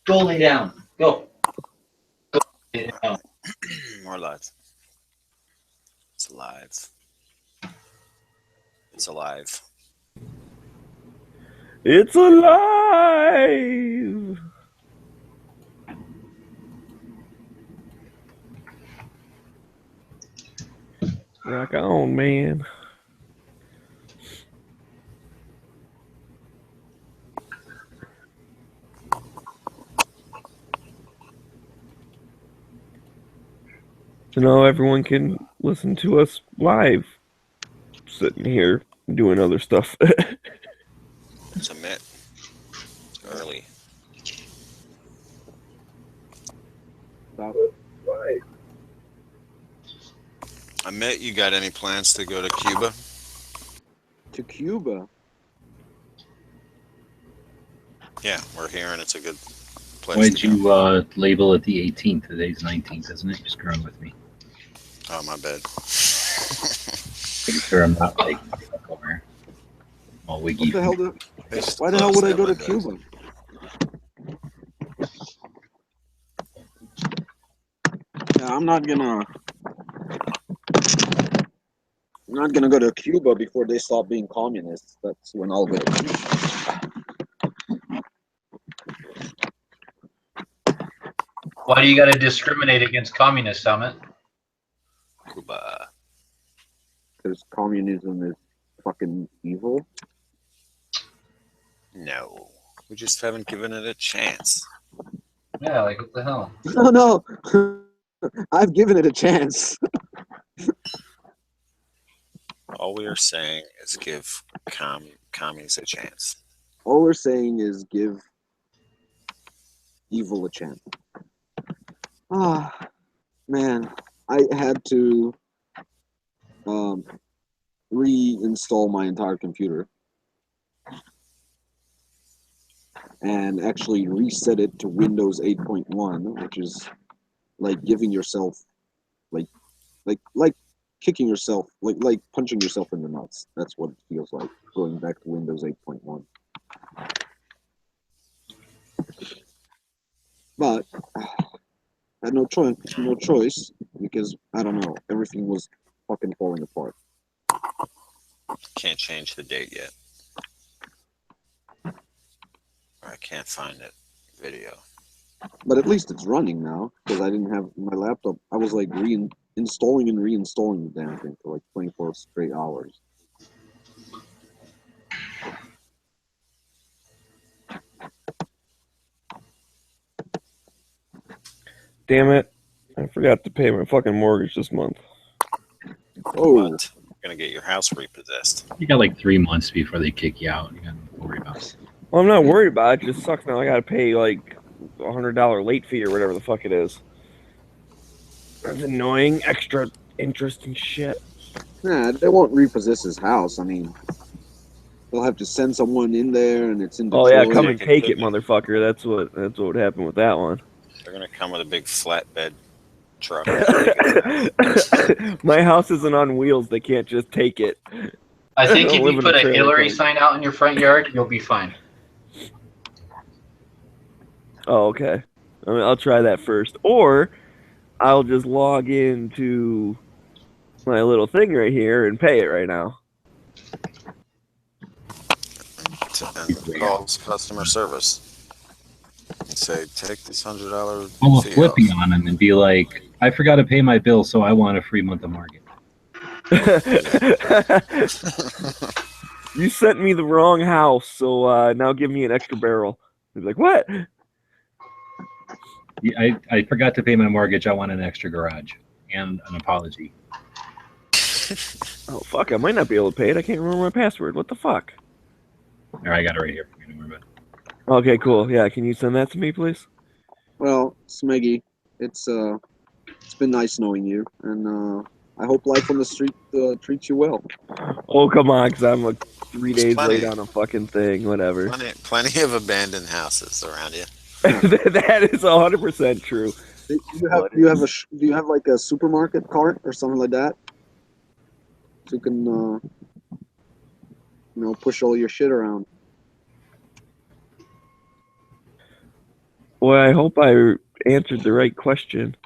Go lay down. Go. Go lay down. More live. It's alive. It's alive. It's alive! Rock on, man. So now everyone can listen to us live, sitting here doing other stuff. It's a mit. It's early. Stop it. Right. Amit, you got any plans to go to Cuba? To Cuba? Yeah, we're here and it's a good place. Why'd to go. you label it the 18th? Today's 19th, isn't it? You're screwing with me. Oh, my bad. Pretty sure I'm not like over all wiggy. What the hell? They just Why the hell would I closed go their to windows. Cuba? Yeah, I'm not gonna go to Cuba before they stop being communists. That's when I'll go to Cuba. Why do you got to discriminate against communists, Summit? Cuba. Because communism is fucking evil. No. We just haven't given it a chance. Yeah, like what the hell? No. I've given it a chance. All we are saying is give commies a chance. All we're saying is give evil a chance. Ah, man, I had to reinstall my entire computer and actually reset it to Windows 8.1, which is like giving yourself, like kicking yourself, like punching yourself in the nuts. That's what it feels like going back to Windows 8.1. But I had no choice because I don't know, everything was fucking falling apart. Can't change the date yet. I can't find it. Video. But at least it's running now because I didn't have my laptop. I was like installing and reinstalling the damn thing for like 24 straight hours. Damn it. I forgot to pay my fucking mortgage this month. Oh, What? You're gonna get your house repossessed. You got like 3 months before they kick you out. You got to worry about it. Well, I'm not worried about it. It just sucks now. I gotta pay like $100 late fee or whatever the fuck it is. That's annoying. Extra interest and shit. nah, they won't repossess his house. I mean, they'll have to send someone in there, and it's in Oh Detroit. yeah, come and take it, motherfucker. That's what would happen with that one. They're gonna come with a big flatbed truck. My house isn't on wheels. They can't just take it. I think don't if live you in put a a trailer Hillary park. sign out in your front yard, you'll be fine. Oh, okay. I mean, I'll try that first. Or I'll just log into my little thing right here and pay it right now. And calls customer service and say, take this $100 Pull a fee flippy off. on them and be like, I forgot to pay my bill, so I want a free month of mortgage. You sent me the wrong house, so now give me an extra barrel. He's like, what? I forgot to pay my mortgage. I want an extra garage and an apology. Oh, fuck. I might not be able to pay it. I can't remember my password. What the fuck? All right, I got it right here. Don't worry about it. Okay, cool. Yeah, can you send that to me, please? Well, Smeggy, it's been nice knowing you, and I hope life on the street treats you well. Oh, come on, because I'm like 3 There's days plenty. late on a fucking thing. Whatever. Plenty of abandoned houses around you. That is 100% true. Do you have like a supermarket cart or something like that? So you can push all your shit around. Well, I hope I answered the right question.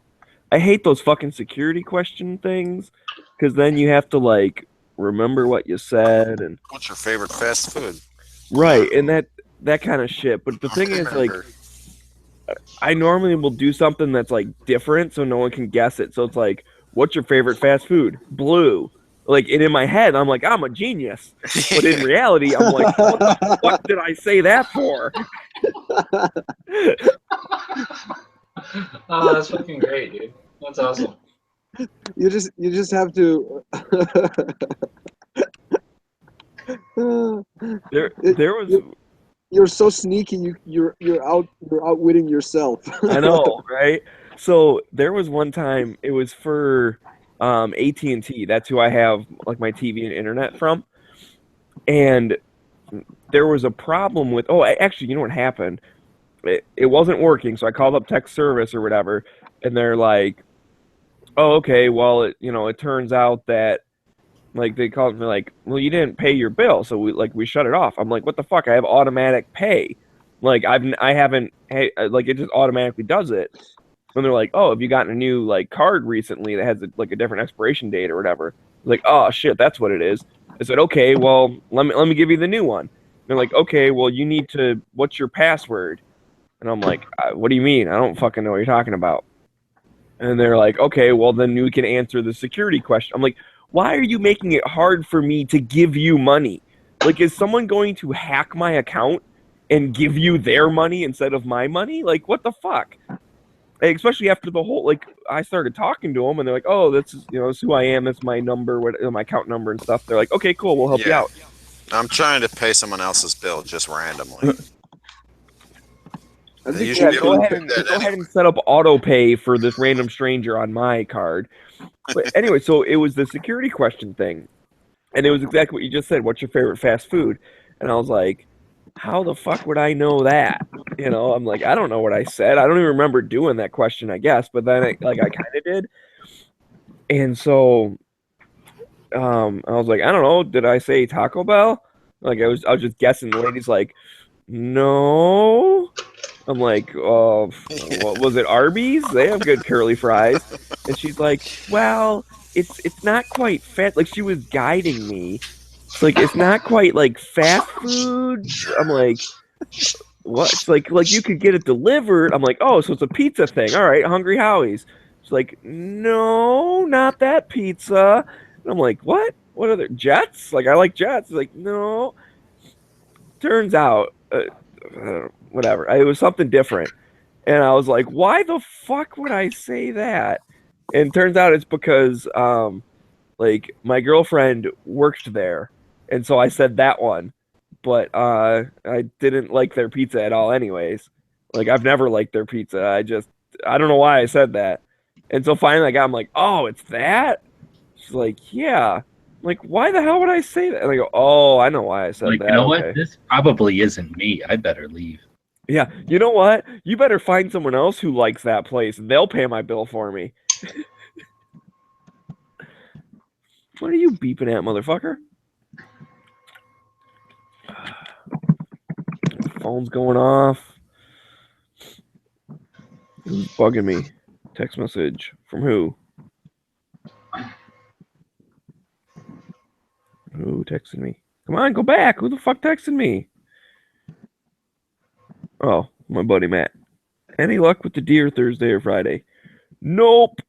I hate those fucking security question things because then you have to like remember what you said and What's your favorite fast food? right, and that kind of shit. But the thing is, like, Remember. I normally will do something that's like different so no one can guess it. So it's like, what's your favorite fast food? Blue. Like, and in my head, I'm like, I'm a genius. But in reality, I'm like, what the fuck did I say that for? Oh, that's fucking great, dude. That's awesome. You just have to. There was, You're so sneaky. You're outwitting yourself. I know, right? So there was one time, it was for AT&T. That's who I have like my TV and internet from. And there was a problem with, actually, you know what happened? It wasn't working, so I called up tech service or whatever, and they're like, "Oh, okay. Well, it turns out that like they called me like, well, you didn't pay your bill, so we shut it off." I'm like, "What the fuck? I have automatic pay. Like I haven't hey like it just automatically does it." And they're like, "Oh, have you gotten a new like card recently that has like a different expiration date or whatever?" Like, "Oh shit, that's what it is." I said, "Okay, well, let me give you the new one." They're like, "Okay, well, you need to. What's your password?" And I'm like, "What do you mean? I don't fucking know what you're talking about." And they're like, "Okay, well, then you can answer the security question." I'm like, "Why are you making it hard for me to give you money? Like, is someone going to hack my account and give you their money instead of my money? Like, what the fuck?" And especially after the whole, like, I started talking to them, and they're like, "Oh, this is who I am. That's my number, my account number and stuff." They're like, "Okay, cool, we'll help you Yeah. out." I'm trying to pay someone else's bill just randomly. I You think should be Go able to ahead do and that go ahead anyway. and set up auto pay for this random stranger on my card. But anyway, so it was the security question thing, and it was exactly what you just said. What's your favorite fast food? And I was like, how the fuck would I know that? I'm like, I don't know what I said. I don't even remember doing that question, I guess. But then I kind of did, and so I was like, I don't know. Did I say Taco Bell? Like I was just guessing. The lady's like, no. I'm like, what was it? Arby's? They have good curly fries. And she's like, well, it's not quite fat. Like she was guiding me. It's like it's not quite like fast food. I'm like, what? It's like you could get it delivered. I'm like, oh, so it's a pizza thing. All right, Hungry Howie's. She's like, no, not that pizza. And I'm like, what? What are there? Jets? Like I like Jets. Like no. Turns out, whatever. It was something different. And I was like, why the fuck would I say that? And turns out it's because like my girlfriend worked there. And so I said that one. But I didn't like their pizza at all anyways. Like I've never liked their pizza. I don't know why I said that. And so finally I'm like, "Oh, it's that?" She's like, "Yeah." I'm like, why the hell would I say that? And I go, "Oh, I know why I said Like, that." you know Okay. what? This probably isn't me. I better leave. Yeah, you know what? You better find someone else who likes that place. They'll pay my bill for me. What are you beeping at, motherfucker? Phone's going off. Who's bugging me? Text message from who? Who texted me? Come on, go back. Who the fuck texted me? Oh, my buddy Matt. Any luck with the deer Thursday or Friday? Nope.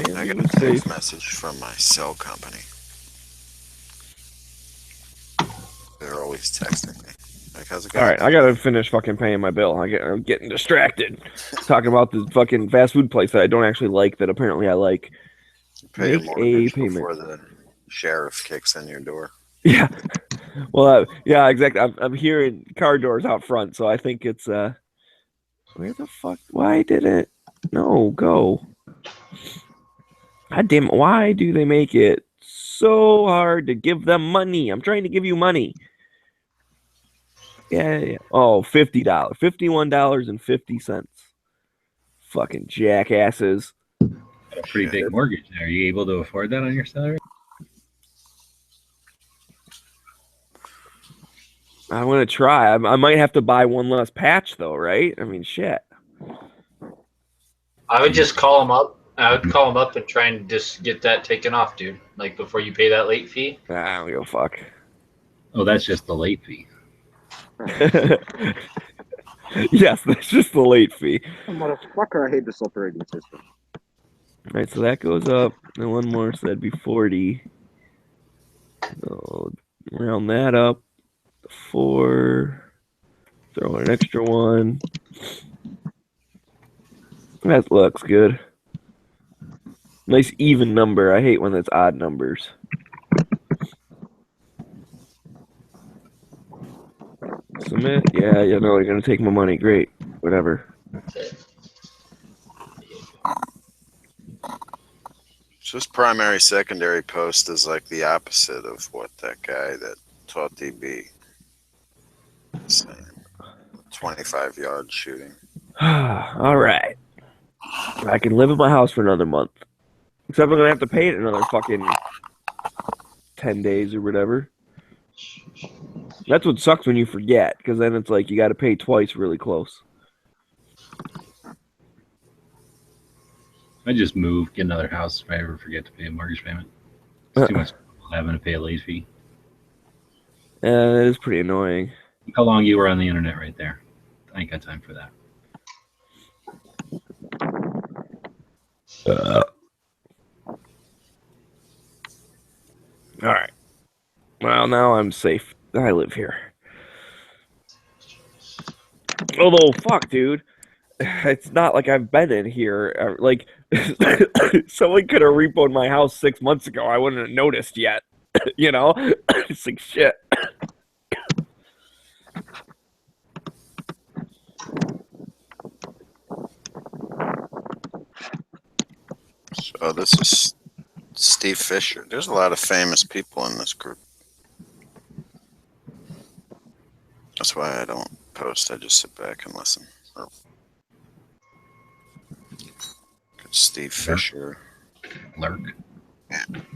Man, I got you a safe. text message from my cell company. They're always texting me. Like, how's it All going? right, I gotta finish fucking paying my bill. I'm getting distracted talking about the fucking fast food place that I don't actually like. That apparently I like. Pay your Make a mortgage payment. before the sheriff kicks in your door. Yeah. Well, yeah, exactly. I'm hearing car doors out front, so I think it's where the fuck? Why did it? No, go. God damn it! Why do they make it so hard to give them money? I'm trying to give you money. Yeah. Oh, $50, $51.50. Fucking jackasses. Got a pretty big mortgage. Are you able to afford that on your salary? I'm gonna try. I might have to buy one less patch though, right? I mean, shit. I would just call them up. I would call them up and try and just get that taken off, dude. Like before you pay that late fee. I don't give a fuck. Oh, that's just the late fee. Yes, that's just the late fee. Motherfucker, I hate this operating system. All right, so that goes up, and one more, so that'd be 40. So round that up, 4. Throw in an extra 1. That looks good. Nice even number. I hate when it's odd numbers. Submit? Yeah, you know, you're gonna take my money. Great. Whatever. So this primary secondary post is like the opposite of what that guy that taught DB is saying. 25-yard shooting. All right. I can live in my house for another month. Except I'm gonna have to pay it another fucking 10 days or whatever. That's what sucks when you forget, because then it's like you got to pay twice really close. I just move, get another house if I ever forget to pay a mortgage payment. It's too much having to pay a late fee. That is pretty annoying. Look how long you were on the internet right there. I ain't got time for that. All right. Well, now I'm safe. I live here. Although, fuck, dude. It's not like I've been in here. Like, someone could have repoed my house 6 months ago. I wouldn't have noticed yet. You know? It's like, shit. So this is Steve Fisher. There's a lot of famous people in this group. That's why I don't post. I just sit back and listen. Steve Fisher. Lurk.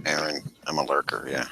Aaron. I'm a lurker, yeah.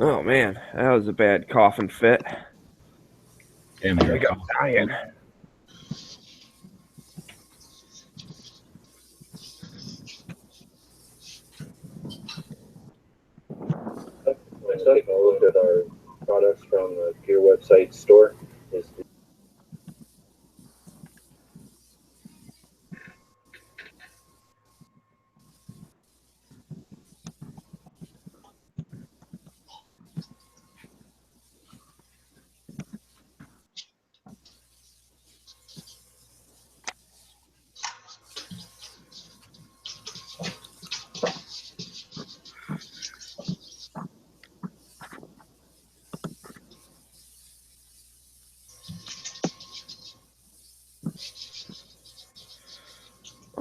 Oh, man. That was a bad coughing fit. Damn, I you're got dying. Taking a look at our products from the Gear website store is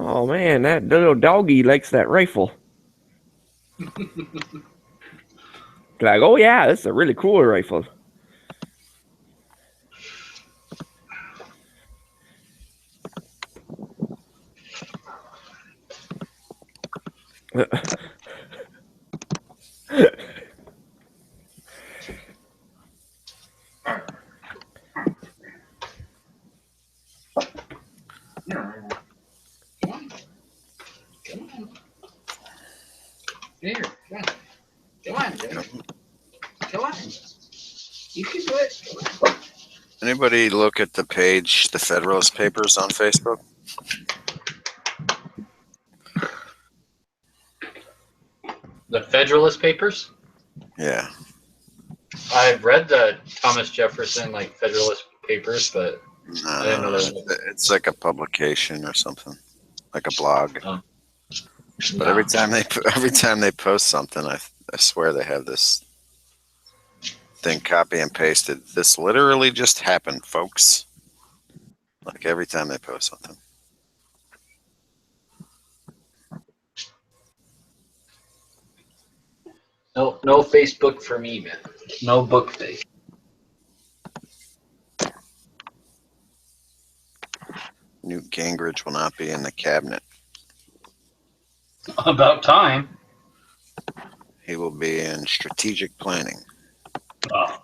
Oh, man. That little doggy likes that rifle. Like, oh, yeah. This is a really cool rifle. Here, come on, Jimmy. Come on. You can do it. Come on. Anybody look at the page, the Federalist Papers on Facebook? The Federalist Papers. Yeah. I've read the Thomas Jefferson like Federalist Papers, but I didn't know that. It's like a publication or something, like a blog. Oh. But No. every time they post something, I swear they have this thing copy and pasted. This literally just happened, folks. Like every time they post something. No Facebook for me, man. No book face. Newt Gingrich will not be in the cabinet. About time. He will be in strategic planning Oh.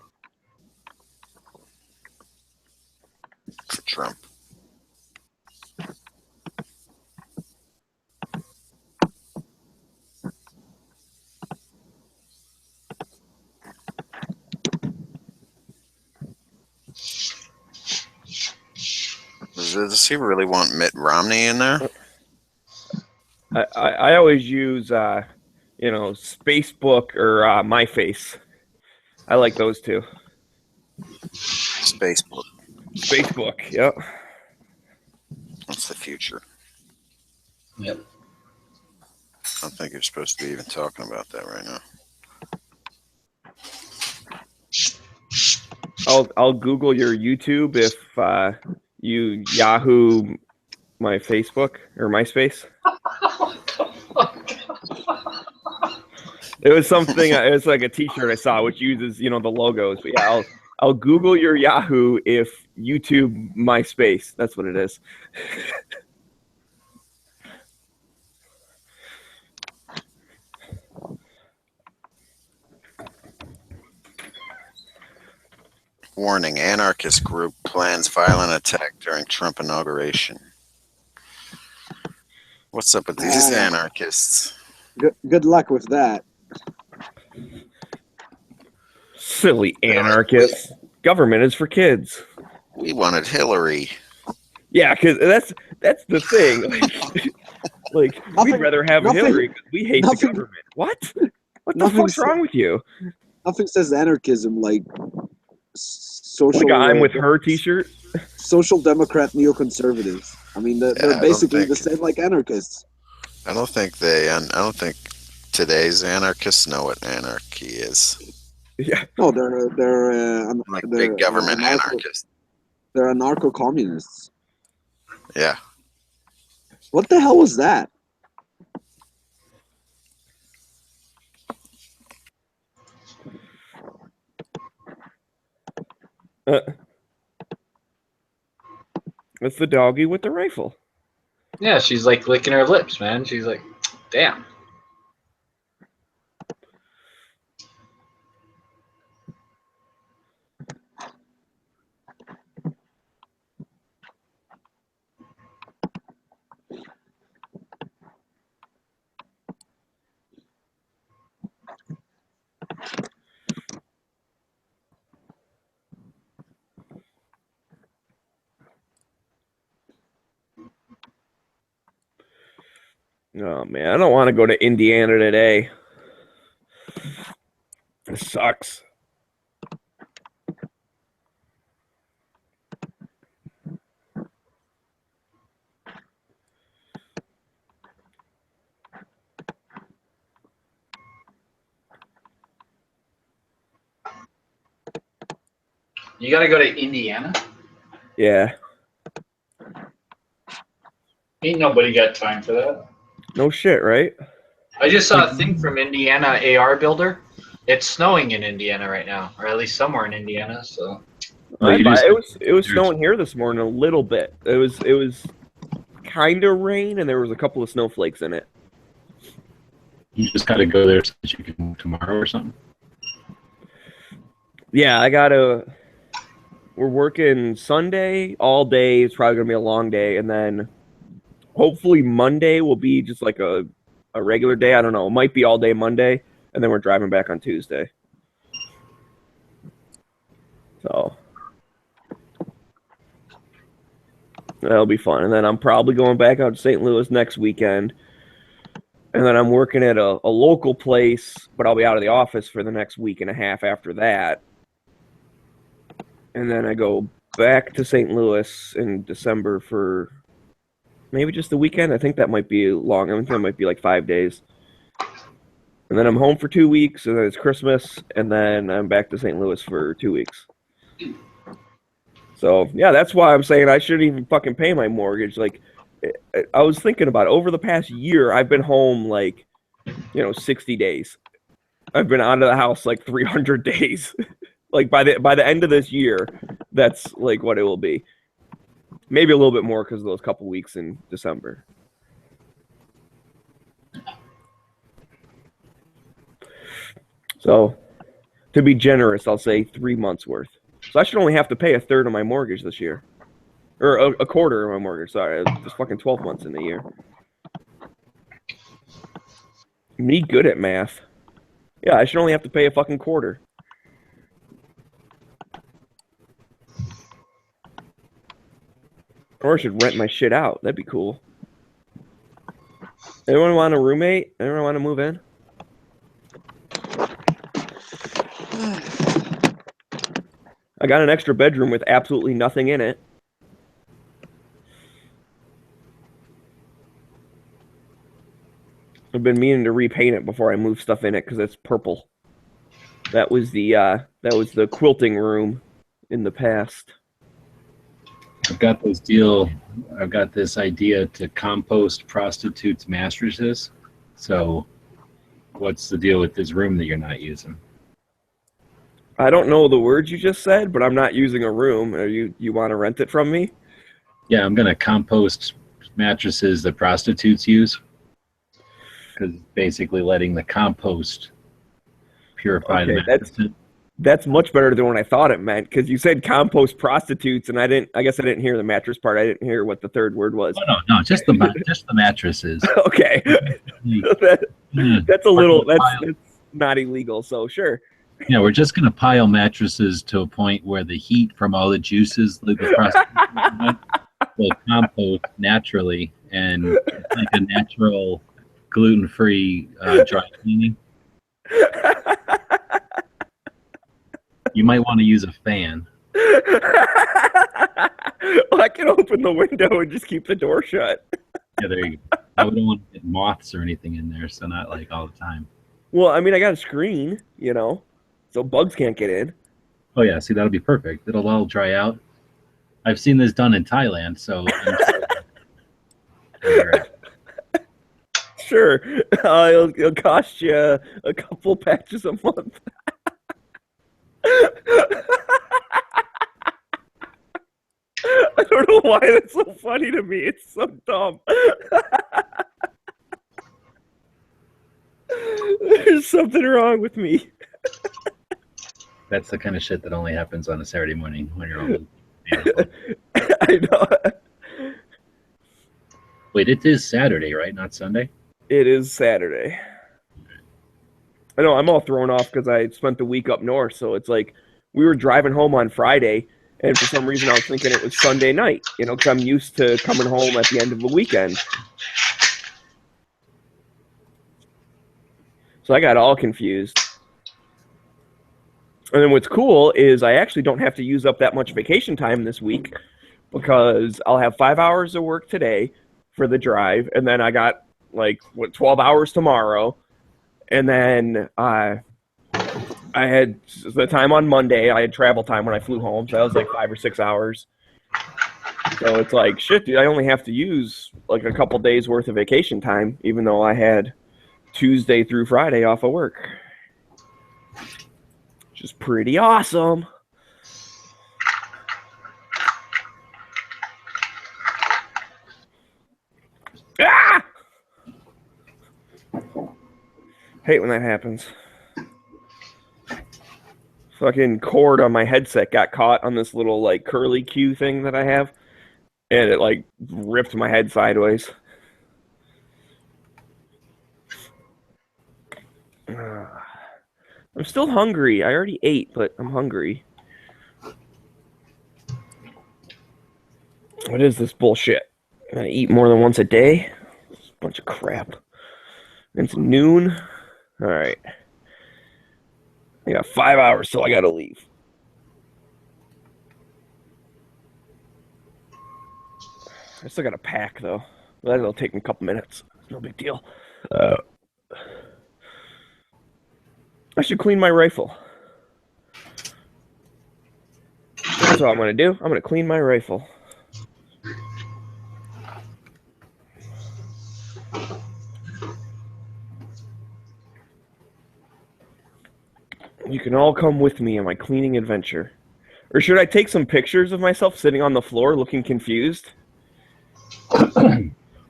for Trump. Does he really want Mitt Romney in there? I always use Spacebook or MyFace. I like those two. Facebook. Facebook, yep. That's the future. Yep. I don't think you're supposed to be even talking about that right now. I'll Google your YouTube if you Yahoo my Facebook or MySpace. It was something. It was like a T-shirt I saw, which uses the logos. But yeah, I'll Google your Yahoo if YouTube MySpace. That's what it is. Warning: anarchist group plans violent attack during Trump inauguration. What's up with these anarchists? Good luck with that. Silly anarchists. Government is for kids. We wanted Hillary. Yeah, because that's the thing. Like we'd Nothing- rather have nothing- Hillary because we hate the nothing- government. What? What the nothing fuck's wrong with you? Nothing says anarchism like social. Like a I'm with her T-shirt. Social democrat neoconservatives. I mean, I they're don't basically think- the same like anarchists. I don't think today's anarchists know what anarchy is. Yeah. No, they're Like they're big government anarcho- anarchists. They're anarcho-communists. Yeah. What the hell was that? That's the doggy with the rifle. Yeah, she's like licking her lips, man. She's like, damn. Oh man, I don't want to go to Indiana today. It sucks. You gotta go to Indiana? Yeah. Ain't nobody got time for that. No shit, right? I just saw a thing from Indiana AR Builder. It's snowing in Indiana right now, or at least somewhere in Indiana. So Well, you just- It was snowing here this morning a little bit. It was kind of rain, and there was a couple of snowflakes in it. You just got to go there so that you can move tomorrow or something. Yeah, we're working Sunday all day. It's probably gonna be a long day, and then hopefully Monday will be just like a regular day. I don't know. It might be all day Monday, and then we're driving back on Tuesday. So that'll be fun. And then I'm probably going back out to St. Louis next weekend. And then I'm working at a local place, but I'll be out of the office for the next week and a half after that. And then I go back to St. Louis in December for maybe just the weekend. I think that might be long. I think that might be like 5 days. And then I'm home for 2 weeks, and then it's Christmas, and then I'm back to St. Louis for 2 weeks. So, yeah, that's why I'm saying I shouldn't even fucking pay my mortgage. Like, I was thinking about it. Over the past year, I've been home, like, 60 days. I've been out of the house, like, 300 days. Like, by the end of this year, that's, like, what it will be. Maybe a little bit more because of those couple weeks in December. So, to be generous, I'll say 3 months worth. So I should only have to pay a third of my mortgage this year. Or a quarter of my mortgage, sorry. There's fucking 12 months in a year. Me good at math. Yeah, I should only have to pay a fucking quarter. Or I should rent my shit out. That'd be cool. Anyone want a roommate? Anyone want to move in? I got an extra bedroom with absolutely nothing in it. I've been meaning to repaint it before I move stuff in it because it's purple. That was the quilting room in the past. I've got this idea to compost prostitutes' mattresses. So, what's the deal with this room that you're not using? I don't know the words you just said, but I'm not using a room. You want to rent it from me? Yeah, I'm gonna compost mattresses that prostitutes use. Because basically letting the compost purify the mattress. That's much better than what I thought it meant, because you said compost prostitutes, and I guess I didn't hear the mattress part. I didn't hear what the third word was. Oh, no, just the mattresses. Okay. That's not illegal, so sure. Yeah, we're just gonna pile mattresses to a point where the heat from all the juices that the prostitutes will compost naturally, and it's like a natural gluten-free dry cleaning. You might want to use a fan. Well, I can open the window and just keep the door shut. Yeah, there you go. I wouldn't want to get moths or anything in there, so not like all the time. Well, I mean, I got a screen, so bugs can't get in. Oh yeah, see, that'll be perfect. It'll all dry out. I've seen this done in Thailand, so. Sure, it'll cost you a couple patches a month. I don't know why that's so funny to me. It's so dumb. There's something wrong with me. That's the kind of shit that only happens on a Saturday morning when you're old. I know. Wait, it is Saturday, right? Not Sunday? It is Saturday. I know, I'm all thrown off because I spent the week up north, so it's like we were driving home on Friday, and for some reason I was thinking it was Sunday night, because I'm used to coming home at the end of the weekend. So I got all confused. And then what's cool is I actually don't have to use up that much vacation time this week because I'll have 5 hours of work today for the drive, and then I got 12 hours tomorrow. And then I had the time on Monday. I had travel time when I flew home, so that was 5 or 6 hours. So it's like, shit, dude, I only have to use a couple days worth of vacation time, even though I had Tuesday through Friday off of work. Which is pretty awesome. Ah! Hate when that happens. Fucking cord on my headset got caught on this little curly Q thing that I have, and it ripped my head sideways. I'm still hungry. I already ate, but I'm hungry. What is this bullshit? I gotta eat more than once a day? It's a bunch of crap. It's noon. All right. I got 5 hours till I gotta leave. I still gotta pack though. That'll take me a couple minutes. No big deal. I should clean my rifle. That's what I'm going to do. I'm going to clean my rifle. You can all come with me on my cleaning adventure. Or should I take some pictures of myself sitting on the floor looking confused?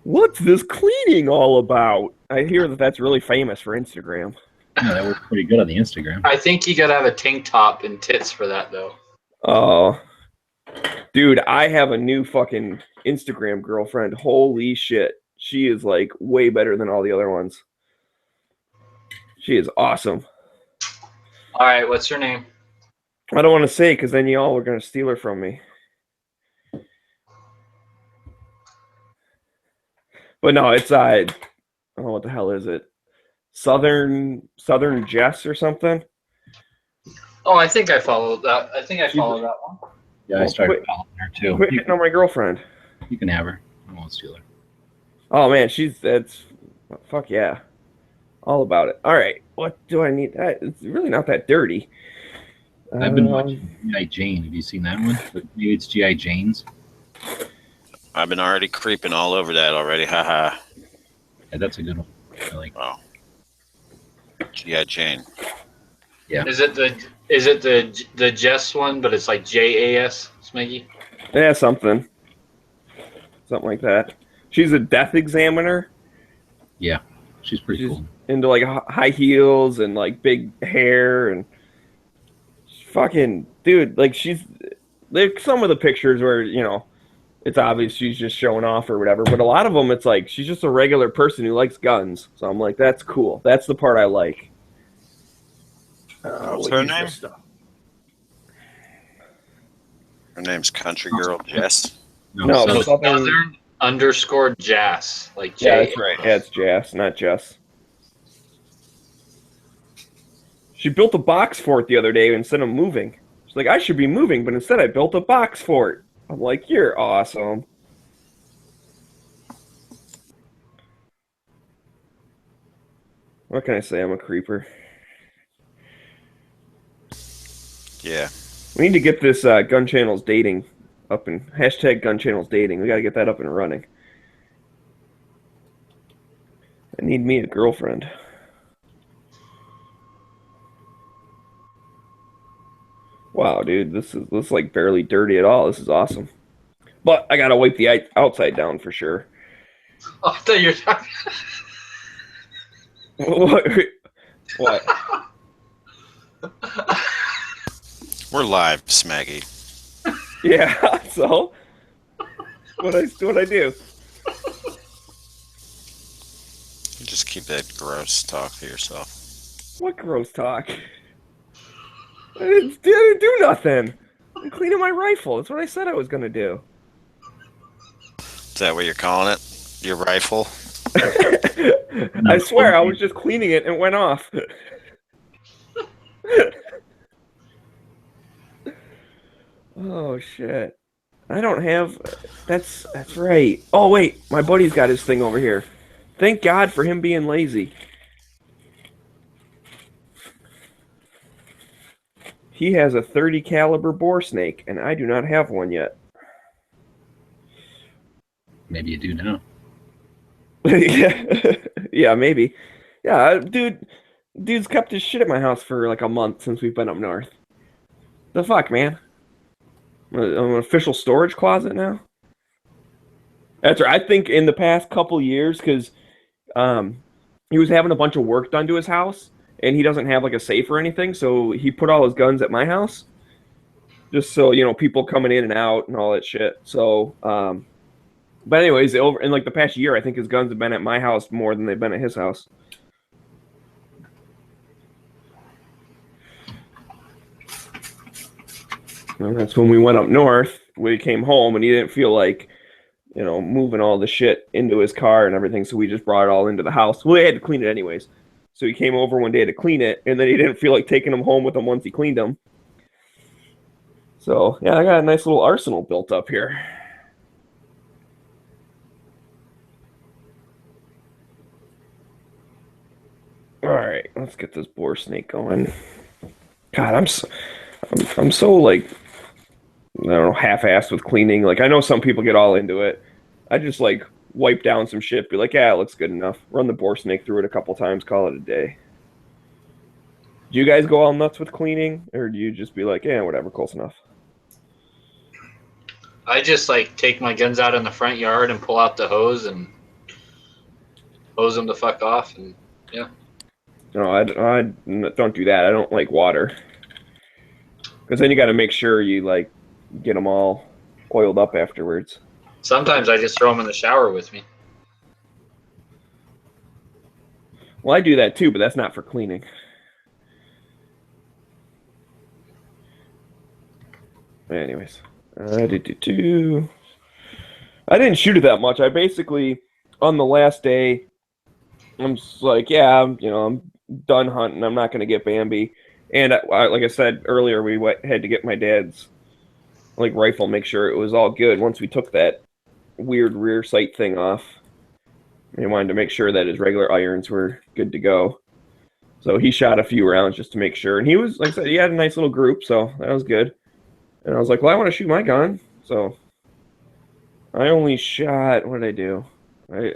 What's this cleaning all about? I hear that that's really famous for Instagram. Yeah, that worked pretty good on the Instagram. I think you gotta have a tank top and tits for that, though. Oh. Dude, I have a new fucking Instagram girlfriend. Holy shit. She is like way better than all the other ones. She is awesome. All right, what's her name? I don't want to say because then y'all are going to steal her from me. But no, it's I don't know what the hell is it. Southern Jess or something. Oh, I think I followed that. I think I followed that one. Yeah, I started following her too. Quit hitting on my girlfriend. You can have her. I won't steal her. Oh man, that's fuck yeah. All about it. All right, what do I need? It's really not that dirty. I've been watching G.I. Jane. Have you seen that one? Maybe it's G.I. Jane's. I've been already creeping all over that already. Haha. Yeah, that's a good one. I like. Wow. G.I. Jane. Yeah. Is it the Jess one, but it's like JAS, Smeggy? Yeah, something like that. She's a death examiner. Yeah, she's pretty She's cool. into like high heels and like big hair and fucking dude. Like she's like some of the pictures where it's obvious she's just showing off or whatever. But a lot of them, it's like she's just a regular person who likes guns. So I'm like, that's cool. That's the part I like. What's her name? Her name's Country Girl Jess. No, Southern _Jazz, like Yeah, J. that's right. Yeah, it's Jess, not Jess. She built a box fort the other day instead of moving. She's like, I should be moving, but instead I built a box fort. I'm like, you're awesome. What can I say? I'm a creeper. Yeah. We need to get this Gun Channels dating up and hashtag Gun Channels dating. We got to get that up and running. I need me a girlfriend. Wow, dude, this is like barely dirty at all. This is awesome. But I gotta wipe the outside down for sure. Oh, I thought you were talking. What? We're live, Smaggy. Yeah. So what I do? Just keep that gross talk to yourself. What gross talk? I didn't do nothing. I'm cleaning my rifle. That's what I said I was gonna do. Is that what you're calling it? Your rifle? I swear, I was just cleaning it and it went off. Oh shit! I don't have. That's right. Oh wait, my buddy's got his thing over here. Thank God for him being lazy. He has a .30 caliber bore snake, and I do not have one yet. Maybe you do now. Yeah, maybe. Yeah, dude's kept his shit at my house for like a month since we've been up north. The fuck, man? I'm an official storage closet now? That's right. I think in the past couple years, because he was having a bunch of work done to his house, and he doesn't have like a safe or anything, so he put all his guns at my house, just so people coming in and out and all that shit. So, but anyways, over in like the past year, I think his guns have been at my house more than they've been at his house. And that's when we went up north. We came home, and he didn't feel like, moving all the shit into his car and everything. So we just brought it all into the house. Well, he had to clean it anyways. So he came over one day to clean it, and then he didn't feel like taking them home with him once he cleaned them. So yeah, I got a nice little arsenal built up here. right, let's get this boar snake going. God, I'm so like, I don't know, half-assed with cleaning. Like, I know some people get all into it. I just like wipe down some shit, be like, yeah, it looks good enough. Run the boar snake through it a couple times, call it a day. Do you guys go all nuts with cleaning, or do you just be like, yeah, whatever, close enough? I just like take my guns out in the front yard and pull out the hose and hose them the fuck off. And No, I don't do that. I don't like water. Because then you got to make sure you like get them all oiled up afterwards. sometimes I just throw them in the shower with me. Well, I do that too, but that's not for cleaning. Anyways, I didn't shoot it that much. I basically, on the last day, I'm just like, yeah, I'm done hunting. I'm not going to get Bambi. And like I said earlier, we had to get my dad's like rifle, make sure it was all good. Once we took that weird rear sight thing off, he wanted to make sure that his regular irons were good to go. So he shot a few rounds just to make sure. And he was, like I said, he had a nice little group, so that was good. And I was like, well, I want to shoot my gun. So I only shot, what did I do? What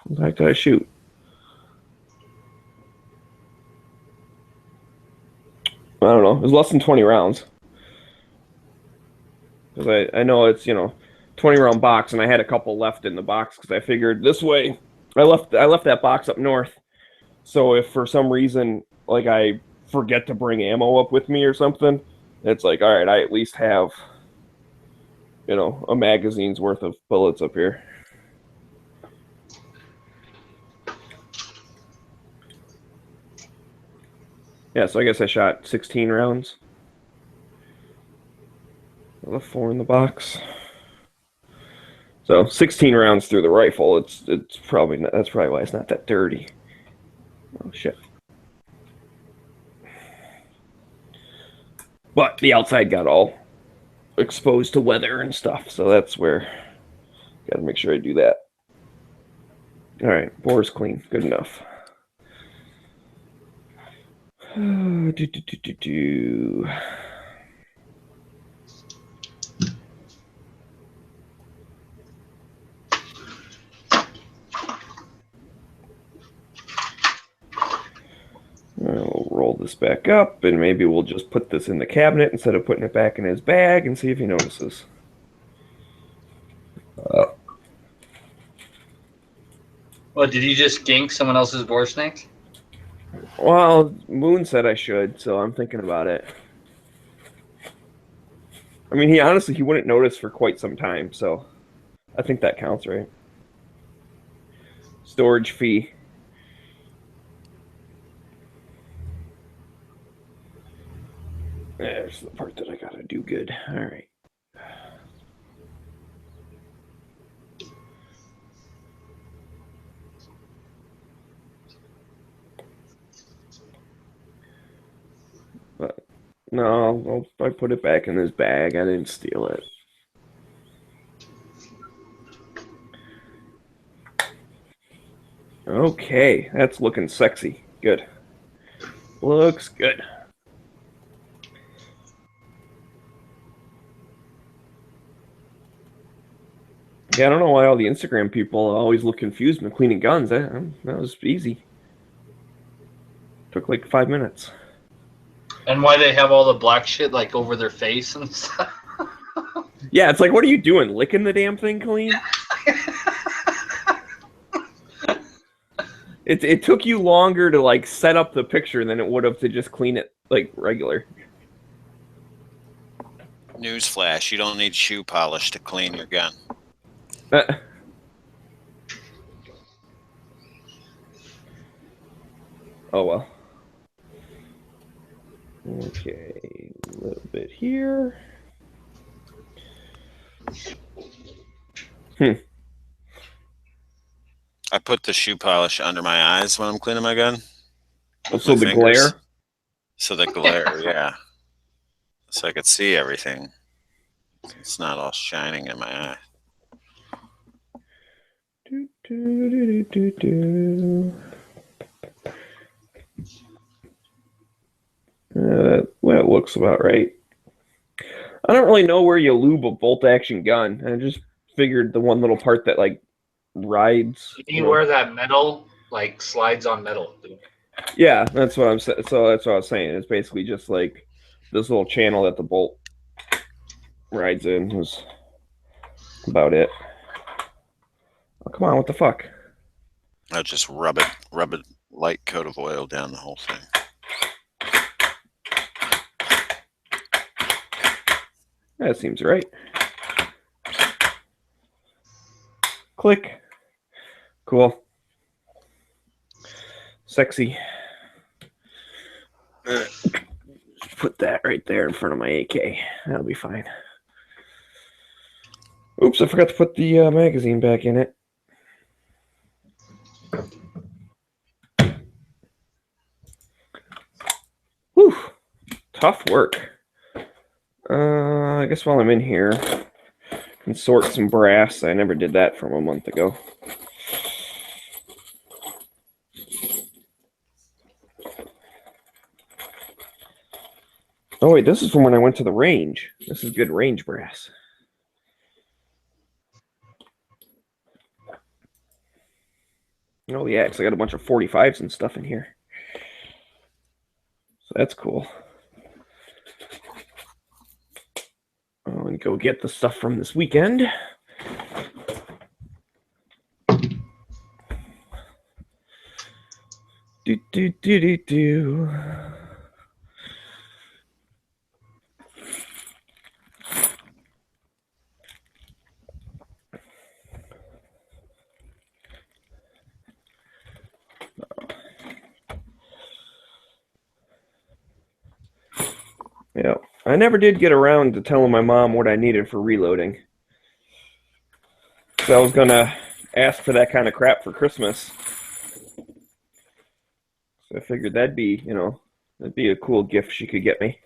the heck did I shoot? I don't know. It was less than 20 rounds. Because I know it's, 20 round box, and I had a couple left in the box because I figured this way. I left that box up north. So if for some reason, like, I forget to bring ammo up with me or something, it's like, all right, I at least have, a magazine's worth of bullets up here. Yeah, so I guess I shot 16 rounds. I left 4 in the box. So 16 rounds through the rifle. It's probably not, that's probably why it's not that dirty. Oh shit. But the outside got all exposed to weather and stuff, so that's where got to make sure I do that. All right, bore's clean, good enough. We'll roll this back up, and maybe we'll just put this in the cabinet instead of putting it back in his bag and see if he notices. Well, did you just gink someone else's boar snake? Well, Moon said I should, so I'm thinking about it. I mean, he wouldn't notice for quite some time, so I think that counts, right? Storage fee. There's the part that I gotta do good. All right. But no, I put it back in his bag. I didn't steal it. Okay, that's looking sexy. Good. Looks good. Yeah, I don't know why all the Instagram people always look confused when cleaning guns. That was easy. Took like 5 minutes. And why they have all the black shit like over their face and stuff? Yeah, it's like, what are you doing? Licking the damn thing clean? It took you longer to like set up the picture than it would have to just clean it like regular. Newsflash: you don't need shoe polish to clean your gun. Oh well. Okay, a little bit here. I put the shoe polish under my eyes when I'm cleaning my gun. So the glare? So the glare, yeah. So I could see everything. It's not all shining in my eye. looks about right. I don't really know where you lube a bolt-action gun. I just figured the one little part that like rides. You need where that metal like slides on metal. Dude. Yeah, that's what I'm saying. So that's what I was saying. It's basically just like this little channel that the bolt rides in was about it. Oh, come on, what the fuck? I'll just rub a light coat of oil down the whole thing. That seems right. Click. Cool. Sexy. Put that right there in front of my AK. That'll be fine. Oops, I forgot to put the magazine back in it. Whew. Tough work. I guess while I'm in here, I can sort some brass. I never did that from a month ago. Oh wait, this is from when I went to the range. This is good range brass. Oh yeah, because I got a bunch of 45s and stuff in here. So that's cool. Oh, and go get the stuff from this weekend. Do do do do do. Yeah, I never did get around to telling my mom what I needed for reloading. So I was gonna ask for that kind of crap for Christmas. So I figured that'd be, that'd be a cool gift she could get me.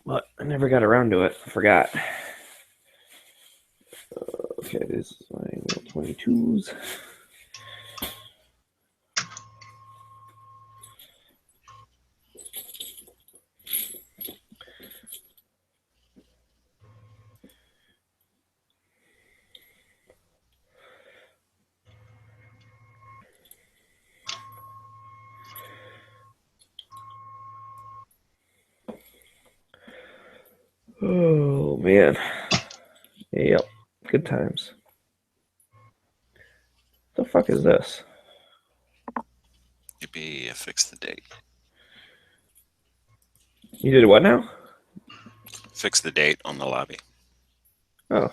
But I never got around to it. I forgot. Okay, this is my 22s. Oh, man. Yep. Good times. What the fuck is this? Yippee, I fixed the date. You did what now? Fix the date on the lobby. Oh.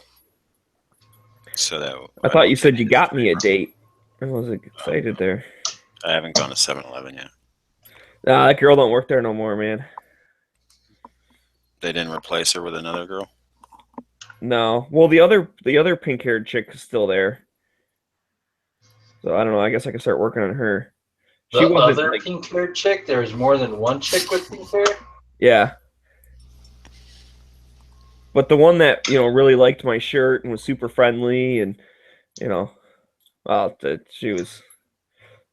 So that I thought you said you got me a date. I was excited there. I haven't gone to 7-Eleven yet. Nah, that girl don't work there no more, man. They didn't replace her with another girl? No. Well, the other pink-haired chick is still there. So I don't know. I guess I could start working on her. The She wasn't other like, pink-haired chick. There's more than one chick with pink hair. yeah. But the one that really liked my shirt and was super friendly and well, she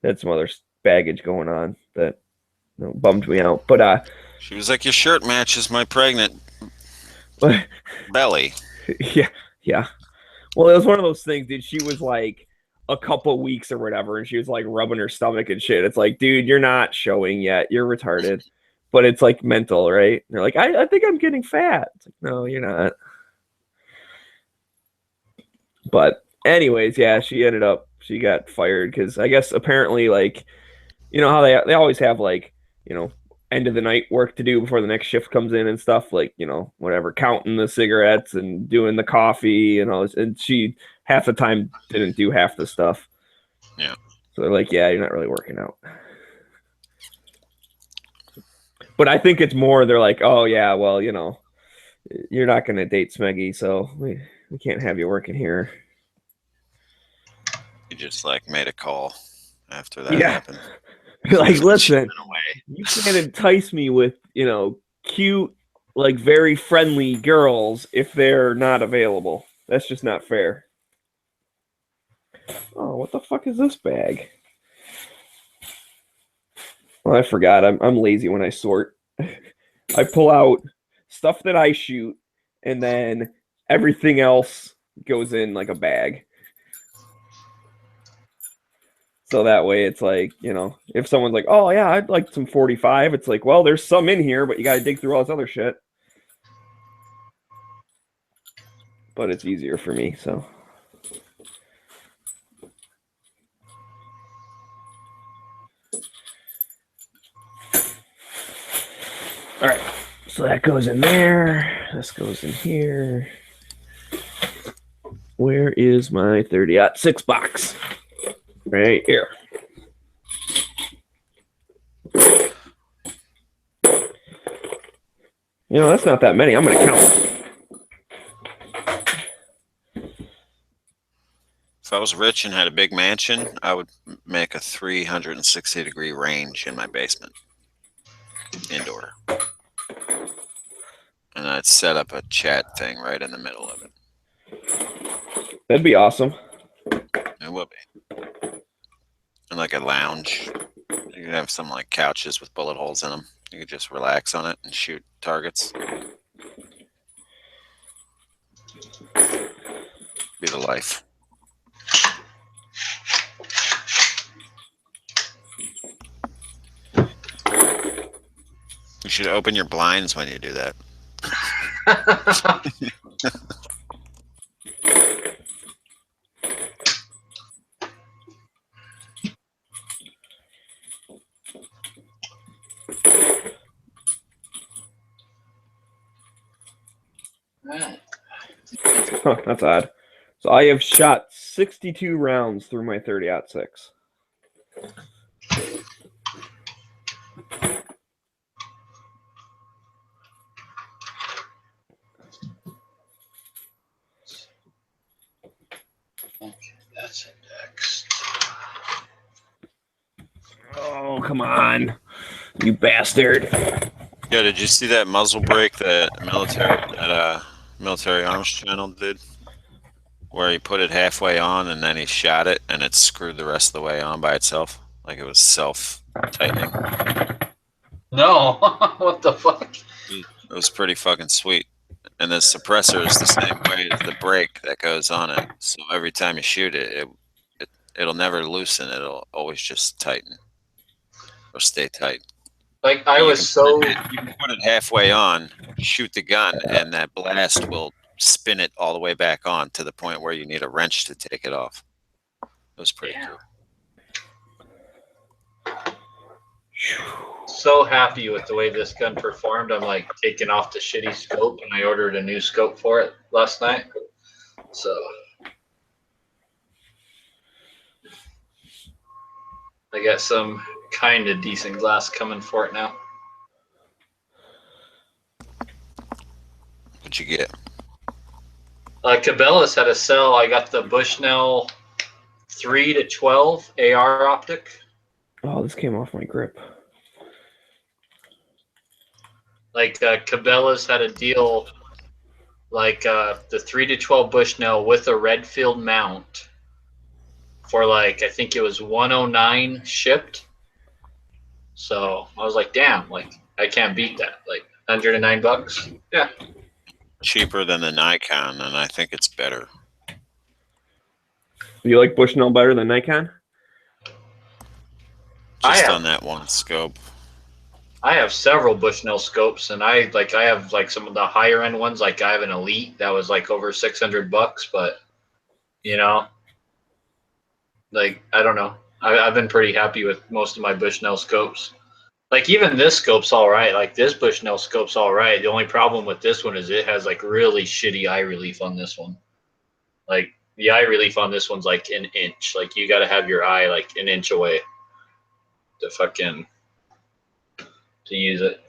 had some other baggage going on that bummed me out. But She was like, your shirt matches my pregnant belly. yeah. Well, it was one of those things, dude. She was like a couple weeks or whatever, and she was like rubbing her stomach and shit. It's like, dude, you're not showing yet. You're retarded. But it's like mental, right? And they're like, I think I'm getting fat. It's like, no, you're not. But anyways, yeah, she got fired because I guess apparently, like, how they always have like, end of the night work to do before the next shift comes in and stuff, like, whatever, counting the cigarettes and doing the coffee and all this. And she half the time didn't do half the stuff. Yeah. So they're like, yeah, you're not really working out. But I think it's more they're like, oh yeah, well, you're not going to date Smeggy, so we can't have you working here. You just like made a call after that Yeah. happened. Like, listen, Away. you can't entice me with, cute, like very friendly girls if they're not available. That's just not fair. Oh, what the fuck is this bag? Well, I forgot. I'm lazy when I sort. I pull out stuff that I shoot, and then everything else goes in like a bag. So that way it's like, if someone's like, oh yeah, I'd like some 45, it's like, well, there's some in here, but you got to dig through all this other shit. But it's easier for me, so. All right, so that goes in there. This goes in here. Where is my 30-06 box? Right here. That's not that many. I'm going to count. If I was rich and had a big mansion, I would make a 360-degree range in my basement, indoor. And I'd set up a chat thing right in the middle of it. That'd be awesome. It would be. And like a lounge. You could have some like couches with bullet holes in them. You could just relax on it and shoot targets. Be the life. You should open your blinds when you do that. Huh, that's odd. So I have shot 62 rounds through my 30-06. That's indexed. Oh, come on, you bastard. Yeah, did you see that muzzle brake that Military Arms Channel did? Where he put it halfway on and then he shot it and it screwed the rest of the way on by itself? Like it was self-tightening. No, what the fuck? It was pretty fucking sweet. And the suppressor is the same way as the brake that goes on it. So every time you shoot it, it'll never loosen. It'll always just tighten or stay tight. Like I was You can put it halfway on, shoot the gun, and that blast will spin it all the way back on to the point where you need a wrench to take it off. It was pretty cool. So happy with the way this gun performed. I'm like taking off the shitty scope, and I ordered a new scope for it last night. So I got some kind of decent glass coming for it now. What'd you get? Cabela's had a sell. I got the Bushnell 3-12 AR optic. Oh, this came off my grip. Like Cabela's had a deal, like the 3-12 Bushnell with a Redfield mount for like, I think it was $109 shipped. So I was like, damn, like I can't beat that. Like $109. Yeah. Cheaper than the Nikon, and I think it's better. Do you like Bushnell better than Nikon? Just on that one scope. I have several Bushnell scopes, and I have like some of the higher end ones. Like I have an Elite that was like over $600, but like I don't know. I've been pretty happy with most of my Bushnell scopes. Like even this scope's all right. Like this Bushnell scope's all right. The only problem with this one is it has like really shitty eye relief on this one. Like the eye relief on this one's like an inch. Like you got to have your eye like an inch away to use it.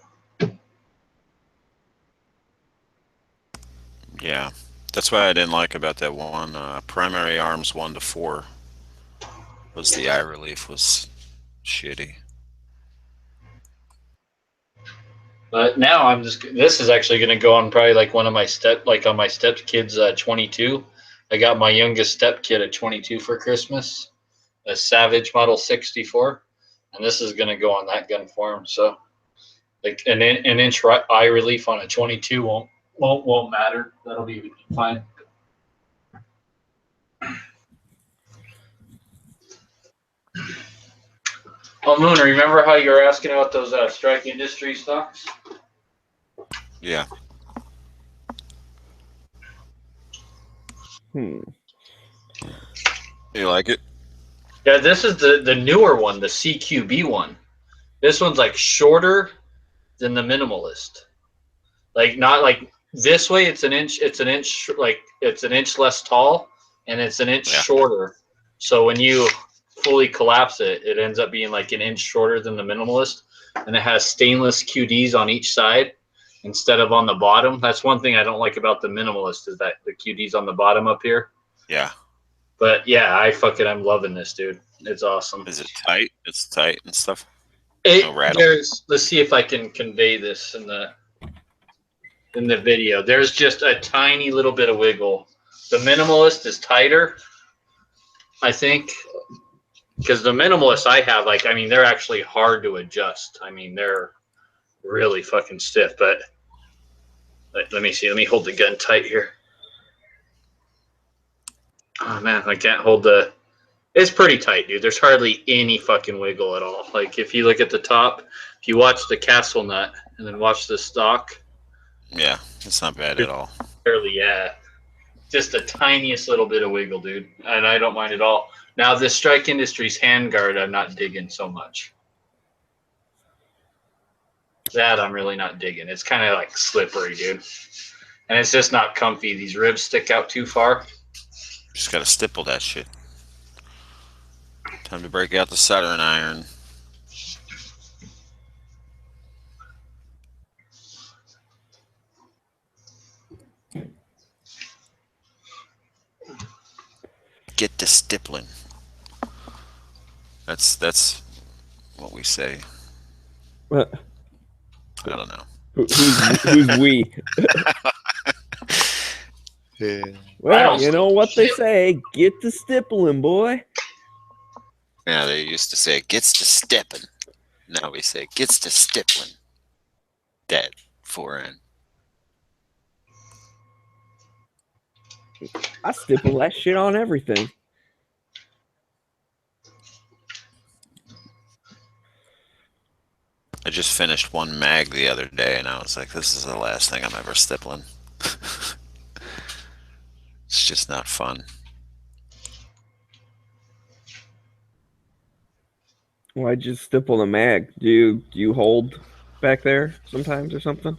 Yeah, that's what I didn't like about that one. Primary Arms 1-4 was the eye relief was shitty. But now this is actually going to go on probably like one of my on my stepkid's 22. I got my youngest stepkid a 22 for Christmas, a Savage Model 64. and this is going to go on that gun form. So, like an inch eye relief on a 22 won't matter. That'll be fine. Oh, Moon, remember how you were asking about those Strike Industry stocks? Yeah. Hmm. You like it? Yeah, this is the newer one, the CQB one. This one's like shorter than the Minimalist. Like not like this way. It's an inch. It's an inch. Like it's an inch less tall, and it's an inch shorter. So when you fully collapse it, it ends up being like an inch shorter than the Minimalist, and it has stainless QDs on each side instead of on the bottom. That's one thing I don't like about the Minimalist is that the QD's on the bottom up here. Yeah. But yeah, I'm loving this, dude. It's awesome. Is it tight? It's tight and stuff. Let's see if I can convey this in the video. There's just a tiny little bit of wiggle. The Minimalist is tighter, I think, because the Minimalist I have, like, I mean, they're actually hard to adjust. I mean, they're really fucking stiff. But let me see. Let me hold the gun tight here. Oh man, I can't hold the. It's pretty tight, dude. There's hardly any fucking wiggle at all. Like if you look at the top, if you watch the castle nut and then watch the stock. Yeah, it's not bad at all. Barely, yeah. Just the tiniest little bit of wiggle, dude. And I don't mind at all. Now this Strike Industries handguard, I'm not digging so much. That I'm really not digging. It's kind of like slippery, dude. And it's just not comfy. These ribs stick out too far. Just gotta stipple that shit. Time to break out the soldering iron. Get to stippling. That's what we say. What? I don't know. Who's we? Yeah. Well, you know what they say. Get to stippling, boy. Yeah, they used to say gets to stepping. Now we say gets to stippling. Dead. 4N. I stipple that shit on everything. I just finished one mag the other day, and I was like, this is the last thing I'm ever stippling. It's just not fun. Why'd you stipple the mag? Do you hold back there sometimes or something?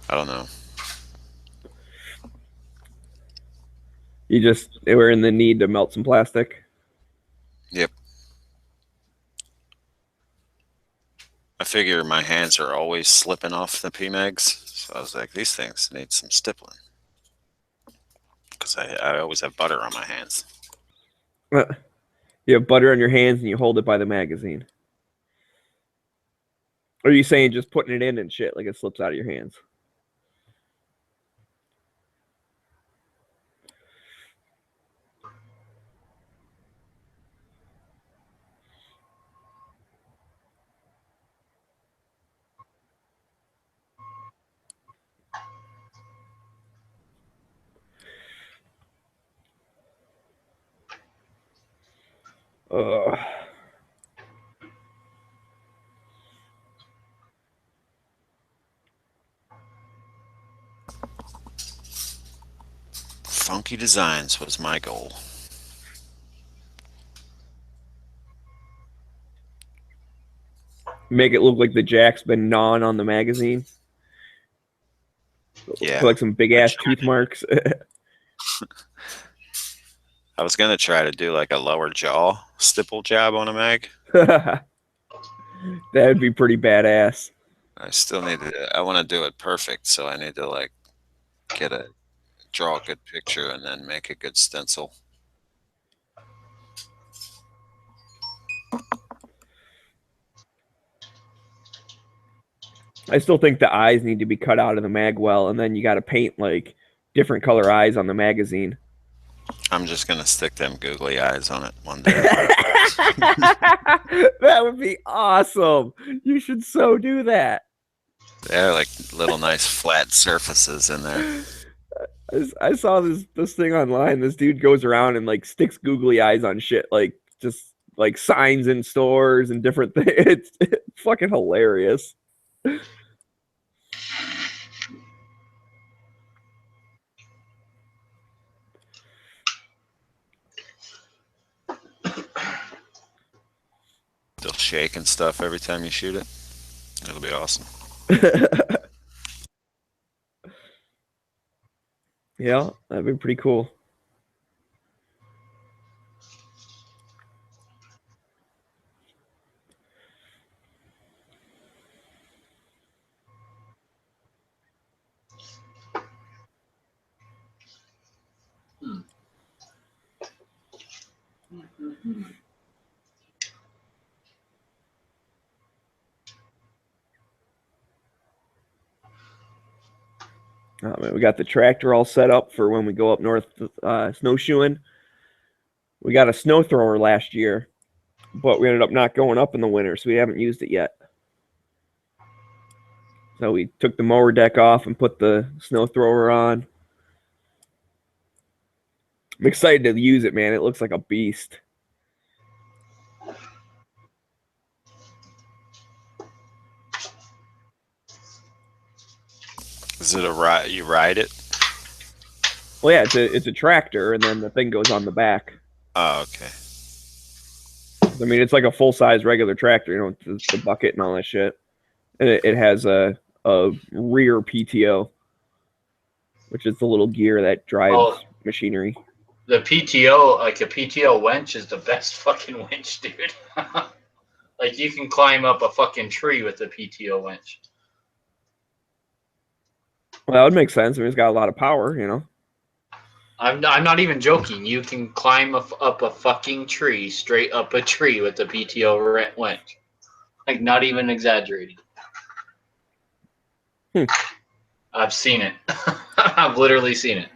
I don't know. They were in the need to melt some plastic. Yep. I figure my hands are always slipping off the PMags, so I was like, these things need some stippling. Because I always have butter on my hands. You have butter on your hands and you hold it by the magazine. Or are you saying just putting it in and shit, like it slips out of your hands? Funky designs was my goal. Make it look like the jack's been gnawing on the magazine. Yeah. Like some big ass tooth marks. I was going to try to do like a lower jaw stipple job on a mag. That'd be pretty badass. I still need to, I want to do it perfect, so I need to like draw a good picture and then make a good stencil. I still think the eyes need to be cut out of the mag well, and then you got to paint like different color eyes on the magazine. I'm just gonna stick them googly eyes on it one day. That would be awesome. You should so do that. They're like little nice flat surfaces in there. I saw this thing online. This dude goes around and like sticks googly eyes on shit, like just like signs in stores and different things. It's fucking hilarious. They'll shake and stuff every time you shoot it. It'll be awesome. Yeah, that'd be pretty cool. Oh, man, we got the tractor all set up for when we go up north snowshoeing. We got a snow thrower last year, but we ended up not going up in the winter, so we haven't used it yet. So we took the mower deck off and put the snow thrower on. I'm excited to use it, man. It looks like a beast. Is it a ride? You ride it? Well, yeah, it's a tractor, and then the thing goes on the back. Oh, okay. I mean, it's like a full-size regular tractor, you know, the bucket and all that shit. And it has a rear PTO, which is the little gear that drives machinery. The PTO, like a PTO winch, is the best fucking winch, dude. Like you can climb up a fucking tree with the PTO winch. Well, that would make sense. I mean, it's got a lot of power, you know. I'm not even joking. You can climb up a fucking tree, straight up a tree with the PTO winch. Like, not even exaggerating. I've seen it. I've literally seen it.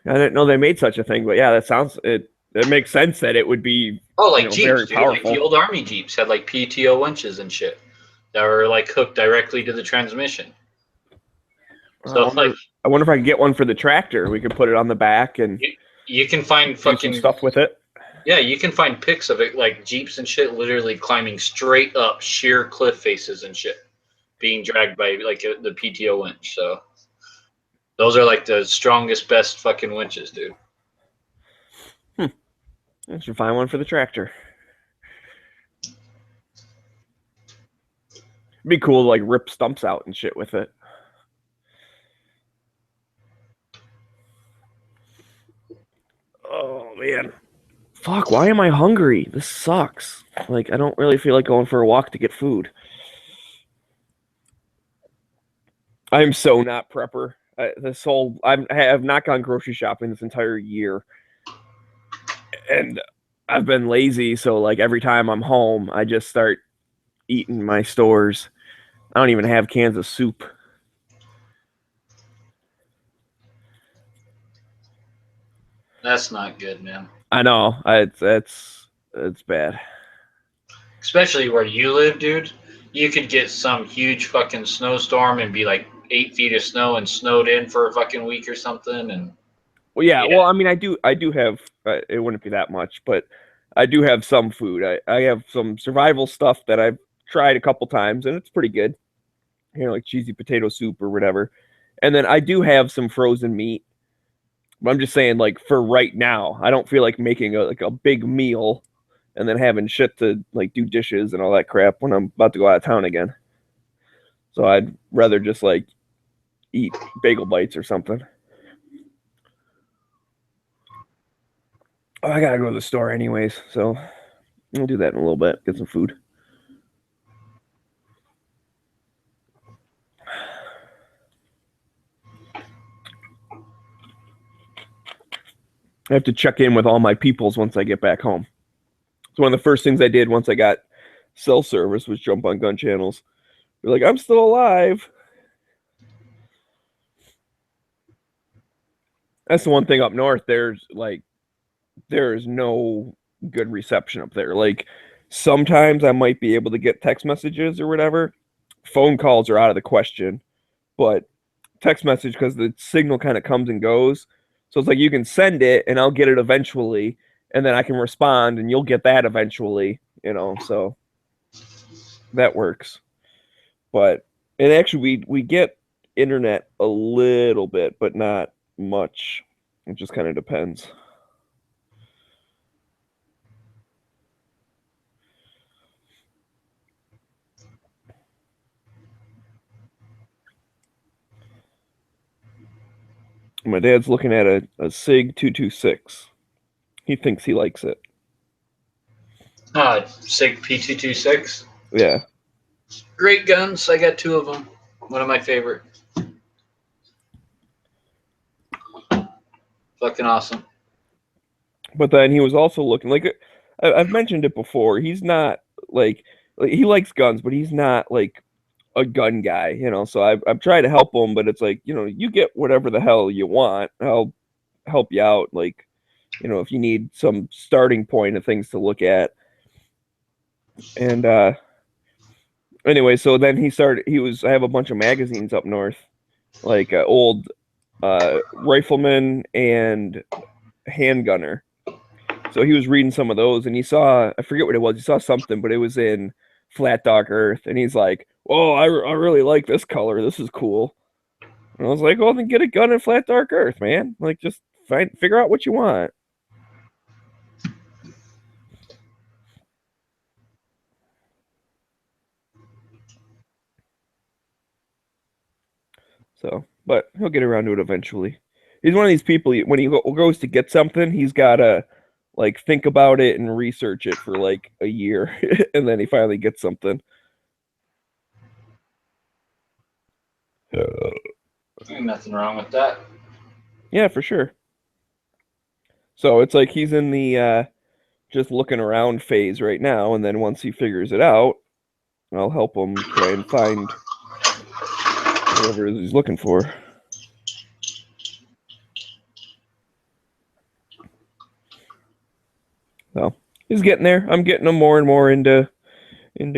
I didn't know they made such a thing, but yeah, it makes sense that it would be Like very Jeeps, dude. powerful. Like the old Army Jeeps had like PTO winches and shit that were like hooked directly to the transmission. So I wonder if I could get one for the tractor. We could put it on the back and you can find do some fucking stuff with it. Yeah, you can find pics of it, like Jeeps and shit, literally climbing straight up sheer cliff faces and shit, being dragged by like the PTO winch. So those are like the strongest, best fucking winches, dude. I should find one for the tractor. It'd be cool to like rip stumps out and shit with it. Oh man. Fuck, why am I hungry? This sucks. Like, I don't really feel like going for a walk to get food. I'm so not prepper. I have not gone grocery shopping this entire year. And I've been lazy, so like every time I'm home, I just start eating my stores. I don't even have cans of soup. That's not good, man. I know. It's bad. Especially where you live, dude. You could get some huge fucking snowstorm and be like 8 feet of snow and snowed in for a fucking week or something. And well, yeah. Well, I mean, I do have. It wouldn't be that much, but I do have some food. I have some survival stuff that I've tried a couple times, and it's pretty good. You know, like cheesy potato soup or whatever. And then I do have some frozen meat. But I'm just saying, like, for right now, I don't feel like making a big meal and then having shit to like do dishes and all that crap when I'm about to go out of town again. So I'd rather just like eat bagel bites or something. Oh, I gotta go to the store anyways, so I'll do that in a little bit. Get some food. I have to check in with all my peoples once I get back home. So one of the first things I did once I got cell service was jump on gun channels. They're like, I'm still alive. That's the one thing up north. There's no good reception up there. Like sometimes I might be able to get text messages or whatever. Phone calls are out of the question, but text message because the signal kind of comes and goes. So it's like you can send it and I'll get it eventually, and then I can respond and you'll get that eventually, so that works. But and actually we get internet a little bit, but not much. It just kind of depends. My dad's looking at a SIG 226. He thinks he likes it. SIG P226. Yeah. Great guns. I got 2 of them. One of my favorite. Fucking awesome. But then he was also looking like I've mentioned it before. He's not like he likes guns, but he's not like a gun guy, So I've tried to help him, but it's like you get whatever the hell you want. I'll help you out, like if you need some starting point of things to look at. And anyway, so then I have a bunch of magazines up north, like old rifleman and handgunner. So he was reading some of those and he saw, I forget what it was, he saw something, but it was in Flat Dark Earth. And he's like, "Oh, I really like this color. This is cool." And I was like, "Well, then get a gun in Flat Dark Earth, man. Like, just figure out what you want." So, but he'll get around to it eventually. He's one of these people, when he goes to get something, he's got to like think about it and research it for like a year. And then he finally gets something. Ain't nothing wrong with that. Yeah, for sure. So it's like he's in the just looking around phase right now, and then once he figures it out, I'll help him try and find whatever it is he's looking for. So he's getting there. I'm getting him more and more into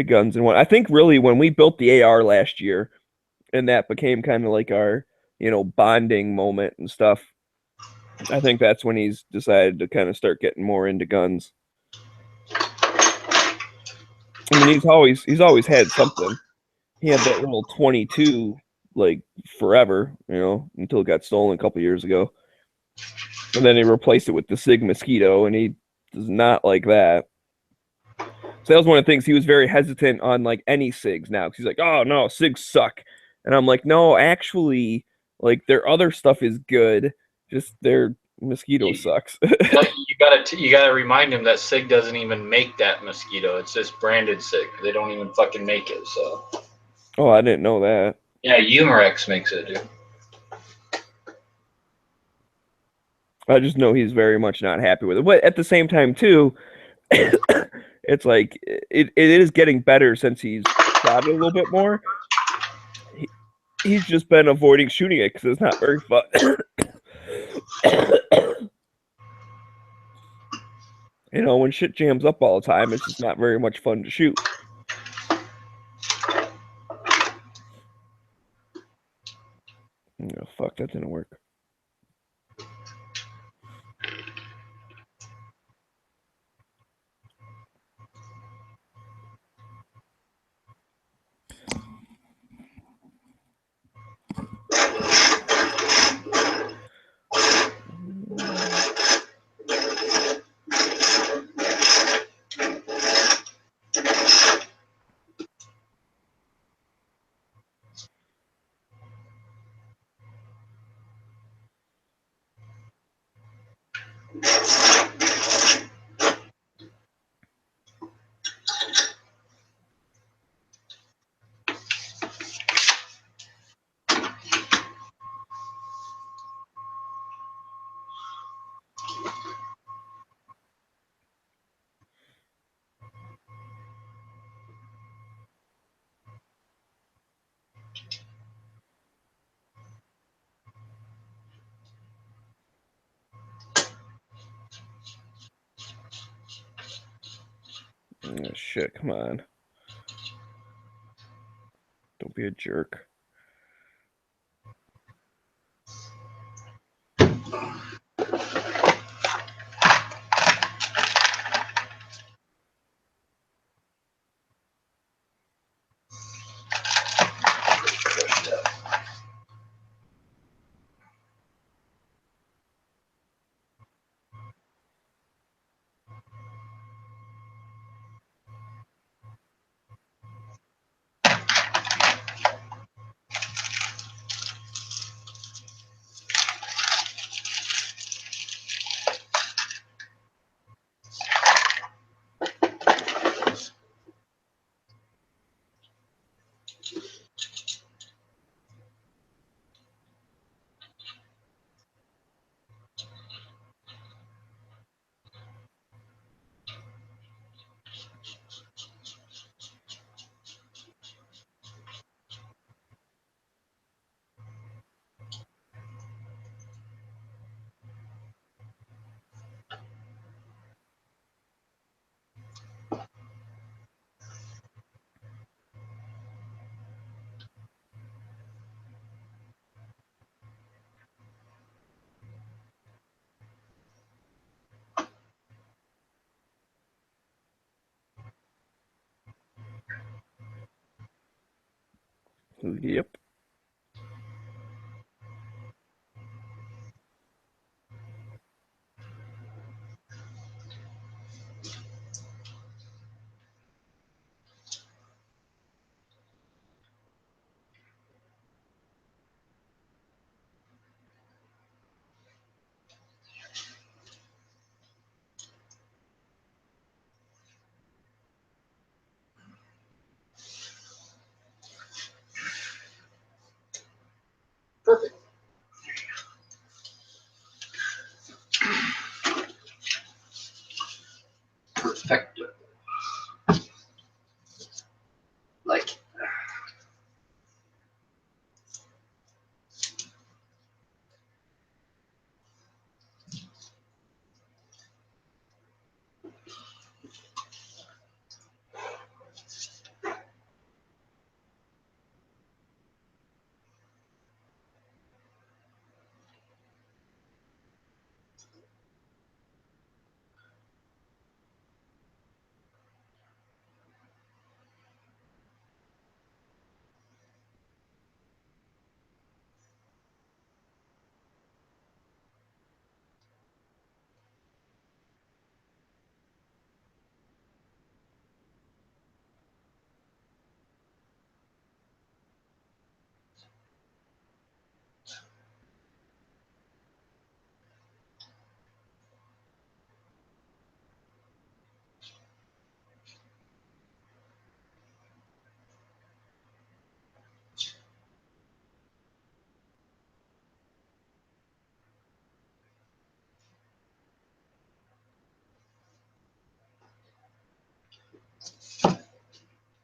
guns and what. I think really when we built the AR last year, and that became kind of like our bonding moment and stuff. I think that's when he's decided to kind of start getting more into guns. I mean, he's always had something. He had that little 22 like forever, until it got stolen a couple years ago. And then he replaced it with the SIG Mosquito, and he does not like that. So that was one of the things he was very hesitant on, like any SIGs now, because he's like, "Oh no, SIGs suck," and I'm like, "No, actually, like their other stuff is good, just their Mosquito sucks." You gotta remind him that SIG doesn't even make that Mosquito. It's just branded SIG. They don't even fucking make it. So. Oh, I didn't know that. Yeah, Humorex makes it, dude. I just know he's very much not happy with it. But at the same time, too, it's like it is getting better since he's shot it a little bit more. He's just been avoiding shooting it because it's not very fun. When shit jams up all the time, it's just not very much fun to shoot. Oh, fuck, that didn't work. Oh, shit, come on. Don't be a jerk. Yep. Perfect. Perfecto. Like.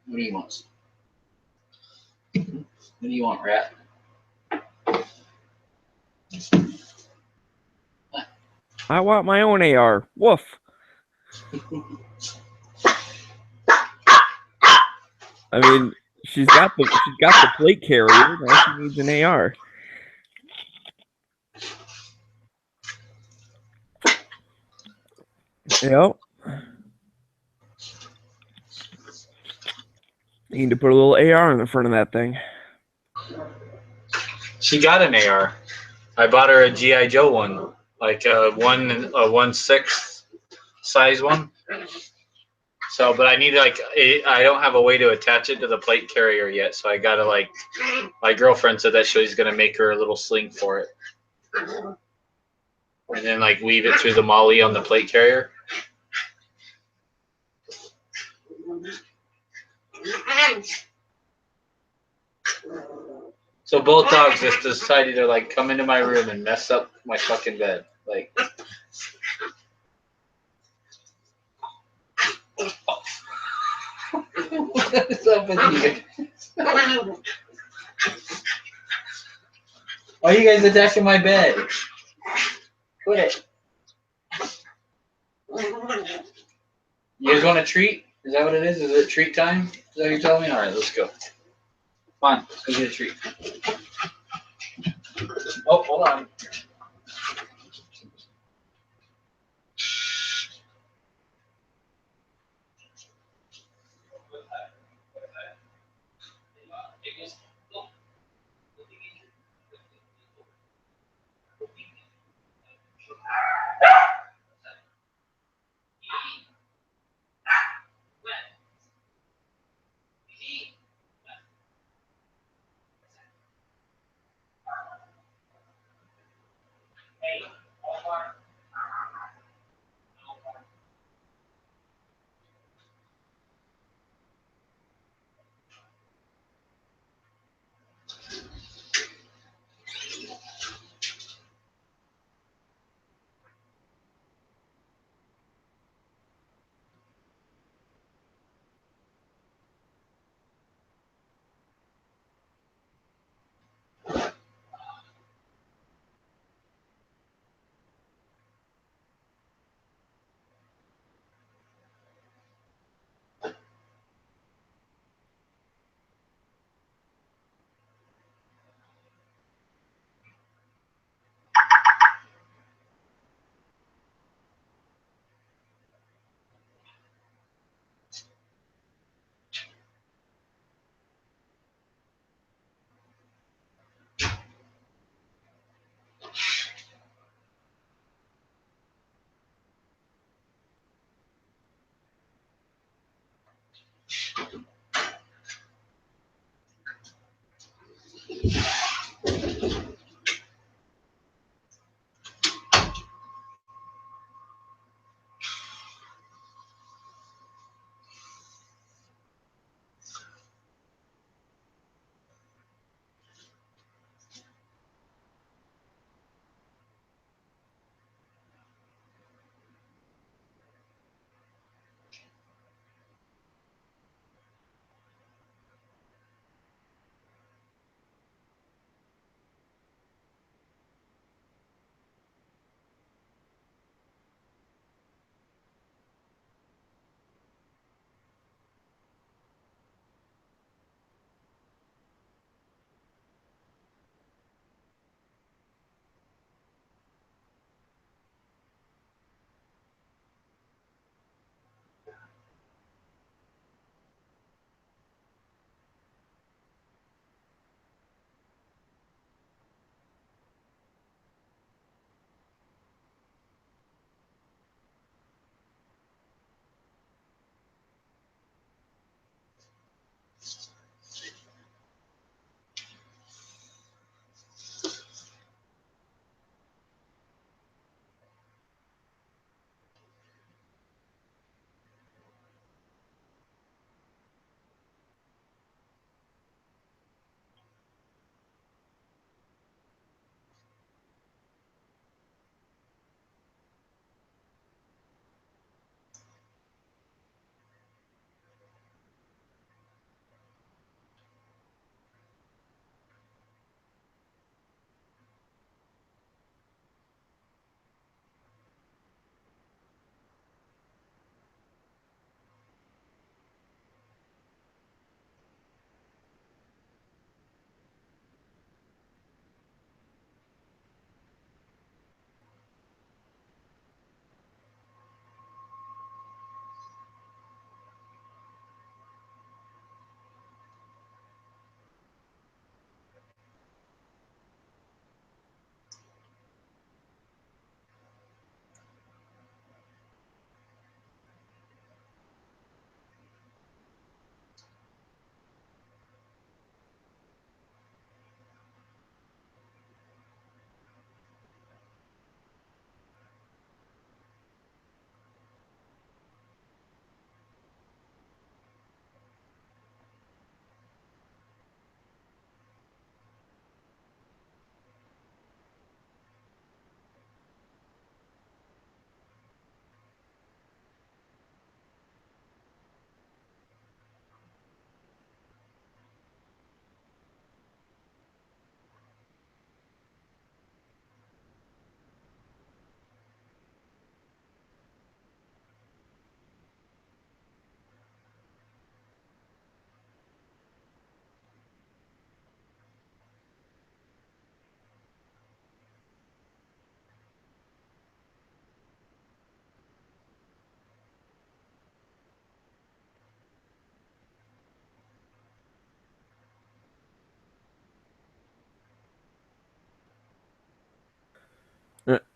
What do you want? What do you want, Rat? I want my own AR. Woof. I mean, she's got the plate carrier. Now she needs an AR. Yep. You need to put a little AR in the front of that thing. She got an AR. I bought her a GI Joe one, like a 1/6 size one. So, but I need I don't have a way to attach it to the plate carrier yet. So I gotta my girlfriend said that she's gonna make her a little sling for it, and then weave it through the molly on the plate carrier. So both dogs just decided to come into my room and mess up my fucking bed. What is up with you? Why are you guys attacking my bed? Quit it. You guys want a treat? Is that what it is? Is it treat time? Is that what you told me? All right, let's go. Come on, let's go get a treat. Oh, hold on.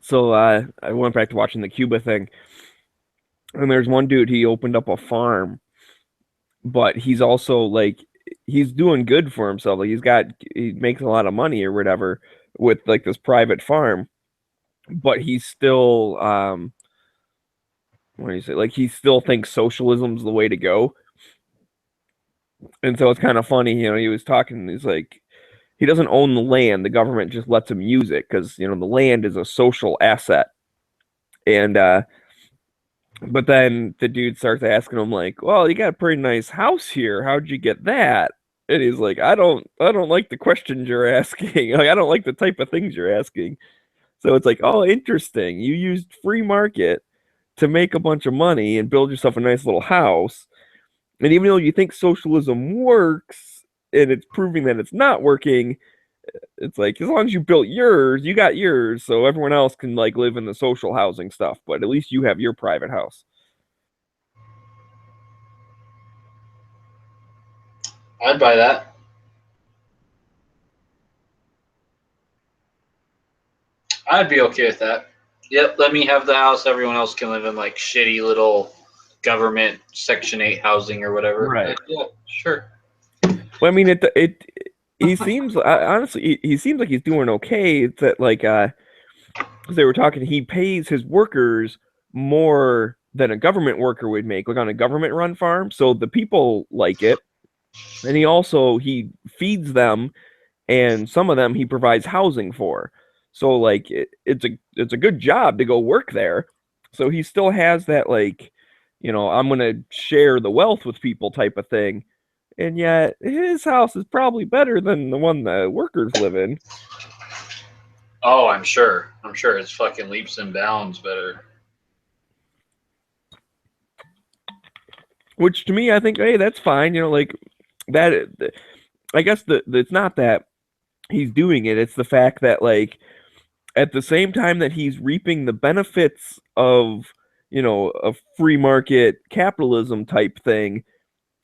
So I went back to watching the Cuba thing, and there's one dude, he opened up a farm, but he's also like he's doing good for himself. Like he makes a lot of money or whatever with like this private farm, but he's still what do you say? Like he still thinks socialism's the way to go. And so it's kind of funny, he was talking, he's like he doesn't own the land, the government just lets him use it because the land is a social asset. And but then the dude starts asking him like, "Well, you got a pretty nice house here. How'd you get that?" And he's like, "I don't like the questions you're asking. Like, I don't like the type of things you're asking." So it's like, "Oh, interesting. You used free market to make a bunch of money and build yourself a nice little house. And even though you think socialism works and it's proving that it's not working, it's like as long as you built yours, you got yours, so everyone else can like live in the social housing stuff, but at least you have your private house." I'd buy that. I'd be okay with that. Yep, let me have the house. Everyone else can live in like shitty little government Section 8 housing or whatever. Right. Yeah, sure. Well, I mean, he seems honestly, he seems like he's doing okay. It's that like, 'cause they were talking, he pays his workers more than a government worker would make, like on a government run farm. So the people like it, and he feeds them, and some of them he provides housing for. So like, it's a good job to go work there. So he still has that like, I'm gonna share the wealth with people type of thing. And yet his house is probably better than the one the workers live in. Oh, I'm sure. I'm sure it's fucking leaps and bounds better. Which to me, I think, hey, that's fine. Like that. I guess it's not that he's doing it; it's the fact that like at the same time that he's reaping the benefits of a free market capitalism type thing,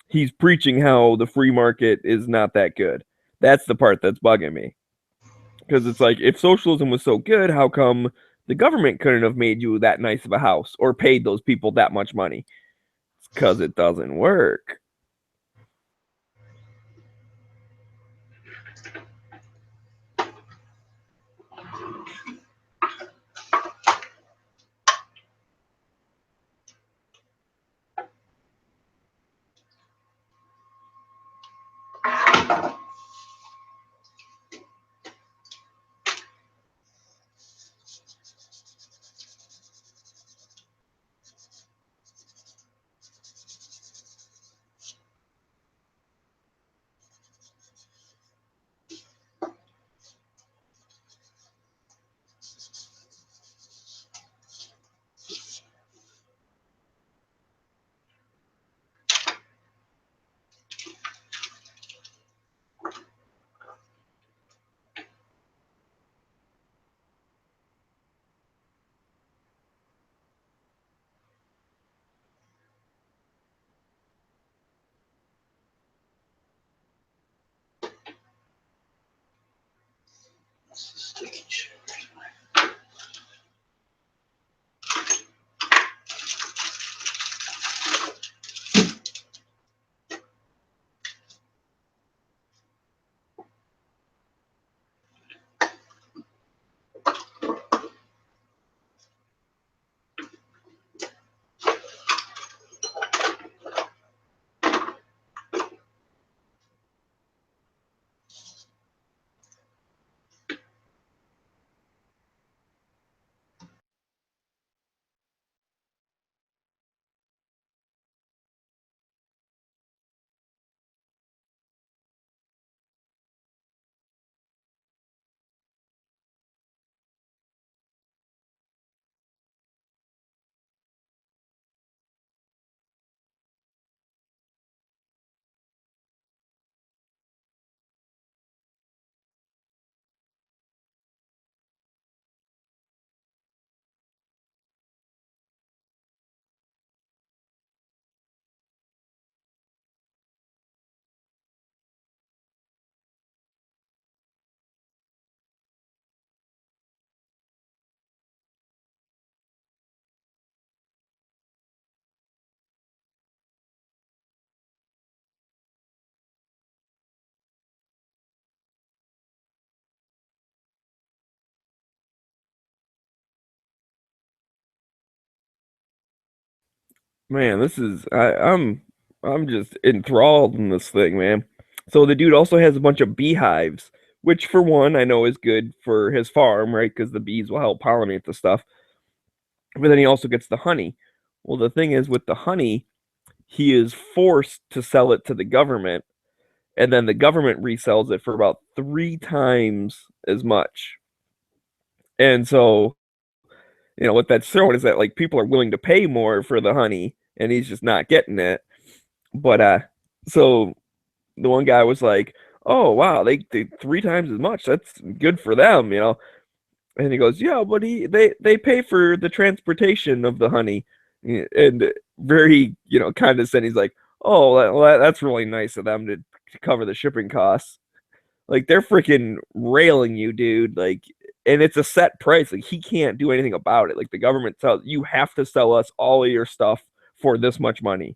he's preaching how the free market is not that good. That's the part that's bugging me. Because it's like, if socialism was so good, how come the government couldn't have made you that nice of a house or paid those people that much money? It's because it doesn't work. Man, this is I'm just enthralled in this thing, man. So the dude also has a bunch of beehives, which for one I know is good for his farm, right? Because the bees will help pollinate the stuff. But then he also gets the honey. Well, the thing is with the honey, he is forced to sell it to the government, and then the government resells it for about 3 times as much. And so, what that's showing is that like people are willing to pay more for the honey, and he's just not getting it. But so the one guy was like, "Oh wow, they 3 times as much. That's good for them." And he goes, "Yeah, but they pay for the transportation of the honey," and very condescending. He's like, "Oh, that's really nice of them to cover the shipping costs." Like they're freaking railing you, dude. Like, and it's a set price. Like he can't do anything about it. Like the government tells you have to sell us all of your stuff for this much money.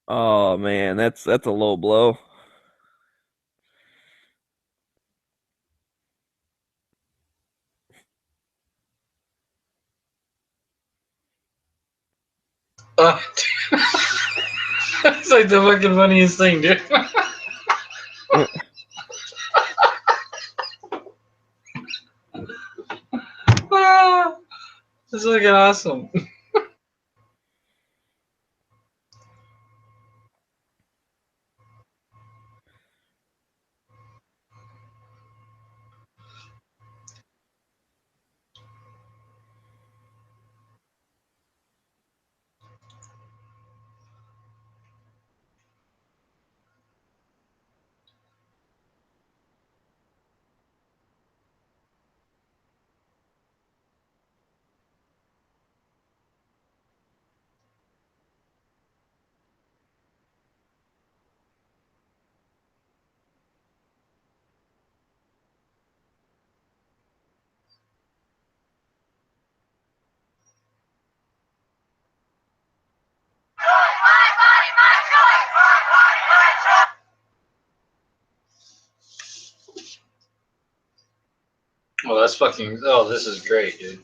Oh man, that's a low blow. Uh, That's like the fucking funniest thing, dude. Ah, That's fucking awesome. Oh, that's fucking. Oh, this is great, dude.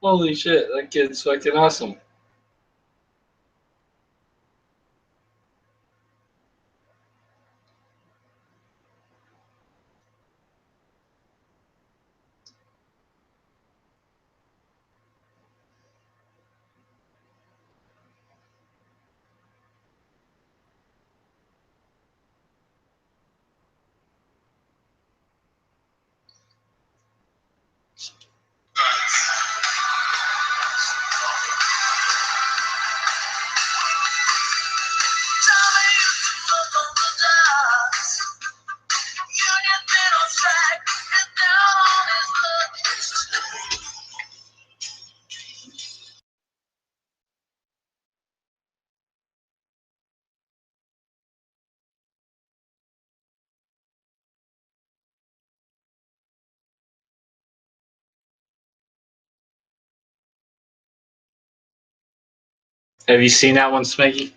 Holy shit, that kid's fucking awesome. Have you seen that one, Smeggy?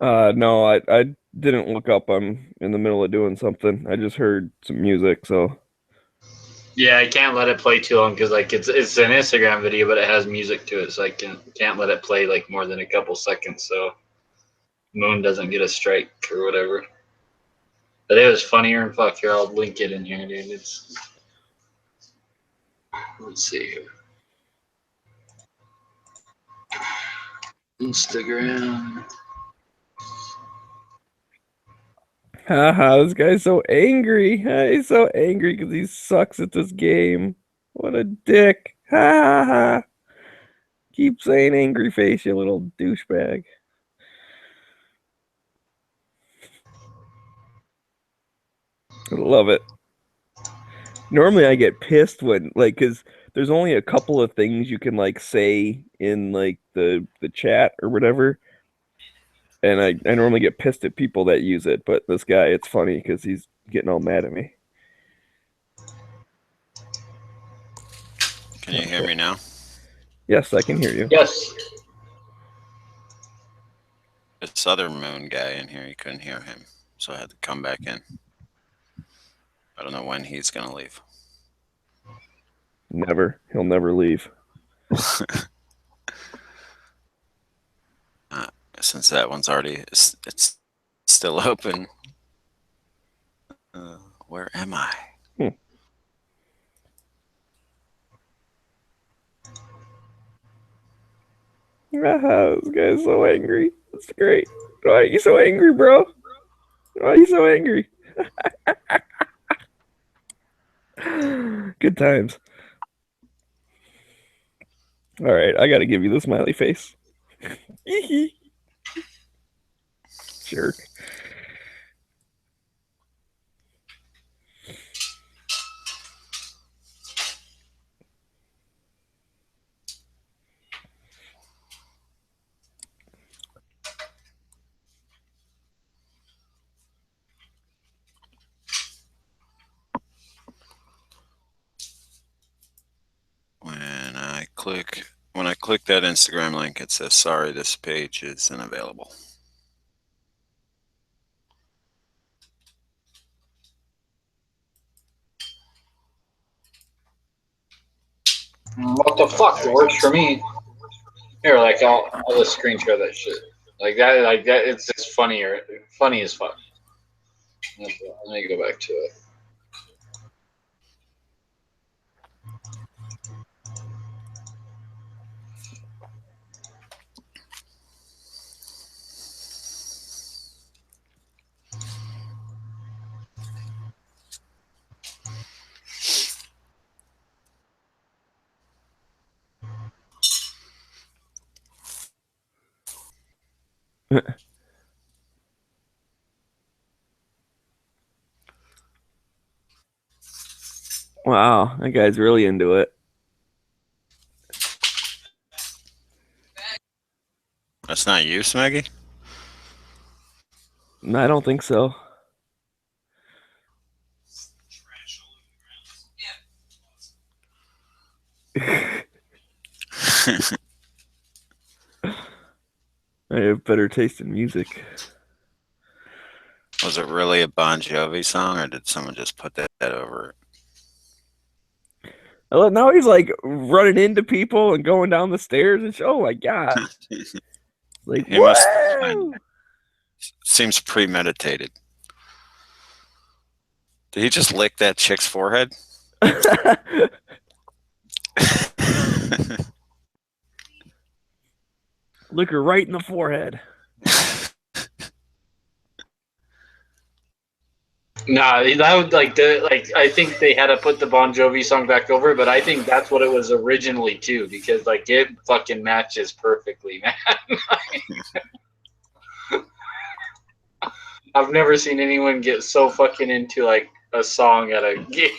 No, I didn't look up. I'm in the middle of doing something. I just heard some music, so Yeah, I can't let it play too long because like it's an Instagram video, but it has music to it, so I can't let it play like more than a couple seconds, so Moon doesn't get a strike or whatever. But it was funnier and fuck. Here, I'll link it in here, dude. It's let's see here. Instagram. haha, this guy's so angry. He's so angry because he sucks at this game. What a dick. Ha ha ha. Keep saying angry face, you little douchebag. I love it. Normally I get pissed when like cuz there's only a couple of things you can like say in like the chat or whatever. And I normally get pissed at people that use it, but this guy, it's funny because he's getting all mad at me. Can you hear me now? Yes, I can hear you. Yes. This other Moon guy in here, you couldn't hear him, so I had to come back in. I don't know when he's gonna leave. Never. He'll never leave. Since that one's already, it's still open. Where am I? This guy's so angry. That's great. Why are you so angry, bro? Why are you so angry? Good times. All right, I got to give you the smiley face. Jerk. click that Instagram link, it says, sorry, this page is unavailable. What the fuck? It works for me. Here, like I'll just screen share that shit. Like that. It's just funny as fuck. Let me go back to it. Wow, that guy's really into it. That's not you, Smeggy? No, I don't think so. I have better taste in music. Was it really a Bon Jovi song, or did someone just put that over it? Now he's like running into people and going down the stairs and shit. Oh my god! Like He must whoa! seems premeditated. Did he just lick that chick's forehead? Look her right in the forehead. Nah, that would I think they had to put the Bon Jovi song back over, but I think that's what it was originally too, because like it fucking matches perfectly, man. I've never seen anyone get so fucking into like a song at a gig.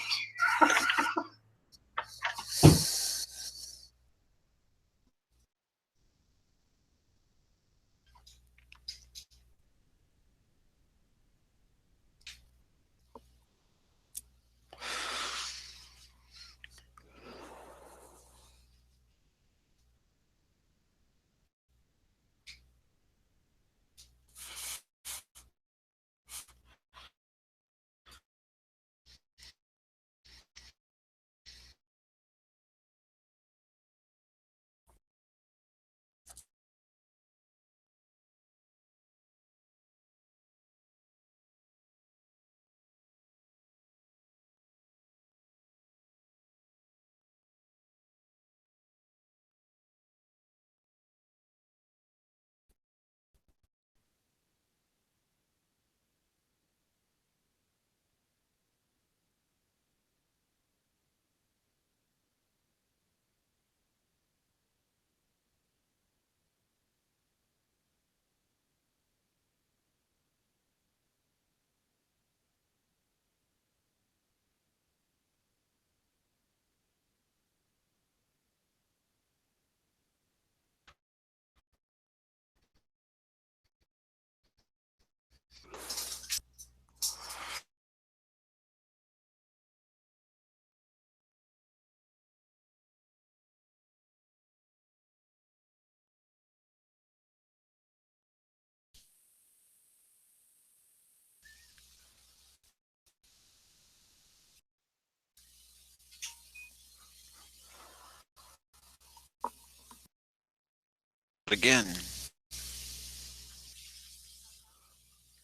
Again.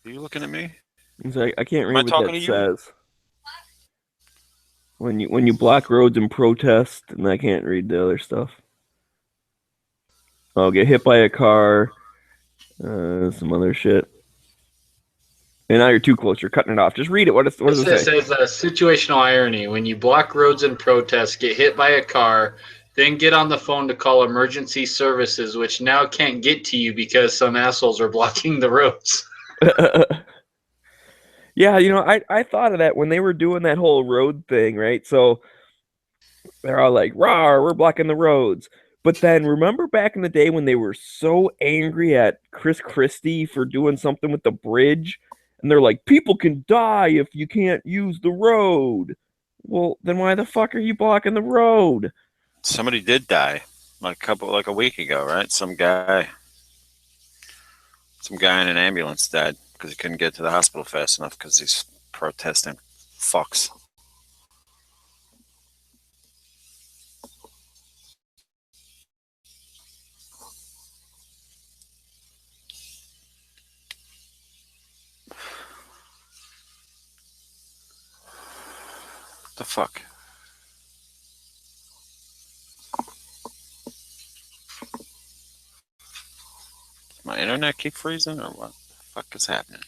Are you looking at me? He's like, I can't Am I read what talking that to you? says. When you block roads and protest, and I can't read the other stuff. I'll get hit by a car, some other shit. And now you're too close. You're cutting it off. Just read it. What does it It say? says situational irony. When you block roads and protest, get hit by a car, then get on the phone to call emergency services, which now can't get to you because some assholes are blocking the roads. Yeah, I thought of that when they were doing that whole road thing, right? So they're all like, "Rawr, we're blocking the roads." But then remember back in the day when they were so angry at Chris Christie for doing something with the bridge? And they're like, people can die if you can't use the road. Well, then why the fuck are you blocking the road? Somebody did die like a week ago, right? Some guy in an ambulance died because he couldn't get to the hospital fast enough because he's protesting. Fucks. What the fuck? Does my internet keep freezing or what the fuck is happening?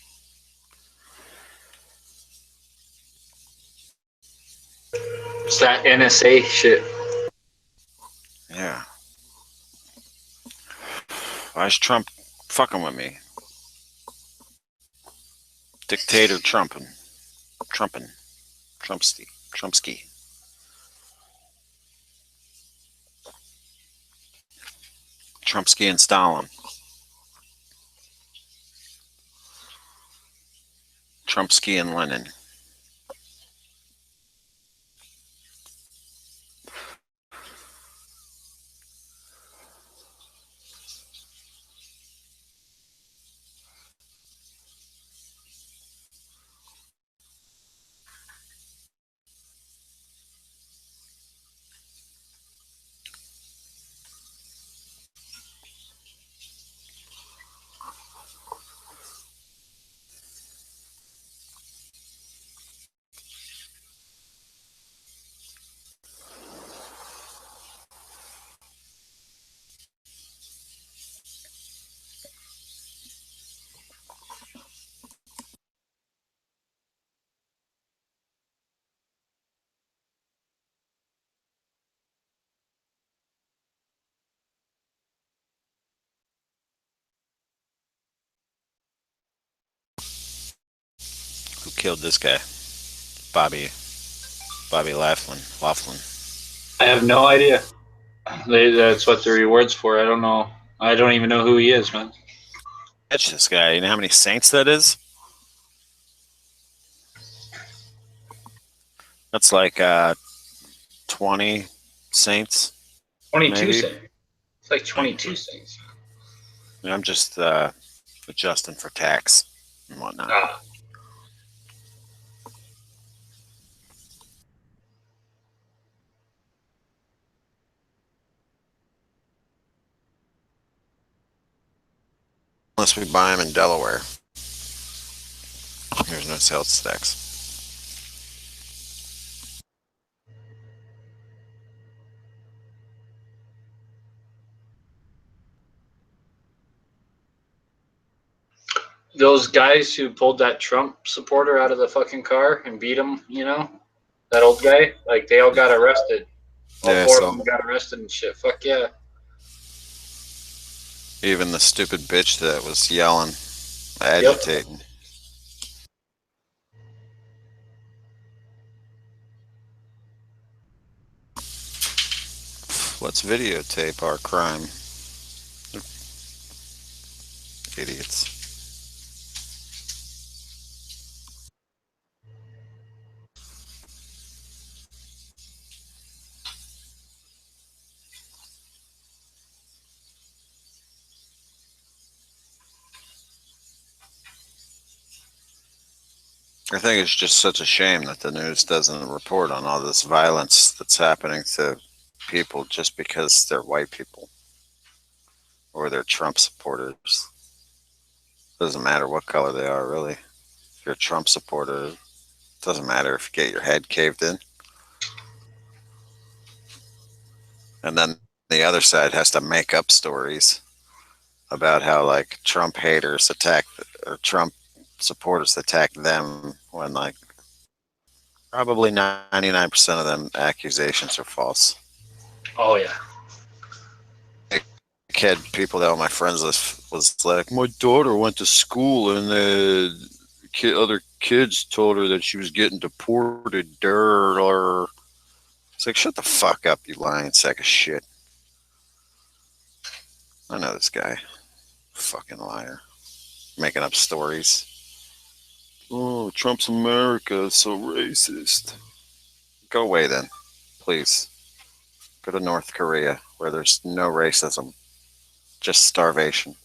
It's that NSA shit. Yeah. Why is Trump fucking with me? Dictator Trumpin'. Trumpsky. Trumpsky and Stalin. Trumpsky and Lenin. Who killed this guy? Bobby Laughlin. I have no idea. That's what the reward's for. I don't know. I don't even know who he is, man. Catch this guy. You know how many saints that is? That's like 20 saints. 22 Maybe. cents. It's like 22 cents. I'm just adjusting for tax and whatnot. Ah. Unless we buy them in Delaware. There's no sales tax. Those guys who pulled that Trump supporter out of the fucking car and beat him, that old guy, like they all got arrested. All Yeah, four so- of them got arrested and shit. Fuck yeah. Even the stupid bitch that was yelling, agitating. Let's videotape our crime. Idiots. I think it's just such a shame that the news doesn't report on all this violence that's happening to people just because they're white people or they're Trump supporters. Doesn't matter what color they are, really. If you're a Trump supporter, it doesn't matter if you get your head caved in. And then the other side has to make up stories about how like Trump haters attack or Trump supporters attack them when like probably 99% of them accusations are false. Oh yeah. Kid, people that were my friends was like, my daughter went to school and other kids told her that she was getting deported. Or it's like, shut the fuck up, you lying sack of shit. I know this guy, fucking liar, making up stories. Oh, Trump's America is so racist. Go away then, please. Go to North Korea, where there's no racism, just starvation.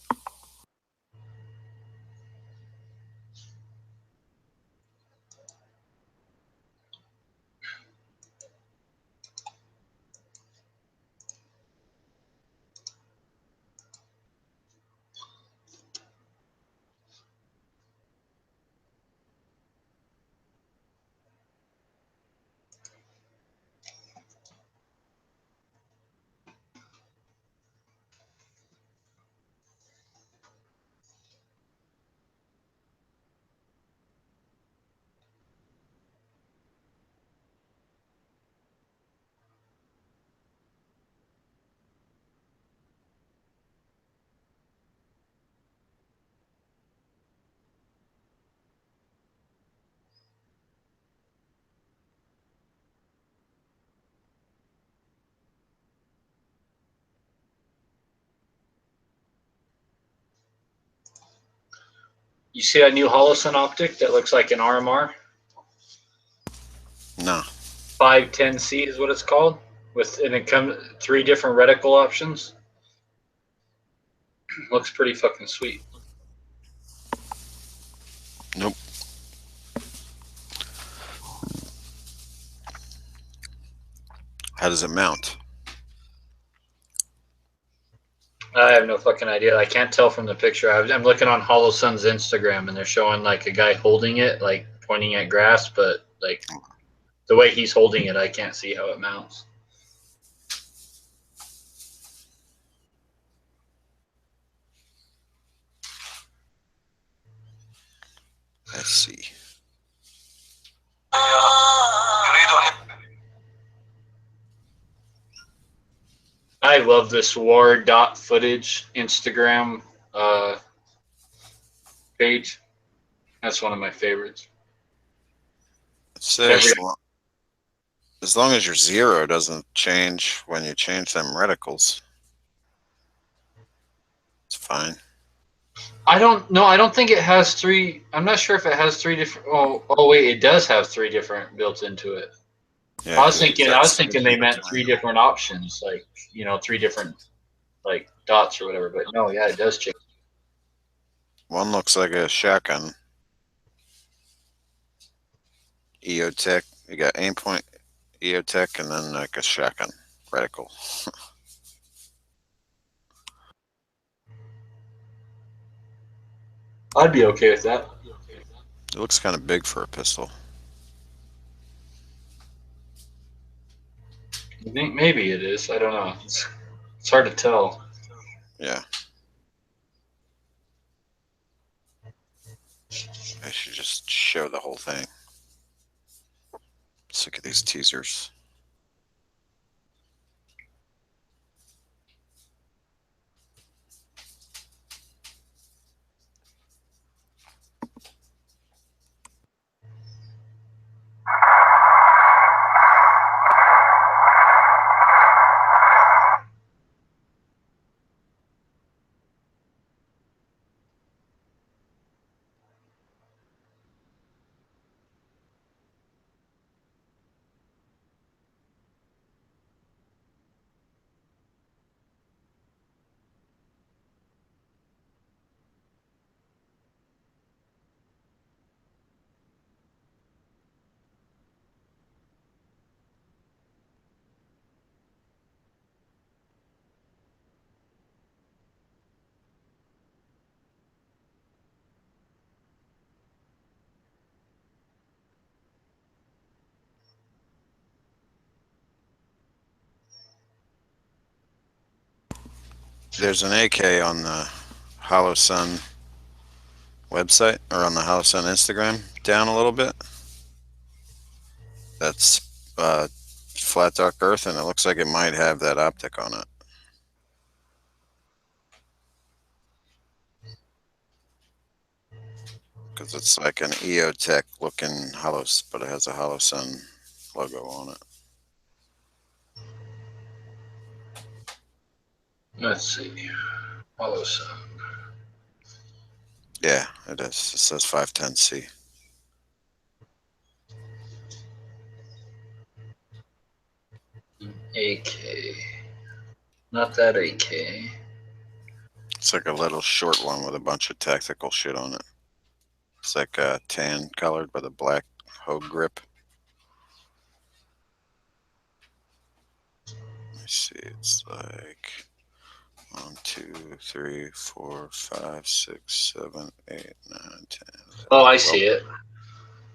You see that new Holosun optic that looks like an RMR? No. 510C is what it's called. And it comes 3 different reticle options. Looks pretty fucking sweet. Nope. How does it mount? I have no fucking idea. I can't tell from the picture. I'm looking on Holosun's Instagram, and they're showing like a guy holding it, like pointing at grass, but like the way he's holding it, I can't see how it mounts. Let's see. I love this war dot footage Instagram page. That's one of my favorites. Say as long as your zero doesn't change when you change them reticles, it's fine. I don't know. I don't think it has 3. I'm not sure if it has 3 different. Oh wait, it does have 3 different built into it. Yeah, I was thinking they meant 3 different options, like 3 different like dots or whatever. But no, yeah, it does change. One looks like a shotgun. EOTech. You got aim point, EOTech, and then like a shotgun reticle. I'd be okay with that. It looks kind of big for a pistol. I think maybe it is. I don't know. It's hard to tell. Yeah. I should just show the whole thing. Sick of these teasers. There's an AK on the Holosun website, or on the Holosun Instagram, down a little bit. That's flat dark earth, and it looks like it might have that optic on it. Because it's like an EOTech looking but it has a Holosun logo on it. Let's see. Holosun. Yeah, it is. It says 510C. AK. Not that AK. It's like a little short one with a bunch of tactical shit on it. It's like tan colored with a black Hogue grip. Let me see. It's like 1, 2, 3, 4, 5, 6, 7, 8, 9, 10. Oh, I see it.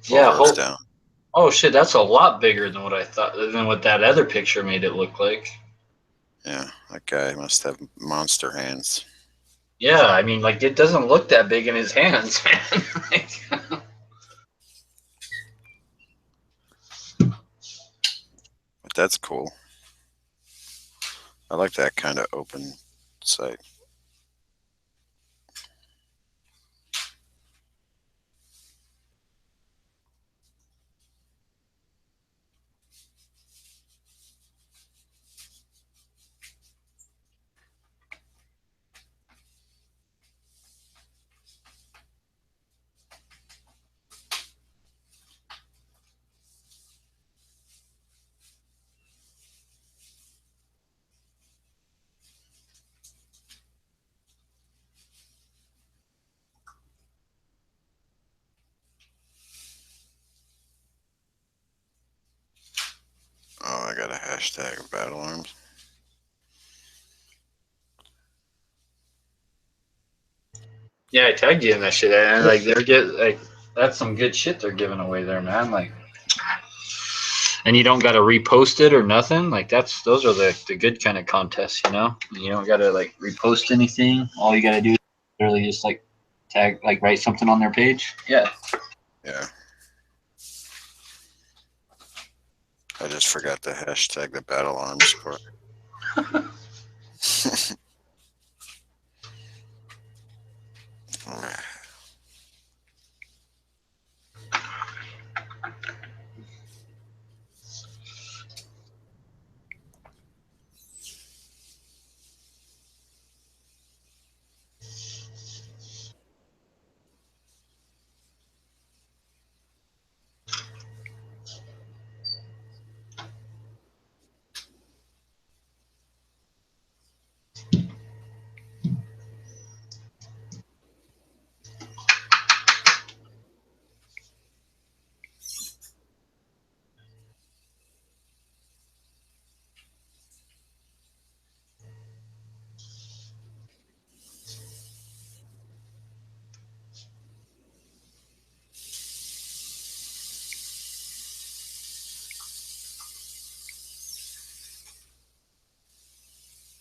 12 Yeah. rows down. Oh shit, that's a lot bigger than what I thought. Than what that other picture made it look like. Yeah, that guy must have monster hands. Yeah, I mean, like it doesn't look that big in his hands, man. Like, But that's cool. I like that kind of open sight. Oh, I got a hashtag of battle arms. yeah, I tagged you in that shit, and like that's some good shit they're giving away there, man. Like, and you don't got to repost it or nothing. Like those are the good kind of contests, you know. You don't got to like repost anything. All you got to do is literally just like tag, like write something on their page. Yeah. Yeah. I just forgot to hashtag the battle arms part.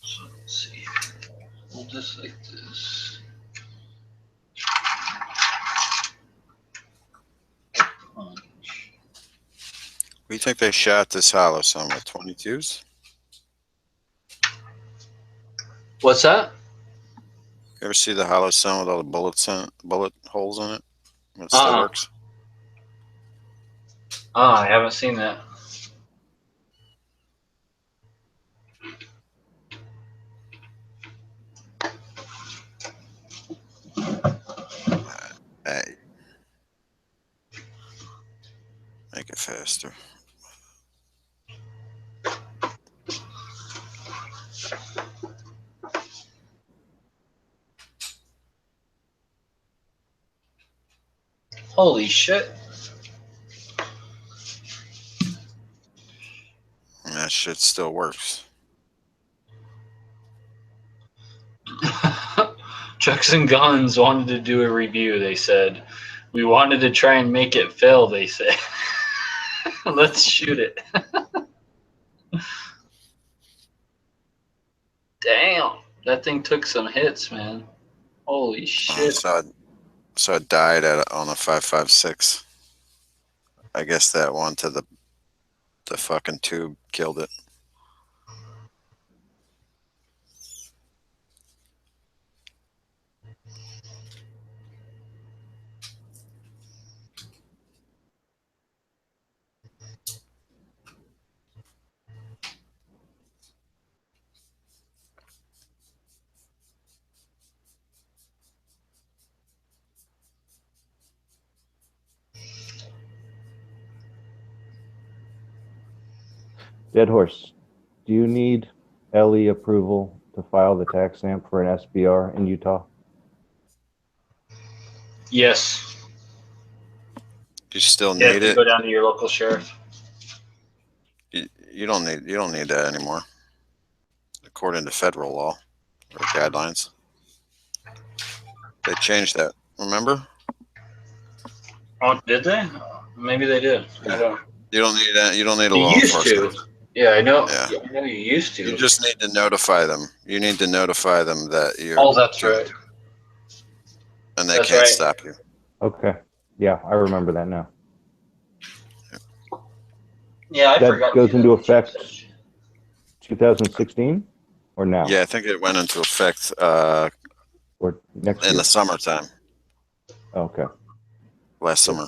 So let's see. We'll just like this. We think they shot this hollow some with 22s? What's that? You ever see the hollow sun with all the bullet holes in it? It still Uh-uh. works. Oh, I haven't seen that. Hey. Make it faster. Holy shit. And that shit still works. Chucks and Guns wanted to do a review, they said. We wanted to try and make it fail, they said. Let's shoot it. Damn. That thing took some hits, man. Holy shit. So it died on a 5.56. I guess that one to the fucking tube killed it. Dead horse. do you need LE approval to file the tax stamp for an SBR in Utah? Yes. You still You have need to it. go down to your local sheriff. You don't need that anymore, according to federal law or guidelines. They changed that. Remember? Oh, did they? Maybe they did. I don't. You don't need that. You don't need a You law used enforcement. to. Yeah, I know. Yeah. I know you used to. You just need to notify them. You need to notify them that you're. Oh, that's right. And they That's can't right. stop you. Okay. Yeah, I remember that now. Yeah, I That forgot. goes to do into that. effect 2016 or now? Yeah, I think it went into effect Or next in year? the summertime, Okay. last summer.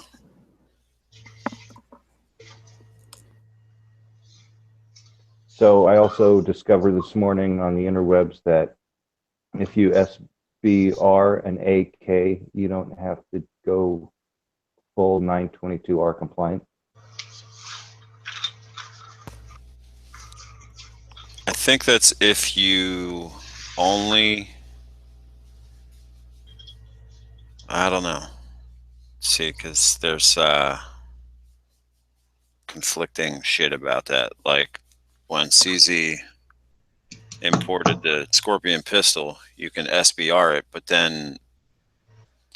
So I also discovered this morning on the interwebs that if you SBR an AK, you don't have to go full 922R compliant. I think that's if you only. I don't know. See, because there's conflicting shit about that. Like when CZ imported the Scorpion pistol, you can SBR it, but then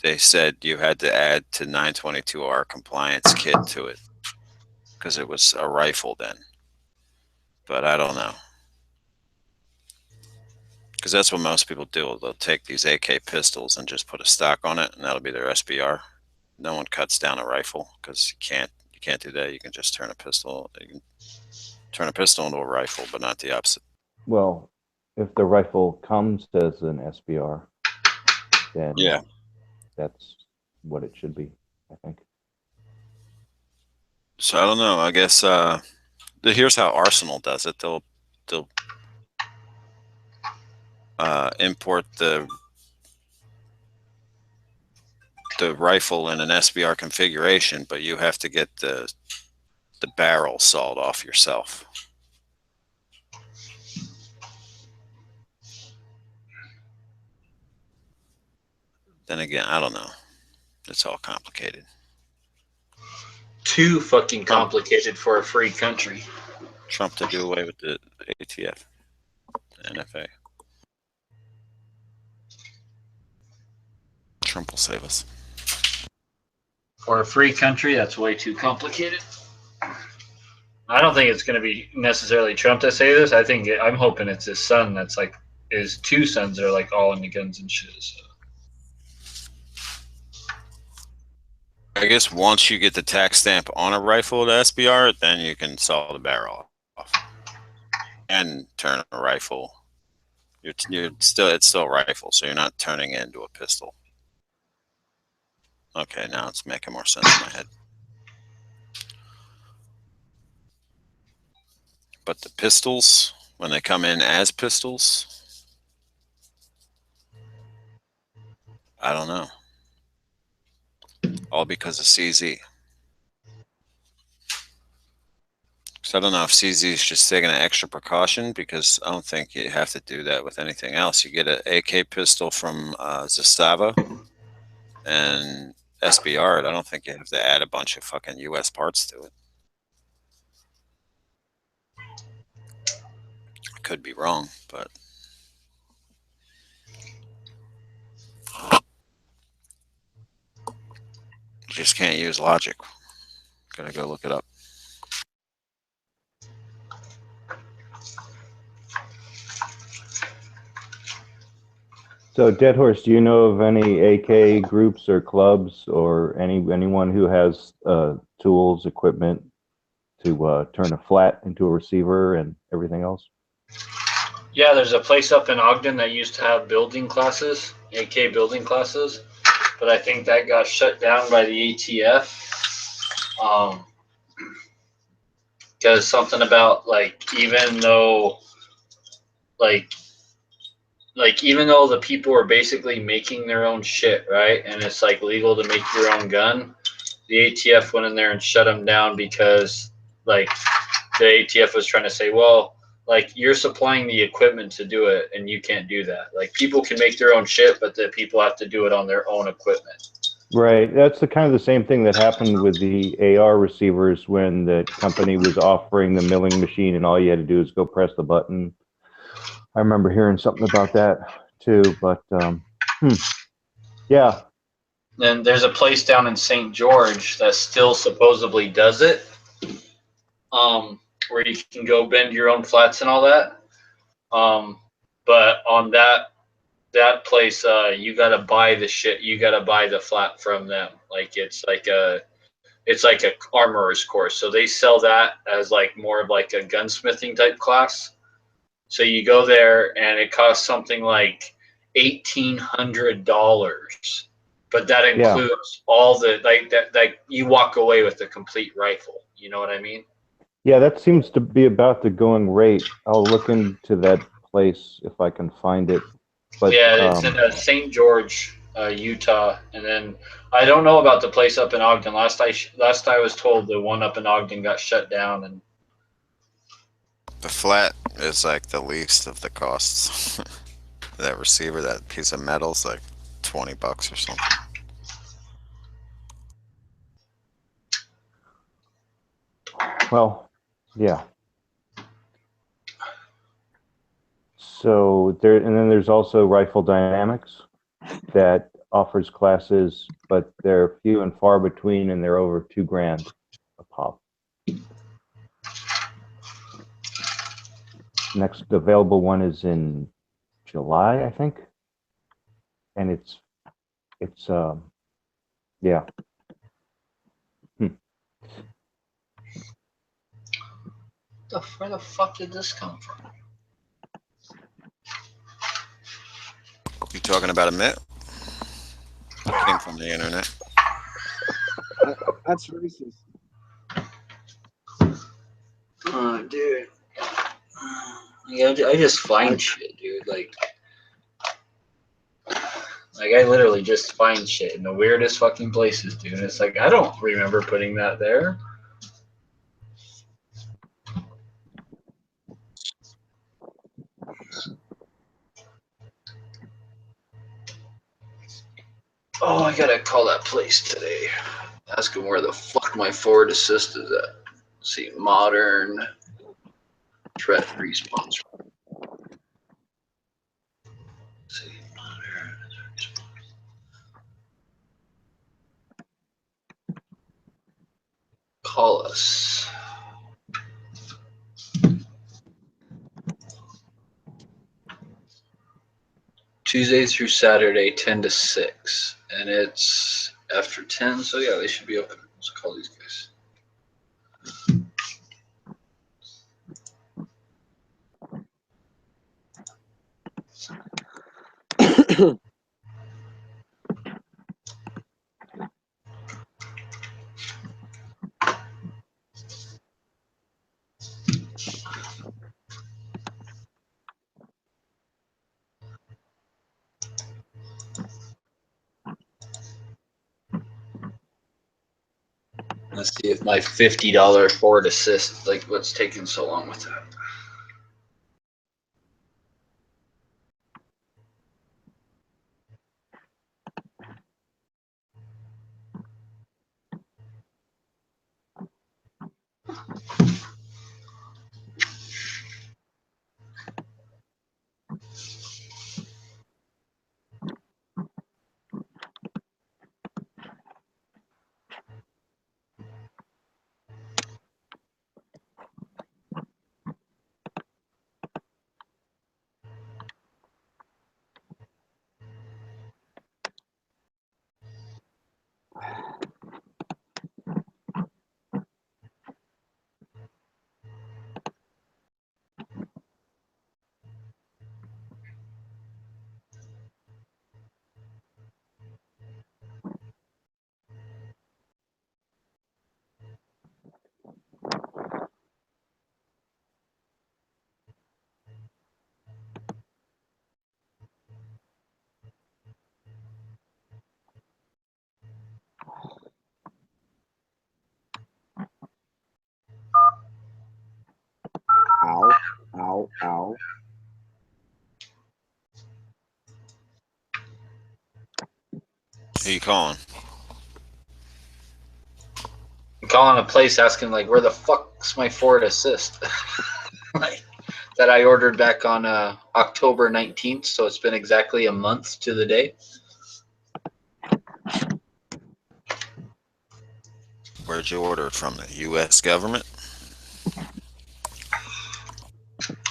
they said you had to add to 922R compliance kit to it because it was a rifle then. But I don't know. Because that's what most people do. They'll take these AK pistols and just put a stock on it, and that'll be their SBR. No one cuts down a rifle because you can't do that. You can just turn a pistol. You can turn a pistol into a rifle, but not the opposite. Well, if the rifle comes as an SBR, then Yeah. that's what it should be, I think. So I don't know. I guess here's how Arsenal does it. They'll import the rifle in an SBR configuration, but you have to get the barrel sawed off yourself. Then again, I don't know. It's all complicated. Too fucking complicated for a free country. Trump to do away with the ATF, the NFA. Trump will save us. For a free country, that's way too complicated. I don't think it's going to be necessarily Trump to say this. I'm hoping it's his son that's like, his two sons are like all into guns and shit. So. I guess once you get the tax stamp on a rifle at SBR, then you can saw the barrel off and turn a rifle. It's still a rifle, so you're not turning it into a pistol. Okay, now it's making more sense in my head. But the pistols, when they come in as pistols, I don't know. All because of CZ. So I don't know if CZ is just taking an extra precaution, because I don't think you have to do that with anything else. You get an AK pistol from Zastava and SBR. I don't think you have to add a bunch of fucking US parts to it. I could be wrong, but you just can't use logic. Gotta go look it up. So, Dead Horse, do you know of any AK groups or clubs or anyone who has tools, equipment to turn a flat into a receiver and everything else? Yeah, there's a place up in Ogden that used to have building classes, AK building classes, but I think that got shut down by the ATF. Because something about even though the people were basically making their own shit, right? And it's legal to make your own gun. The ATF went in there and shut them down because the ATF was trying to say, well, like you're supplying the equipment to do it, and you can't do that. Like people can make their own shit, but the people have to do it on their own equipment. Right. That's the kind of the same thing that happened with the AR receivers when the company was offering the milling machine and all you had to do is go press the button. I remember hearing something about that too, but yeah. Then there's a place down in St. George that still supposedly does it, where you can go bend your own flats and all that. But on that place, you gotta buy the shit. You gotta buy the flat from them. Like it's like a armorer's course. So they sell that as like more of like a gunsmithing type class. So you go there and it costs something like $1,800. But that includes all the like you walk away with a complete rifle. You know what I mean? Yeah, that seems to be about the going rate. I'll look into that place if I can find it. But yeah, it's in St. George, Utah, and then I don't know about the place up in Ogden. Last I was told, the one up in Ogden got shut down, and The flat is like the least of the costs. That receiver, that piece of metal's like $20 or something. well, yeah. So there, and then there's also Rifle Dynamics that offers classes, but they're few and far between, and they're over $2,000 a pop. Next available one is in July, I think, and it's yeah. where the fuck did this come from? You talking about a mitt? Came from the internet. That's racist. Oh, dude. Yeah, I just find shit, dude. Like I literally just find shit in the weirdest fucking places, dude. It's like I don't remember putting that there. Oh, I gotta call that place today. Ask him where the fuck my forward assist is at. Let's see, modern threat response. Let's see, modern response. Call us. Tuesday through Saturday, 10 to 6. And it's after 10, so yeah, they should be open. Let's call these guys. Let's see if my $50 forward assist, like what's taking so long with that. Who you calling? I'm calling a place asking like, where the fuck's my Ford Assist? Like, that I ordered back on October 19th, so it's been exactly a month to the day. Where'd you order it from? The U.S. government?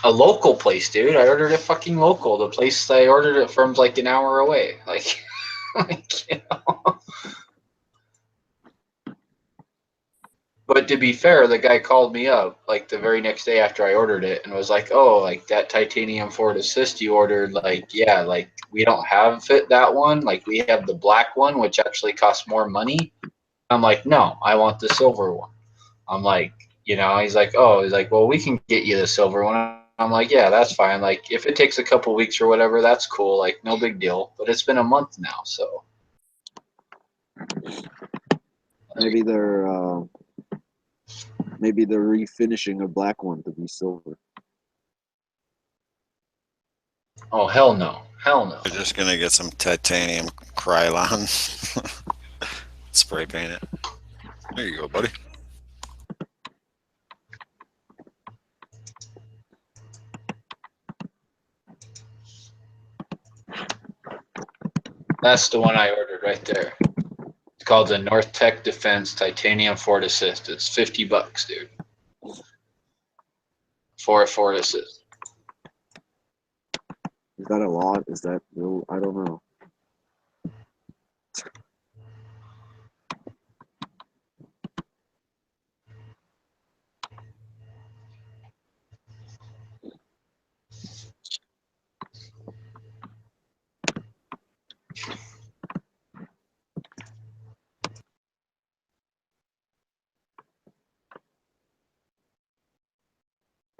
A local place, dude. I ordered it fucking local. The place I ordered it from is like an hour away. Like, like, you know. But to be fair, the guy called me up like the very next day after I ordered it and was like, "Oh, like that titanium Ford Assist you ordered, like, yeah, like we don't have that one. Like we have the black one, which actually costs more money." I'm like, "No, I want the silver one." I'm like, you know, he's like, "Oh," he's like, "Well, we can get you the silver one." I'm like, "Yeah, that's fine. Like if it takes a couple weeks or whatever, that's cool. Like no big deal." But it's been a month now, so Maybe they're refinishing a black one to be silver. oh hell no, hell no. We're just gonna get some titanium Krylon. Spray paint it. There you go, buddy. That's the one I ordered right there. It's called the North Tech Defense Titanium Ford Assist. It's $50, dude, for a Ford Assist. Is that a lot? Is that real? I don't know.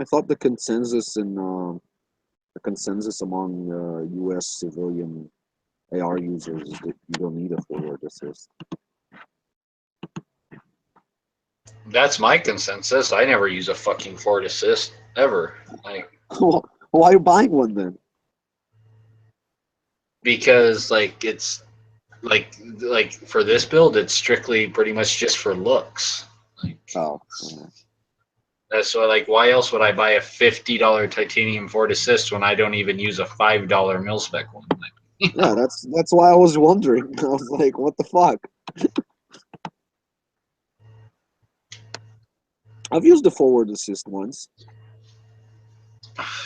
I thought the consensus among U.S. civilian AR users is that you don't need a forward assist. That's my consensus. I never use a fucking Ford Assist ever. Like, Why are you buying one then? because like it's like for this build, it's strictly pretty much just for looks. Like Oh, that's why. Like, why else would I buy a $50 titanium Ford Assist when I don't even use a $5 mil spec one? Like, yeah. That's why I was wondering. I was like, what the fuck? I've used the forward assist once.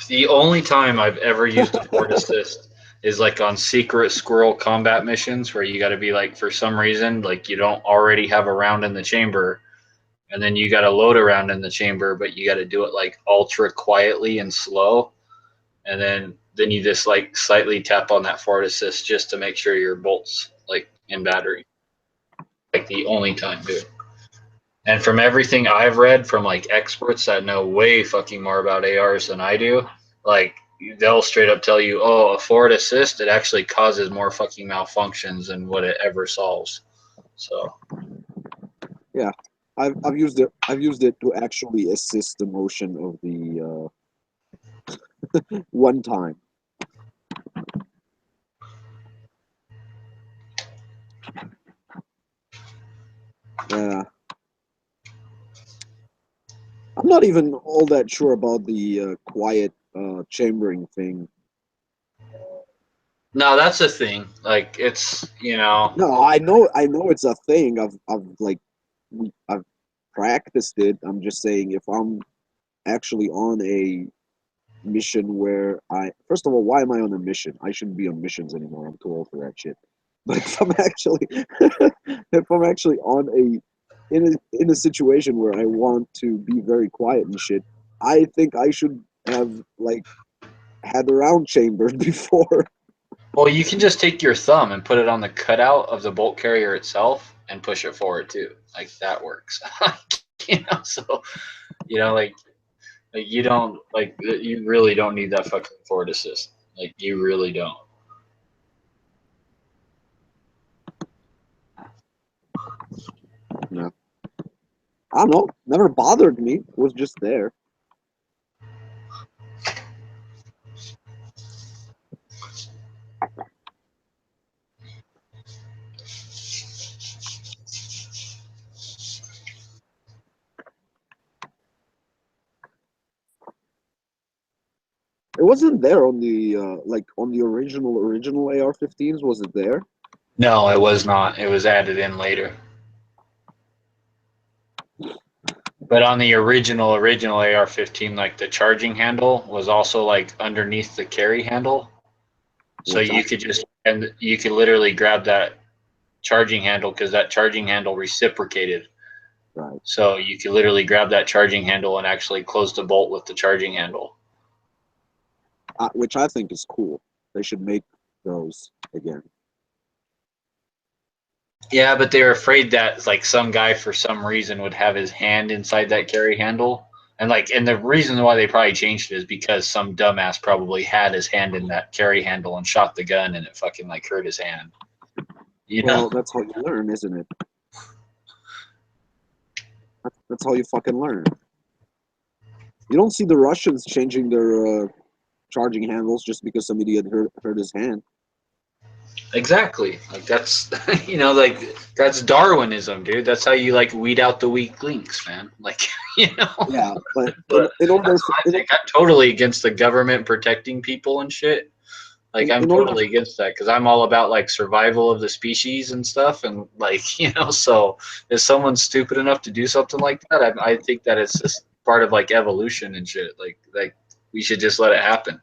the only time I've ever used a Ford Assist is like on secret squirrel combat missions where you got to be like, for some reason, like you don't already have a round in the chamber, and then you got to load a round in the chamber, but you got to do it like ultra quietly and slow, and then you just like slightly tap on that Ford Assist just to make sure your bolts like in battery. Like the only time, dude. And from everything I've read from like experts that know way fucking more about ARs than I do, like they'll straight up tell you, "Oh, a Ford Assist, it actually causes more fucking malfunctions than what it ever solves." So Yeah, I've used it. I've used it to actually assist the motion of the one time. Yeah. I'm not even all that sure about the quiet chambering thing. no, that's the thing. Like it's No, I know it's a thing. I've practiced it. I'm just saying if I'm actually on a mission where first of all, why am I on a mission? I shouldn't be on missions anymore. I'm too old for that shit. But if I'm actually if I'm actually in a situation where I want to be very quiet and shit, I think I should have like had the round chamber before. well, you can just take your thumb and put it on the cutout of the bolt carrier itself and push it forward too. Like that works. So like you don't you really don't need that fucking Ford Assist. Like you really don't. No. I don't know. Never bothered me. It was just there. It wasn't there on the like on the original AR-15s. Was it there? No, it was not. It was added in later. But on the original AR-15, like the charging handle was also like underneath the carry handle, so Which you could literally grab that charging handle because that charging handle reciprocated. Right. So you could literally grab that charging handle and actually close the bolt with the charging handle. Which I think is cool. They should make those again. Yeah, but they're afraid that like some guy for some reason would have his hand inside that carry handle. And the reason why they probably changed it is because some dumbass probably had his hand in that carry handle and shot the gun and it fucking like hurt his hand. You know? Well, that's how you learn, isn't it? That's how you fucking learn. You don't see the Russians changing their charging handles just because some idiot hurt his hand. Exactly. Like that's like that's Darwinism, dude. That's how you like weed out the weak links, man. Like, Yeah, but But in order that's what I think. I'm totally against the government protecting people and shit. Like I'm in order totally against that because I'm all about like survival of the species and stuff. And like so if someone's stupid enough to do something like that, I think that it's just part of like evolution and shit. Like we should just let it happen.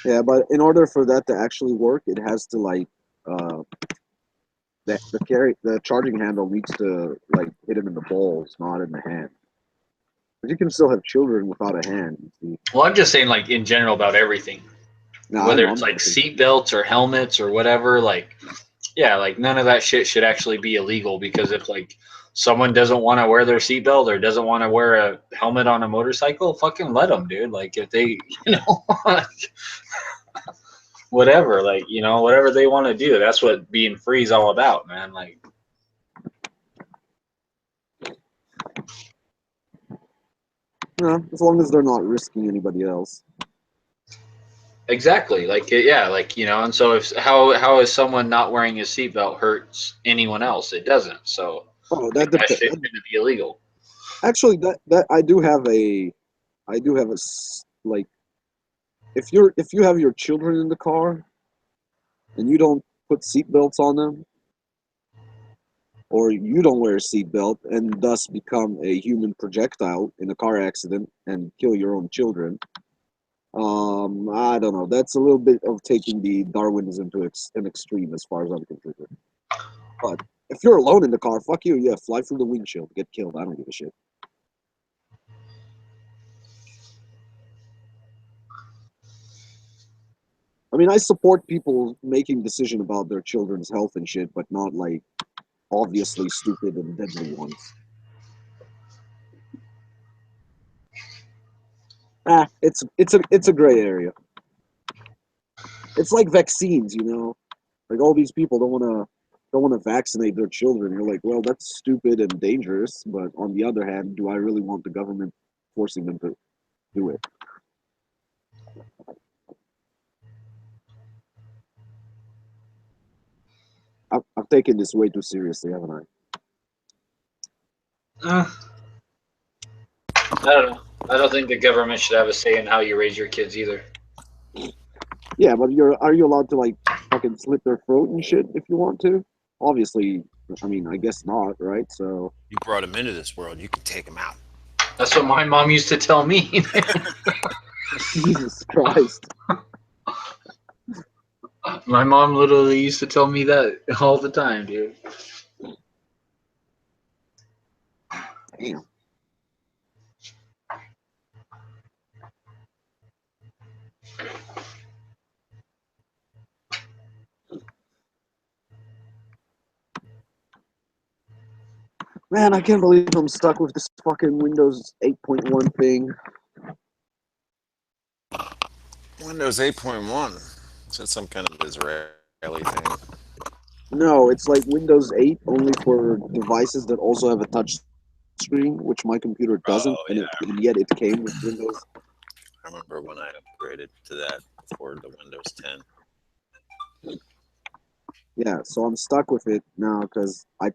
Yeah, but in order for that to actually work, it has to like the charging handle needs to like hit him in the balls, not in the hand. But you can still have children without a hand. You see. Well, I'm just saying like in general about everything. No, Whether I'm it's like joking. seat belts or helmets or whatever, like yeah, like none of that shit should actually be illegal because if like someone doesn't want to wear their seatbelt or doesn't want to wear a helmet on a motorcycle, fucking let them, dude. Like if they, whatever, like whatever they want to do, that's what being free is all about, man. Like Yeah, as long as they're not risking anybody else. exactly, like yeah, like and so if how is someone not wearing a seatbelt hurts anyone else? It doesn't. So Oh, like, that that depends. shit shouldn't be illegal. Actually, that I do have like if you have your children in the car and you don't put seatbelts on them or you don't wear a seatbelt and thus become a human projectile in a car accident and kill your own children. I don't know. That's a little bit of taking the Darwinism to an extreme as far as I'm concerned. But if you're alone in the car, fuck you. Yeah, fly through the windshield, get killed. I don't give a shit. I mean, I support people making decision about their children's health and shit, but not like obviously stupid and deadly ones. It's a gray area. It's like vaccines, like all these people don't wanna vaccinate their children. You're like, well, that's stupid and dangerous, but on the other hand, do I really want the government forcing them to do it? I've taken this way too seriously, haven't I? I don't know. I don't think the government should have a say in how you raise your kids either. Yeah, but are you allowed to like fucking slit their throat and shit if you want to? Obviously, I mean, I guess not, right? So You brought him into this world. You can take him out. That's what my mom used to tell me. Jesus Christ. My mom literally used to tell me that all the time, dude. Damn. Man, I can't believe I'm stuck with this fucking Windows 8.1 thing. Windows 8.1. Is that some kind of Israeli thing? No, it's like Windows 8 only for devices that also have a touch screen, which my computer doesn't, Oh, yeah. and yet it came with Windows. I remember when I upgraded to that for the Windows 10. Yeah, so I'm stuck with it now because I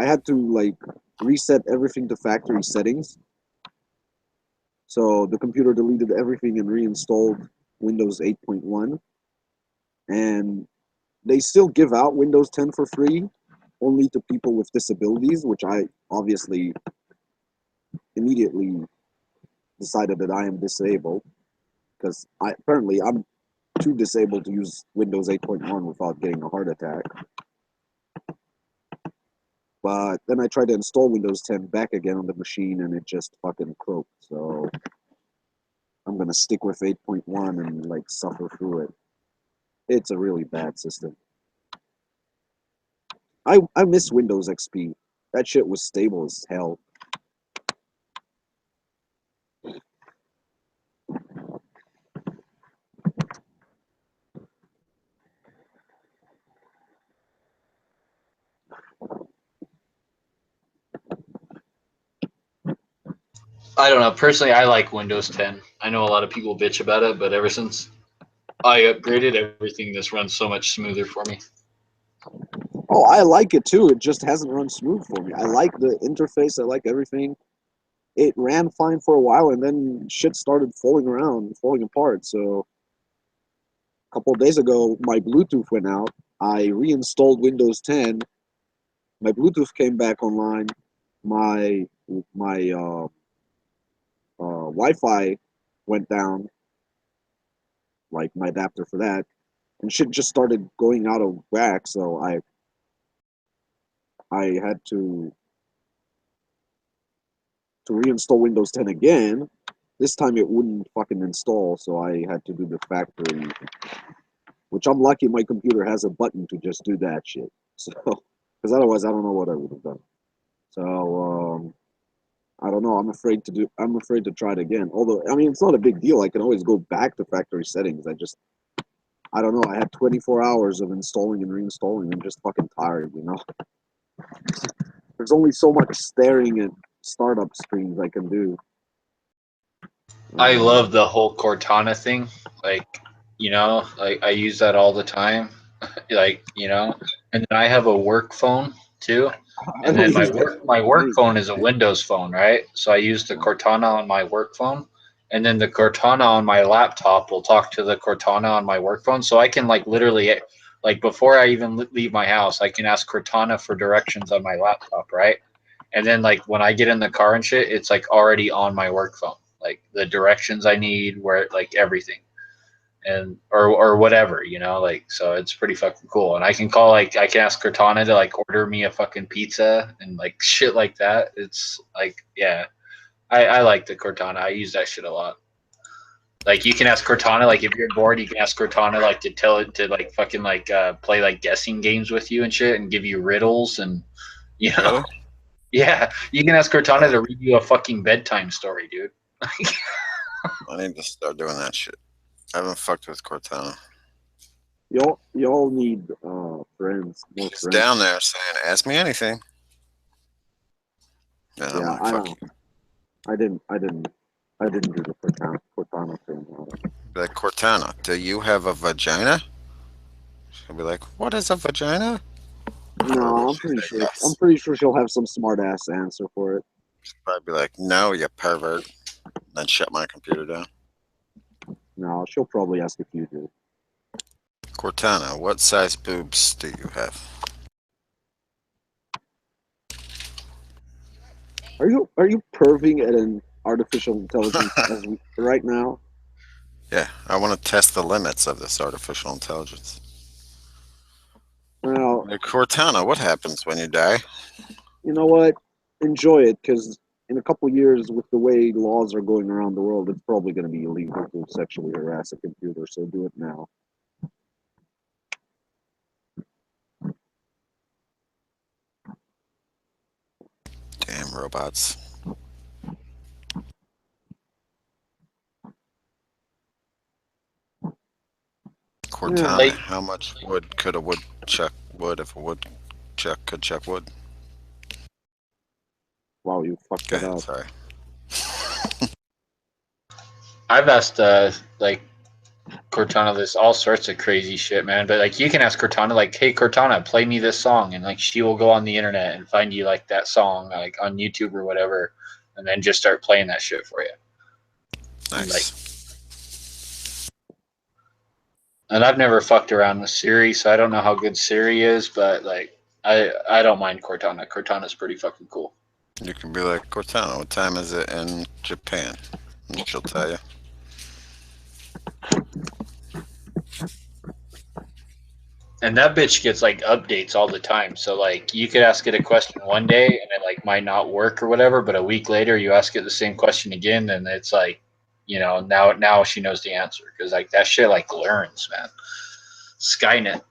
had to like reset everything to factory settings. So the computer deleted everything and reinstalled Windows 8.1. And they still give out Windows 10 for free, only to people with disabilities, which I obviously immediately decided that I am disabled because apparently I'm too disabled to use Windows 8.1 without getting a heart attack. But then I tried to install Windows 10 back again on the machine and it just fucking croaked. So I'm gonna stick with 8.1 and like suffer through it. It's a really bad system. I miss Windows XP. That shit was stable as hell. I don't know. Personally, I like Windows 10. I know a lot of people bitch about it, but ever since I upgraded, everything just runs so much smoother for me. Oh, I like it too. It just hasn't run smooth for me. I like the interface. I like everything. It ran fine for a while, and then shit started falling apart. So a couple of days ago, my Bluetooth went out. I reinstalled Windows 10. My Bluetooth came back online. My Wi-Fi went down, like my adapter for that, and shit just started going out of whack. So I had to reinstall Windows 10 again. This time it wouldn't fucking install, so I had to do the factory, which I'm lucky my computer has a button to just do that shit. So, because otherwise I don't know what I would have done. So, I don't know. I'm afraid to try it again. Although, I mean, it's not a big deal. I can always go back to factory settings. I don't know. I had 24 hours of installing and reinstalling. I'm just fucking tired, you know? There's only so much staring at startup screens I can do. I love the whole Cortana thing. Like, you know, like I use that all the time. Like, you know, and then I have a work phone too. And then my work phone is a Windows phone, right? So I use the Cortana on my work phone, and then the Cortana on my laptop will talk to the Cortana on my work phone. So I can like literally, like before I even leave my house, I can ask Cortana for directions on my laptop, right? And then like when I get in the car and shit, it's like already on my work phone, like the directions I need, where like everything, and or whatever, you know, like, so it's pretty fucking cool. And I can ask Cortana to like order me a fucking pizza and like shit like that. It's like, yeah, I like the Cortana. I use that shit a lot. Like you can ask Cortana, like if you're bored, you can ask Cortana like to tell it to like fucking like play like guessing games with you and shit and give you riddles and, you know. Really? Yeah, you can ask Cortana to read you a fucking bedtime story, dude. I need to start doing that shit. I haven't fucked with Cortana. Y'all need friends, more He's friends. down there saying, "Ask me anything." And I'm Yeah, like, I "Fuck don't. you." I didn't do the Cortana thing. Be like, Cortana, do you have a vagina? She'll be like, "What is a vagina?" No, I'm pretty sure. I'm pretty sure she'll have some smart ass answer for it. She'll probably be like, "No, you pervert." Then shut my computer down. No, she'll probably ask if you do. Cortana, what size boobs do you have? Are you perving at an artificial intelligence right now? Yeah, I want to test the limits of this artificial intelligence. Well, Cortana, what happens when you die? you know what? Enjoy it, because in a couple years, with the way laws are going around the world, it's probably going to be illegal to sexually harass a computer. So do it now. Damn robots. Cortana, Like- how much wood could a woodchuck wood if a woodchuck could chuck wood? Wow, you fucked that up. Sorry. I've asked like Cortana this all sorts of crazy shit, man. But like you can ask Cortana like, "Hey Cortana, play me this song," and like she will go on the internet and find you like that song like on YouTube or whatever, and then just start playing that shit for you. Nice. And I've never fucked around with Siri, so I don't know how good Siri is, but like I don't mind Cortana. Cortana's pretty fucking cool. You can be like, Cortana, what time is it in Japan? And she'll tell you. And that bitch gets like updates all the time. So like you could ask it a question one day and it like might not work or whatever, but a week later you ask it the same question again and it's like, now she knows the answer because like that shit like learns, man. Skynet.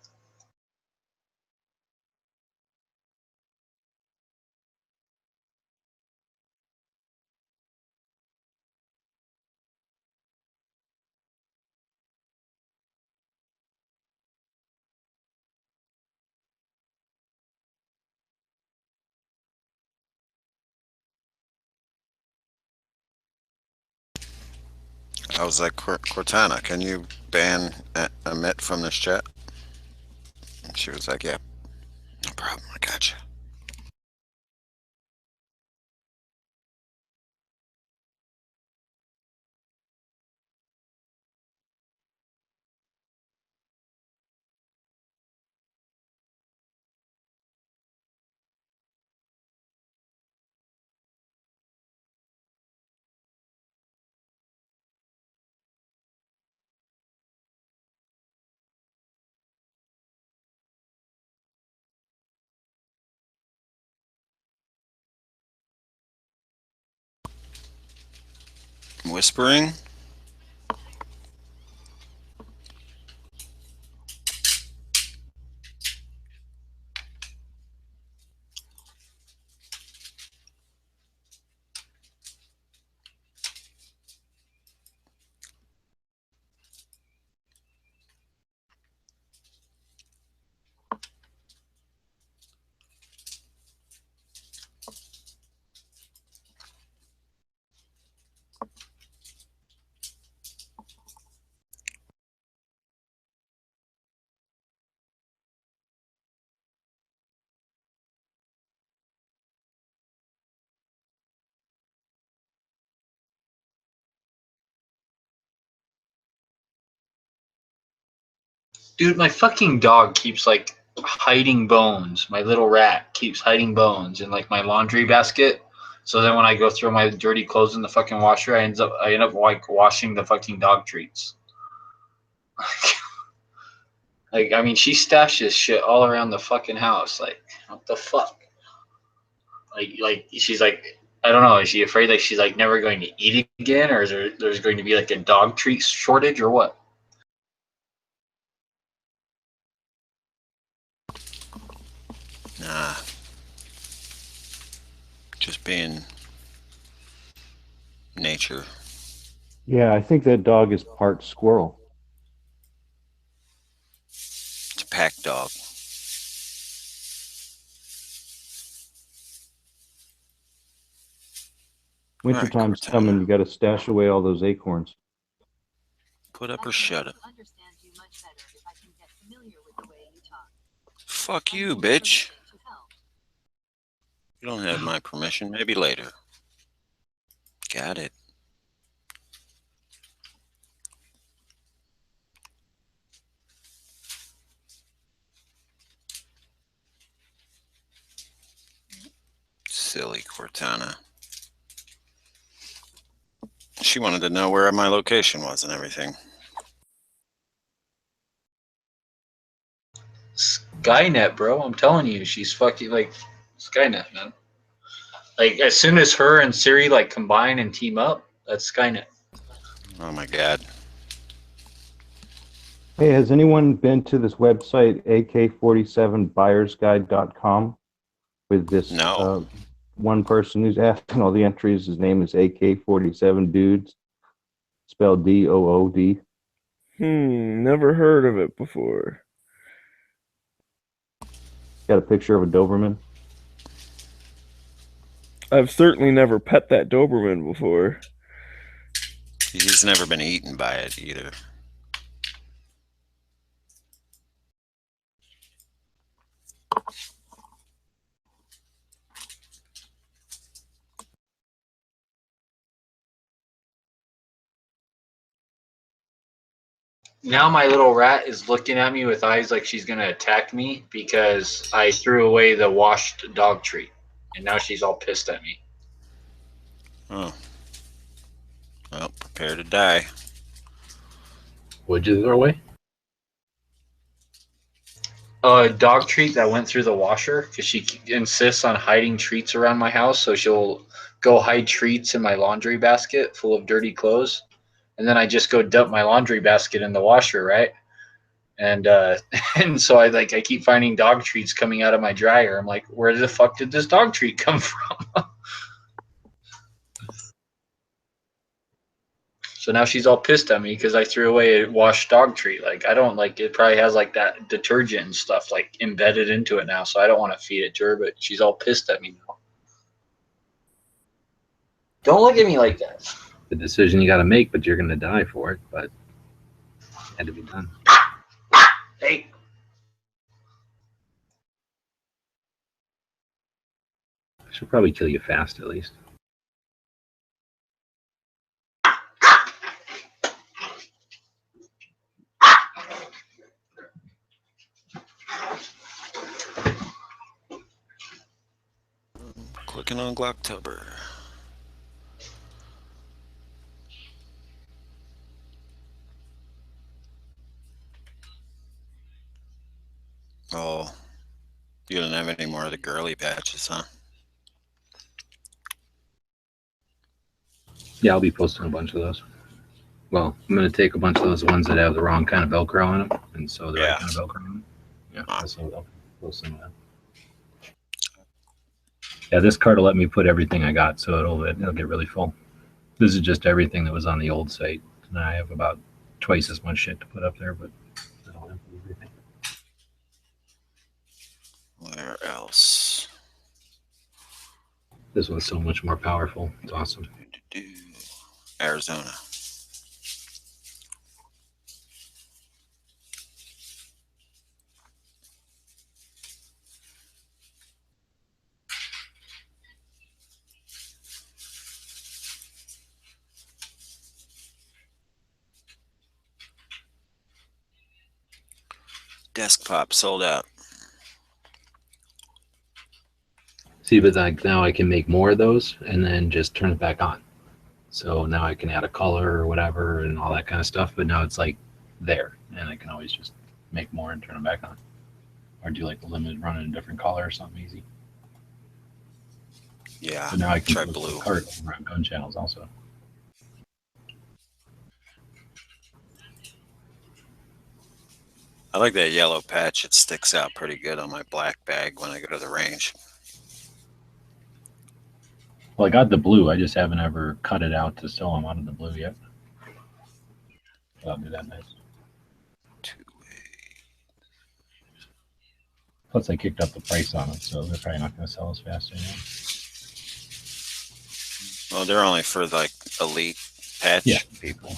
I was like, Cortana, can you ban Amit from this chat? And she was like, yeah, no problem, I got you. Whispering? Dude, my fucking dog keeps like hiding bones. My little rat keeps hiding bones in like my laundry basket. So then when I go throw my dirty clothes in the fucking washer, I end up like washing the fucking dog treats. Like, I mean, she stashes shit all around the fucking house. Like, what the fuck? Like she's like, I don't know. Is she afraid like she's like never going to eat again, or is there's going to be like a dog treat shortage, or what? Nah. Just being nature. Yeah, I think that dog is part squirrel. It's a pack dog. Wintertime's Cortana. coming. You got to stash away all those acorns. Put up or shut up. Fuck you, bitch. You don't have my permission. Maybe later. Got it. Silly Cortana. She wanted to know where my location was and everything. Skynet, bro. I'm telling you, she's fucking like Skynet, man. Like as soon as her and Siri like combine and team up, that's Skynet. Oh my god. Hey, has anyone been to this website, AK47buyersguide.com, with this No. one person who's asking all the entries? His name is AK47 Dudes, spelled DOOD. Never heard of it before. Got a picture of a Doberman. I've certainly never pet that Doberman before. He's never been eaten by it either. Now my little rat is looking at me with eyes like she's gonna attack me because I threw away the washed dog treat, and now she's all pissed at me. Oh. Well, prepare to die. What'd you throw away? A dog treat that went through the washer because she insists on hiding treats around my house, so she'll go hide treats in my laundry basket full of dirty clothes, and then I just go dump my laundry basket in the washer, right? And and so I keep finding dog treats coming out of my dryer. I'm like, where the fuck did this dog treat come from? So now she's all pissed at me because I threw away a washed dog treat. Like, I don't like it. Probably has like that detergent and stuff like embedded into it now. So I don't want to feed it to her, but she's all pissed at me now. Don't look at me like that. The decision you got to make, but you're going to die for it. But it had to be done. Hey. I should probably kill you fast at least. Clicking on Glocktober. Oh, you don't have any more of the girly patches, huh? Yeah, I'll be posting a bunch of those. Well, I'm going to take a bunch of those ones that have the wrong kind of Velcro on them, and so the right kind of Velcro on them. Yeah, so I'll post some of them. Yeah, this card will let me put everything I got, so it'll get really full. This is just everything that was on the old site, and I have about twice as much shit to put up there, but I don't have everything. Where else? This one's so much more powerful. It's awesome. Arizona. Desk pop sold out. See, but like now I can make more of those and then just turn it back on. So now I can add a color or whatever and all that kind of stuff. But now it's like there, and I can always just make more and turn them back on, or do like a limited run in a different color or something easy. Yeah. So now I can try post blue. a card over on gun channels also. I like that yellow patch. It sticks out pretty good on my black bag when I go to the range. Well, I got the blue. I just haven't ever cut it out to sew them out of the blue yet. So I'll do that next. Plus, I kicked up the price on them, so they're probably not going to sell as fast anymore. Well, they're only for like elite patch. Yeah, people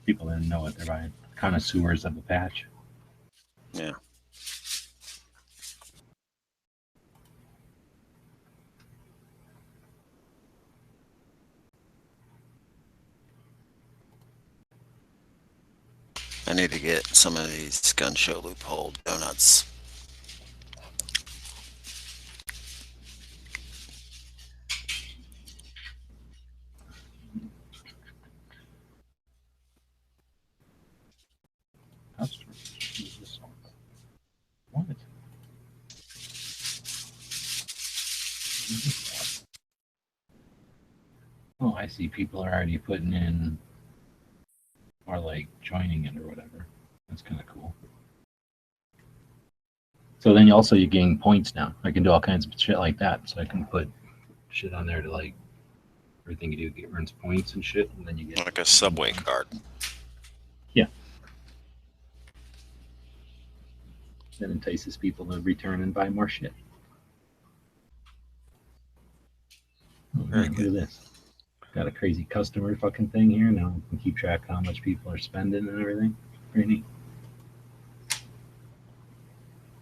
didn't know what they're buying. Connoisseurs of the patch. Yeah. I need to get some of these gun show loophole donuts. What? Oh, I see. People are already putting in, or like joining it or whatever. That's kind of cool. So then you gain points now. I can do all kinds of shit like that. So I can put shit on there to like everything you do earns points and shit, and then you get like a subway card. Yeah. That entices people to return and buy more shit. Oh, Very man, good. look at this. Got a crazy customer fucking thing here. Now we can keep track of how much people are spending and everything. Pretty neat.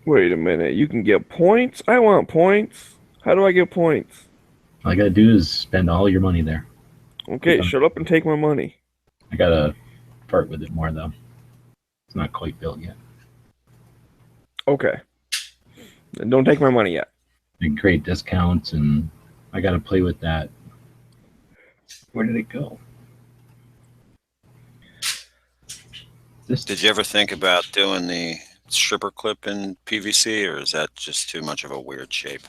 Wait a minute. You can get points? I want points. How do I get points? All I gotta do is spend all your money there. Okay, shut up and take my money. I gotta fart with it more though. not quite built yet. Okay. Don't take my money yet. And great discounts, and I got to play with that. Where did it go? Did you ever think about doing the stripper clip in PVC, or is that just too much of a weird shape?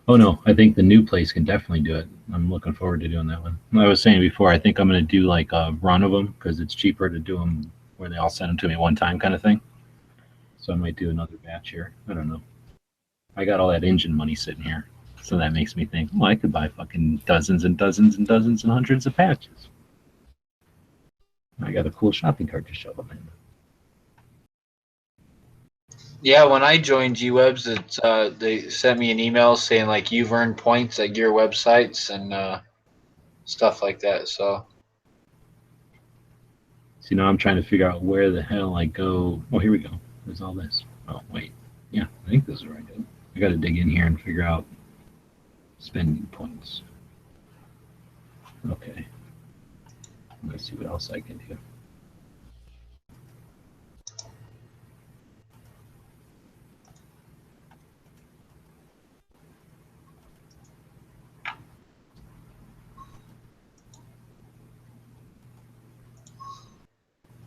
Oh no, I think the new place can definitely do it. I'm looking forward to doing that one. I was saying before, I think I'm going to do like a run of them because it's cheaper to do them where they all send them to me one time kind of thing. So I might do another batch here. I don't know. I got all that engine money sitting here. So that makes me think, well, I could buy fucking dozens and dozens and dozens and hundreds of patches. I got a cool shopping cart to shove them in. Yeah, when I joined G-Webs, it's they sent me an email saying like you've earned points at your websites and stuff like that. So now I'm trying to figure out where the hell I go. Oh, here we go. There's all this. Oh, wait. Yeah, I think this is where I go. I got to dig in here and figure out spending points. Okay. Let's see what else I can do.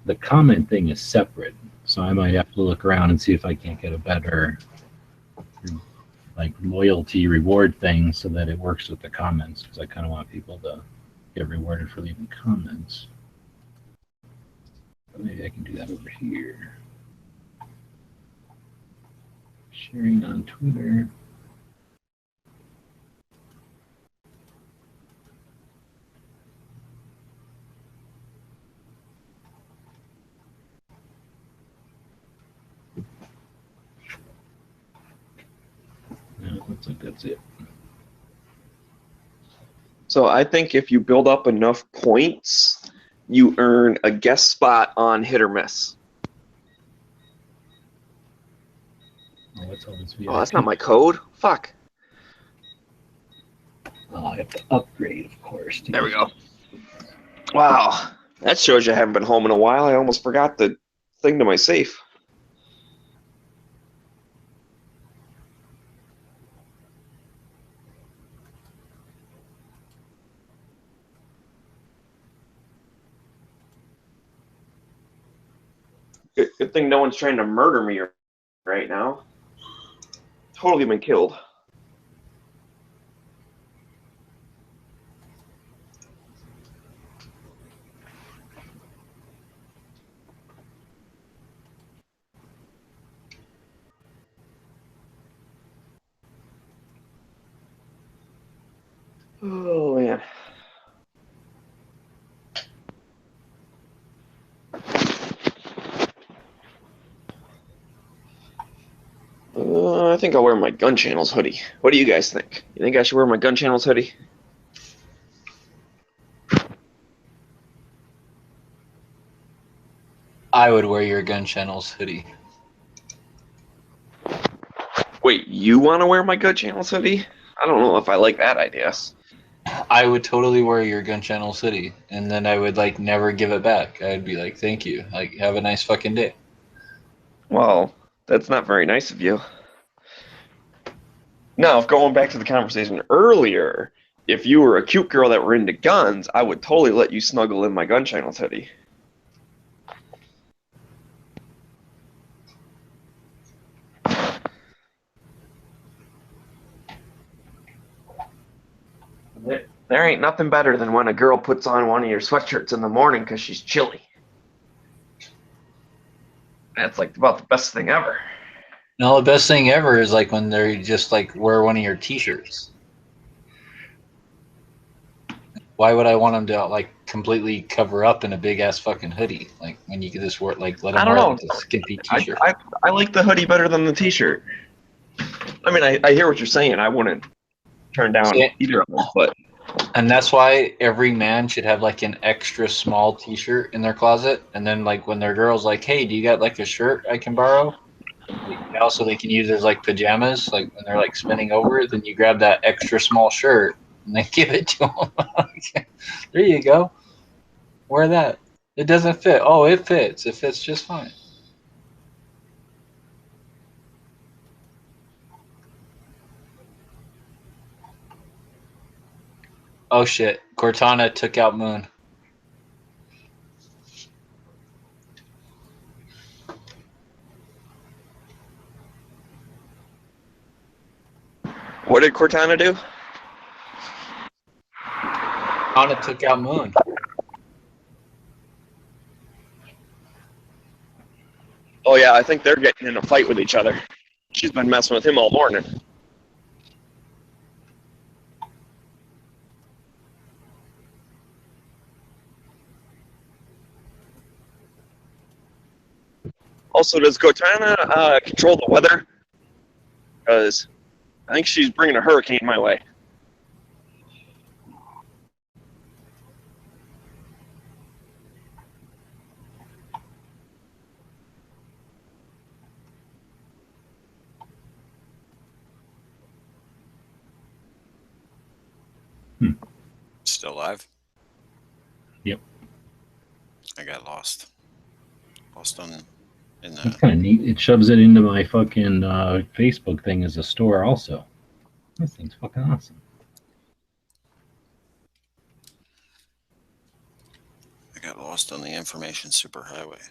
The comment thing is separate, so I might have to look around and see if I can't get a better like loyalty reward thing so that it works with the comments, because I kind of want people to get rewarded for leaving comments. But maybe I can do that over here. Sharing on Twitter. No, looks like that's it. So I think if you build up enough points, you earn a guest spot on Hit or Miss. Oh, what's all this Oh, that's not my code. Fuck. Oh, I have to upgrade, of course. There we go. Wow. That shows you I haven't been home in a while. I almost forgot the thing to my safe. Good thing no one's trying to murder me right now. Totally been killed. Oh, man. I think I'll wear my Gun Channels hoodie. What do you guys think? You think I should wear my Gun Channels hoodie? I would wear your Gun Channels hoodie. Wait, you want to wear my Gun Channels hoodie? I don't know if I like that idea. I would totally wear your Gun Channels hoodie, and then I would like never give it back. I'd be like, thank you. Like, have a nice fucking day. Well, that's not very nice of you. Now, if going back to the conversation earlier, if you were a cute girl that were into guns, I would totally let you snuggle in my Gun Channels hoodie. There ain't nothing better than when a girl puts on one of your sweatshirts in the morning because she's chilly. That's like about the best thing ever. No, the best thing ever is like when they just like wear one of your T-shirts. Why would I want them to like completely cover up in a big ass fucking hoodie? Like when you could just wear like let them wear like a skimpy T-shirt. I like the hoodie better than the T-shirt. I mean, I hear what you're saying. I wouldn't turn down either of them, but. And that's why every man should have like an extra small T-shirt in their closet, and then like when their girl's like, "Hey, do you got like a shirt I can borrow?" Also, they can use it as like pajamas, like when they're like spinning over. Then you grab that extra small shirt and then give it to them. There you go. Wear that. It doesn't fit. Oh, it fits. It fits just fine. Oh shit! Cortana took out Moon. What did Cortana do? Cortana took out Moon. Oh yeah, I think they're getting in a fight with each other. She's been messing with him all morning. Also, does Cortana control the weather? Because I think she's bringing a hurricane my way. Still alive? Yep. I got lost. Lost on in That's the. kind of neat. It shoves it into my fucking Facebook thing as a store also. This thing's fucking awesome. I got lost on the information superhighway.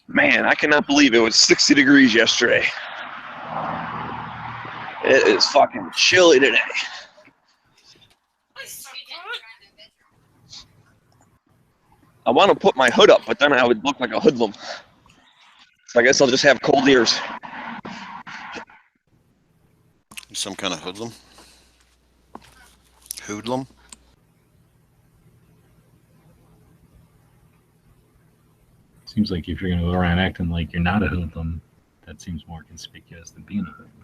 Man, I cannot believe it was 60 degrees yesterday. It is fucking chilly today. I want to put my hood up, but then I would look like a hoodlum. So I guess I'll just have cold ears. Some kind of hoodlum? Hoodlum? Seems like if you're going to go around acting like you're not a hoodlum, that seems more conspicuous than being a hoodlum.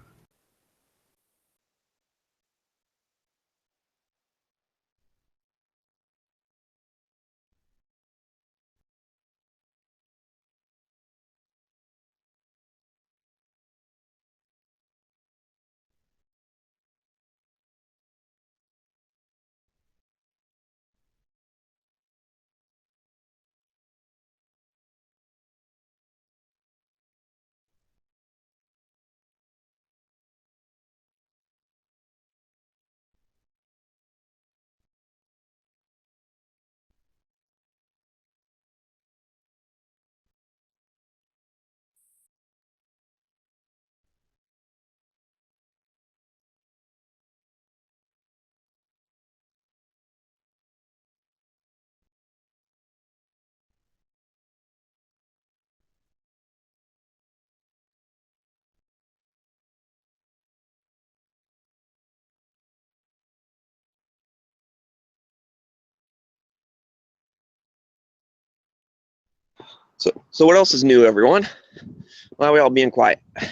So what else is new, everyone? Why are we all being quiet? I'm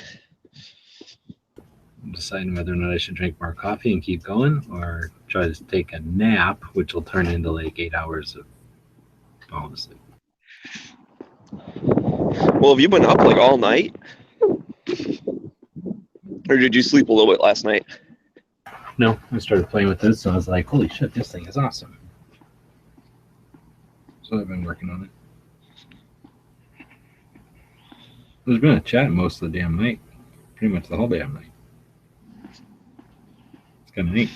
deciding whether or not I should drink more coffee and keep going, or try to take a nap, which will turn into like 8 hours of falling asleep. Well, have you been up like all night? Or did you sleep a little bit last night? No, I started playing with this, and I was like, holy shit, this thing is awesome. So I've been working on it. There's been a chat most of the damn night. Pretty much the whole damn night. It's kind of neat.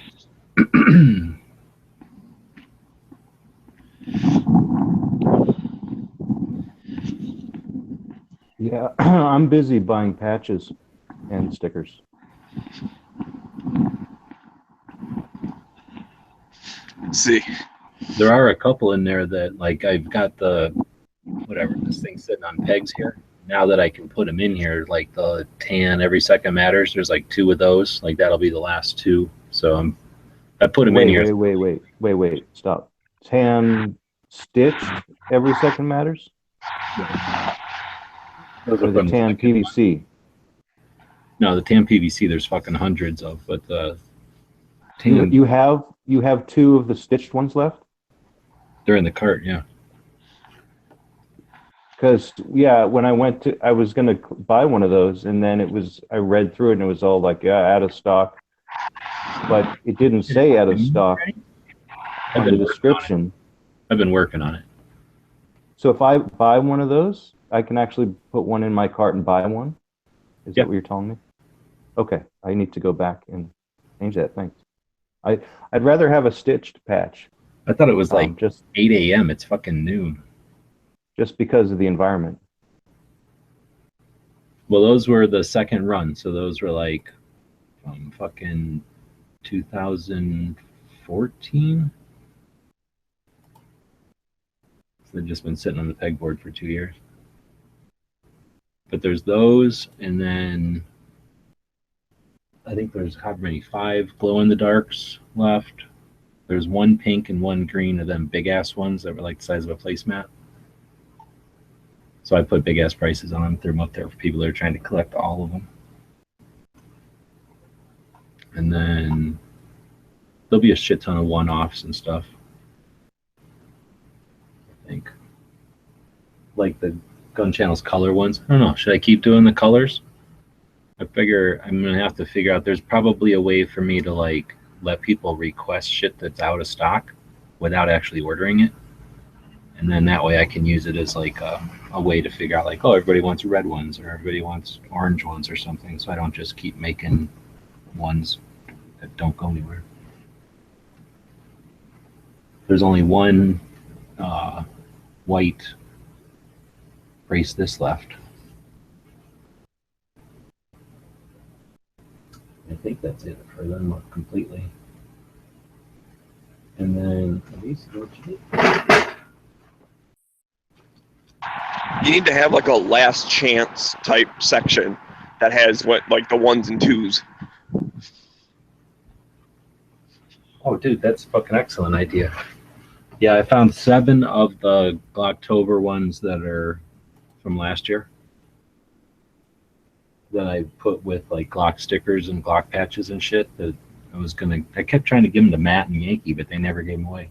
Yeah, I'm busy buying patches and stickers. Let's see. There are a couple in there that, like, I've got the, whatever, this thing's sitting on pegs here. Now that I can put them in here, like the tan every second matters, there's like 2 of those. Like, that'll be the last 2. So I put them in here. Wait, stop. Tan stitched every second matters? Those Or are the from tan PVC? No, the tan PVC there's fucking hundreds of, but the tan, You have 2 of the stitched ones left? they're in the cart, yeah. Because yeah, when I went to, I was gonna buy one of those, and then I read through it, and it was all like, yeah, out of stock, but it didn't say out of stock on the description. I've been working on it. So if I buy one of those, I can actually put one in my cart and buy one? Is that what you're telling me? Okay, I need to go back and change that. Thanks. I'd rather have a stitched patch. I thought it was like just 8 a.m. It's fucking noon. Just because of the environment. Well, those were the second run, so those were like from fucking 2014. So they've just been sitting on the pegboard for 2 years. But there's those, and then I think there's how many? 5 glow-in-the-darks left. There's 1 pink and 1 green of them big-ass ones that were like the size of a placemat. So I put big-ass prices on them, threw them up there for people that are trying to collect all of them. And then there'll be a shit ton of one-offs and stuff, I think. Like the Gun Channel's color ones. I don't know. Should I keep doing the colors? I figure I'm going to have to figure out, there's probably a way for me to like let people request shit that's out of stock without actually ordering it. And then that way I can use it as like a way to figure out like, oh, everybody wants red ones or everybody wants orange ones or something. So I don't just keep making ones that don't go anywhere. There's only one white brace this left. I think that's it for them completely. And then You need to have like a last chance type section that has what like the 1s and 2s. Oh, dude, that's a fucking excellent idea. Yeah, I found 7 of the Glocktober ones that are from last year that I put with like Glock stickers and Glock patches and shit that I kept trying to give them to Matt and Yankee, but they never gave them away.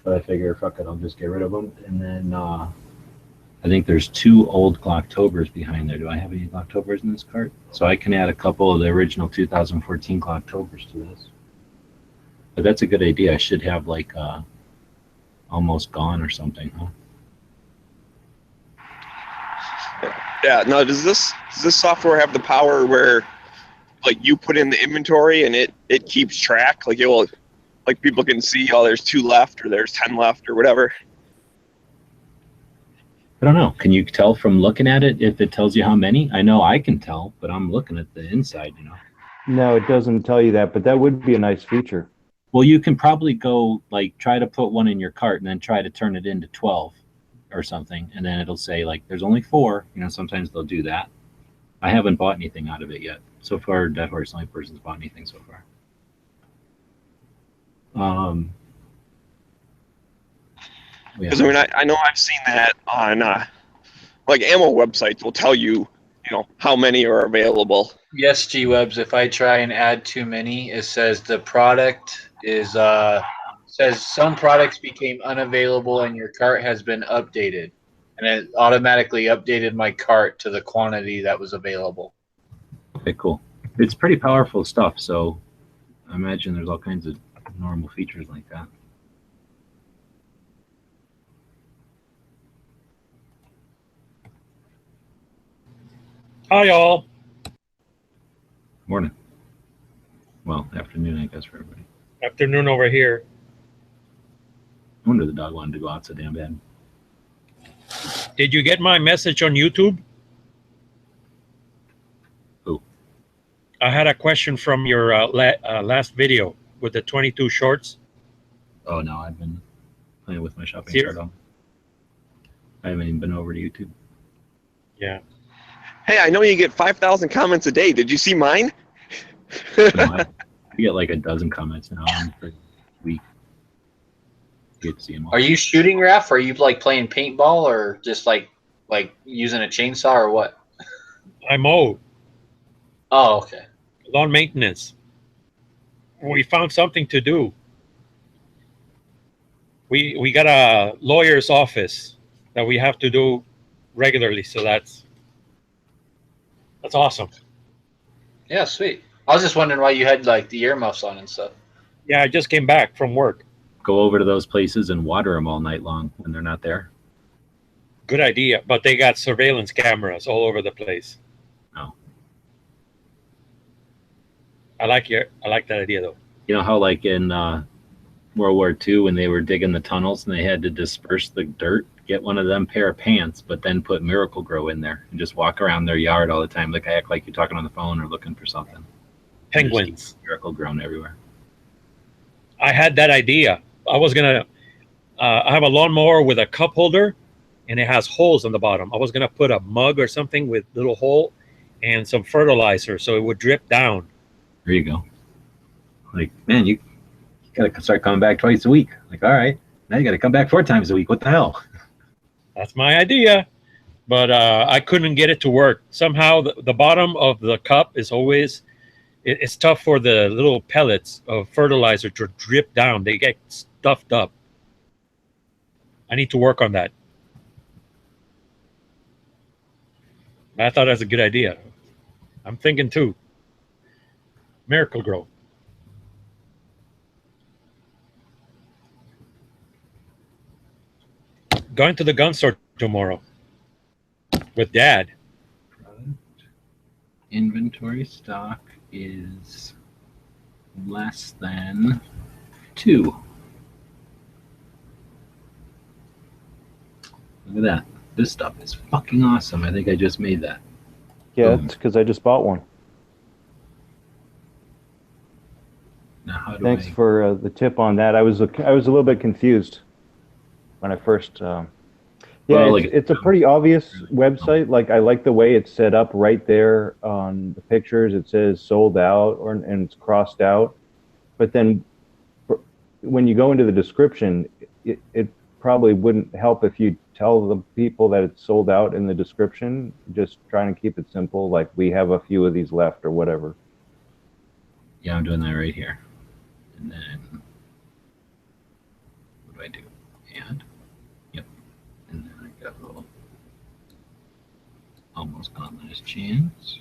But I figure, fuck it, I'll just get rid of them. And then I think there's 2 old Glocktobers behind there. Do I have any Glocktobers in this cart? So I can add a couple of the original 2014 Glocktobers to this. But that's a good idea. I should have like Almost Gone or something, huh? Yeah. Now, does this software have the power where, like, you put in the inventory and it keeps track? Like, it will, like, people can see, oh, there's 2 left or there's 10 left or whatever. I don't know. Can you tell from looking at it if it tells you how many? I know I can tell, but I'm looking at the inside, you know. No, it doesn't tell you that, but that would be a nice feature. Well, you can probably go like try to put one in your cart and then try to turn it into 12 or something, and then it'll say like there's only 4. You know, sometimes they'll do that. I haven't bought anything out of it yet. So far, Dead Horse the only person's bought anything so far. Because I mean, I know I've seen that on like ammo websites will tell you, you know, how many are available. Yes, G-Webs, if I try and add too many, it says the product is says some products became unavailable and your cart has been updated. And it automatically updated my cart to the quantity that was available. Okay, cool. It's pretty powerful stuff, so I imagine there's all kinds of normal features like that. Hi, all. Morning. Well, afternoon, I guess, for everybody. Afternoon over here. I wonder the dog wanted to go out so damn bad. Did you get my message on YouTube? Who? I had a question from your last video with the 22 shorts. Oh, no, I've been playing with my shopping Serious? cart on. I haven't even been over to YouTube. Yeah. Hey, I know you get 5,000 comments a day. Did you see mine? No, I get like a dozen comments now per week. Get to see them all. Are you shooting, Raph? Or are you like playing paintball or just like using a chainsaw or what? I mow. Oh, okay. Lawn maintenance. We found something to do. We got a lawyer's office that we have to do regularly. So that's awesome. Yeah, sweet. I was just wondering why you had like the earmuffs on and stuff. Yeah, I just came back from work. Go over to those places and water them all night long when they're not there. Good idea, but they got surveillance cameras all over the place. Oh. I like that idea though. You know how like in World War II when they were digging the tunnels and they had to disperse the dirt, get one of them pair of pants, but then put Miracle-Gro in there and just walk around their yard all the time. Like I act like you're talking on the phone or looking for something. Penguins. Miracle-Gro everywhere. I had that idea. I was gonna. I have a lawnmower with a cup holder, and it has holes on the bottom. I was gonna put a mug or something with little hole, and some fertilizer so it would drip down. There you go. Like, man, you gotta start coming back twice a week. Like, all right, now you gotta come back 4 times a week. What the hell? That's my idea, but I couldn't get it to work. Somehow the bottom of the cup is always. It's tough for the little pellets of fertilizer to drip down. They get stuffed up. I need to work on that. I thought that's a good idea. I'm thinking too. Miracle-Gro. Going to the gun store tomorrow with Dad. Inventory stock is less than 2. Look at that. This stuff is fucking awesome. I think I just made that. Yeah, it's because I just bought one. Now how do Thanks I... for the tip on that. I was a little bit confused when I first. Yeah, Well, it's a pretty obvious website. Like I like the way it's set up right there on the pictures. It says sold out and it's crossed out. But then when you go into the description, it probably wouldn't help if you tell the people that it's sold out in the description. Just trying to keep it simple, like we have a few of these left or whatever. Yeah, I'm doing that right here. And then what do I do? Add. Yep. And then I got a little almost gone last chance.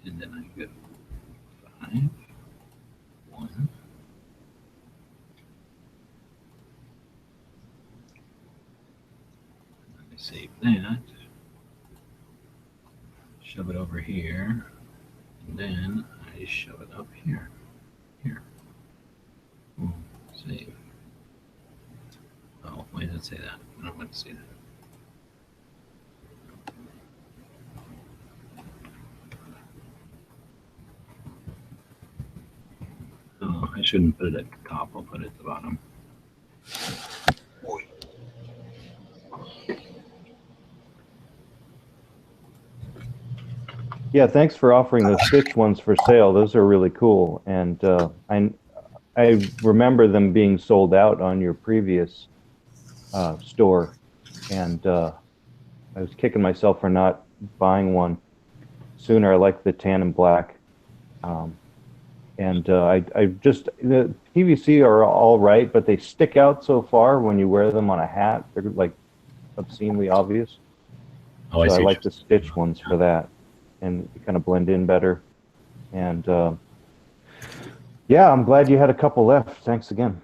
And then I go 5, 1. I save that. Shove it over here. And then I shove it up here. Here. Ooh, save. Oh, why did it say that? I don't want to see that. Oh, I shouldn't put it at the top. I'll put it at the bottom. Yeah, thanks for offering those stitch ones for sale. Those are really cool, and I remember them being sold out on your previous store, and I was kicking myself for not buying one sooner. I like the tan and black, and I just the PVC are all right, but they stick out so far when you wear them on a hat. They're like obscenely obvious. Oh, so I see. I like the stitch ones for that. And kind of blend in better. And yeah, I'm glad you had a couple left. Thanks again.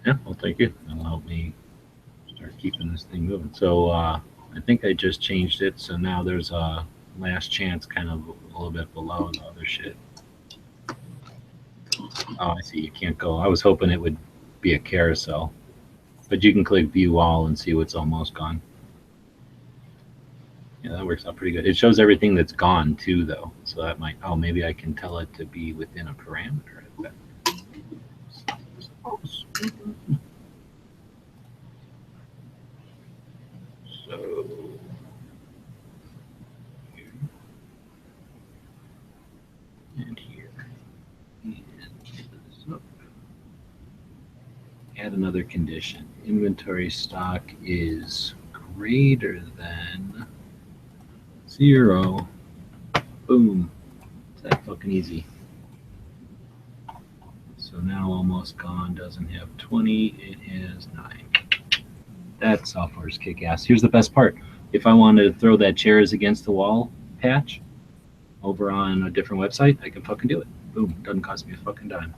Yeah, well, thank you. That'll help me start keeping this thing moving. So I think I just changed it. So now there's a last chance kind of a little bit below the other shit. Oh, I see. You can't go. I was hoping it would be a carousel. But you can click view all and see what's almost gone. Yeah, that works out pretty good. It shows everything that's gone too, though. So that might, oh, maybe I can tell it to be within a parameter. So, here. And here. And this up. Add another condition. Inventory stock is greater than 0. Boom. It's that fucking easy. So now almost gone doesn't have 20, it has 9. That software is kick-ass. Here's the best part. If I wanted to throw that chairs against the wall patch over on a different website, I can fucking do it. Boom. Doesn't cost me a fucking dime.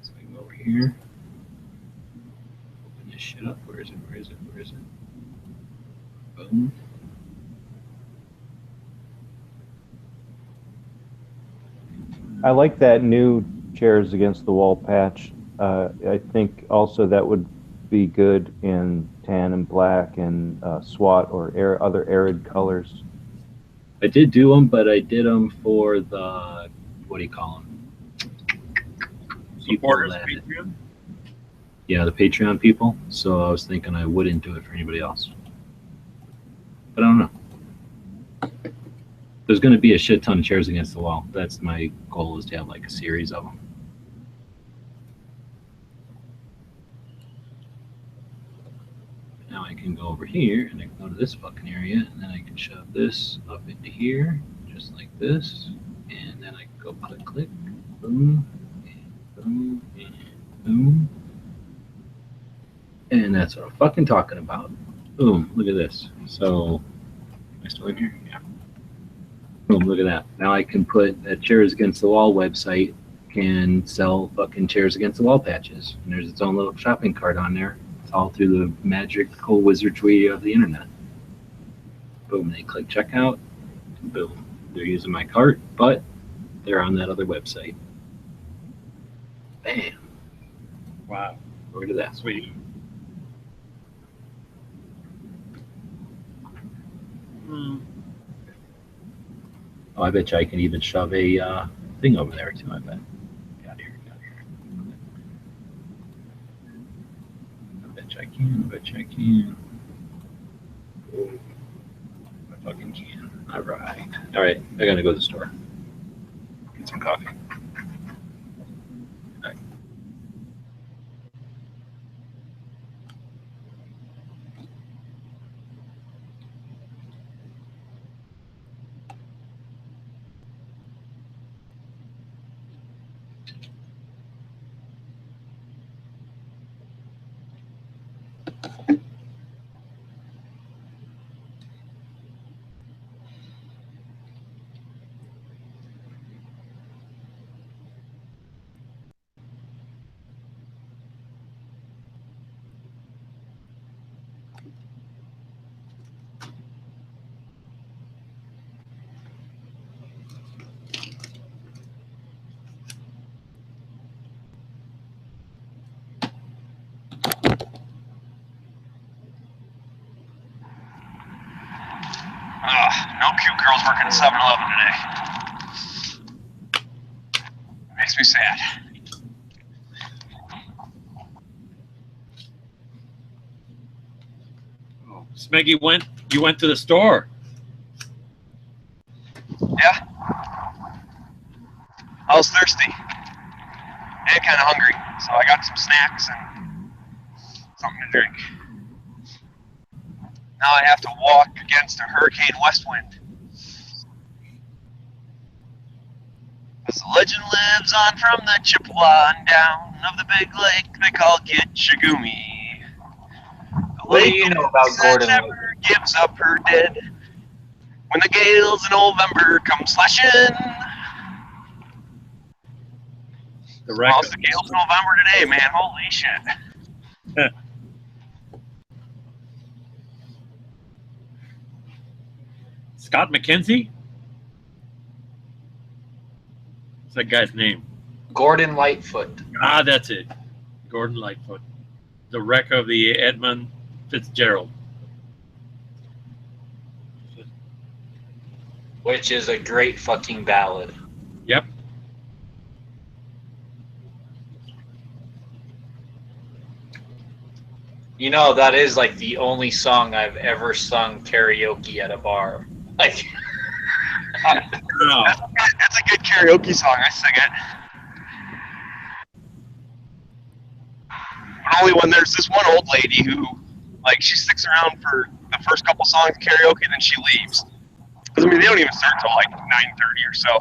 So I can go over here. Open this shit up. Where is it? Where is it? Where is it? Boom. I like that new chairs against the wall patch. I think also that would be good in tan and black and SWAT or other arid colors. I did do them, but I did them for the, what do you call them? Supporters of Patreon? Yeah, the Patreon people. So I was thinking I wouldn't do it for anybody else. But I don't know. There's going to be a shit ton of chairs against the wall. That's my goal, is to have like a series of them. Now I can go over here and I can go to this fucking area, and then I can shove this up into here, just like this. And then I can go click, click, boom, and boom, and boom. And that's what I'm fucking talking about. Boom, look at this. So, am I still in here? Yeah. Boom, look at that. Now I can put that Chairs Against the Wall website can sell fucking Chairs Against the Wall patches. And there's its own little shopping cart on there. It's all through the magical wizardry of the internet. Boom, they click checkout. Boom, they're using my cart, but they're on that other website. Bam. Wow. Look at that. Sweet. Oh, I bet you I can even shove a thing over there too, I bet. Got here. I bet you I can. I fucking can. All right, I gotta go to the store. Get some coffee. All right. No cute girls working at 7-Eleven today. Makes me sad. Oh, Smeggy you went to the store. Yeah. I was thirsty and kind of hungry, so I got some snacks and something to drink. Now I have to walk against a hurricane west wind. As the legend lives on from the Chippewa and down of the big lake they call Gitchagumi. What do you know about Gordon? Never gives up her dead when the gales in November come slashing. The record. The gales in November today, man. Holy shit. Scott McKenzie? What's that guy's name? Gordon Lightfoot. Ah, that's it. Gordon Lightfoot. The wreck of the Edmund Fitzgerald. Which is a great fucking ballad. Yep. You know, that is like the only song I've ever sung karaoke at a bar. Like, No. It's a good karaoke song. I sing it. But only when there's this one old lady who, like, she sticks around for the first couple songs of karaoke, then she leaves. Because, I mean, they don't even start until, like, 9:30 or so.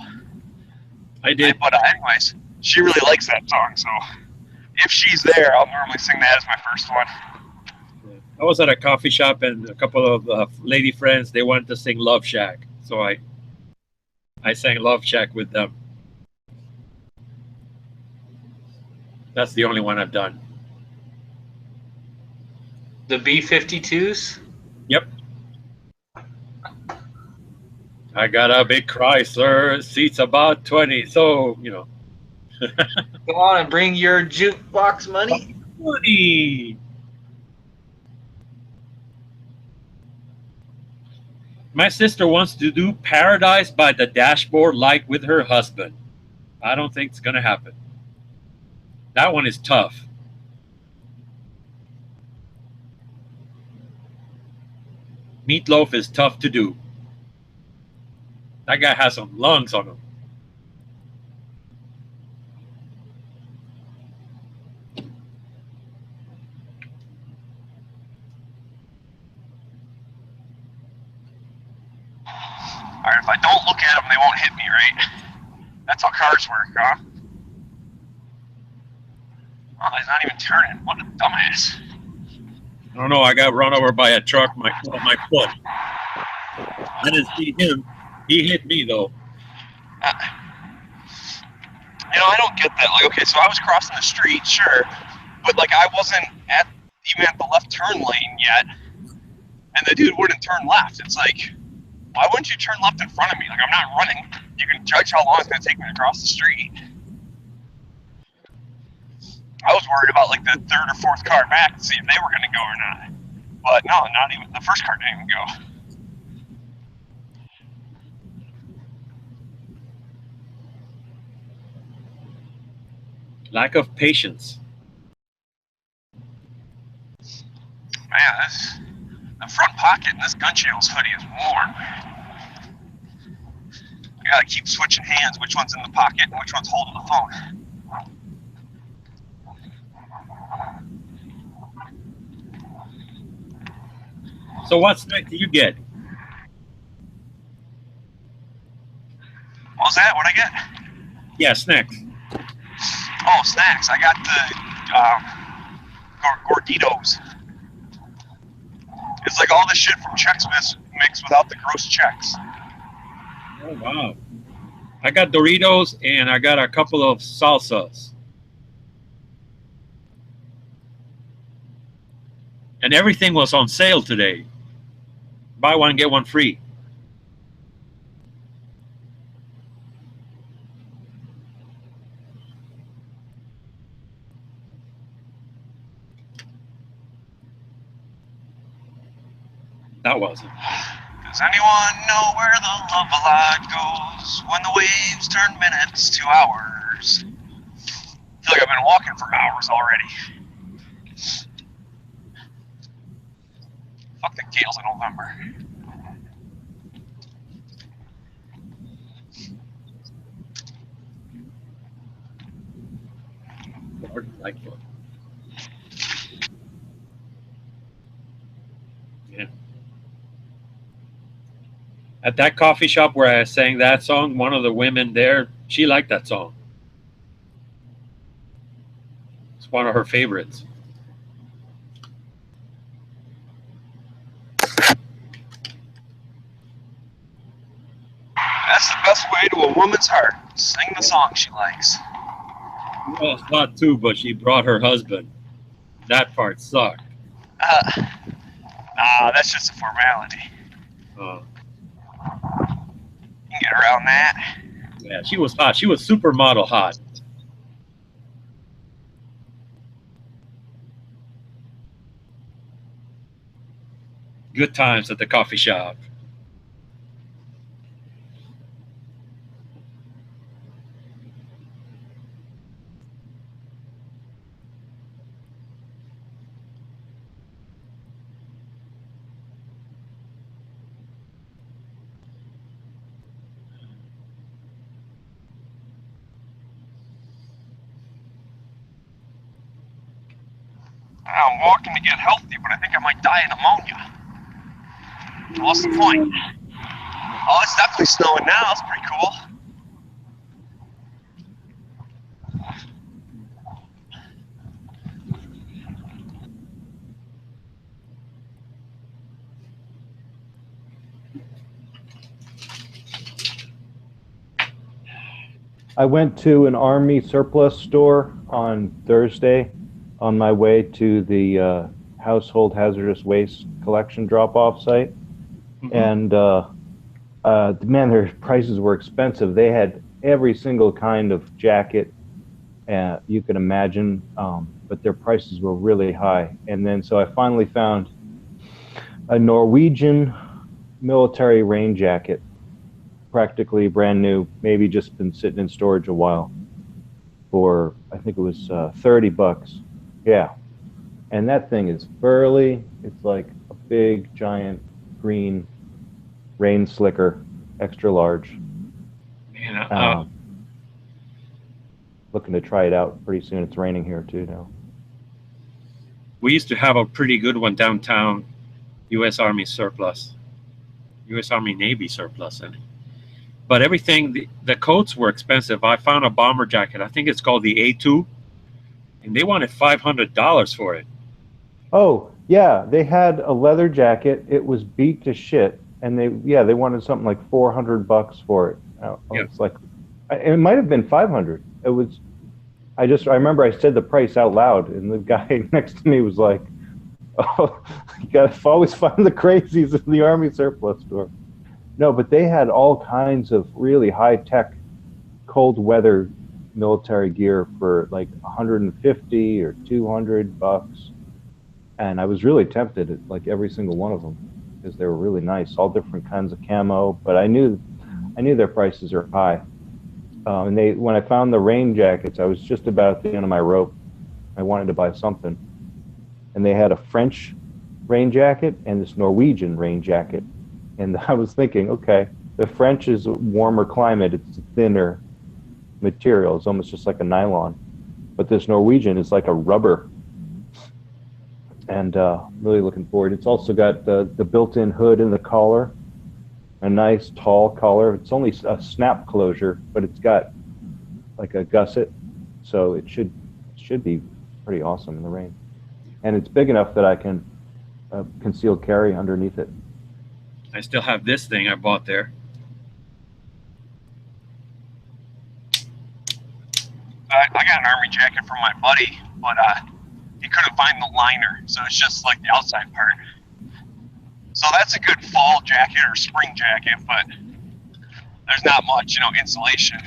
I did. But anyways, she really likes that song, so if she's there, I'll normally sing that as my first one. I was at a coffee shop and a couple of lady friends, they wanted to sing Love Shack. So I sang Love Shack with them. That's the only one I've done. The B-52s? Yep. I got a big Chrysler, seats about 20. So, you know. Come on and bring your jukebox money. Money. My sister wants to do Paradise by the Dashboard Light with her husband. I don't think it's going to happen. That one is tough. Meatloaf is tough to do. That guy has some lungs on him. All right, if I don't look at them, they won't hit me, right? That's how cars work, huh? Oh, he's not even turning. What a dumbass. I don't know. I got run over by a truck on my foot. I didn't see him. He hit me, though. You know, I don't get that. Like, okay, so I was crossing the street, sure, but like I wasn't even at the left turn lane yet, and the dude wouldn't turn left. It's like, why wouldn't you turn left in front of me? Like, I'm not running. You can judge how long it's going to take me to cross the street. I was worried about like the third or fourth car back to see if they were going to go or not. But no, not even the first car didn't even go. Lack of patience. Man, the front pocket in this gun channel's hoodie is warm. I gotta keep switching hands, which one's in the pocket and which one's holding the phone. So what snack do you get? What was that? What'd I get? Yeah, snacks. Oh, snacks. I got the Gorditos. It's like all the shit from Chex Mix without the gross checks. Oh, wow. I got Doritos and I got a couple of salsas. And everything was on sale today. Buy one, get one free. That wasn't. Does anyone know where the love light goes when the waves turn minutes to hours? I feel like I've been walking for hours already. Fuck the Gales in November. Lightfoot. Yeah. At that coffee shop where I sang that song, one of the women there, she liked that song. It's one of her favorites. That's the best way to a woman's heart. Sing the song she likes. Well, it's not too, but she brought her husband. That part sucked. That's just a formality. Uh, You can get around that. yeah, she was hot. She was supermodel hot. Good times at the coffee shop. I'm walking to get healthy, but I think I might die of pneumonia. What's the point? Oh, it's definitely snowing now. It's pretty cool. I went to an Army surplus store on Thursday on my way to the household hazardous waste collection drop-off site. And man, their prices were expensive. They had every single kind of jacket you can imagine, but their prices were really high. And then so I finally found a Norwegian military rain jacket, practically brand new, maybe just been sitting in storage a while, for I think it was $30. Yeah. And that thing is burly. It's like a big giant green rain slicker, extra large. Man, looking to try it out pretty soon. It's raining here too now. we used to have a pretty good one downtown, U.S. Army surplus, U.S. Army Navy surplus, but everything, the coats were expensive. I found a bomber jacket. I think it's called the A2, and they wanted $500 for it. Oh yeah, they had a leather jacket. It was beat to shit, and they wanted something like $400 for it. It's like, it might have been 500. It was. I remember I said the price out loud, and the guy next to me was like, "Oh, you gotta always find the crazies in the Army surplus store." No, but they had all kinds of really high-tech, cold weather military gear for like $150 or $200, and I was really tempted at like every single one of them because they were really nice, all different kinds of camo. But I knew their prices are high. And when I found the rain jackets, I was just about at the end of my rope. I wanted to buy something, and they had a French rain jacket and this Norwegian rain jacket. And I was thinking, okay, the French is a warmer climate; it's a thinner material. It's almost just like a nylon, but this Norwegian is like a rubber. And really looking forward. It's also got the built-in hood and the collar. A nice tall collar. It's only a snap closure, but it's got like a gusset, so it should be pretty awesome in the rain. And it's big enough that I can concealed carry underneath it. I still have this thing I bought there. I got an Army jacket from my buddy, but he couldn't find the liner, so it's just like the outside part. So that's a good fall jacket or spring jacket, but there's not much, insulation.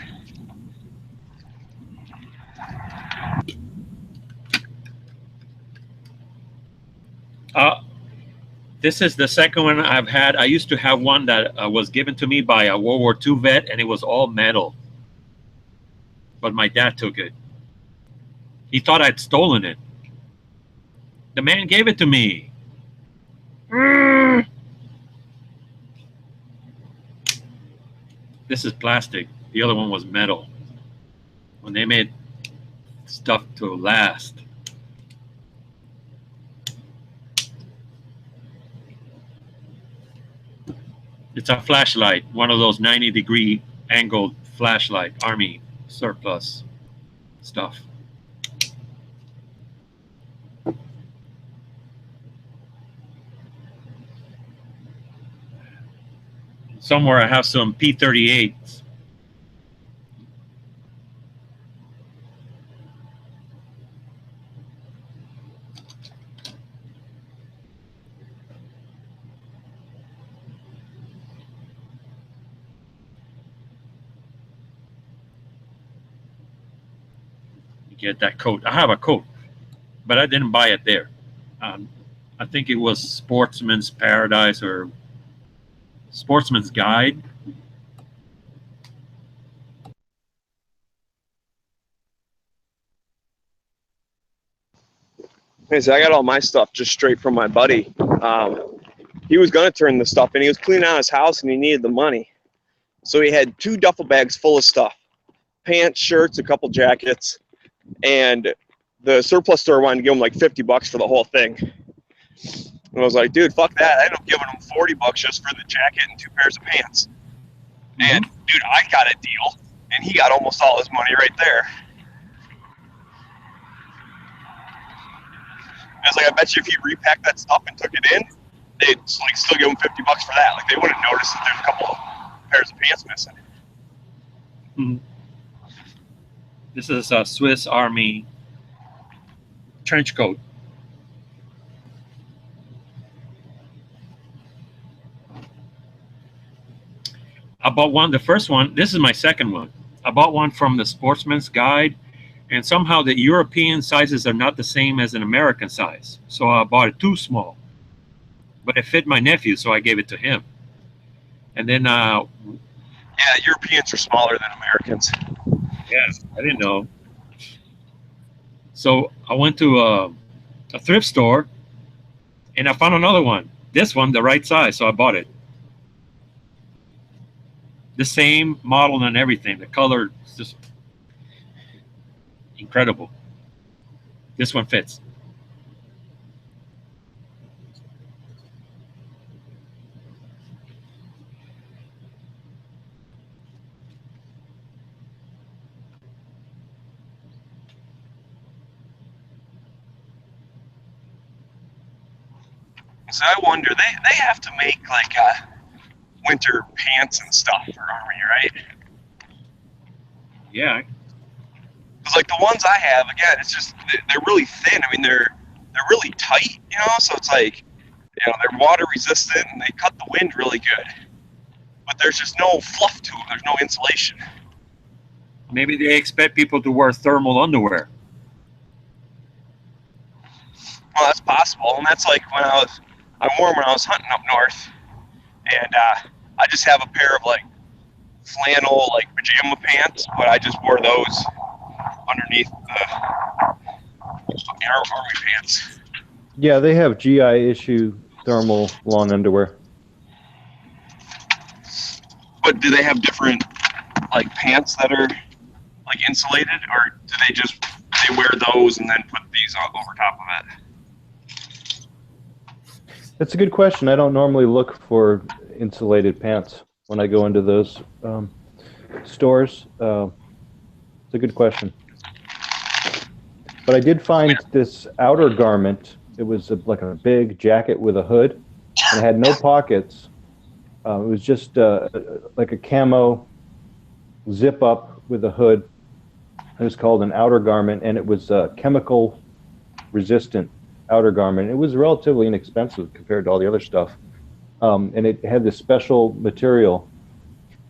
This is the second one I've had. I used to have one that was given to me by a World War II vet, and it was all metal. But my dad took it. He thought I'd stolen it. The man gave it to me. This is plastic. The other one was metal. When they made stuff to last. It's a flashlight, one of those 90-degree angled flashlight, Army surplus stuff. Somewhere I have some P-38s. Get that coat. I have a coat, but I didn't buy it there. I think it was Sportsman's Paradise or Sportsman's Guide. Hey, so I got all my stuff just straight from my buddy. He was going to turn the stuff in. He was cleaning out his house and he needed the money. So he had 2 duffel bags full of stuff. Pants, shirts, a couple jackets. And the surplus store wanted to give him like $50 for the whole thing. And I was like, dude, fuck that. I ended up giving him $40 just for the jacket and 2 pairs of pants. And dude, I got a deal, and he got almost all his money right there. I was like, I bet you if he repacked that stuff and took it in, they'd like still give him $50 for that. Like they wouldn't notice that there's a couple of pairs of pants missing. This is a Swiss Army trench coat. I bought one, the first one. This is my second one. I bought one from the Sportsman's Guide, and somehow the European sizes are not the same as an American size. So I bought it too small. But it fit my nephew, so I gave it to him. And then, Yeah, Europeans are smaller than Americans. yeah, I didn't know. So I went to a thrift store, and I found another one. This one, the right size, so I bought it. The same model and everything. The color is just incredible. This one fits. So I wonder, they have to make like winter pants and stuff for Army, right? Yeah. Because like the ones I have, again, it's just they're really thin. I mean, they're really tight, you know. So it's like, you know, they're water resistant and they cut the wind really good. But there's just no fluff to them. There's no insulation. Maybe they expect people to wear thermal underwear. Well, that's possible, and that's like when I wore them when I was hunting up north, and I just have a pair of like flannel like pajama pants, but I just wore those underneath the Army pants. Yeah, they have GI issue thermal long underwear. But do they have different like pants that are like insulated, or do they wear those and then put these over top of it? That's a good question. I don't normally look for insulated pants when I go into those stores. It's a good question. But I did find this outer garment. It was like a big jacket with a hood, and it had no pockets. It was just like a camo zip up with a hood. It was called an outer garment, and it was chemical resistant outer garment. It was relatively inexpensive compared to all the other stuff. And it had this special material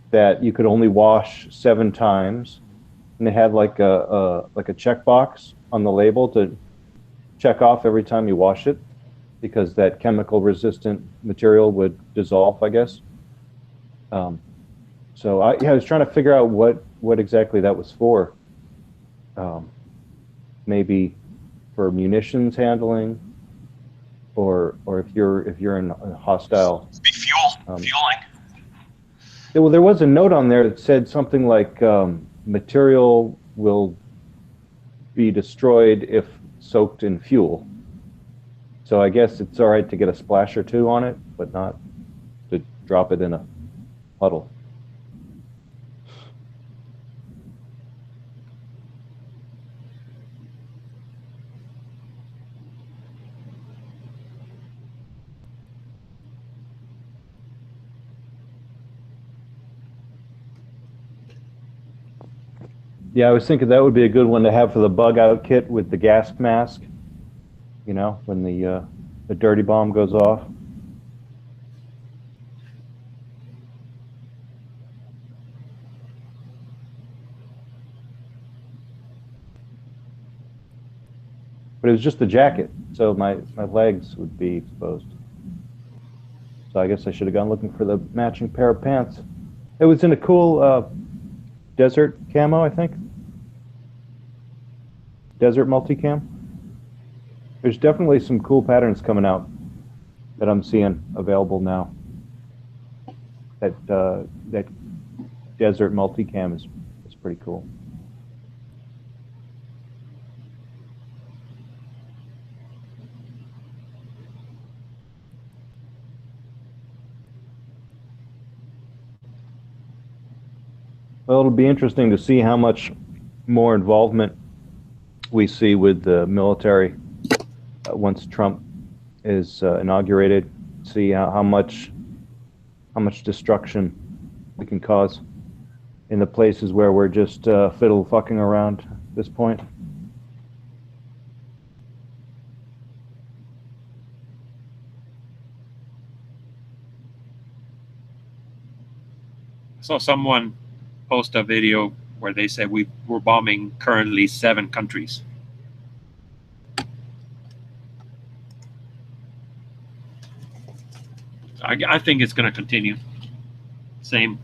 that you could only wash 7 times. And it had like a checkbox on the label to check off every time you wash it, because that chemical resistant material would dissolve, I guess. So I was trying to figure out what exactly that was for. Maybe for munitions handling, or if you're in a hostile. Be fueling. Well, there was a note on there that said something like material will be destroyed if soaked in fuel. So I guess it's all right to get a splash or two on it, but not to drop it in a puddle. Yeah, I was thinking that would be a good one to have for the bug out kit with the gas mask. You know, when the dirty bomb goes off. But it was just the jacket, so my legs would be exposed. So I guess I should have gone looking for the matching pair of pants. It was in a cool desert camo, I think. Desert multicam. There's definitely some cool patterns coming out that I'm seeing available now. That desert multicam is pretty cool. Well, it'll be interesting to see how much more involvement we see with the military once Trump is inaugurated. See how much destruction we can cause in the places where we're just fiddle fucking around at this point? I saw someone post a video where they said we're bombing currently 7 countries. I think it's going to continue. Same.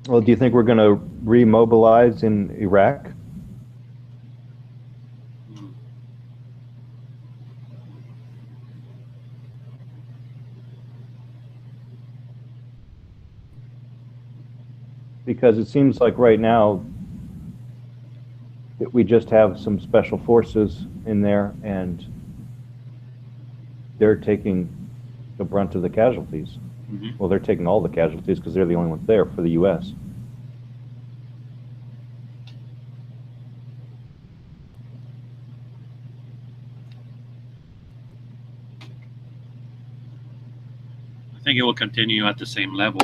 Well, do you think we're going to remobilize in Iraq? Because it seems like right now that we just have some special forces in there and they're taking the brunt of the casualties. Mm-hmm. Well, they're taking all the casualties because they're the only ones there for the U.S. I think it will continue at the same level.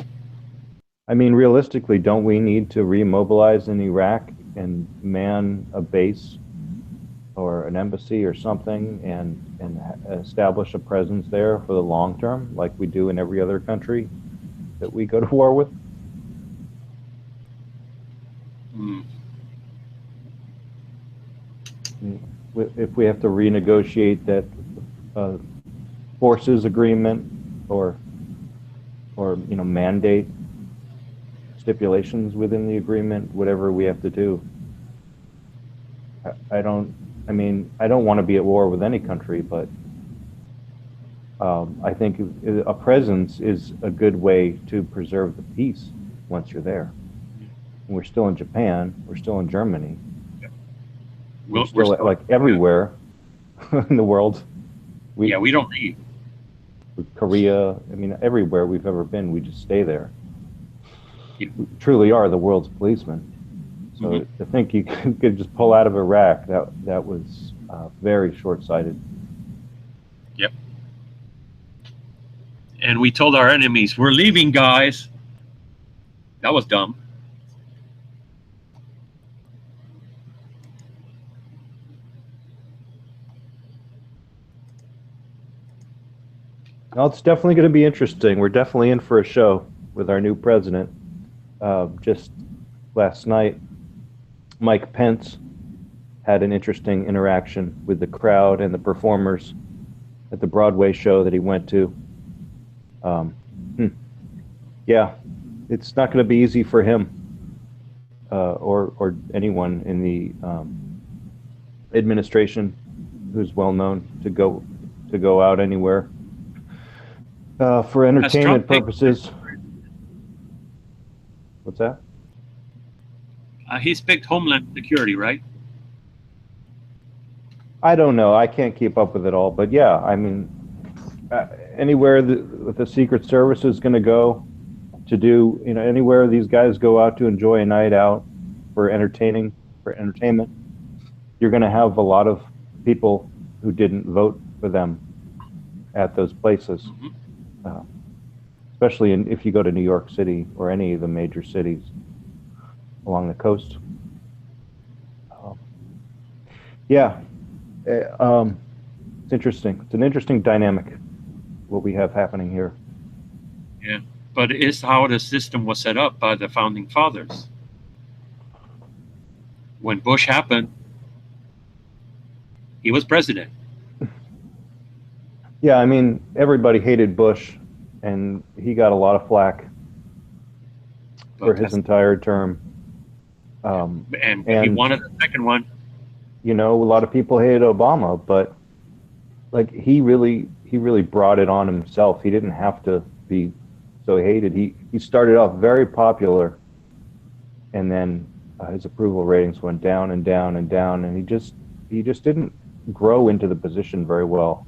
I mean, realistically, don't we need to remobilize in Iraq and man a base or an embassy or something and establish a presence there for the long term, like we do in every other country that we go to war with? If we have to renegotiate that forces agreement or mandate stipulations within the agreement, whatever we have to do. I don't want to be at war with any country, but I think a presence is a good way to preserve the peace once you're there. And we're still in Japan, we're still in Germany. We're still like everywhere in the world. We don't leave. Korea, I mean, everywhere we've ever been, we just stay there. We truly are the world's policemen. So to think you could just pull out of Iraq, that was very short-sighted. Yep. And we told our enemies, we're leaving, guys. That was dumb. Well, it's definitely going to be interesting. We're definitely in for a show with our new president. Just last night, Mike Pence had an interesting interaction with the crowd and the performers at the Broadway show that he went to. Yeah, it's not going to be easy for him or anyone in the administration who's well known to go out anywhere for entertainment purposes. What's that? He's picked Homeland Security, right? I don't know. I can't keep up with it all, but yeah, I mean, anywhere the Secret Service is going to go to do, anywhere these guys go out to enjoy a night out for entertainment, you're going to have a lot of people who didn't vote for them at those places. Especially if you go to New York City or any of the major cities along the coast. It's interesting. It's an interesting dynamic, what we have happening here. Yeah, but it's how the system was set up by the founding fathers. When Bush happened, he was president. Yeah, I mean, everybody hated Bush, and he got a lot of flack for his entire term. And he wanted a second one. A lot of people hated Obama, but he really brought it on himself. He didn't have to be so hated. He started off very popular, and then his approval ratings went down and down and down, and he just didn't grow into the position very well.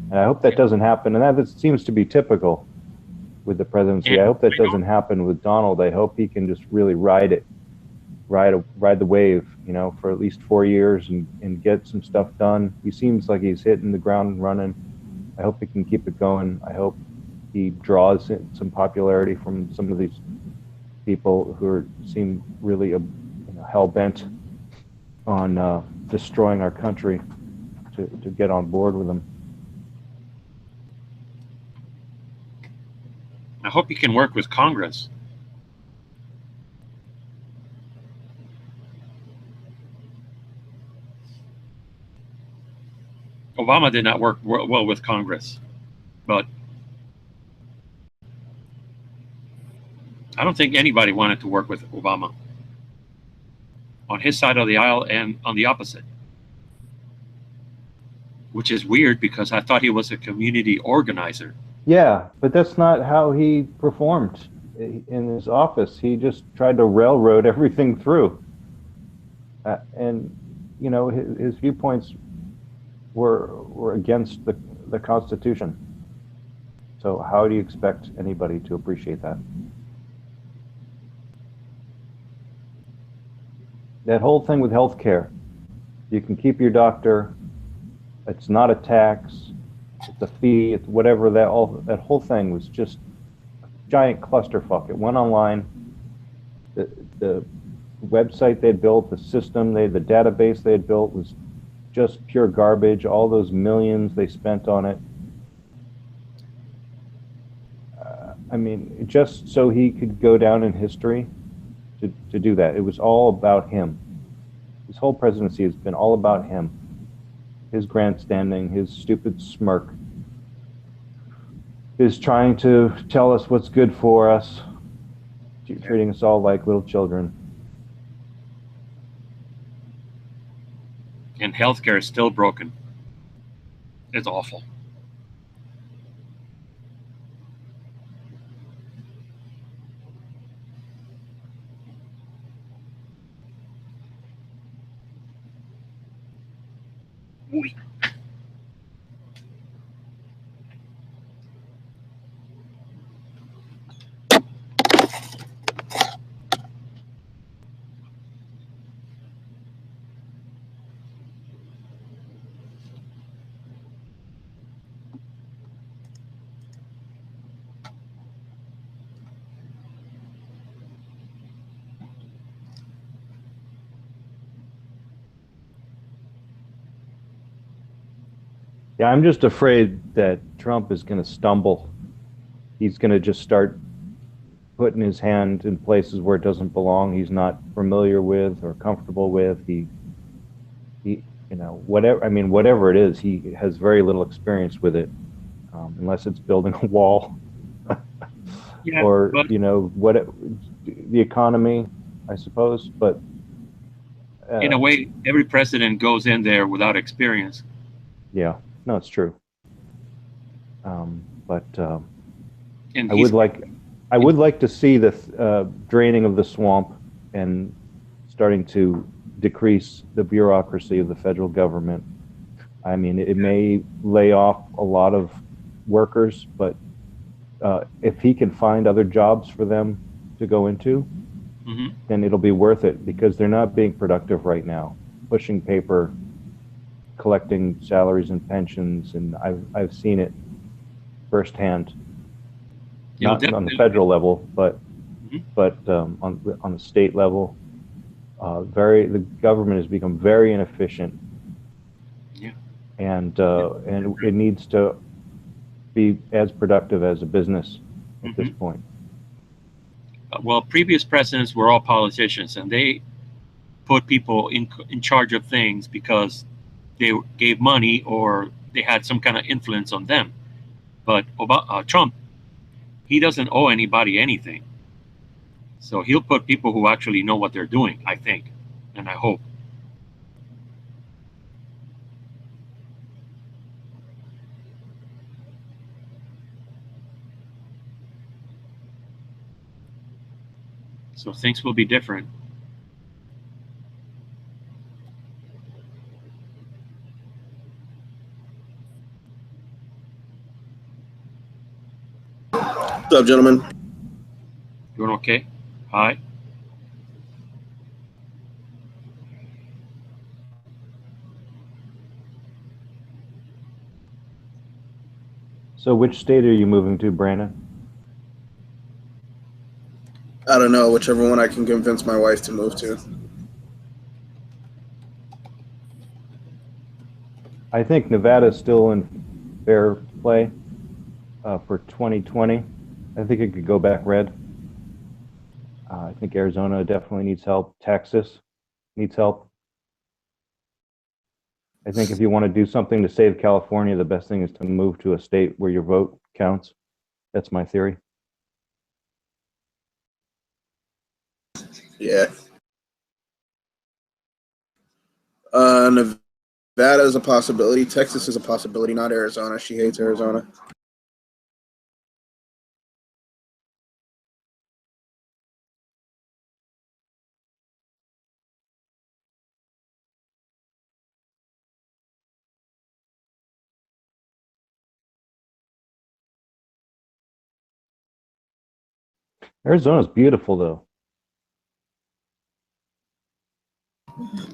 And I hope that doesn't happen. And that seems to be typical with the presidency. I hope that doesn't happen with Donald. I hope he can just really ride the wave, for at least 4 years and get some stuff done. He seems like he's hitting the ground running. I hope he can keep it going. I hope he draws in some popularity from some of these people who seem really hell bent on destroying our country to get on board with him. I hope he can work with Congress. Obama did not work well with Congress, but I don't think anybody wanted to work with Obama on his side of the aisle and on the opposite, which is weird because I thought he was a community organizer. Yeah, but that's not how he performed in his office. He just tried to railroad everything through. And, you know, his viewpoints were against the Constitution. So how do you expect anybody to appreciate that? That whole thing with healthcare, you can keep your doctor, it's not a tax, it's a fee, it's whatever, that whole thing was just a giant clusterfuck. It went online, the website they'd built, the system, the database they had built was just pure garbage. All those millions they spent on it. I mean, just so he could go down in history to do that. It was all about him. His whole presidency has been all about him. His grandstanding, his stupid smirk, is trying to tell us what's good for us, treating us all like little children. And healthcare is still broken. It's awful. Ooh. Yeah, I'm just afraid that Trump is going to stumble. He's going to just start putting his hand in places where it doesn't belong. He's not familiar with or comfortable with. He you know, whatever it is, he has very little experience with it, unless it's building a wall Yeah, or, but you know, the economy, I suppose. But in a way, every president goes in there without experience. yeah, no, it's true. But And I would like to see the draining of the swamp and starting to decrease the bureaucracy of the federal government. I mean, it may lay off a lot of workers, but if he can find other jobs for them to go into, then it'll be worth it, because they're not being productive right now, pushing paper, collecting salaries and pensions, and I've seen it firsthand. Not on the federal level, but on the state level, the government has become very inefficient. Yeah. And it needs to be as productive as a business at this point. Well, previous presidents were all politicians, and they put people in charge of things because they gave money or they had some kind of influence on them. But Trump, he doesn't owe anybody anything. So he'll put people who actually know what they're doing, I think, and I hope. So things will be different. What's up, gentlemen? Doing okay? Hi. So which state are you moving to, Brandon? I don't know, whichever one I can convince my wife to move to. I think Nevada's still in fair play for 2020. I think it could go back red. I think Arizona definitely needs help. Texas needs help. I think if you want to do something to save California, the best thing is to move to a state where your vote counts. That's my theory. Yeah. Nevada is a possibility. Texas is a possibility, not Arizona. She hates Arizona. Arizona's beautiful, though.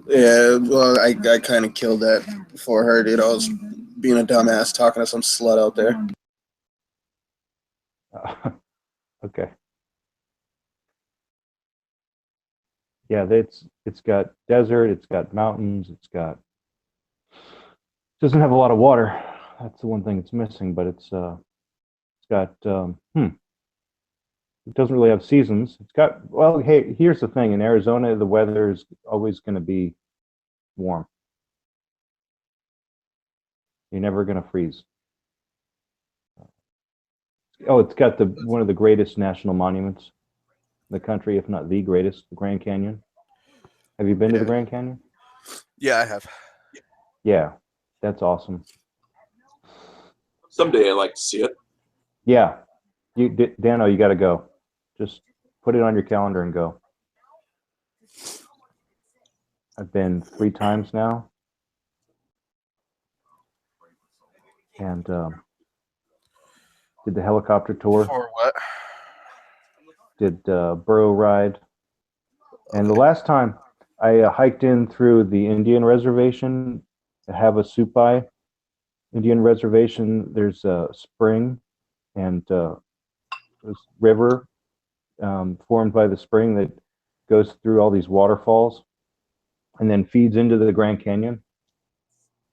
Yeah, well, I kind of killed that for her, dude. I was being a dumbass talking to some slut out there. Okay. Yeah, it's got desert, it's got mountains, doesn't have a lot of water. That's the one thing it's missing, but it's got it doesn't really have seasons. It's got, well, hey, here's the thing. In Arizona, the weather is always going to be warm. You're never going to freeze. Oh, it's got one of the greatest national monuments in the country, if not the greatest, the Grand Canyon. Have you been to the Grand Canyon? Yeah, I have. Yeah, that's awesome. Someday I'd like to see it. Yeah, Dano, you got to go. Just put it on your calendar and go. I've been 3 times now, and did the helicopter tour. For what? Did burro ride, and the last time I hiked in through the Indian reservation, the Havasupai Indian reservation. There's a spring and this river formed by the spring that goes through all these waterfalls and then feeds into the Grand Canyon,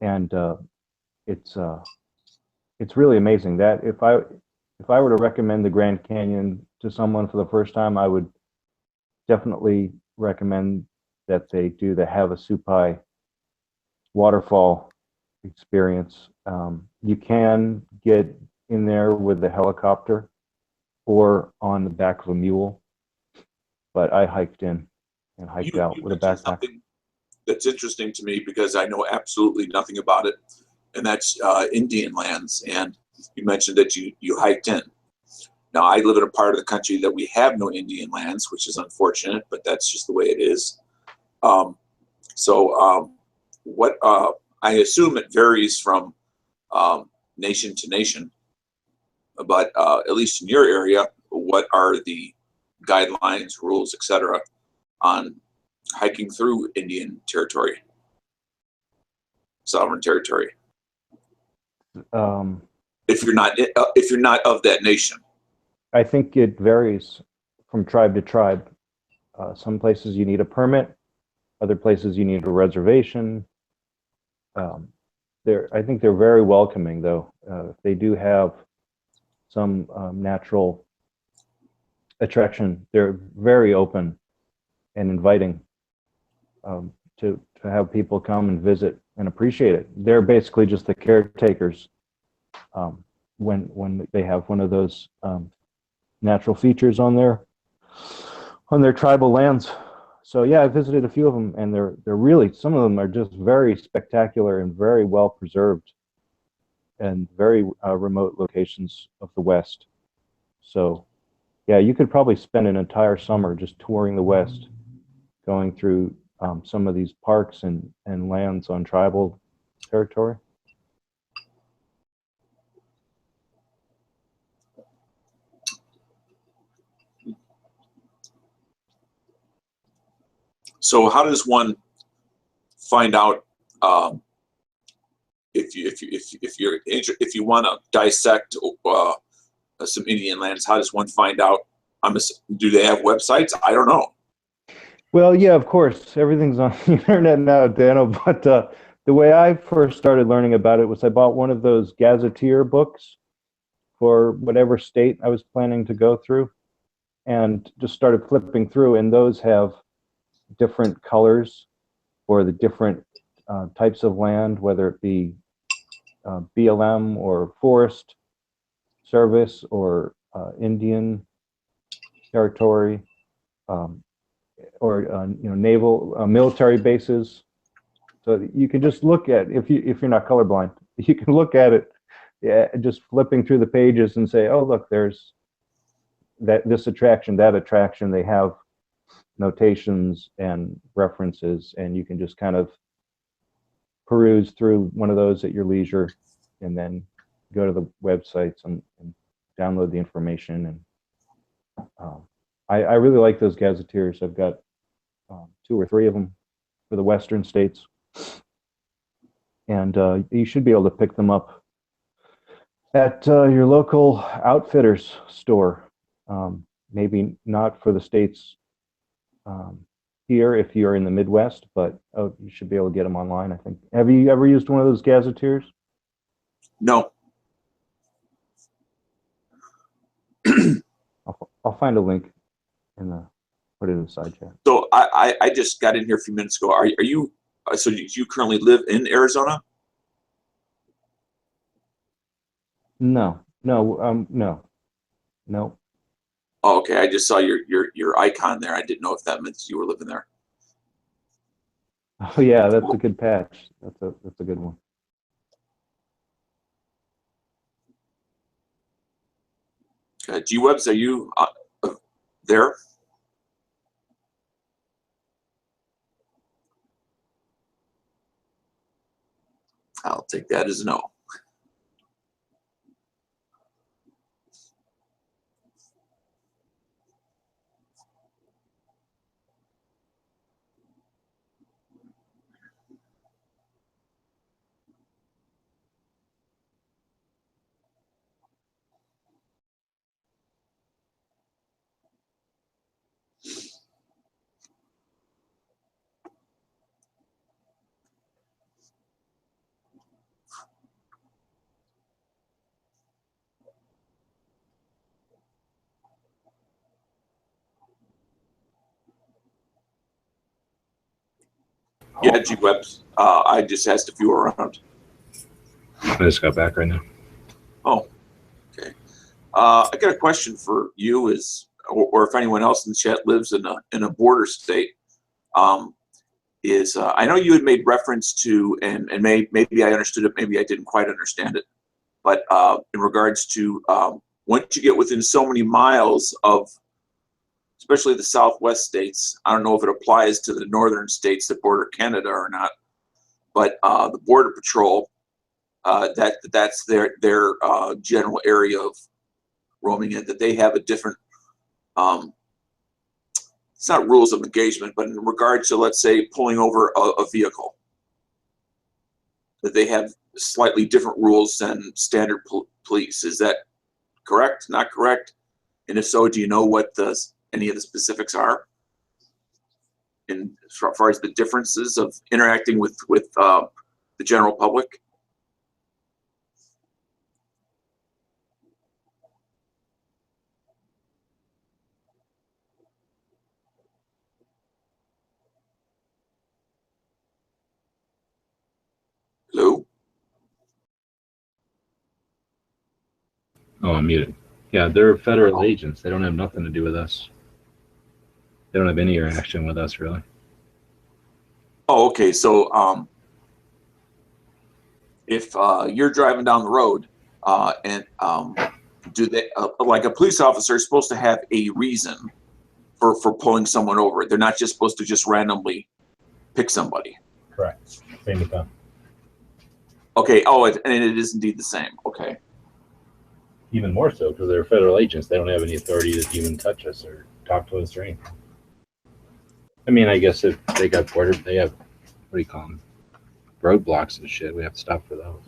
and it's really amazing. That if I were to recommend the Grand Canyon to someone for the first time, I would definitely recommend that they do the Havasupai waterfall experience. You can get in there with the helicopter or on the back of a mule, but I hiked in and hiked out with a backpack. Something that's interesting to me because I know absolutely nothing about it, and that's Indian lands. And you mentioned that you hiked in. Now, I live in a part of the country that we have no Indian lands, which is unfortunate, but that's just the way it is. What I assume it varies from nation to nation, but at least in your area, what are the guidelines, rules, etc., on hiking through Indian territory, sovereign territory? If you're not of that nation. I think it varies from tribe to tribe. Some places you need a permit, other places you need a reservation. I think they're very welcoming, though. They do have some natural attraction. They're very open and inviting to have people come and visit and appreciate it. They're basically just the caretakers when they have one of those natural features on their tribal lands. So yeah, I visited a few of them, and they're really, some of them are just very spectacular and very well preserved, and very remote locations of the West. So yeah, you could probably spend an entire summer just touring the West, going through some of these parks and lands on tribal territory. So how does one find out if you want to dissect some Indian lands, how does one find out? Do they have websites? I don't know. Well, yeah, of course, everything's on the internet now, Dano. But the way I first started learning about it was I bought one of those gazetteer books for whatever state I was planning to go through, and just started flipping through. And those have different colors for the different types of land, whether it be BLM or Forest Service or Indian territory, or naval military bases. So you can just look at, if you're not colorblind, you can look at it, just flipping through the pages and say, oh look, there's this attraction, that attraction. They have notations and references, and you can just kind of peruse through one of those at your leisure, and then go to the websites and download the information. And I really like those gazetteers. I've got 2 or 3 of them for the western states, and you should be able to pick them up at your local outfitters store. Maybe not for the states here if you're in the Midwest, but you should be able to get them online, I think. Have you ever used one of those gazetteers? No. I'll find a link and put it in the side chat. So I just got in here a few minutes ago. Are you? So do you currently live in Arizona? No. Oh, okay. I just saw your icon there. I didn't know if that meant you were living there. Oh yeah, that's a good patch. That's a good one. G-Webs, are you there? I'll take that as a no. Yeah, G-Webs. I just asked if you were around. I just got back right now. Oh, okay. I got a question for you, or if anyone else in the chat lives in a border state. I know you had made reference to, and maybe I understood it, maybe I didn't quite understand it, but in regards to once you get within so many miles of, especially the Southwest states, I don't know if it applies to the northern states that border Canada or not, but the Border Patrol, that's their general area of roaming in, that they have a different, it's not rules of engagement, but in regards to, let's say, pulling over a vehicle, that they have slightly different rules than standard police. Is that correct? Not correct? And if so, do you know what any of the specifics are? And as far as the differences of interacting with the general public? Hello? Oh, I'm muted. Yeah, they're federal agents. They don't have nothing to do with us. They don't have any interaction with us, really. Oh, okay. So if you're driving down the road and do they, like a police officer is supposed to have a reason for pulling someone over. They're not just supposed to just randomly pick somebody. Correct. Same with them. Okay. Oh, and it is indeed the same. Okay. Even more so because they're federal agents. They don't have any authority to even touch us or talk to us or anything. I mean, I guess if they got border, they have, what do you call them? roadblocks and shit. We have to stop for those.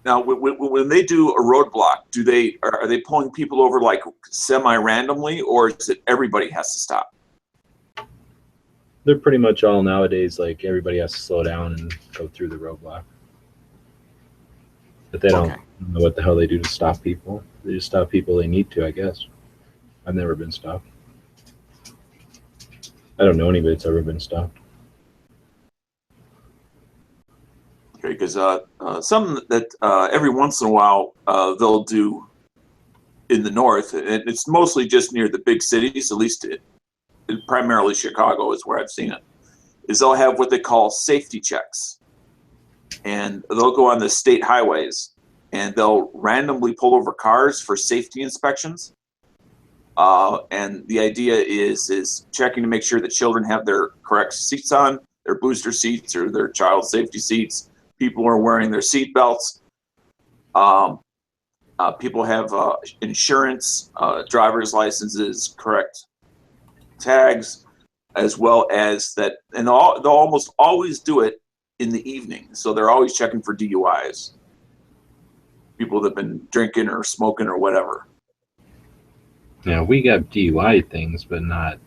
Now, when they do a roadblock, are they pulling people over like semi-randomly, or is it everybody has to stop? They're pretty much all nowadays like everybody has to slow down and go through the roadblock. But they don't know what the hell they do to stop people. They just stop people they need to, I guess. I've never been stopped. I don't know anybody that's ever been stopped. Okay, because some that every once in a while they'll do in the north, and it's mostly just near the big cities, at least primarily Chicago is where I've seen it, is they'll have what they call safety checks. And they'll go on the state highways and they'll randomly pull over cars for safety inspections. And the idea is checking to make sure that children have their correct seats on, their booster seats or their child safety seats. People are wearing their seat belts. People have insurance, driver's licenses, correct tags, as well as that. And they'll almost always do it in the evening. So they're always checking for DUIs. People that have been drinking or smoking or whatever. Yeah, we got DUI things, but not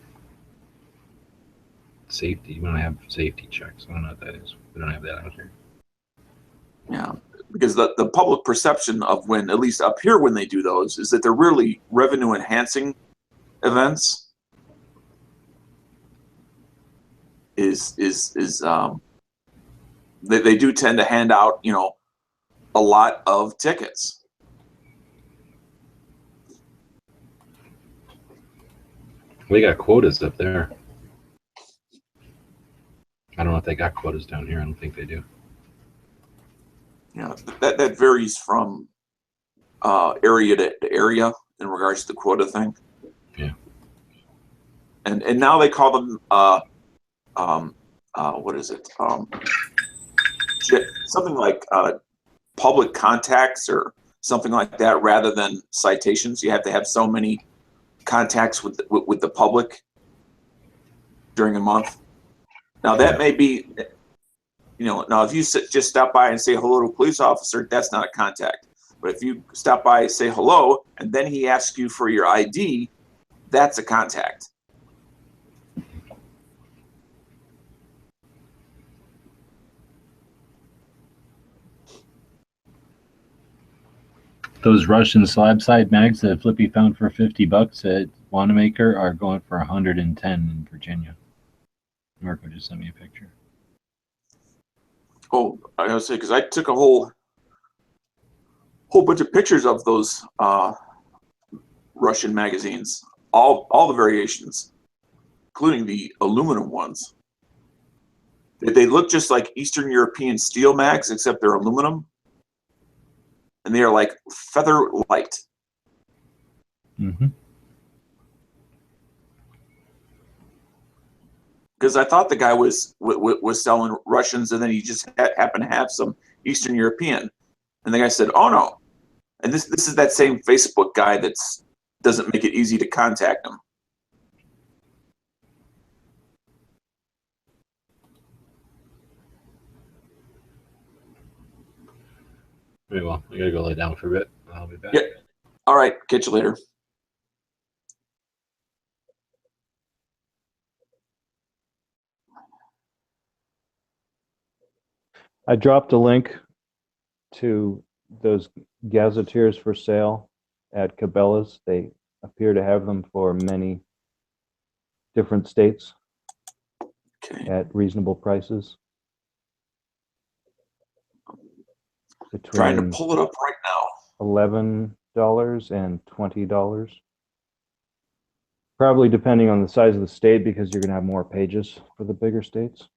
safety. We don't have safety checks. I don't know what that is. We don't have that out here. Yeah, because the public perception of when, at least up here when they do those, is that they're really revenue enhancing events. They do tend to hand out, a lot of tickets. We got quotas up there. I don't know if they got quotas down here. I don't think they do. That varies from area to area in regards to the quota thing. Yeah. And now they call them what is it? Something like public contacts or something like that, rather than citations. You have to have so many contacts with the public during a month. Now that may be, now if you just stop by and say hello to a police officer, that's not a contact. But if you stop by and say hello, and then he asks you for your ID, that's a contact. Those Russian slab side mags that Flippy found for $50 at Wanamaker are going for 110 in Virginia. Marco just sent me a picture. Oh, I gotta say, because I took a whole bunch of pictures of those Russian magazines, all the variations, including the aluminum ones. They look just like Eastern European steel mags, except they're aluminum. And they are like feather light. Mm-hmm. Because I thought the guy was selling Russians, and then he just happened to have some Eastern European. And the guy said, "Oh no!" And this is that same Facebook guy that doesn't make it easy to contact him. Very well. I gotta go lay down for a bit. I'll be back. Yeah. All right. Catch you later. I dropped a link to those gazetteers for sale at Cabela's. They appear to have them for many different states at reasonable prices. Trying to Between pull it up right now. $11 and $20. Probably depending on the size of the state, because you're going to have more pages for the bigger states.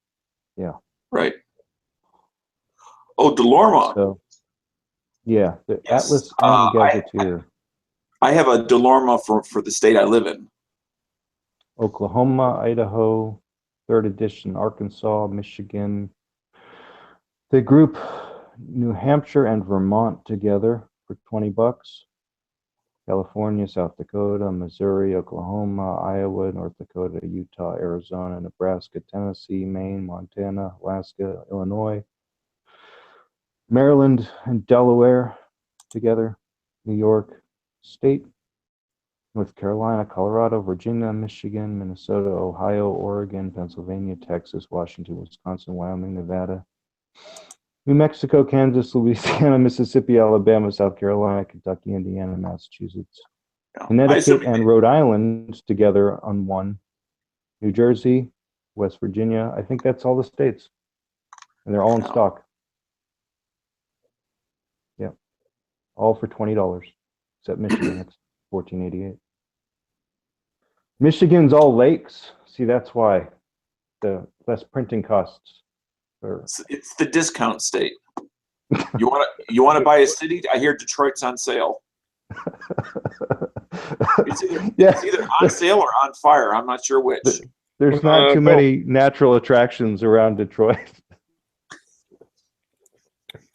Yeah. Right. Oh, Delorma. So, yeah, the Yes. Atlas and Gazetteer. I have a Delorma for the state I live in. Oklahoma, Idaho, 3rd edition, Arkansas, Michigan. They group New Hampshire and Vermont together for $20. California, South Dakota, Missouri, Oklahoma, Iowa, North Dakota, Utah, Arizona, Nebraska, Tennessee, Maine, Montana, Alaska, Illinois, Maryland, and Delaware together, New York State, North Carolina, Colorado, Virginia, Michigan, Minnesota, Ohio, Oregon, Pennsylvania, Texas, Washington, Wisconsin, Wyoming, Nevada, New Mexico, Kansas, Louisiana, Mississippi, Alabama, South Carolina, Kentucky, Indiana, Massachusetts, Connecticut, and Rhode Island together on one. New Jersey, West Virginia. I think that's all the states. And they're all in stock. Yeah. All for $20. Except Michigan, it's $14.88. Michigan's all lakes. See, that's why. The less printing costs. It's the discount state. You want to buy a city? I hear Detroit's on sale. It's either on sale or on fire. I'm not sure which. There's not too many natural attractions around Detroit.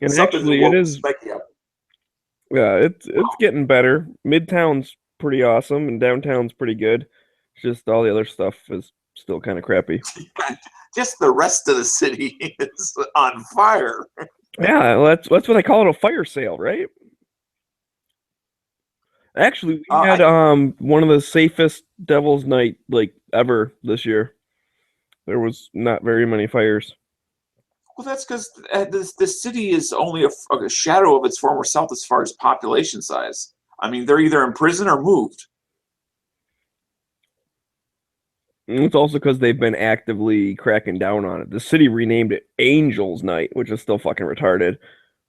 And actually, it is. Yeah, it's getting better. Midtown's pretty awesome, and downtown's pretty good. Just all the other stuff is still kind of crappy. Just the rest of the city is on fire. Yeah, well, that's what I call it, a fire sale, right? Actually, we had one of the safest Devil's Night ever this year. There was not very many fires. Well, that's because the city is only a shadow of its former self as far as population size. I mean, they're either in prison or moved. It's also because they've been actively cracking down on it. The city renamed it Angels Night, which is still fucking retarded.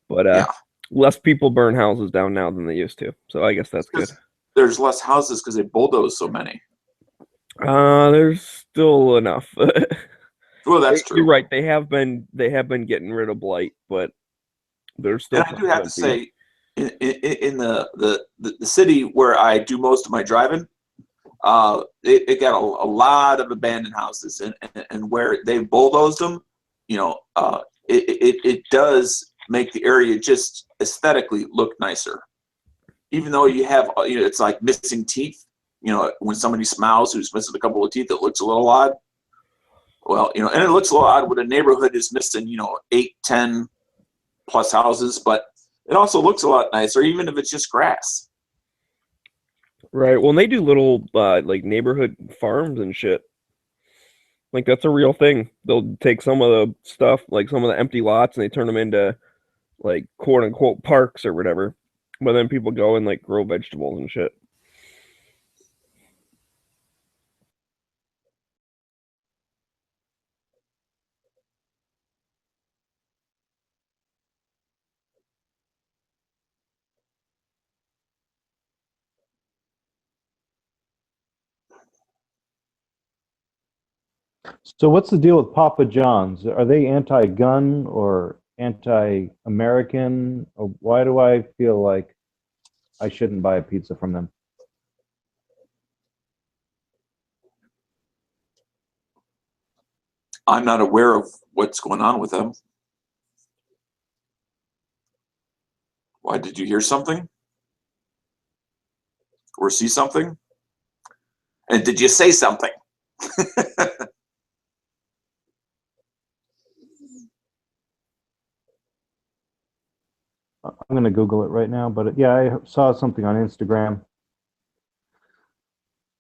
But less people burn houses down now than they used to. So I guess that's good. There's less houses because they bulldoze so many. There's still enough. Well, that's true. You're right. They have been getting rid of blight, but there's still. And I do have to say, in the city where I do most of my driving, it got a lot of abandoned houses, and where they've bulldozed them, it does make the area just aesthetically look nicer. Even though you have, it's like missing teeth. When somebody smiles who's missing a couple of teeth, it looks a little odd. Well, and it looks a little odd when a neighborhood is missing, 8, 10 plus houses, but it also looks a lot nicer, even if it's just grass. Right. Well, and they do little neighborhood farms and shit. That's a real thing. They'll take some of the stuff, some of the empty lots, and they turn them into quote unquote parks or whatever. But then people go and grow vegetables and shit. So what's the deal with Papa John's? Are they anti-gun or anti-American? Or why do I feel like I shouldn't buy a pizza from them? I'm not aware of what's going on with them. Why, did you hear something? Or see something? And did you say something? I'm going to Google it right now, but yeah, I saw something on Instagram.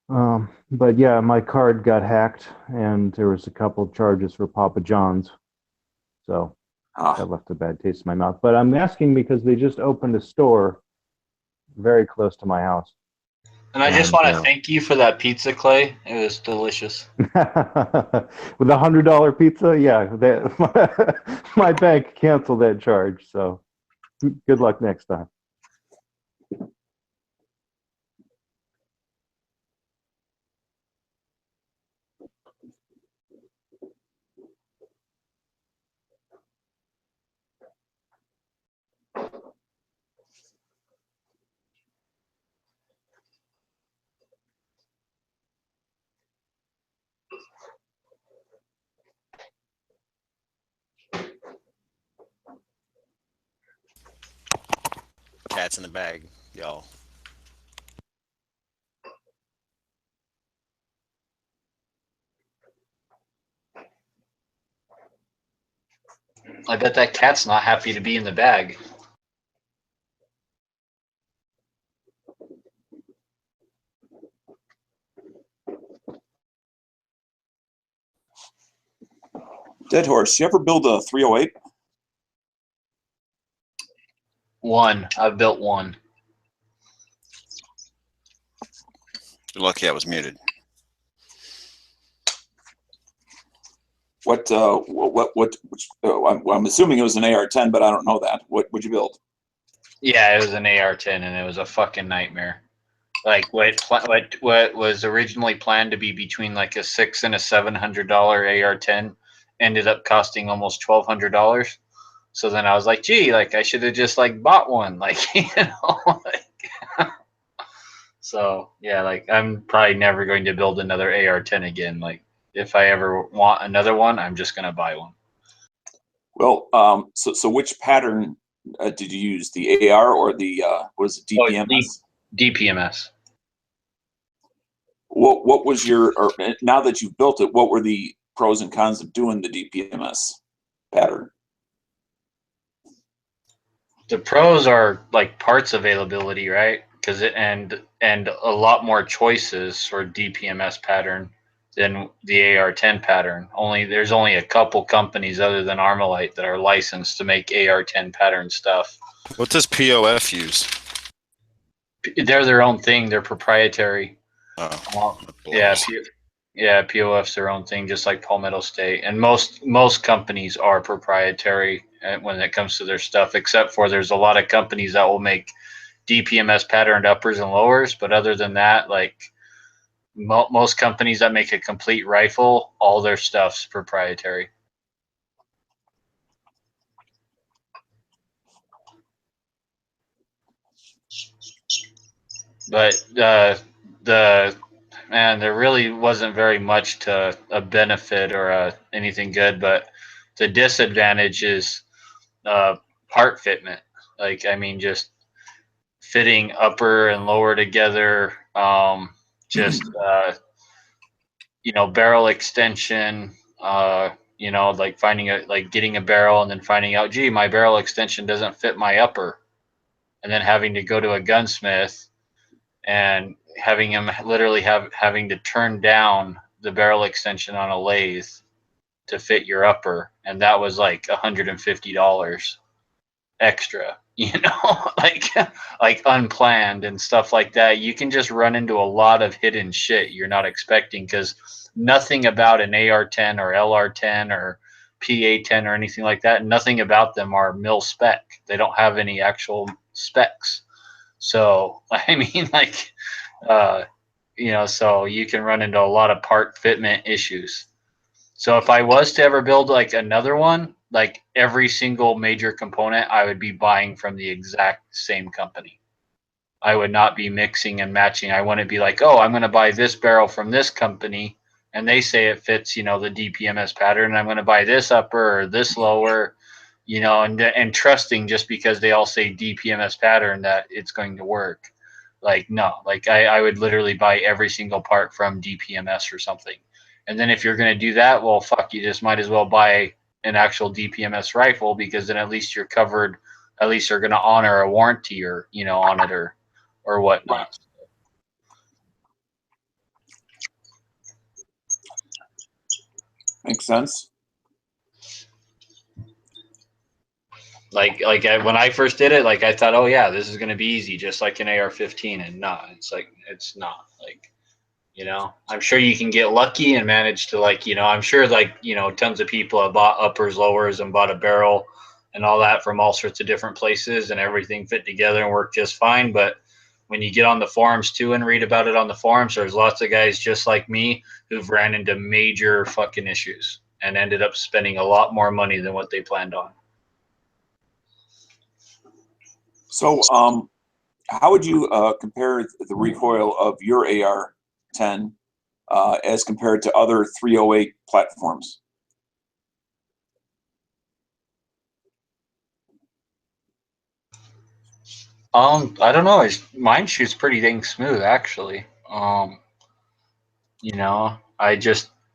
But yeah, my card got hacked, and there was a couple of charges for Papa John's. So that left a bad taste in my mouth. But I'm asking because they just opened a store very close to my house. And I just want to thank you for that pizza, Clay. It was delicious. With a $100 pizza, yeah, my bank canceled that charge. So good luck next time. Cats in the bag, y'all. I bet that cat's not happy to be in the bag. Dead Horse, you ever build a 308? One. I've built one. You're lucky I was muted. I'm assuming it was an AR-10, but I don't know that. What would you build? Yeah, it was an AR-10, and it was a fucking nightmare. Like what was originally planned to be between like a $600 and a $700 AR-10 ended up costing almost $1,200. So then I was like, gee, like I should have just like bought one, like like, so yeah, like I'm probably never going to build another AR-10 again. Like if I ever want another one, I'm just gonna buy one. Well, so which pattern did you use? The AR or the what is it, DPMS? DPMS. What was your, or now that you've built it, what were the pros and cons of doing the DPMS pattern? The pros are like parts availability, right? Because and a lot more choices for DPMS pattern than the AR-10 pattern. There's only a couple companies other than Armalite that are licensed to make AR-10 pattern stuff. What does POF use? They're their own thing. They're proprietary. Oh, yeah, POF's their own thing, just like Palmetto State. And most companies are proprietary when it comes to their stuff, except for there's a lot of companies that will make DPMS patterned uppers and lowers. But other than that, like most companies that make a complete rifle, all their stuff's proprietary. But man, there really wasn't very much to a benefit or anything good. But the disadvantage is part fitment. Like, I mean, just fitting upper and lower together. Just barrel extension. Like getting a barrel and then finding out, gee, my barrel extension doesn't fit my upper, and then having to go to a gunsmith and having him literally having to turn down the barrel extension on a lathe to fit your upper, and that was like $150 extra, like unplanned and stuff like that. You can just run into a lot of hidden shit you're not expecting, because nothing about an AR-10 or LR-10 or PA-10 or anything like that, nothing about them are mil spec. They don't have any actual specs. So, I mean, so you can run into a lot of part fitment issues. So if I was to ever build like another one, like every single major component, I would be buying from the exact same company. I would not be mixing and matching. I wouldn't be like, oh, I'm going to buy this barrel from this company, and they say it fits, the DPMS pattern, and I'm going to buy this upper or this lower. And trusting just because they all say DPMS pattern that it's going to work. Like, no, like I would literally buy every single part from DPMS or something. And then if you're going to do that, well, fuck, you just might as well buy an actual DPMS rifle, because then at least you're covered. At least they're going to honor a warranty or, on it or whatnot. Makes sense. Like when I first did it, like I thought, oh yeah, this is going to be easy, just like an AR-15, and no, it's not. Like, I'm sure you can get lucky and manage to I'm sure tons of people have bought uppers, lowers, and bought a barrel and all that from all sorts of different places, and everything fit together and worked just fine. But when you get on the forums too and read about it on the forums, there's lots of guys just like me who've ran into major fucking issues and ended up spending a lot more money than what they planned on. So, how would you compare the recoil of your AR-10 as compared to other 308 platforms? I don't know. Mine shoots pretty dang smooth, actually.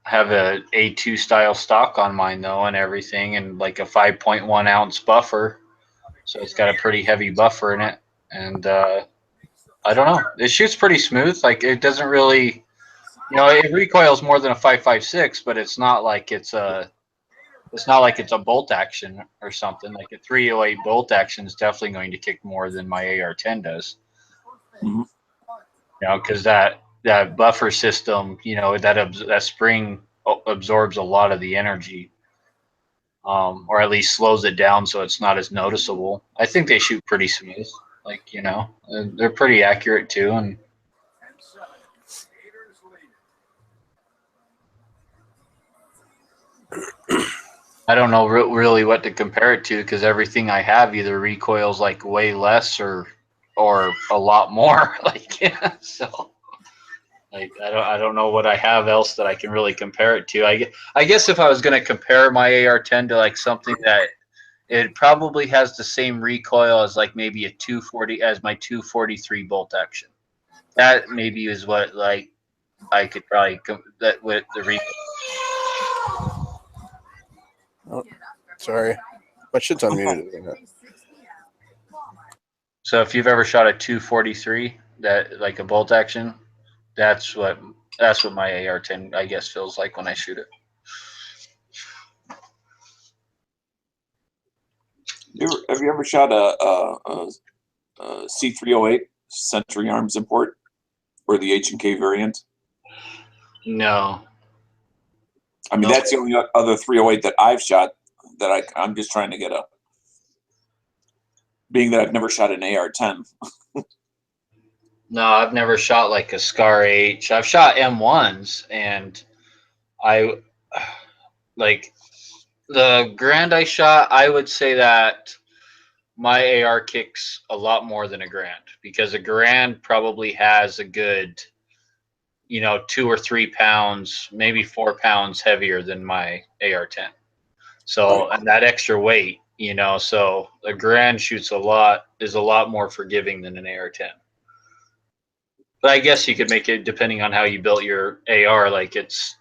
have a A2 style stock on mine though, and everything, and like a 5.1 ounce buffer, so it's got a pretty heavy buffer in it, and I don't know, it shoots pretty smooth. Like it doesn't really, it recoils more than a 5.56, but it's not like it's a bolt action or something. Like a 308 bolt action is definitely going to kick more than my AR-10 does. Mhm. Because that buffer system, that spring absorbs a lot of the energy, or at least slows it down so it's not as noticeable. I think they shoot pretty smooth. Like, and they're pretty accurate too. And I don't know really what to compare it to, because everything I have either recoils like way less or a lot more. Like, yeah, so like I don't know what I have else that I can really compare it to. I guess if I was going to compare my AR-10 to like something that it probably has the same recoil as like maybe a 240 as my 243 bolt action. That maybe is what like I could probably that with the recoil. Oh, sorry. My shit's unmuted. So if you've ever shot a 243, that like a bolt action, that's what my AR-10 I guess feels like when I shoot it. Have you ever shot a C308 Century Arms import or the H&K variant? No. I mean, that's the only other 308 that I've shot that I'm just trying to get a. Being that I've never shot an AR-10. No, I've never shot like a Scar H. I've shot M1s, and I like the Grand I shot. I would say that my AR kicks a lot more than a Grand, because a Grand probably has a good, 2 or 3 pounds, maybe 4 pounds heavier than my AR-10. So, and that extra weight, so a Grand is a lot more forgiving than an AR-10. But I guess you could make it depending on how you built your AR. Like it's,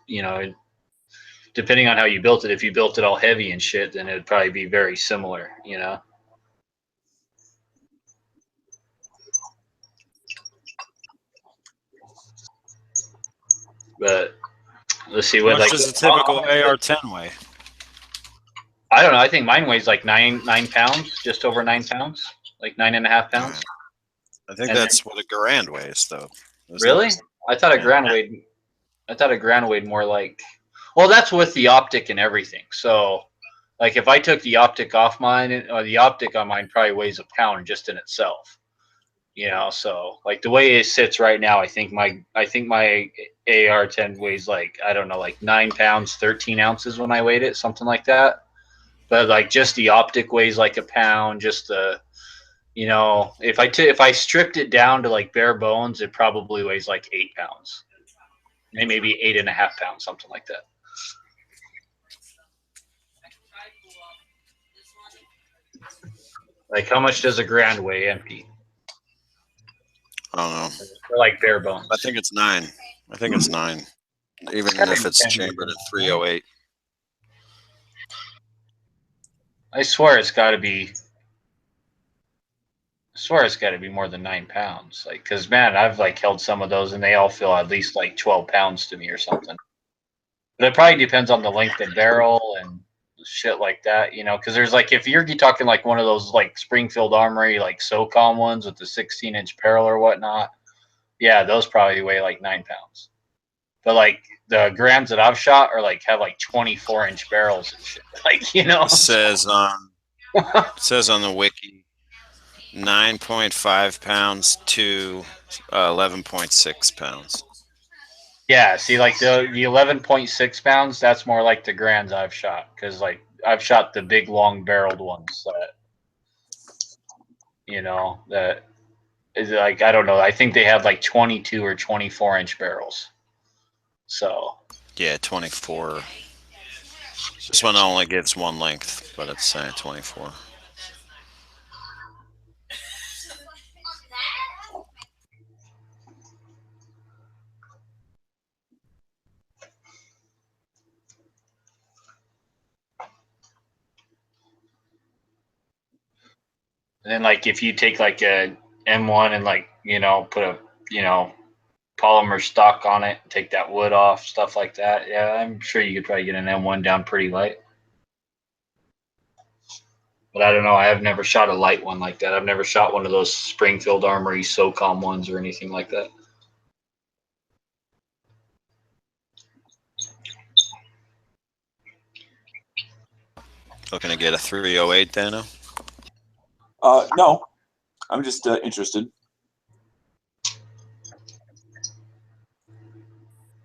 depending on how you built it. If you built it all heavy and shit, then it'd probably be very similar, But let's see How what much does a typical AR-10 weigh? I don't know. I think mine weighs like 9 pounds, just over 9 pounds, like 9.5 pounds. I think that's what a Garand weighs, though. Really? I thought a Grand weighed more like. Well, that's with the optic and everything. So, like, if I took the optic off mine, or the optic on mine probably weighs a pound just in itself. So like the way it sits right now, I think my AR-10 weighs like, I don't know, like 9 pounds, 13 ounces when I weighed it, something like that. But like just the optic weighs like a pound. Just the, if I stripped it down to like bare bones, it probably weighs like 8 pounds, maybe 8.5 pounds, something like that. Like, how much does a Grand weigh empty? I don't know. Or like bare bones. I think it's 9. I think it's 9. Even if it's chambered at 308. I swear it's got to be. I swear it's got to be more than 9 pounds. Like, cause man, I've like held some of those and they all feel at least like 12 pounds to me or something. But it probably depends on the length of barrel and shit like that, because there's like, if you're talking like one of those like Springfield Armory, like SOCOM ones with the 16-inch barrel or whatnot, yeah, those probably weigh like 9 pounds. But like the Grands that I've shot are like, have like 24-inch barrels and shit. Like, It says on the wiki, 9.5 pounds to 11.6 pounds. Yeah, see, like the 11.6 pounds, that's more like the Grands I've shot, because like I've shot the big long barreled ones that, that is like, I don't know, I think they have like 22 or 24-inch barrels. So yeah, 24. This one only gives one length, but it's saying 24. And then like if you take like a M1 and like, put a, polymer stock on it, take that wood off, stuff like that. Yeah, I'm sure you could probably get an M1 down pretty light. But I don't know. I have never shot a light one like that. I've never shot one of those Springfield Armory SOCOM ones or anything like that. Looking to get a 308 Dano? No, I'm just interested.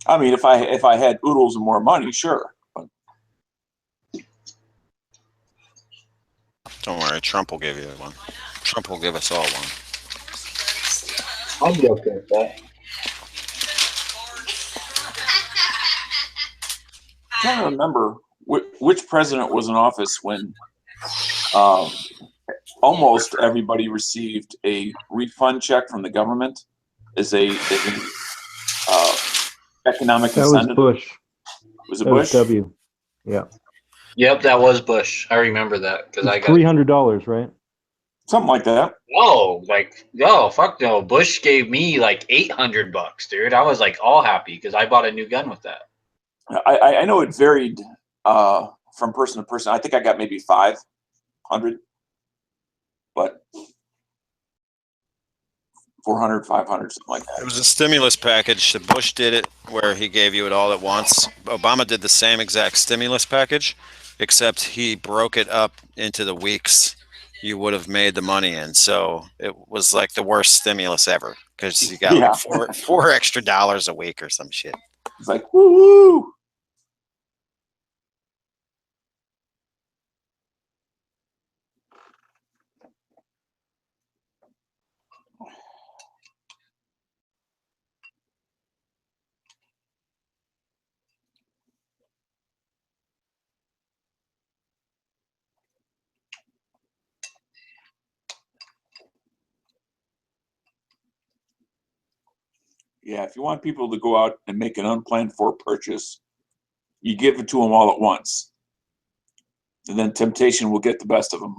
I mean, if I had oodles and more money, sure. But Don't worry, Trump will give you one. Trump will give us all one. I'll be okay with that. I'm trying to remember which president was in office when almost everybody received a refund check from the government as a economic That was incentive. Bush. Was it That Bush? was W. Yeah. Yep, that was Bush. I remember that because I got $300, right? Something like that. Fuck no. Bush gave me like $800, dude. I was like all happy because I bought a new gun with that. I know it varied from person to person. I think I got maybe 500, but 400, 500, something like It that. was a stimulus package. Bush did it where he gave you it all at once. Obama did the same exact stimulus package, except he broke it up into the weeks you would have made the money in. So it was like the worst stimulus ever because you got like four extra dollars a week or some shit. It's like, woo! Yeah, if you want people to go out and make an unplanned for purchase, you give it to them all at once. And then temptation will get the best of them.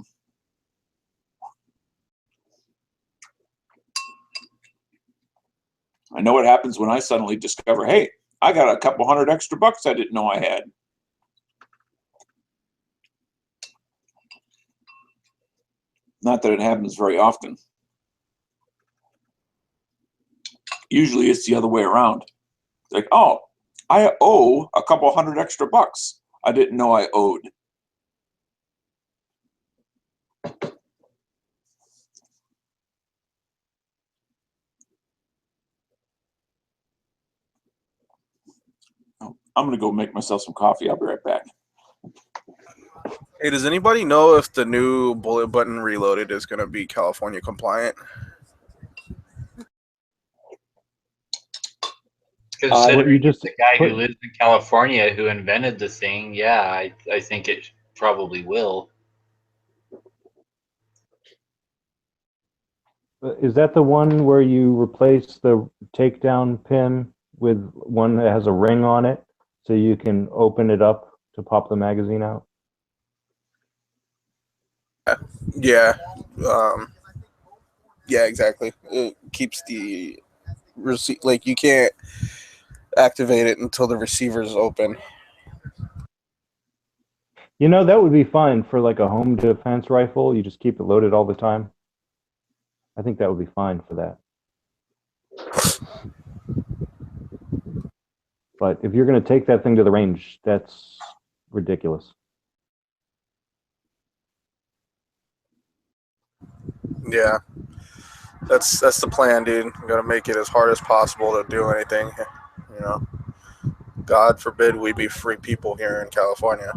I know what happens when I suddenly discover, hey, I got a couple $100 extra I didn't know I had. Not that it happens very often. Usually it's the other way around. It's like, oh, I owe a couple $100 extra I didn't know I owed. I'm going to go make myself some coffee. I'll be right back. Hey, does anybody know if the new bullet button reloaded is going to be California compliant? Considering the guy who lives in California who invented the thing, yeah, I think it probably will. Is that the one where you replace the takedown pin with one that has a ring on it so you can open it up to pop the magazine out? Yeah. Yeah, exactly. It keeps the receipt, like you can't activate it until the receiver is open. You know, that would be fine for like a home defense rifle. You just keep it loaded all the time. I think that would be fine for that. But if you're going to take that thing to the range, that's ridiculous. Yeah. That's the plan, dude. I'm gonna make it as hard as possible to do anything. You know, God forbid we be free people here in California.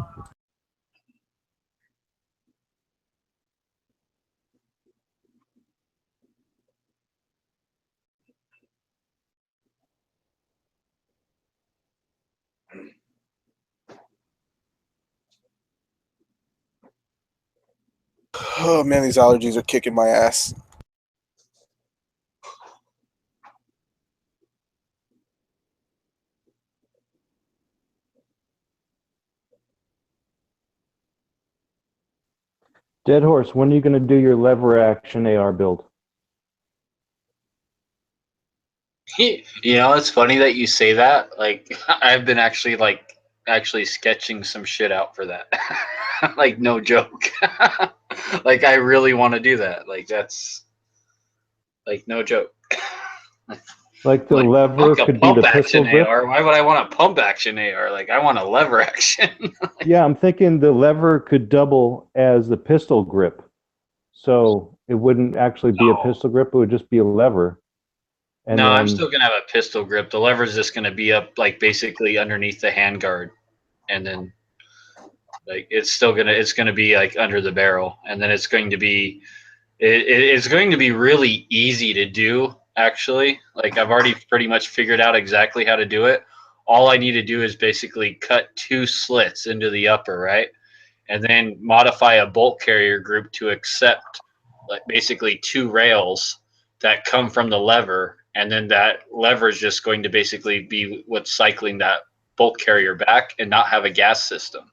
Oh man, these allergies are kicking my ass. Dead Horse, when are you going to do your lever action AR build? You know, it's funny that you say that. Like, I've been actually sketching some shit out for that. Like, no joke. Like, I really want to do that. Like, that's like no joke. Like the Like, lever fuck a could be pump the pistol action grip? AR. Why would I want a pump action AR? Like, I want a lever action. Yeah, I'm thinking the lever could double as the pistol grip. So it wouldn't actually be a pistol grip, it would just be a lever. And No, then, I'm still gonna have a pistol grip. The lever's just gonna be up, like, basically underneath the handguard, and then like it's gonna be like under the barrel, and then it's going to be it's going to be really easy to do, actually. Like, I've already pretty much figured out exactly how to do it. All I need to do is basically cut 2 slits into the upper, right? And then modify a bolt carrier group to accept, like, basically 2 rails that come from the lever, and then that lever is just going to basically be what's cycling that bolt carrier back and not have a gas system.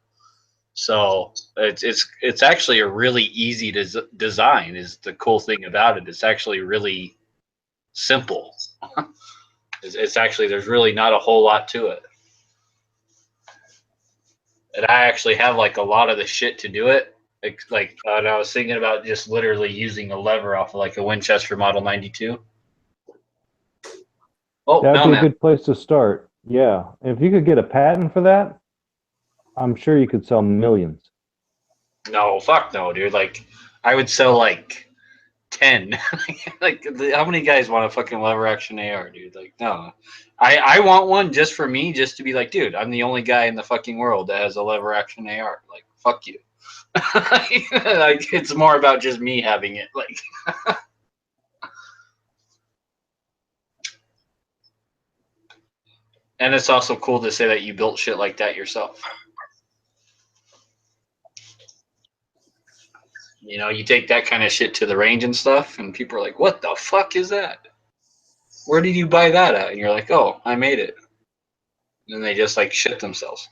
So it's actually a really easy design. Is the cool thing about it. It's actually really simple. It's actually, there's really not a whole lot to it. And I actually have like a lot of the shit to do it. Like and I was thinking about just literally using a lever off of like a Winchester Model 92. Oh, that'd be a Mailman. good place to start. Yeah. If you could get a patent for that, I'm sure you could sell millions. No, fuck no, dude. Like, I would sell like 10. Like, how many guys want a fucking lever action AR, dude? Like, no. I want one just for me, just to be like, dude, I'm the only guy in the fucking world that has a lever action AR. Like, fuck you. Like, it's more about just me having it. Like, and it's also cool to say that you built shit like that yourself. You know, you take that kind of shit to the range and stuff, and people are like, what the fuck is that? Where did you buy that at? And you're like, oh, I made it. And they just like shit themselves.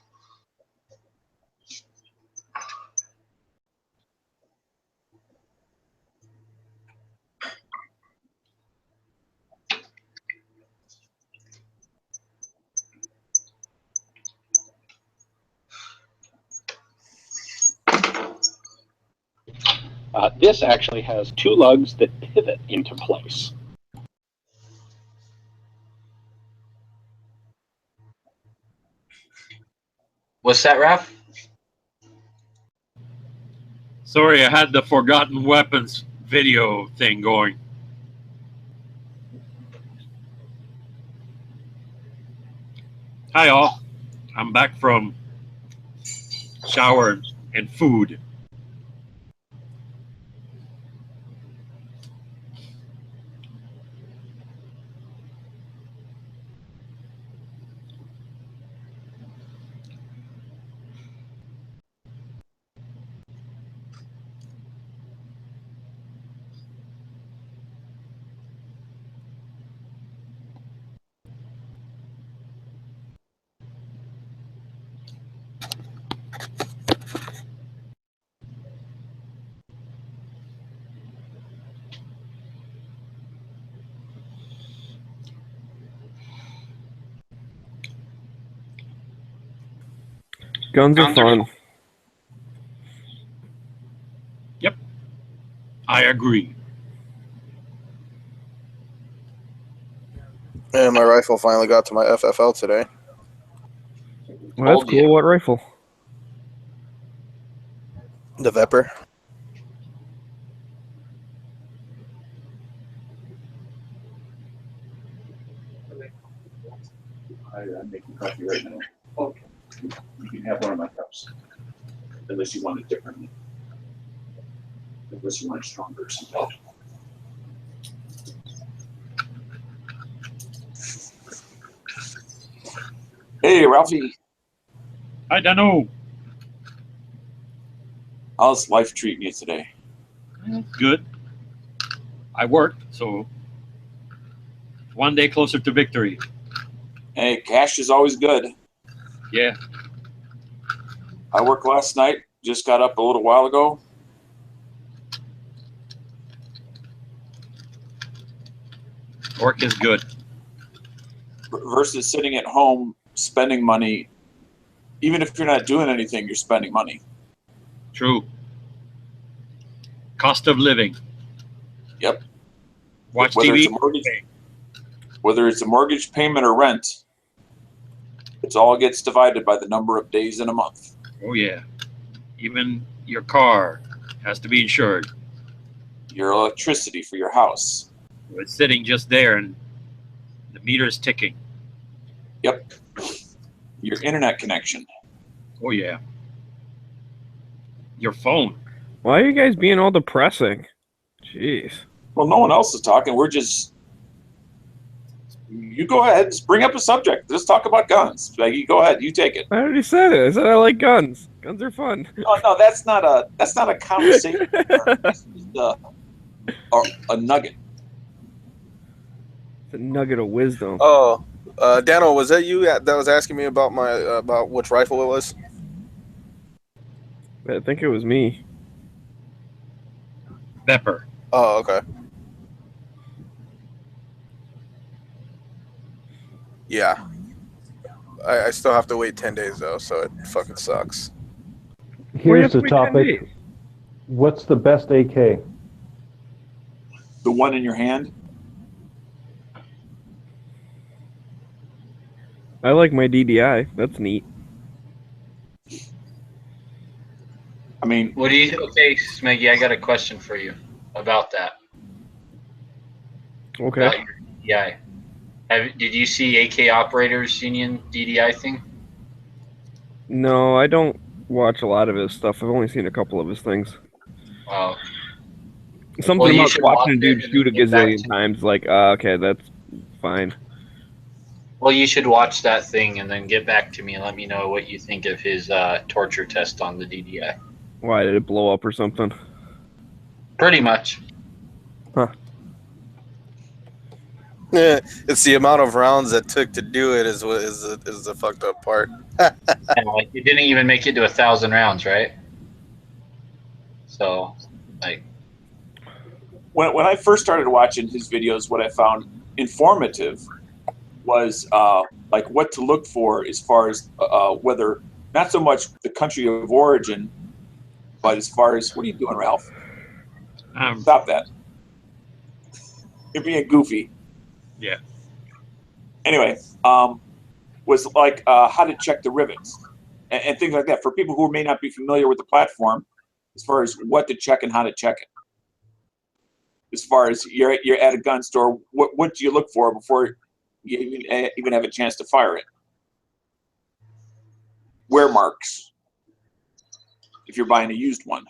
This actually has 2 lugs that pivot into place. What's that, Raph? Sorry, I had the Forgotten Weapons video thing going. Hi, all. I'm back from shower and food. Guns are fun. Yep, I agree. And my rifle finally got to my FFL today. Well, that's cool. What rifle? The Vepr. I'm making coffee right now. Okay. You can have one of my cups. Unless you want it differently. Unless you want it stronger or something. Hey, Ralphie. I don't know. How's life treating you today? Good. I worked, so one day closer to victory. Hey, cash is always good. Yeah. I worked last night. Just got up a little while ago. Orc is good. Versus sitting at home spending money. Even if you're not doing anything, you're spending money. True. Cost of living. Yep. Watch whether TV. Whether it's a mortgage payment or rent, it all gets divided by the number of days in a month. Oh yeah. Even your car has to be insured. Your electricity for your house. It's sitting just there and the meter is ticking. Yep. Your internet connection. Oh yeah. Your phone. Why are you guys being all depressing? Jeez. Well, no one else is talking. We're just. You go ahead. Just bring up a subject. Let's talk about guns. Peggy, go ahead. You take it. I already said it. I said I like guns. Guns are fun. No, that's not a conversation. That's just a nugget. It's a nugget of wisdom. Oh, Dano, was that you that was asking me about my about which rifle it was? I think it was me. Pepper. Oh, okay. Yeah. I still have to wait 10 days though, so it fucking sucks. Here's the topic. What's the best AK? The one in your hand? I like my DDI. That's neat. I mean, What do you? Okay, Smeggy, I got a question for you about that. Okay. About your DDI. Did you see AK Operators Union DDI thing? No, I don't watch a lot of his stuff. I've only seen a couple of his things. Oh. Something Well, you about should watching a watch dude it and shoot a get back gazillion to- times, like, okay, that's fine. Well, you should watch that thing and then get back to me and let me know what you think of his torture test on the DDI. Why, did it blow up or something? Pretty much. Huh. Yeah, it's the amount of rounds that took to do it is the fucked up part. And, like, it didn't even make it to 1,000 rounds, right? So, like, when I first started watching his videos, what I found informative was like what to look for as far as whether, not so much the country of origin, but as far as, what are you doing, Ralph? Stop that. You're being goofy. Yeah. Anyway, was like how to check the rivets and things like that for people who may not be familiar with the platform, as far as what to check and how to check it. As far as you're at a gun store, what do you look for before you even have a chance to fire it? Wear marks if you're buying a used one.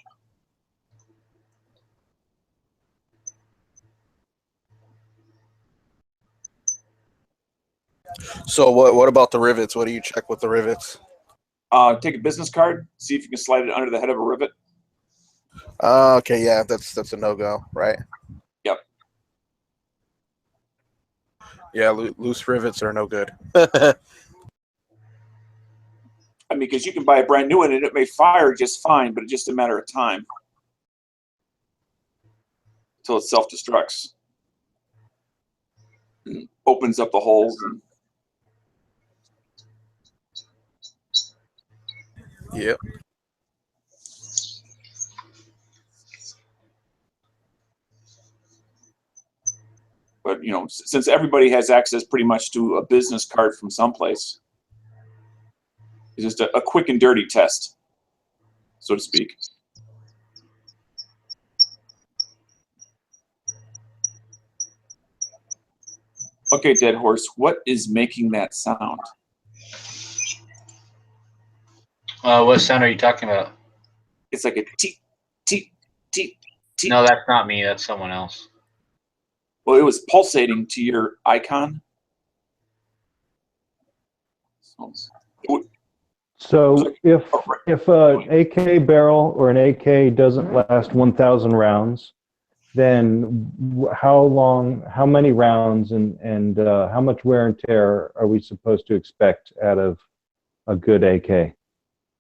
So what about the rivets? What do you check with the rivets? Take a business card, see if you can slide it under the head of a rivet. Okay, yeah, that's a no-go, right? Yep. Yeah, loose rivets are no good. I mean, because you can buy a brand new one and it may fire just fine, but it's just a matter of time until it self-destructs. And opens up the holes. And Yep. but, you know, since everybody has access pretty much to a business card from someplace, it's just a quick and dirty test, so to speak. Okay, Dead Horse, what is making that sound? what sound are you talking about? It's like a teet, teet, teet, teet. No, that's not me. That's someone else. Well, it was pulsating to your icon. So if an AK barrel or an AK doesn't last 1,000 rounds, then how many rounds and how much wear and tear are we supposed to expect out of a good AK?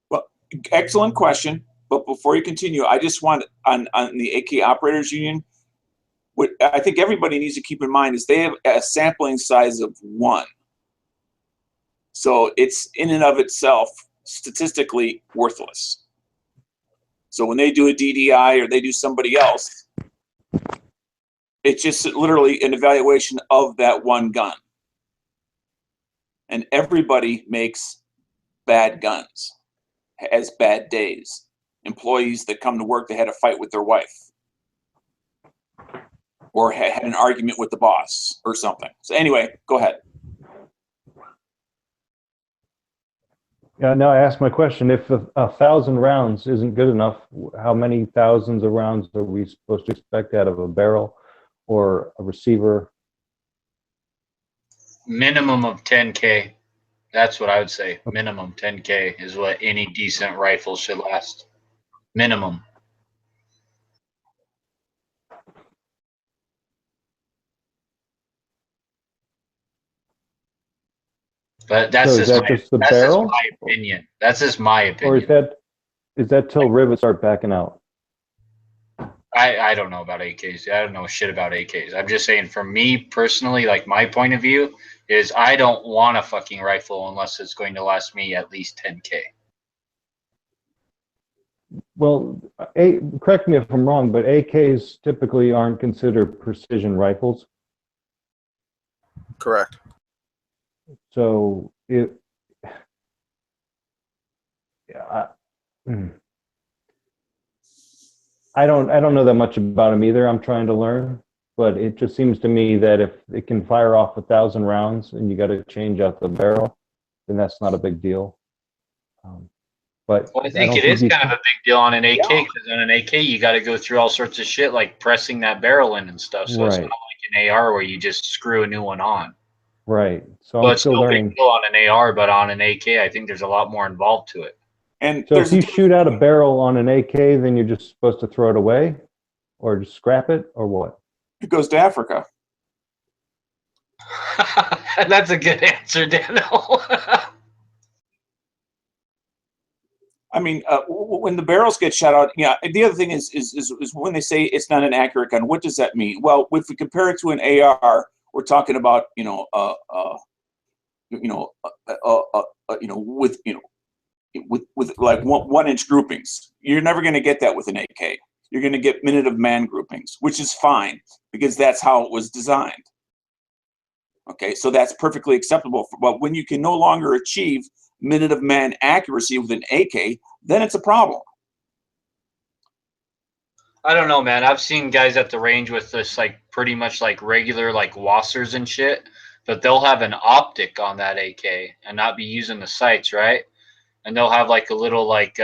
Well, excellent question. But before you continue, I just want on the AK Operators Union, what I think everybody needs to keep in mind is they have a sampling size of 1. So it's in and of itself statistically worthless. So when they do a DDI or they do somebody else, it's just literally an evaluation of that one gun. And everybody makes bad guns, has bad days. Employees that come to work, they had a fight with their wife or had an argument with the boss or something. So anyway, go ahead. Yeah, no, I asked my question. If 1,000 rounds isn't good enough, how many thousands of rounds are we supposed to expect out of a barrel or a receiver? Minimum of 10K. That's what I would say. Minimum 10K is what any decent rifle should last. Minimum. But that's So is that just the barrel? my opinion. That's just my Or opinion. is that till rivets start backing out? I don't know about AKs. I don't know shit about AKs. I'm just saying, for me personally, like my point of view is I don't want a fucking rifle unless it's going to last me at least 10K. Well, correct me if I'm wrong, but AKs typically aren't considered precision rifles. Correct. So I don't know that much about them either. I'm trying to learn, but it just seems to me that if it can fire off 1,000 rounds and you got to change out the barrel, then that's not a big deal. But Well, I think it is kind of a big deal on an AK, because on an AK you got to go through all sorts of shit like pressing that barrel in and stuff. So it's not like an AR where you just screw a new one on. Right. So Well, I'm it's still still a learning. big deal on an AR, but on an AK, I think there's a lot more involved to it. And So if you shoot out a barrel on an AK, then you're just supposed to throw it away, or just scrap it, or what? It goes to Africa. That's a good answer, Daniel. I mean, when the barrels get shot out, yeah. The other thing is when they say it's not an accurate gun, what does that mean? Well, if we compare it to an AR, we're talking about with like 1 inch groupings. You're never going to get that with an AK. You're going to get minute of man groupings, which is fine because that's how it was designed. Okay, so that's perfectly acceptable. But when you can no longer achieve minute of man accuracy with an AK, then it's a problem. I don't know, man. I've seen guys at the range with this like pretty much like regular like Wassers and shit, but they'll have an optic on that AK and not be using the sights, right? And they'll have like a little like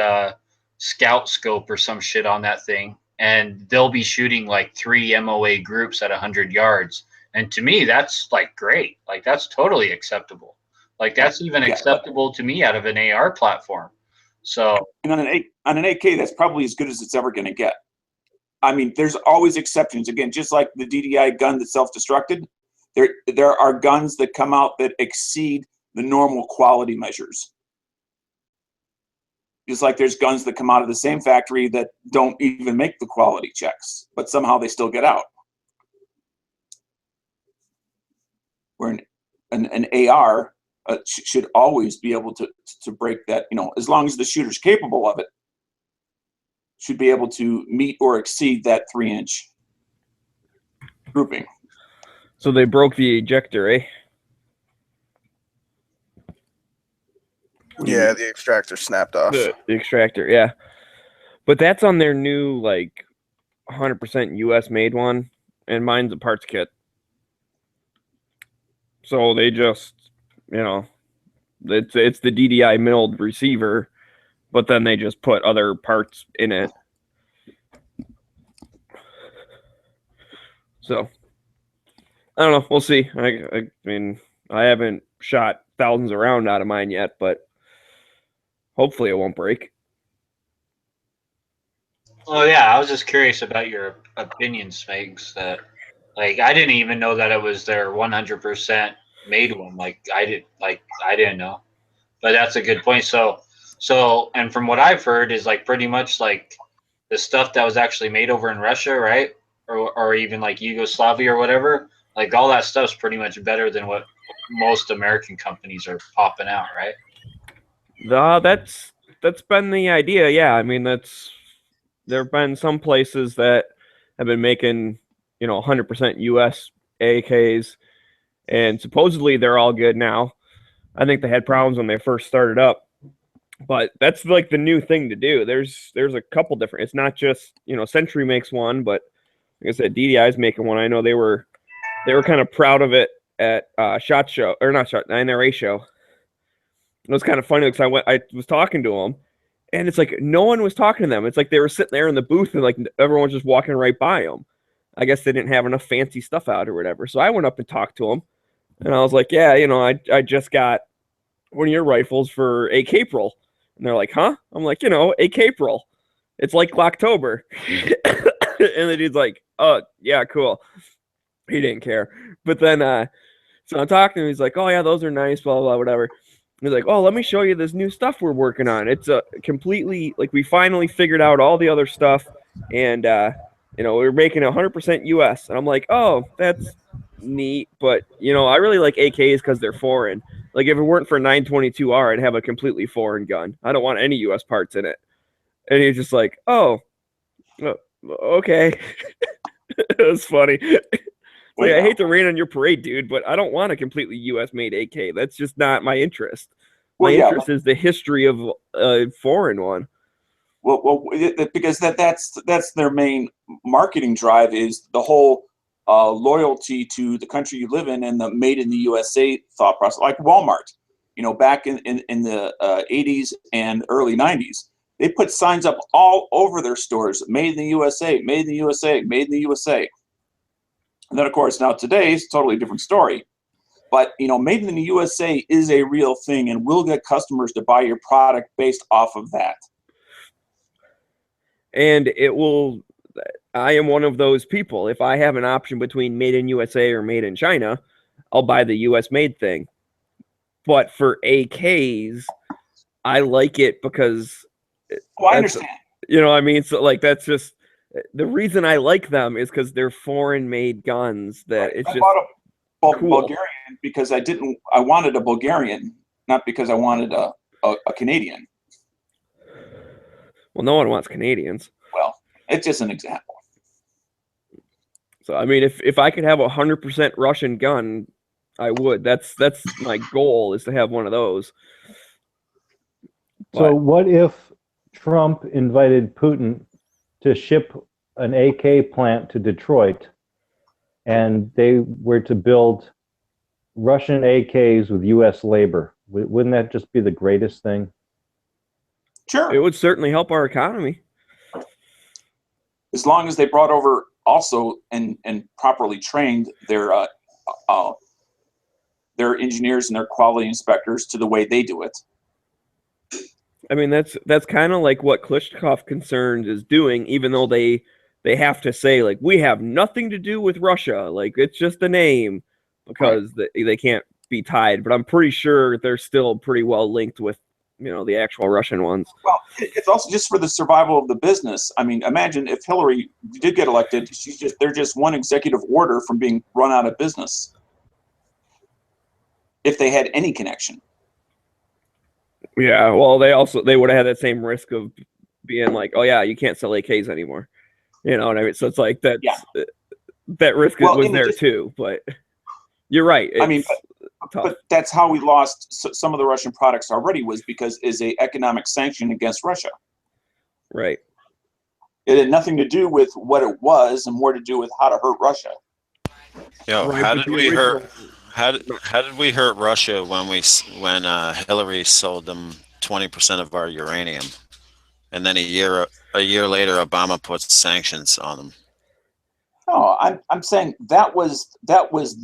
scout scope or some shit on that thing, and they'll be shooting like 3 MOA groups at 100 yards. And to me, that's like great. Like that's totally acceptable. Like that's even acceptable to me out of an AR platform. So and on an AK, that's probably as good as it's ever going to get. I mean, there's always exceptions. Again, just like the DDI gun that self-destructed, there are guns that come out that exceed the normal quality measures. Just like there's guns that come out of the same factory that don't even make the quality checks, but somehow they still get out. Where an AR should always be able to break that, as long as the shooter's capable of it, should be able to meet or exceed that 3 inch grouping. So they broke the ejector, eh? Yeah, the extractor snapped off. The extractor, yeah. But that's on their new, like, 100% US made one, and mine's a parts kit. So they just, it's the DDI milled receiver, but then they just put other parts in it. So, I don't know. We'll see. I mean, I haven't shot thousands around out of mine yet, but hopefully it won't break. Oh yeah, I was just curious about your opinion, Smegs. That, like, I didn't even know that it was their 100% made one. Like, I didn't know. But that's a good point. So, and from what I've heard is like pretty much like the stuff that was actually made over in Russia, right? or even like Yugoslavia or whatever, like all that stuff's pretty much better than what most American companies are popping out, right? That's been the idea. Yeah, I mean there have been some places that have been making 100% U.S. AKs, and supposedly they're all good now. I think they had problems when they first started up, but that's like the new thing to do. There's a couple different. It's not just Century makes one, but like I said, DDI's making one. I know they were kind of proud of it at SHOT Show, or not SHOT, NRA show. It was kind of funny because I was talking to them, and it's like no one was talking to them. It's like they were sitting there in the booth, and like everyone was just walking right by them. I guess they didn't have enough fancy stuff out or whatever. So I went up and talked to them, and I was like, "Yeah, I just got one of your rifles for AK-Pril," and they're like, "Huh?" I'm like, AK-Pril. It's like Glocktober, and the dude's like, "Oh yeah, cool." He didn't care, but then so I'm talking to him. He's like, "Oh yeah, those are nice, blah blah whatever." He's like, "Oh, let me show you this new stuff we're working on. It's a completely like we finally figured out all the other stuff, and we're making 100% US." And I'm like, "Oh, that's neat, but I really like AKs because they're foreign. Like if it weren't for 922R, I'd have a completely foreign gun. I don't want any US parts in it." And he's just like, "Oh, okay." It was funny. Like, I hate to rain on your parade, dude, but I don't want a completely U.S.-made AK. That's just not my interest. My interest is the history of a foreign one. Well, because that's their main marketing drive is the whole loyalty to the country you live in and the made in the USA thought process. Like Walmart, back in the 80s and early 90s, they put signs up all over their stores, made in the USA, made in the USA, made in the USA. And then, of course, now today is a totally different story. But, made in the USA is a real thing and will get customers to buy your product based off of that. And I am one of those people. If I have an option between made in USA or made in China, I'll buy the US made thing. But for AKs, I like it because... I understand. I mean? So, like, that's just... The reason I like them is because they're foreign-made guns. That it's just bought a cool. Bulgarian because I wanted a Bulgarian, not because I wanted a Canadian. Well, no one wants Canadians. Well, it's just an example. So I mean, if I could have a 100% Russian gun, I would. That's my goal, is to have one of those. So what if Trump invited Putin to ship an AK plant to Detroit, and they were to build Russian AKs with U.S. labor? Wouldn't that just be the greatest thing? Sure. It would certainly help our economy. As long as they brought over also and properly trained their engineers and their quality inspectors to the way they do it. I mean, that's kind of like what Klitschko Concerns is doing, even though they have to say, like, we have nothing to do with Russia. Like, it's just a name, because they can't be tied. But I'm pretty sure they're still pretty well linked with, the actual Russian ones. Well, it's also just for the survival of the business. I mean, imagine if Hillary did get elected, they're just one executive order from being run out of business. If they had any connection. Yeah, well, they would have had that same risk of being like, oh yeah, you can't sell AKs anymore. You know what I mean? So it's like that. Yeah. That risk was there too. But you're right. I mean, but that's how we lost some of the Russian products already, was because is a economic sanction against Russia. Right. It had nothing to do with what it was, and more to do with how to hurt Russia. How did we hurt? How did we hurt Russia when Hillary sold them 20% of our uranium, and then a year later Obama puts sanctions on them? No, I'm saying that was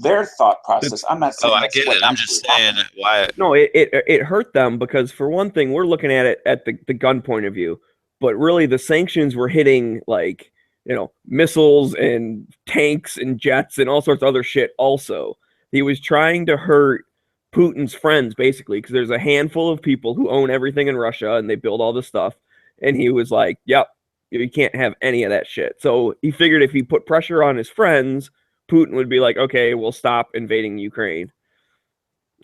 their thought process. I'm not saying. Oh, I get it. I'm just saying why. No, it hurt them because, for one thing, we're looking at it at the gun point of view, but really the sanctions were hitting like missiles and tanks and jets and all sorts of other shit also. He was trying to hurt Putin's friends, basically, because there's a handful of people who own everything in Russia and they build all this stuff. And he was like, yep, You can't have any of that shit. So he figured if he put pressure on his friends, Putin would be like, okay, we'll stop invading Ukraine.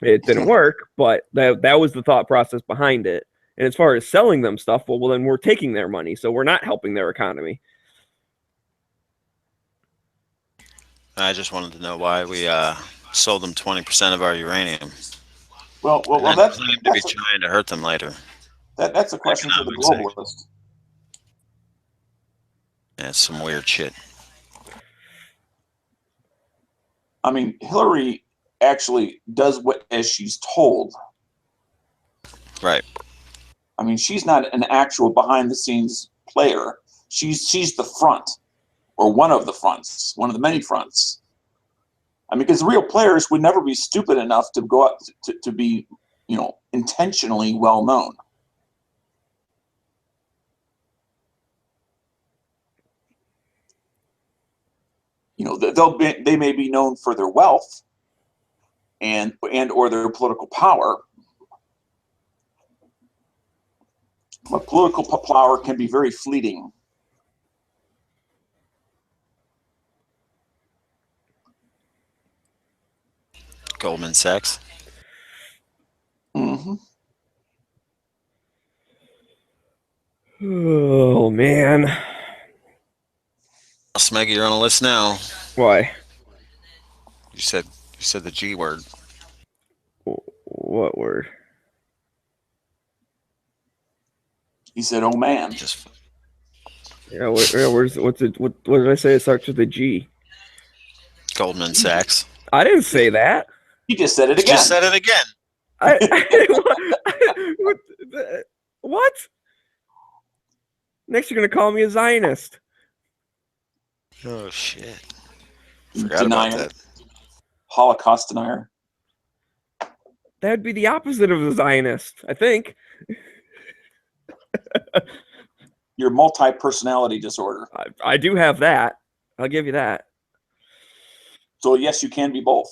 It didn't work, but that was the thought process behind it. And as far as selling them stuff, well, then we're taking their money, so we're not helping their economy. I just wanted to know why we sold them 20% of our uranium. Well, And that's claim to be trying to hurt them later. that's a question for the Economic globalist. That's some weird shit. I mean, Hillary actually does what as she's told. Right. I mean, she's not an actual behind-the-scenes player. She's the front, or one of the fronts, one of the many fronts. I mean, because the real players would never be stupid enough to go out to be, intentionally well known. They may be known for their wealth and or their political power. But political power can be very fleeting. Goldman Sachs. Mm-hmm. Oh, man. Smeggy, you're on a list now. Why? You said the G word. What word? He said, "Oh man." Yeah, what did I say? It starts with a G. Goldman Sachs. I didn't say that. He just said it You again. just said it again. What? Next, you're gonna call me a Zionist. Oh shit! Forgot about that. Holocaust denier. That'd be the opposite of a Zionist, I think. Your multi-personality disorder. I do have that. I'll give you that. So yes, you can be both.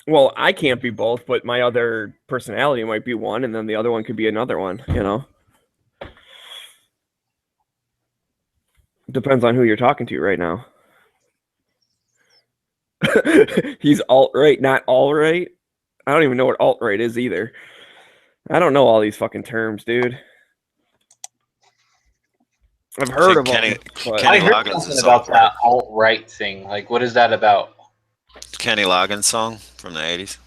Well, I can't be both, but my other personality might be one, and then the other one could be another one, Depends on who you're talking to right now. He's alt-right, not all-right. I don't even know what alt-right is either. I don't know all these fucking terms, dude. I've heard of them. I heard something about that alt-right thing. Like, what is that about? Kenny Loggins song from the 80s.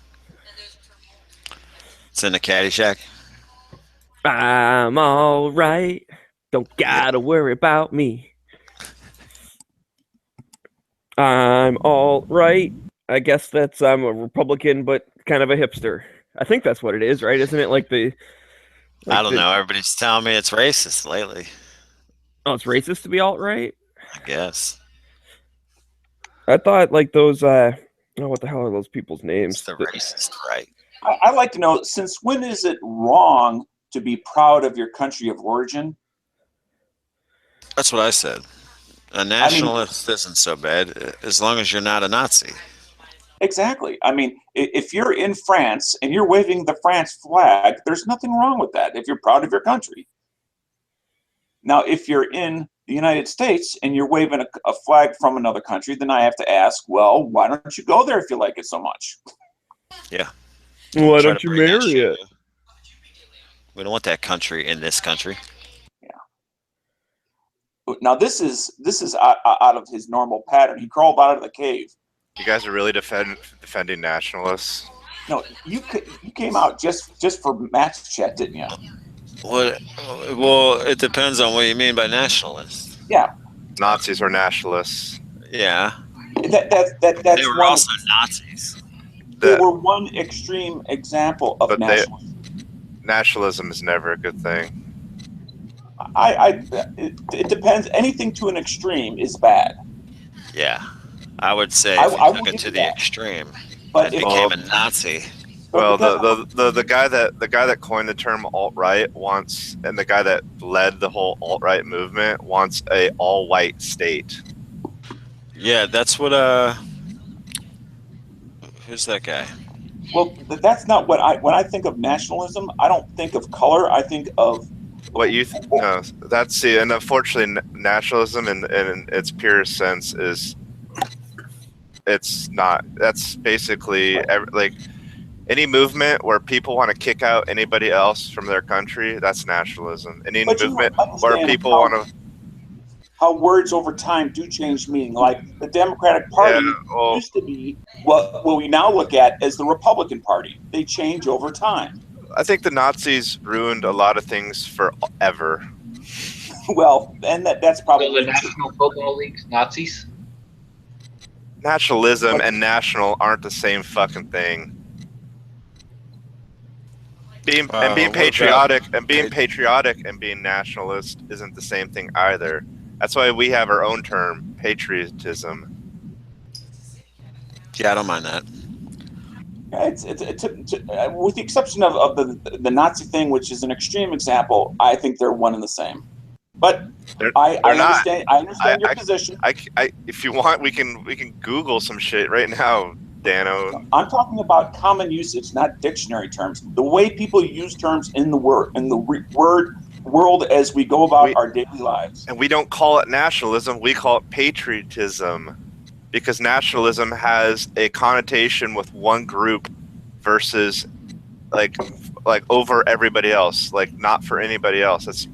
It's in the Caddyshack. I'm all right. Don't gotta worry about me. I'm all right. I guess that's I'm a Republican, but kind of a hipster. I think that's what it is, right? Isn't it like the? I don't know. Everybody's telling me it's racist lately. Oh, it's racist to be alt-right? I guess. I thought like those. What the hell are those people's names? It's the racist, right? I'd like to know, since when is it wrong to be proud of your country of origin? That's what I said. A nationalist isn't so bad as long as you're not a Nazi. Exactly. I mean, if you're in France and you're waving the France flag, there's nothing wrong with that if you're proud of your country. Now, if you're in the United States and you're waving a flag from another country, then I have to ask, well, why don't you go there if you like it so much? Yeah. Why don't you marry it? We don't want that country in this country. Now this is out of his normal pattern. He crawled out of the cave. You guys are really defending nationalists. No, you came out just for match chat, didn't you? What? Well, it depends on what you mean by nationalist. Yeah. Nazis are nationalists. Yeah. That's they were also Nazis. They were one extreme example of nationalism. Nationalism is never a good thing. It depends. Anything to an extreme is bad. Yeah, I would say if you took it to the extreme, but it became a Nazi. Well, the guy that coined the term alt-right wants, and the guy that led the whole alt-right movement wants a all-white state. Yeah, that's what. Who's that guy? Well, that's not what when I think of nationalism, I don't think of color. I think of what you no, that's the and unfortunately nationalism in its purest sense is it's not. That's basically like any movement where people want to kick out anybody else from their country. That's nationalism. Any But you movement don't where understand people how- want to. How words over time do change meaning. Like the Democratic Party used to be what we now look at as the Republican Party. They change over time. I think the Nazis ruined a lot of things forever. Well, and that's probably So the National Football League's Nazis. Nationalism and national aren't the same fucking thing. Being patriotic and being nationalist isn't the same thing either. That's why we have our own term, patriotism. Yeah, I don't mind that. It's with the exception of the Nazi thing, which is an extreme example. I think they're one and the same. But I understand your position. If you want, we can Google some shit right now, Dano. I'm talking about common usage, not dictionary terms. The way people use terms in the word world as we go about our daily lives. And we don't call it nationalism; we call it patriotism, because nationalism has a connotation with one group versus like over everybody else, like not for anybody else.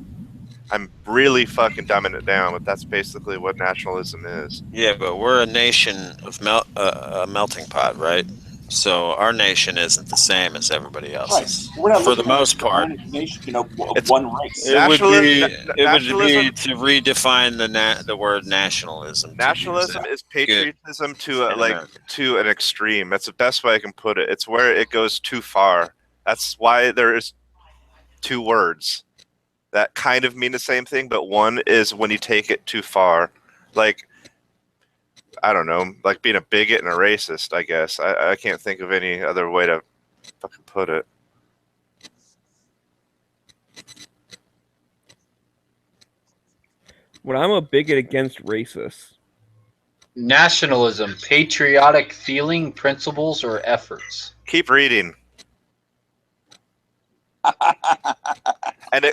I'm really fucking dumbing it down, but that's basically what nationalism is. Yeah, but we're a nation of a melting pot, right? So our nation isn't the same as everybody else's. Right. We're not For the looking at most part. Nation, one race. It would be to redefine the word nationalism. Nationalism is patriotism to an extreme. That's the best way I can put it. It's where it goes too far. That's why there is two words that kind of mean the same thing, but one is when you take it too far. Like, I don't know, like being a bigot and a racist, I guess. I can't think of any other way to fucking put it. When I'm a bigot against racists. Nationalism, patriotic feeling, principles, or efforts. Keep reading. An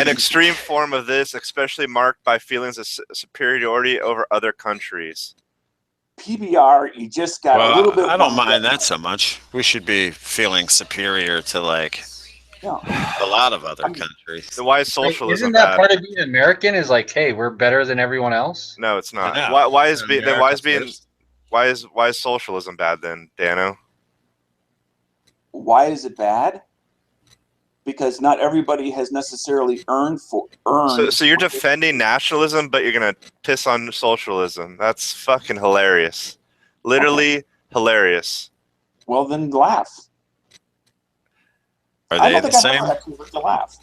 extreme form of this, especially marked by feelings of superiority over other countries. PBR, you just got a little bit. I don't mind that so much. We should be feeling superior to a lot of other countries. So why is socialism Isn't that bad? part of being American? Is like, hey, we're better than everyone else. No, it's not. Yeah. Why is socialism bad then, Dano? Why is it bad? Because not everybody has necessarily earned. So you're defending nationalism, but you're gonna piss on socialism. That's fucking hilarious. Literally hilarious. Well, then laugh. Are I they don't the think same? I've ever actually heard you laugh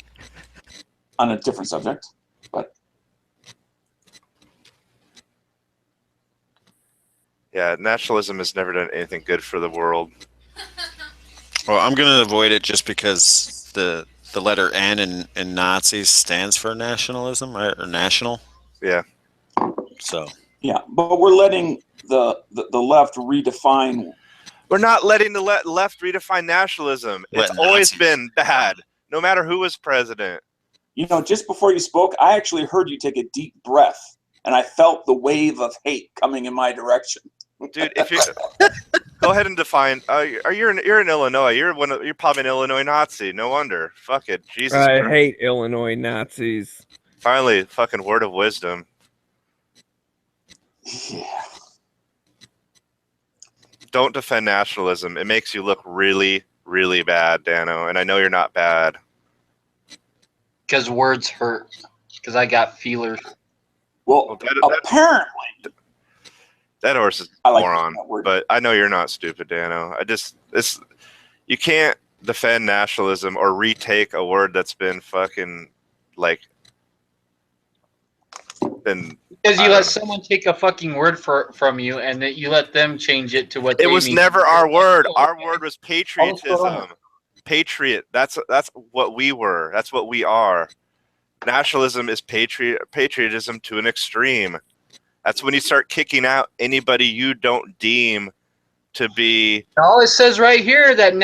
on a different subject, but Yeah, nationalism has never done anything good for the world. Well, I'm going to avoid it just because the letter N in Nazis stands for nationalism, right? Or national. Yeah. So. yeah, but we're letting the left redefine. We're not letting the left redefine nationalism. It's always been bad, no matter who was president. You know, just before you spoke, I actually heard you take a deep breath, and I felt the wave of hate coming in my direction. Dude, if you go ahead and define, you're in Illinois. You're probably an Illinois Nazi. No wonder. Fuck it, Jesus. I Christ. hate Illinois Nazis. Finally, fucking word of wisdom. Yeah. Don't defend nationalism. It makes you look really, really bad, Dano. And I know you're not bad. Because words hurt. Because I got feelers. Well, apparently. That horse is a moron. But I know you're not stupid, Dano. You can't defend nationalism or retake a word that's been fucking been. Because you let someone take a fucking word from you, and that you let them change it to what It they was mean. never our word. Our word was patriotism. Patriot. That's what we were. That's what we are. Nationalism is patriotism to an extreme. That's when you start kicking out anybody you don't deem to be. All it says right here that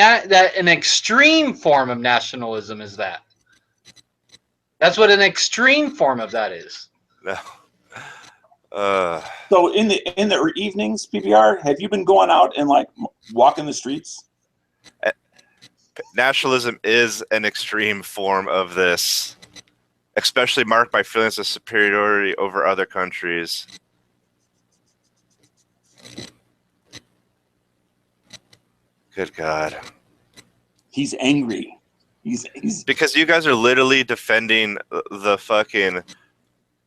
an extreme form of nationalism is that. That's what an extreme form of that is. No. So in the evenings, PBR, have you been going out and like walking the streets? Nationalism is an extreme form of this, especially marked by feelings of superiority over other countries. Good God. He's angry. He's because you guys are literally defending the fucking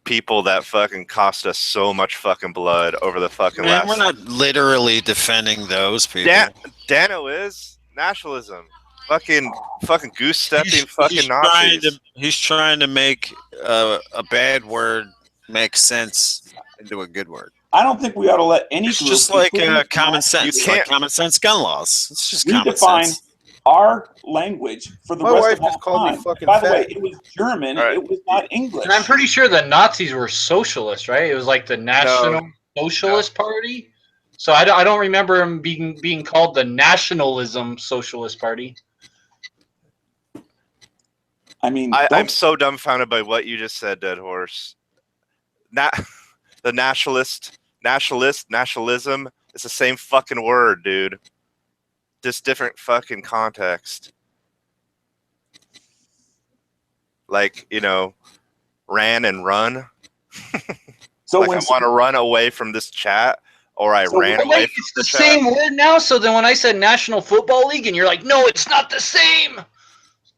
people that fucking cost us so much fucking blood over the fucking Man, last. we're not literally defending those people. Dano is nationalism. Fucking goose stepping fucking Nazis. He's trying to make a bad word make sense into a good word. I don't think we ought to let any It's group, just like including common us, sense. It's like common sense gun laws. It's just common redefine sense. our language for the My rest wife of all just called me time. fucking By the fat. way, it was German. All right. It was not English. And I'm pretty sure the Nazis were socialists, right? It was like the National Socialist Party. So I don't remember him being called the Nationalism Socialist Party. I mean, I'm so dumbfounded by what you just said, Dead Horse. The nationalism is the same fucking word, dude. Just different fucking context. Like, ran and run. So like when I want to run away from this chat, or I ran Wait, away from it's the the chat. same word now. So then when I said National Football League, and you're like, no, it's not the same.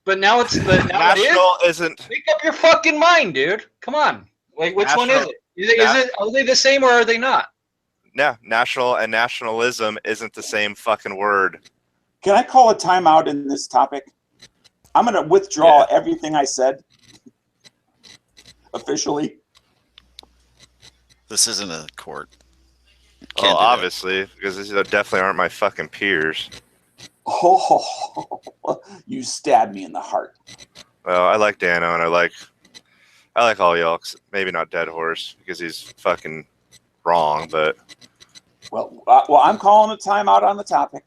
But now it's National isn't. Make up your fucking mind, dude. Come on. Like, which one is it? Are they the same or are they not? Yeah, national and nationalism isn't the same fucking word. Can I call a timeout in this topic? I'm going to withdraw everything I said officially. This isn't a court. Well, obviously, because these definitely aren't my fucking peers. Oh, you stabbed me in the heart. Well, I like Dano, and I like all y'all. Maybe not Dead Horse because he's fucking wrong, but Well, I'm calling a timeout on the topic.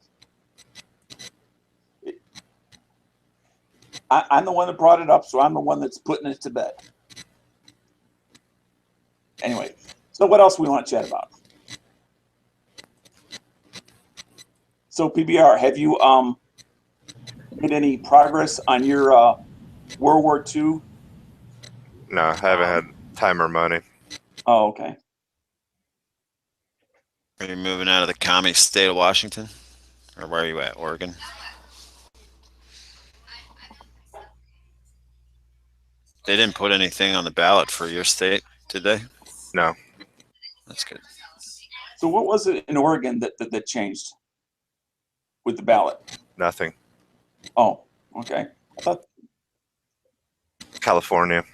I'm the one that brought it up, so I'm the one that's putting it to bed. Anyway, so what else we want to chat about? So PBR, have you made any progress on your World War II? no, I haven't had time or money. Oh, okay. Are you moving out of the commie state of Washington? Or where are you at? Oregon? They didn't put anything on the ballot for your state, did they? No. That's good. So what was it in Oregon that changed with the ballot? Nothing. Oh, okay. I thought, California.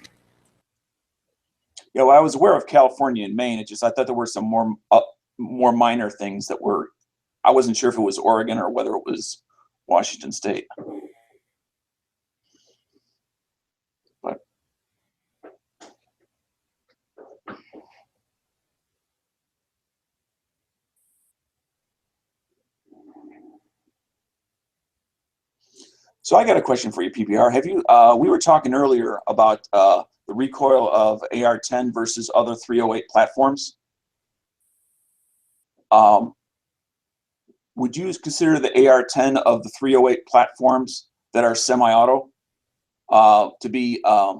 yeah, well, I was aware of California and Maine. It just I thought there were some more minor things that were. I wasn't sure if it was Oregon or whether it was Washington State. But so I got a question for you, PBR. Have you? We were talking earlier about the recoil of AR-10 versus other 308 platforms. Would you consider the AR-10 of the 308 platforms that are semi-auto to be a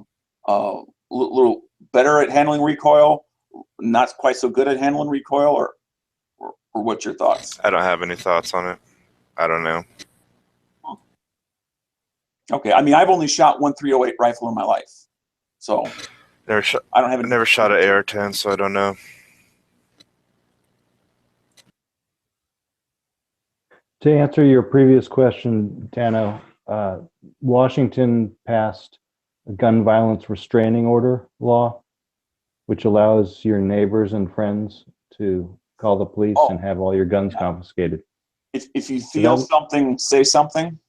little better at handling recoil, not quite so good at handling recoil, or what's your thoughts? I don't have any thoughts on it. I don't know. Okay, I mean, I've only shot one 308 rifle in my life, so I don't have any. Never shot an AR-10, so I don't know. To answer your previous question, Dano, Washington passed a gun violence restraining order law, which allows your neighbors and friends to call the police and have all your guns confiscated. If you feel something, say something.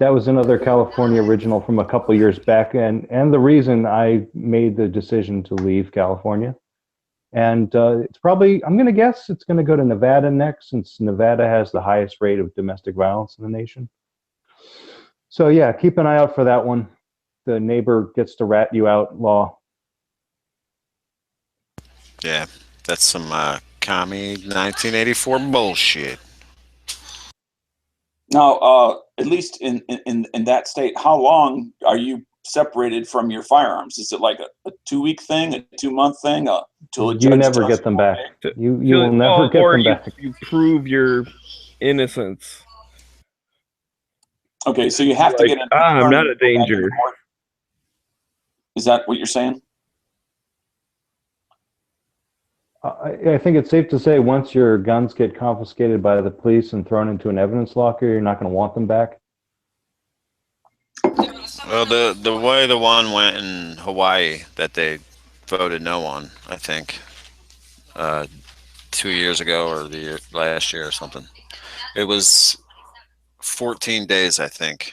That was another California original from a couple years back, and the reason I made the decision to leave California. And it's probably, I'm going to guess it's going to go to Nevada next, since Nevada has the highest rate of domestic violence in the nation. So yeah, keep an eye out for that one. the neighbor gets to rat you out law. Yeah, that's some commie 1984 bullshit. Now, at least in that state, how long are you separated from your firearms? Is it like a 2-week thing, a 2-month thing, till a You judge never tells get them back. You So- will never get or them you, back. you prove your innocence. Okay, so you have to Like, get an I'm not attorney a to go back in danger. court. Is that what you're saying? I think it's safe to say once your guns get confiscated by the police and thrown into an evidence locker, you're not going to want them back. Well, the way the one went in Hawaii that they voted no on, I think, 2 years ago or last year or something. It was 14 days, I think.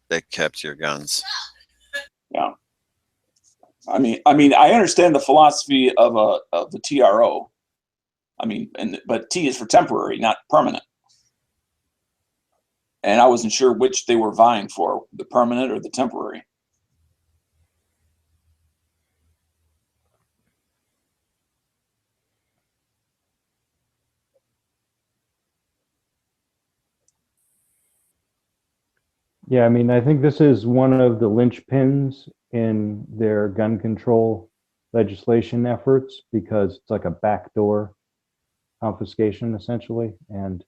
They kept your guns. Yeah. I mean, I understand the philosophy of the TRO. I mean, but T is for temporary, not permanent. And I wasn't sure which they were vying for, the permanent or the temporary. Yeah, I mean, I think this is one of the linchpins in their gun control legislation efforts because it's like a backdoor confiscation essentially, and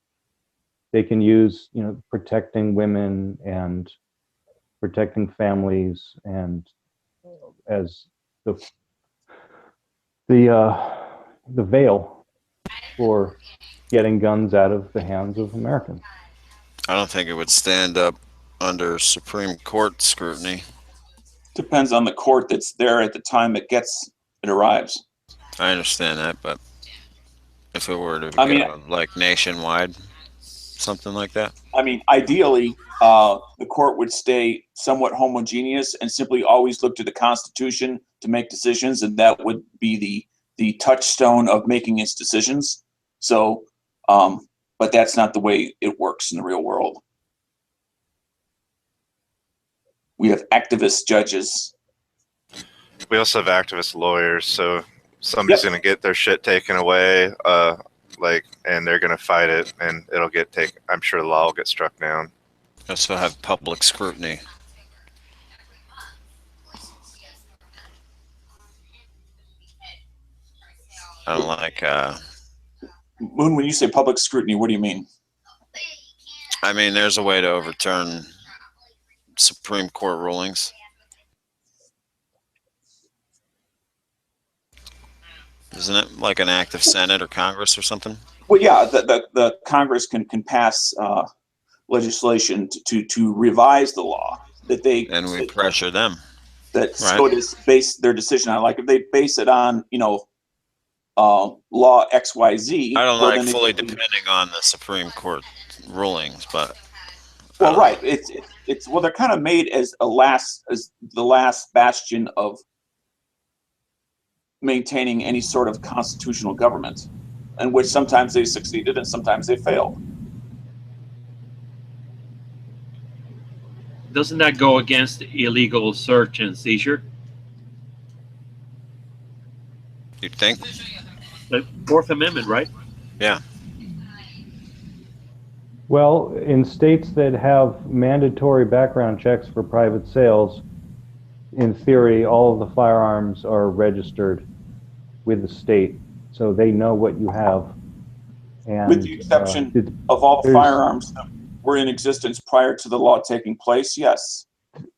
they can use, protecting women and protecting families and as the veil for getting guns out of the hands of Americans. I don't think it would stand up under Supreme Court scrutiny. Depends on the court that's there at the time it arrives. I understand that, but if it were to I go mean- like nationwide, something like that. I mean, ideally, the court would stay somewhat homogeneous and simply always look to the Constitution to make decisions, and that would be the touchstone of making its decisions. So, but that's not the way it works in the real world. We have activist judges. We also have activist lawyers, so somebody's going to get their shit taken away, and they're going to fight it, and it'll get taken. I'm sure the law will get struck down. Also have public scrutiny. I don't like. Moon, when you say public scrutiny, what do you mean? I mean, there's a way to overturn Supreme Court rulings. Isn't it like an act of Senate or Congress or something? Well, yeah, the Congress can pass legislation to revise the law that they And we pressure them. that Right. SCOTUS base their decision on. Like if they base it on law XYZ. I don't well, like then fully depending on the Supreme Court rulings, but Well, right. It's they're kind of made as the last bastion of maintaining any sort of constitutional government, in which sometimes they succeeded and sometimes they failed. Doesn't that go against illegal search and seizure? you think? The Fourth Amendment, right? Yeah. Well, in states that have mandatory background checks for private sales, in theory, all of the firearms are registered with the state, so they know what you have. And, With the exception of all the firearms that were in existence prior to the law taking place, yes.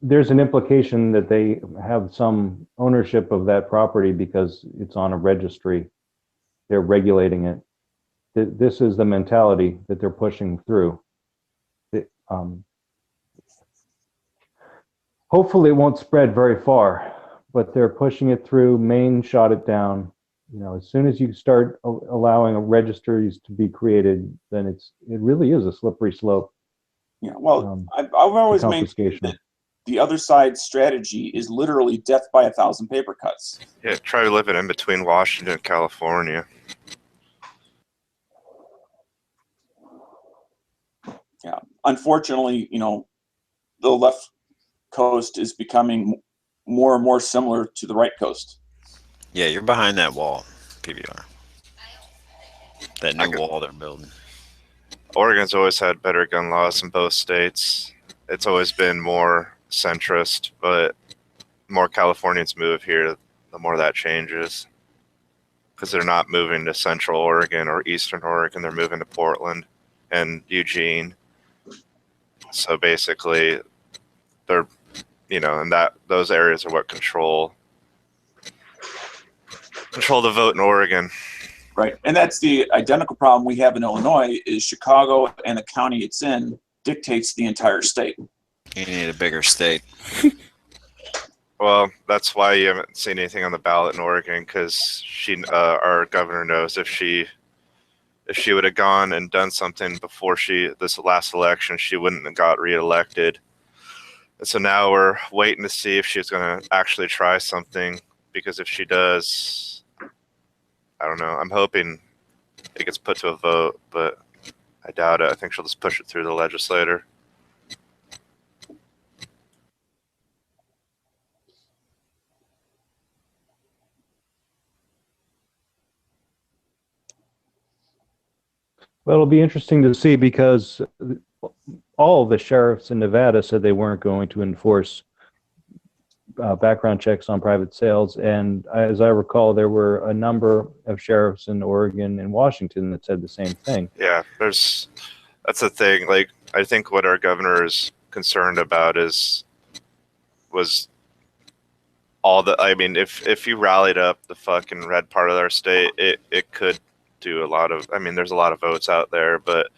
There's an implication that they have some ownership of that property because it's on a registry. They're regulating it. This is the mentality that they're pushing through. Hopefully it won't spread very far, but they're pushing it through. Maine shot it down. As soon as you start allowing registries to be created, then it really is a slippery slope. Yeah, well, I've always maintained that the other side's strategy is literally death by 1,000 paper cuts. Yeah, try living in between Washington and California. Yeah, unfortunately, the left coast is becoming more and more similar to the right coast. Yeah, you're behind that wall, PBR. That new wall they're building. Oregon's always had better gun laws in both states. It's always been more centrist, but the more Californians move here, the more that changes. Because they're not moving to Central Oregon or Eastern Oregon, they're moving to Portland and Eugene. So basically, they're, and those areas are what control the vote in Oregon. Right, and that's the identical problem we have in Illinois. Is Chicago and the county it's in dictates the entire state. You need a bigger state. Well, that's why you haven't seen anything on the ballot in Oregon, because our governor knows if she would have gone and done something before this last election, she wouldn't have got reelected. And so now we're waiting to see if she's going to actually try something, because if she does, I don't know. I'm hoping it gets put to a vote, but I doubt it. I think she'll just push it through the legislature. Well, it'll be interesting to see, because all the sheriffs in Nevada said they weren't going to enforce background checks on private sales. And as I recall, there were a number of sheriffs in Oregon and Washington that said the same thing. Yeah, that's the thing. Like, I think what our governor is concerned about was all the, I mean, if you rallied up the fucking red part of our state, it could do a lot of, I mean, there's a lot of votes out there, but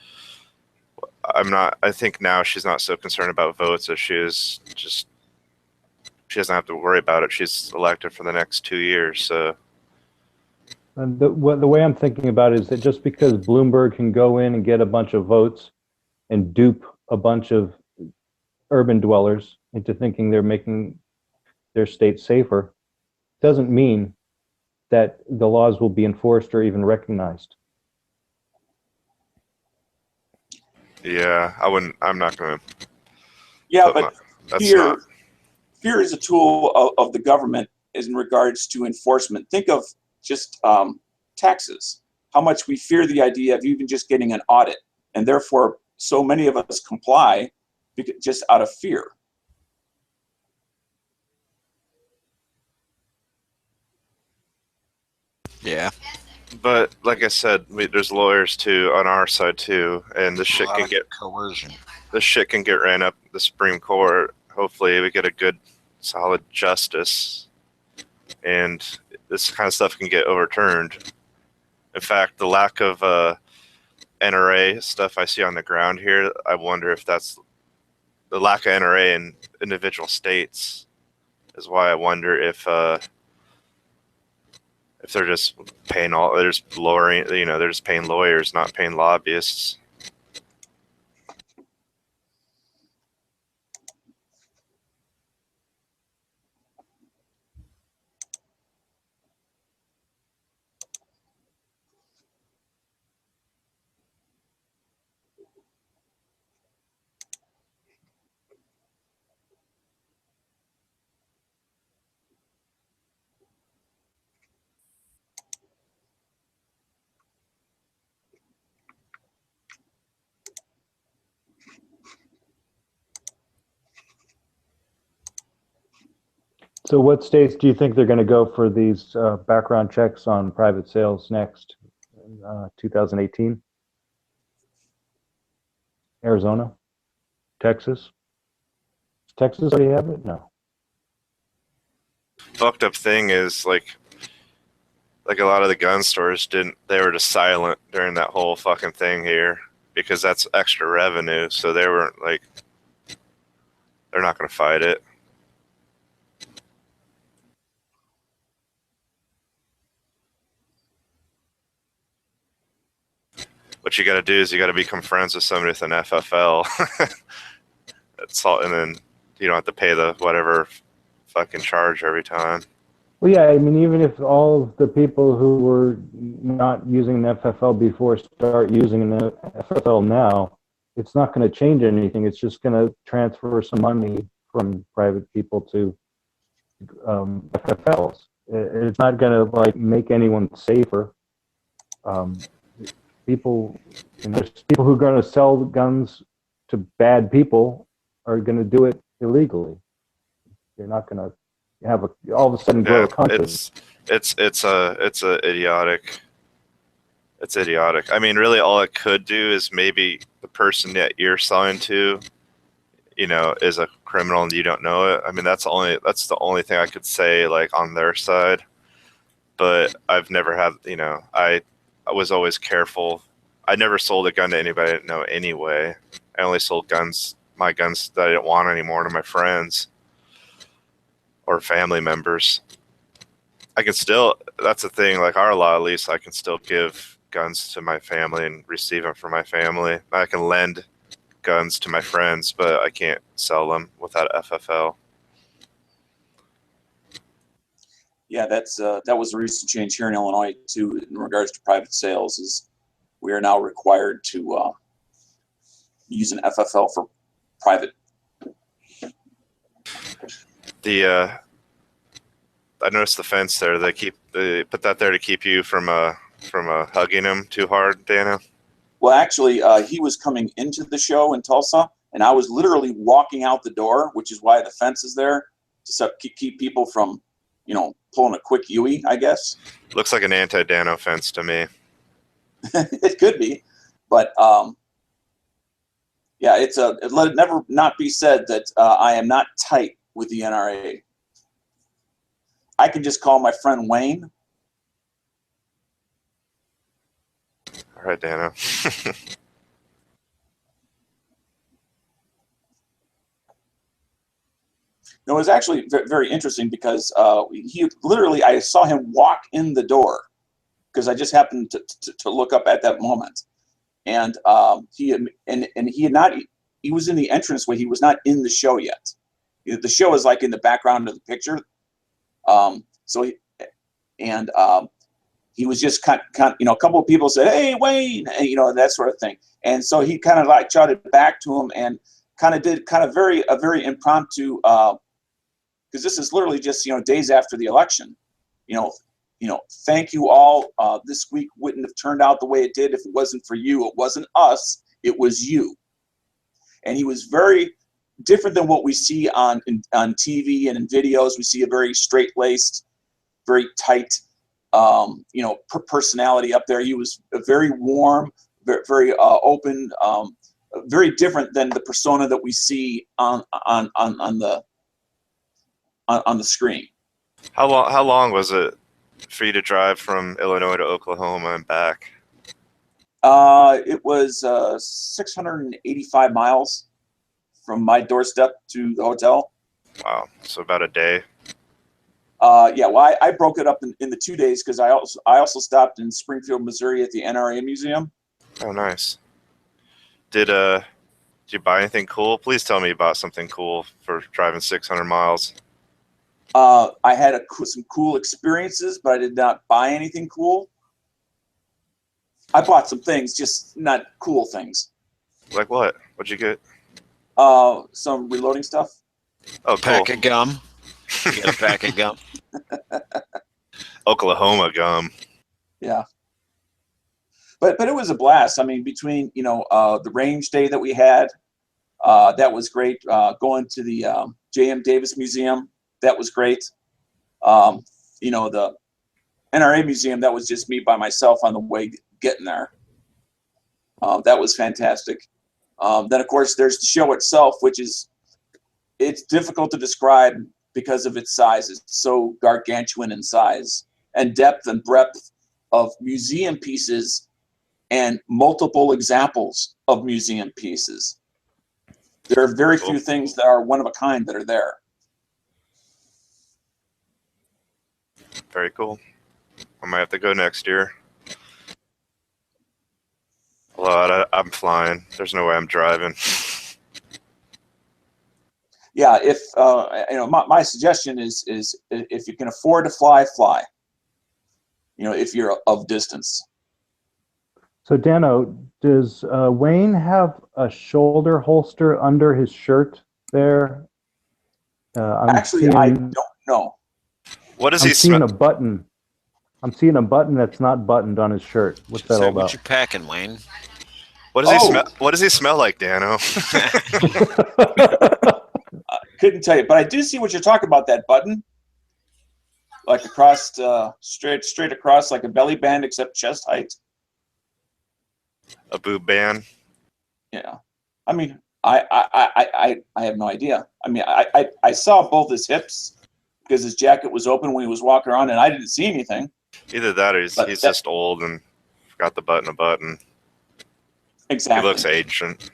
I think now she's not so concerned about votes as she is just, she doesn't have to worry about it. She's elected for the next 2 years. So And the way I'm thinking about it is that just because Bloomberg can go in and get a bunch of votes and dupe a bunch of urban dwellers into thinking they're making their state safer, doesn't mean that the laws will be enforced or even recognized. yeah, I'm not going to. Yeah, but fear is a tool of the government in regards to enforcement. Think of just taxes, how much we fear the idea of even just getting an audit. And therefore, so many of us comply just out of fear. Yeah. But like I said, there's lawyers too on our side too, and this shit can get coercion. This shit can get ran up the Supreme Court. Hopefully, we get a good, solid justice, and this kind of stuff can get overturned. In fact, the lack of NRA stuff I see on the ground here, I wonder if that's the lack of NRA in individual states is why I wonder if they're just paying they're just lowering, they're just paying lawyers, not paying lobbyists. So what states do you think they're going to go for these background checks on private sales next? 2018? Arizona? Texas? Does Texas already have it? No. Fucked up thing is like a lot of the gun stores they were just silent during that whole fucking thing here because that's extra revenue. So they weren't they're not going to fight it. What you got to do is you got to become friends with somebody with an FFL. That's all, and then you don't have to pay the whatever fucking charge every time. Well, yeah, I mean, even if all of the people who were not using the FFL before start using the FFL now, it's not going to change anything. It's just going to transfer some money from private people to FFLs. It's not going to like make anyone safer. People, there's people who are going to sell guns to bad people are going to do it illegally. You're not going to have all of a sudden grow a conscience. It's idiotic. It's idiotic. I mean, really, all it could do is maybe the person that you're selling to, is a criminal and you don't know it. I mean, that's the only thing I could say, like, on their side. But I've never had, I was always careful. I never sold a gun to anybody I didn't know anyway. I only sold my guns that I didn't want anymore, to my friends or family members. I can still, that's the thing, like our law, at least I can still give guns to my family and receive them from my family. I can lend guns to my friends, but I can't sell them without FFL. Yeah, that was a recent change here in Illinois too, in regards to private sales. Is we are now required to use an FFL for private. I noticed the fence there. They put that there to keep you from hugging him too hard, Dana. Well, actually, he was coming into the show in Tulsa, and I was literally walking out the door, which is why the fence is there to keep people from, pulling a quick Yui, I guess. Looks like an anti-Dano fence to me. It could be, but yeah, let it never not be said that I am not tight with the NRA. I can just call my friend Wayne. All right, Dano. No, it was actually very interesting because I saw him walk in the door because I just happened to look up at that moment, and he was in the entranceway. He was not in the show yet. The show is like in the background of the picture. He was just kind of, a couple of people said, "Hey, Wayne," and, that sort of thing. And so he kind of like shouted back to him and kind of did a very impromptu, because this is literally just, days after the election, thank you all. This week wouldn't have turned out the way it did if it wasn't for you. It wasn't us. It was you. And he was very different than what we see on TV and in videos. We see a very straight-laced, very tight, personality up there. He was very warm, very open, very different than the persona that we see on the screen. How long was it for you to drive from Illinois to Oklahoma and back? It was 685 miles from my doorstep to the hotel. Wow, so about a day. Yeah, well, I broke it up in the 2 days because I also stopped in Springfield, Missouri at the NRA Museum. Oh, nice. Did you buy anything cool? Please tell me you bought something cool for driving 600 miles. I had some cool experiences, but I did not buy anything cool. I bought some things, just not cool things. Like what? What'd you get? Some reloading stuff. Oh, cool. Pack of gum. You get a pack of gum. Oklahoma gum. Yeah. But it was a blast. I mean, between the range day that we had, that was great. Going to the J.M. Davis Museum, that was great. The NRA Museum, that was just me by myself on the way getting there. That was fantastic. Then of course there's the show itself, it's difficult to describe because of its size. It's so gargantuan in size and depth and breadth of museum pieces and multiple examples of museum pieces. There are very few things that are one of a kind that are there. Very cool. I might have to go next year. Well, I'm flying. There's no way I'm driving. Yeah, if my suggestion is if you can afford to fly, fly. If you're of distance. So Dano, does Wayne have a shoulder holster under his shirt there? I'm Actually, seeing, I don't know. What does I'm he seeing smell? a button. I'm seeing a button that's not buttoned on his shirt. What's that all So about? what you packing, Wayne? What does he smell? What does he smell like, Dano? Couldn't tell you, but I do see what you're talking about. That button, like across, straight across, like a belly band, except chest height. A boob band. Yeah, I mean, I have no idea. I mean, I saw both his hips because his jacket was open when he was walking around, and I didn't see anything. Either that or he's just old and forgot the button a button. Exactly. He looks ancient.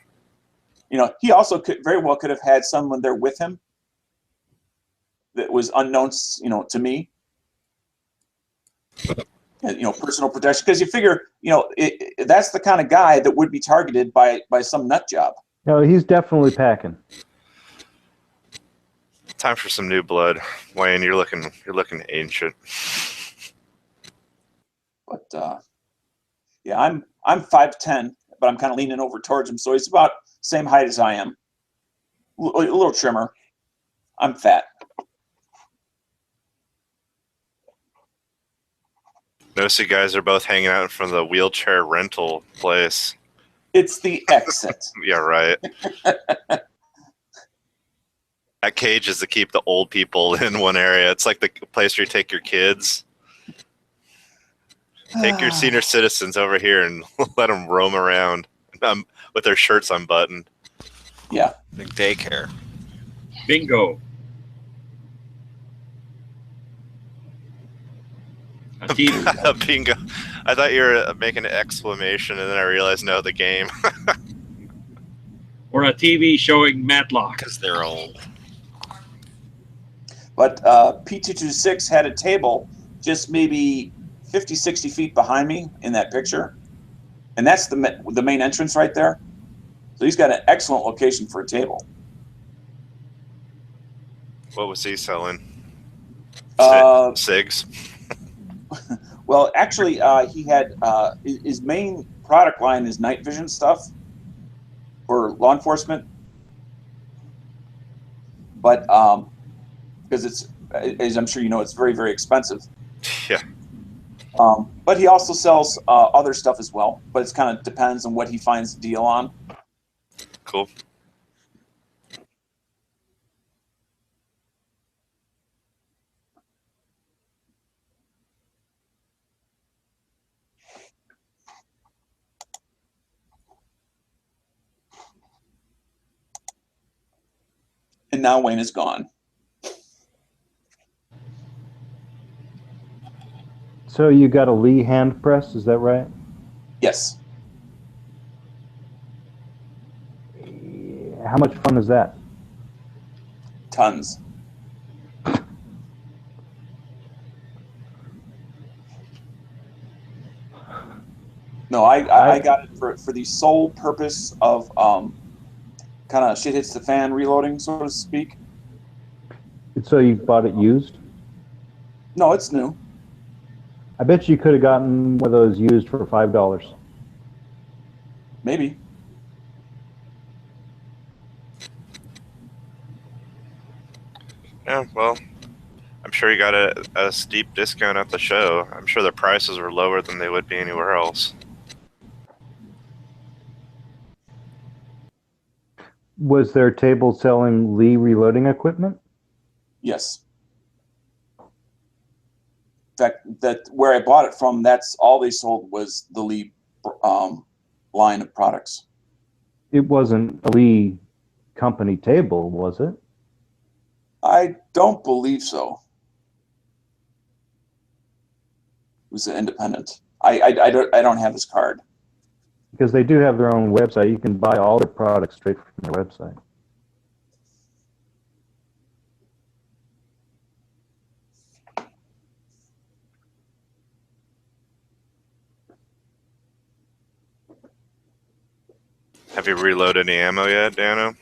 You know, he also very well could have had someone there with him that was unknown, you know, to me. And, you know, personal protection, because you figure, you know, that's the kind of guy that would be targeted by some nut job. No, he's definitely packing. Time for some new blood, Wayne. You're looking ancient. But yeah, I'm 5'10", but I'm kind of leaning over towards him, so he's about same height as I am. A little trimmer. I'm fat. Notice you guys are both hanging out in front of the wheelchair rental place. It's the exit. Yeah, right. That cage is to keep the old people in one area. It's like the place where you take your kids. Take your senior citizens over here and let them roam around with their shirts unbuttoned. Yeah. Like daycare. Bingo. A TV. Bingo. I thought you were making an exclamation, and then I realized, no, the game. Or a TV showing Matlock. Because they're old. But P226 had a table just maybe 50, 60 feet behind me in that picture. And that's the main entrance right there. So he's got an excellent location for a table. What was he selling? Cigs? Well, actually, he had his main product line is night vision stuff for law enforcement. But because it's, as I'm sure you know, it's very, very expensive. Yeah. But he also sells other stuff as well. But it kind of depends on what he finds a deal on. Cool. And now Wayne is gone. So you got a Lee hand press, is that right? Yes. How much fun is that? Tons. No, I got it for the sole purpose of kind of shit hits the fan reloading, so to speak. So you bought it used? No, it's new. I bet you could have gotten one of those used for $5. Maybe. Yeah, well, I'm sure you got a steep discount at the show. I'm sure the prices were lower than they would be anywhere else. Was their table selling Lee reloading equipment? Yes. In fact, that where I bought it from, that's all they sold was the Lee line of products. It wasn't a Lee company table, was it? I don't believe so. It was an independent. I don't have his card. Because they do have their own website. You can buy all their products straight from their website. Have you reloaded any ammo yet, Dano?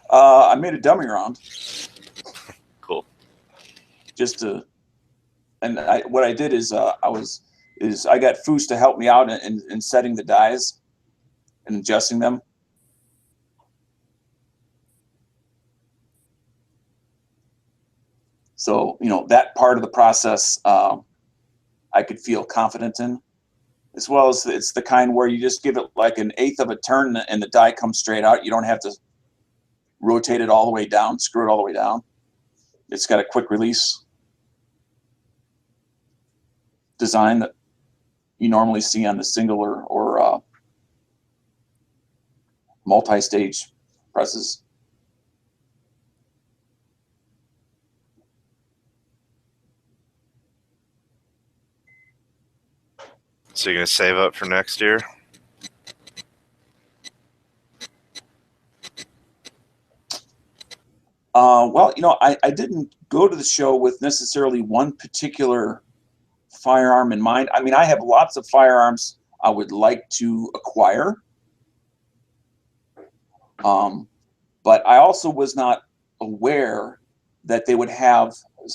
I made a dummy round. Cool. Just to, and what I did is I got Foos to help me out in setting the dies and adjusting them. So, that part of the process, I could feel confident in, as well as it's the kind where you just give it like an eighth of a turn and the die comes straight out. You don't have to rotate it all the way down, screw it all the way down. It's got a quick release design that you normally see on the single or multi-stage presses. So you're gonna save up for next year? Well, I didn't go to the show with necessarily one particular firearm in mind. I mean, I have lots of firearms I would like to acquire. But I also was not aware that they would have,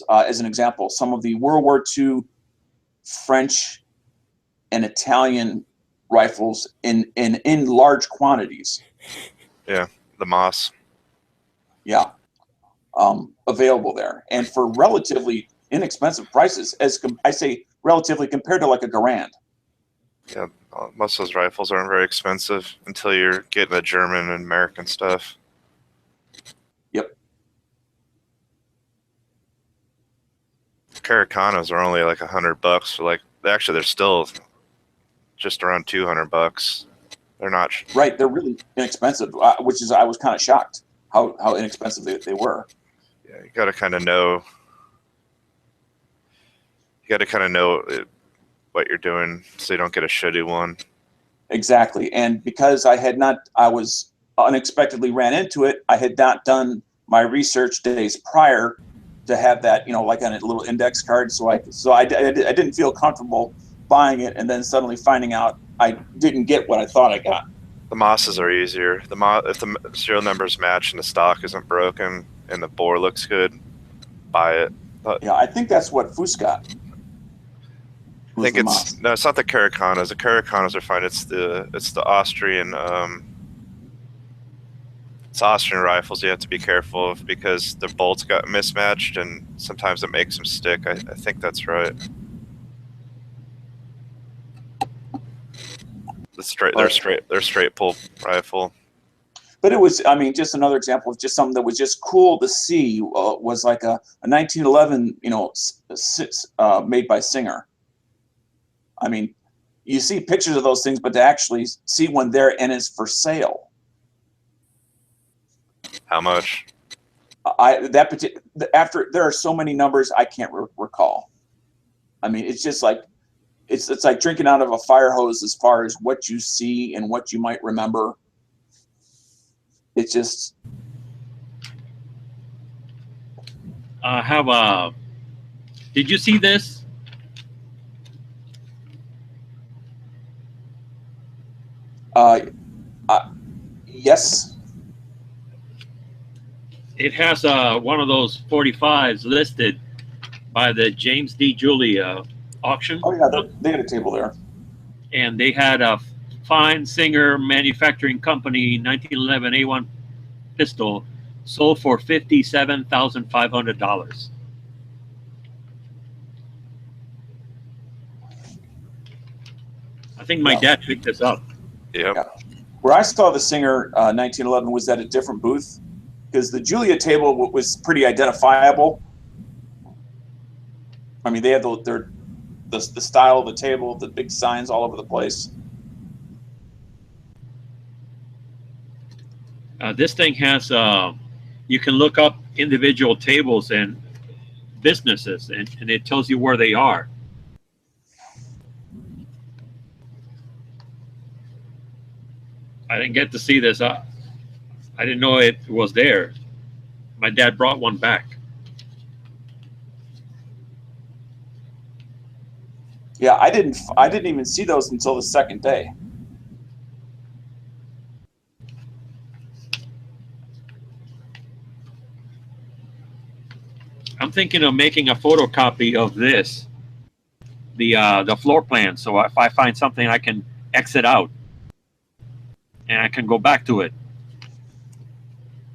as an example, some of the World War II French and Italian rifles in large quantities. Yeah, the Moss. Yeah, available there, and for relatively inexpensive prices. I say relatively compared to like a Garand. Yeah, most of those rifles aren't very expensive until you're getting the German and American stuff. Yep. Caracanas are only like $100 for like. Actually, they're still just around $200. They're not right. They're really inexpensive, which is I was kind of shocked how inexpensive they were. Yeah, you got to kind of know. You got to kind of know what you're doing so you don't get a shitty one. Exactly, and because I was unexpectedly ran into it. I had not done my research days prior to have that, like on a little index card. So I didn't feel comfortable buying it and then suddenly finding out I didn't get what I thought I got. The Mosses are easier. If the serial numbers match and the stock isn't broken and the bore looks good, buy it. But yeah, I think that's what Foos got. I think it's not the Caracanas. The Caracanas are fine. It's the Austrian. It's Austrian rifles. You have to be careful of because their bolts got mismatched and sometimes it makes them stick. I think that's right. They're straight pull rifle. But it was, just another example of just something that was just cool to see. Was like a 1911, made by Singer. I mean, you see pictures of those things, but to actually see one there and it's for sale. How much? After there are so many numbers I can't recall. I mean, it's just like it's like drinking out of a fire hose as far as what you see and what you might remember. It's just. Did you see this? Yes. It has one of those 45s listed by the James D. Julia auction. Oh yeah, they had a table there. And they had a Fine Singer Manufacturing Company 1911 A1 pistol sold for $57,500. I think my dad picked this up. Yep. Yeah. Where I saw the Singer 1911 was at a different booth because the Julia table was pretty identifiable. I mean, they had the style of the table, the big signs all over the place. This thing has, you can look up individual tables and businesses, and it tells you where they are. I didn't get to see this. I didn't know it was there. My dad brought one back. Yeah, I didn't even see those until the second day. I'm thinking of making a photocopy of this, the floor plan. So if I find something, I can exit out, and I can go back to it.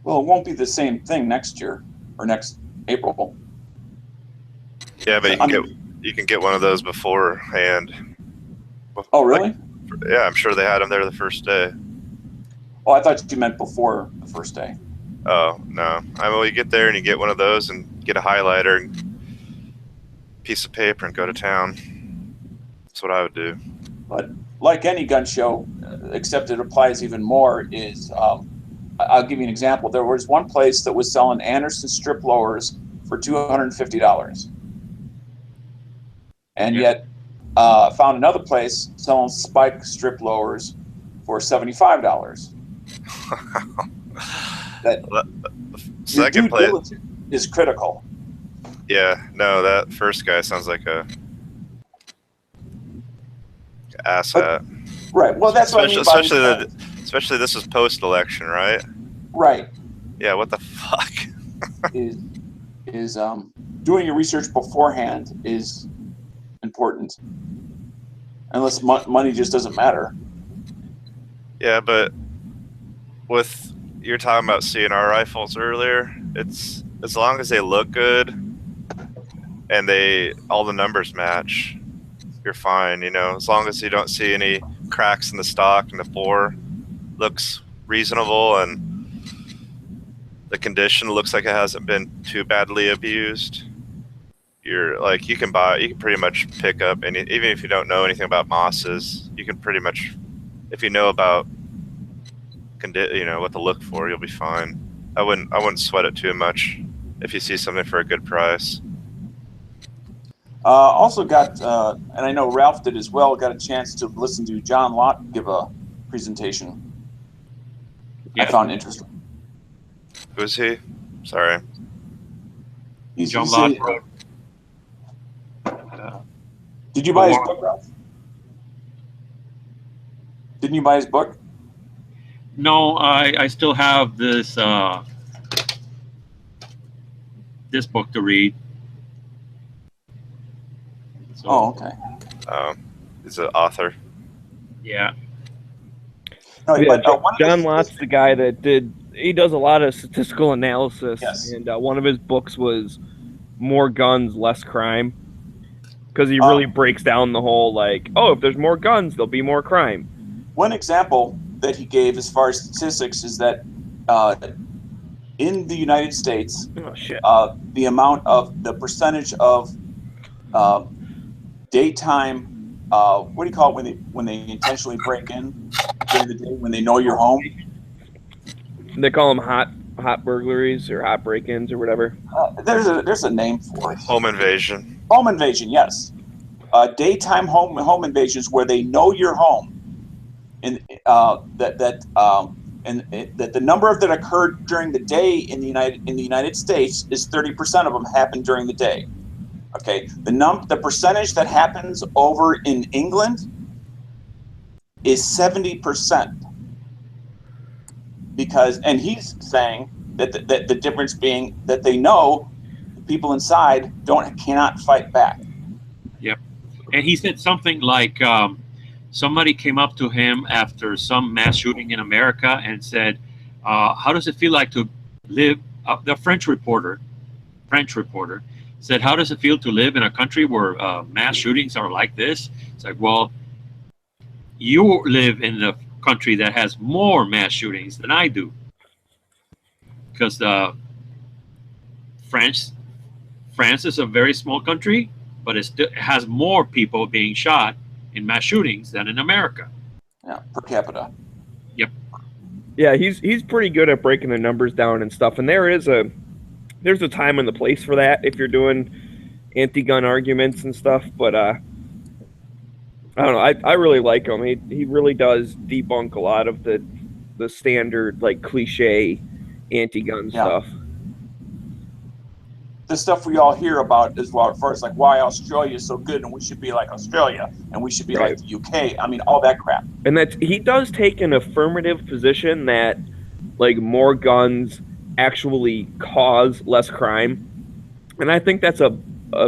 Well, it won't be the same thing next year or next April. Yeah, but you can get one of those beforehand. Oh, really? Yeah, I'm sure they had them there the first day. Oh, I thought you meant before the first day. Oh no! You get there and you get one of those and get a highlighter and piece of paper and go to town. That's what I would do. But like any gun show, except it applies even more, is I'll give you an example. There was one place that was selling Anderson strip lowers for $250. And yet found another place selling Spike strip lowers for $75. That second your due diligence is critical. Yeah, no, that first guy sounds like a asshat. Right. Well, that's what I mean by especially this is post-election, right? Right. Yeah. What the fuck? is doing your research beforehand is important, unless money just doesn't matter. Yeah, but with you're talking about CNR rifles earlier, it's as long as they look good and all the numbers match, you're fine. You know, as long as you don't see any cracks in the stock and the bore looks reasonable and the condition looks like it hasn't been too badly abused. You're like you can pretty much pick up any, even if you don't know anything about mosses, you can pretty much, if you know about what to look for, you'll be fine. I wouldn't sweat it too much if you see something for a good price. Also got, and I know Ralph did as well, got a chance to listen to John Lott give a presentation. Yeah. I found interesting. Who's he? Sorry. He's John Lott. Did you buy his book, Ralph? Didn't you buy his book? No, I still have this this book to read. So, oh, okay. He's an author. Yeah. No, yeah, but, John Lott's the guy that he does a lot of statistical analysis, yes. And one of his books was More Guns, Less Crime, because he really breaks down the whole, like, oh, if there's more guns, there'll be more crime. One example that he gave as far as statistics is that in the United States, the percentage of daytime, what do you call it when they intentionally break in during the day when they know you're home? They call them hot burglaries or hot break-ins or whatever. There's a name for it. Home invasion. Home invasion, yes. Daytime home invasions where they know you're home, and that the number of that occurred during the day in the United States is 30% of them happen during the day. Okay, the percentage that happens over in England is 70%. Because, and he's saying that the difference being that they know the people inside cannot fight back. Yep, and he said something like somebody came up to him after some mass shooting in America and said, "How does it feel like to live?" The French reporter said, "How does it feel to live in a country where mass shootings are like this?" It's like, well, you live in the country that has more mass shootings than I do, because France is a very small country, but it has more people being shot in mass shootings than in America. Yeah, per capita. Yep. Yeah, he's pretty good at breaking the numbers down and stuff, and there's a time and the place for that if you're doing anti-gun arguments and stuff, but I don't know. I really like him. He really does debunk a lot of the standard, like, cliche anti-gun stuff. The stuff we all hear about as well, as far as like why Australia is so good and we should be like Australia and we should be like the UK. I mean, all that crap. And he does take an affirmative position that, like, more guns actually cause less crime, and I think that's a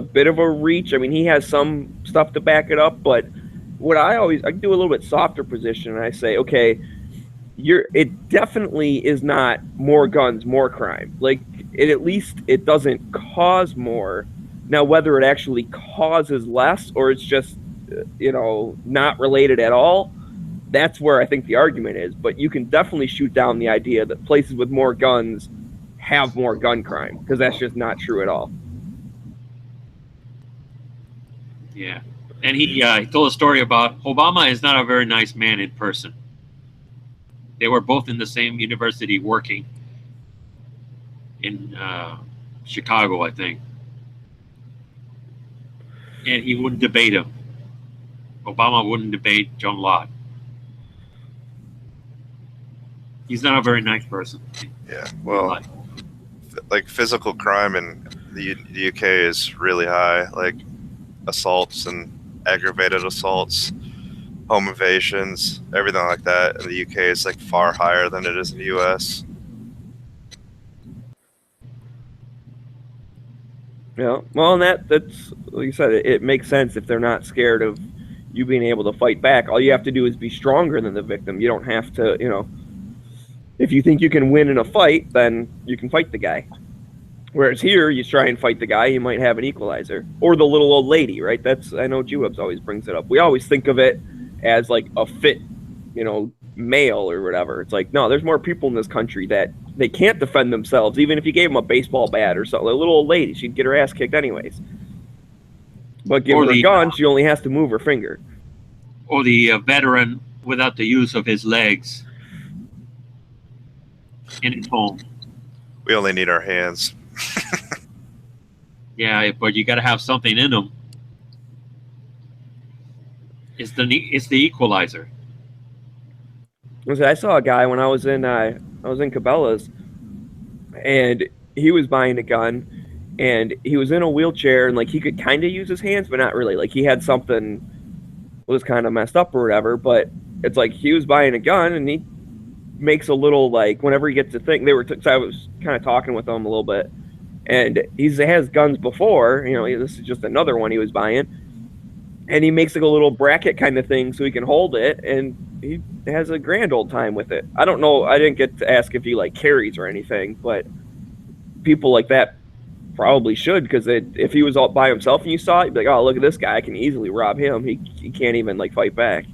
bit of a reach. I mean, he has some stuff to back it up, but what I do a little bit softer position, and I say, okay, it definitely is not more guns, more crime. Like, at least it doesn't cause more, Now, whether it actually causes less or it's just, not related at all, that's where I think the argument is. But you can definitely shoot down the idea that places with more guns have more gun crime, because that's just not true at all. Yeah. And he told a story about Obama is not a very nice man in person. They were both in the same university working in Chicago, I think. And he wouldn't debate him. Obama wouldn't debate John Lott. He's not a very nice person. Yeah, well, like physical crime in the UK is really high, like assaults and aggravated assaults, home invasions, everything like that. In the UK is like far higher than it is in the US. Yeah, well, and that's like you said, it makes sense if they're not scared of you being able to fight back. All you have to do is be stronger than the victim. You don't have to, if you think you can win in a fight, then you can fight the guy. Whereas here, you try and fight the guy, you might have an equalizer. Or the little old lady, right? I know G-Webs always brings it up. We always think of it as like a fit, male or whatever. It's like, no, there's more people in this country that they can't defend themselves, even if you gave them a baseball bat or something. A little old lady, she'd get her ass kicked anyways. But give her a gun, she only has to move her finger. Or the veteran without the use of his legs in his home. We only need our hands. Yeah, but you got to have something in them. It's the equalizer. I saw a guy when I was in Cabela's, and he was buying a gun, and he was in a wheelchair, and like he could kind of use his hands, but not really. Like he had something was kind of messed up or whatever. But it's like he was buying a gun, and he makes a little like whenever he gets to think so I was kind of talking with him a little bit, and he has guns before. This is just another one he was buying. And he makes like a little bracket kind of thing so he can hold it, and he has a grand old time with it. I don't know. I didn't get to ask if he like carries or anything, but people like that probably should, because if he was all by himself and you saw it, you'd be like, oh, look at this guy. I can easily rob him. He can't even like fight back.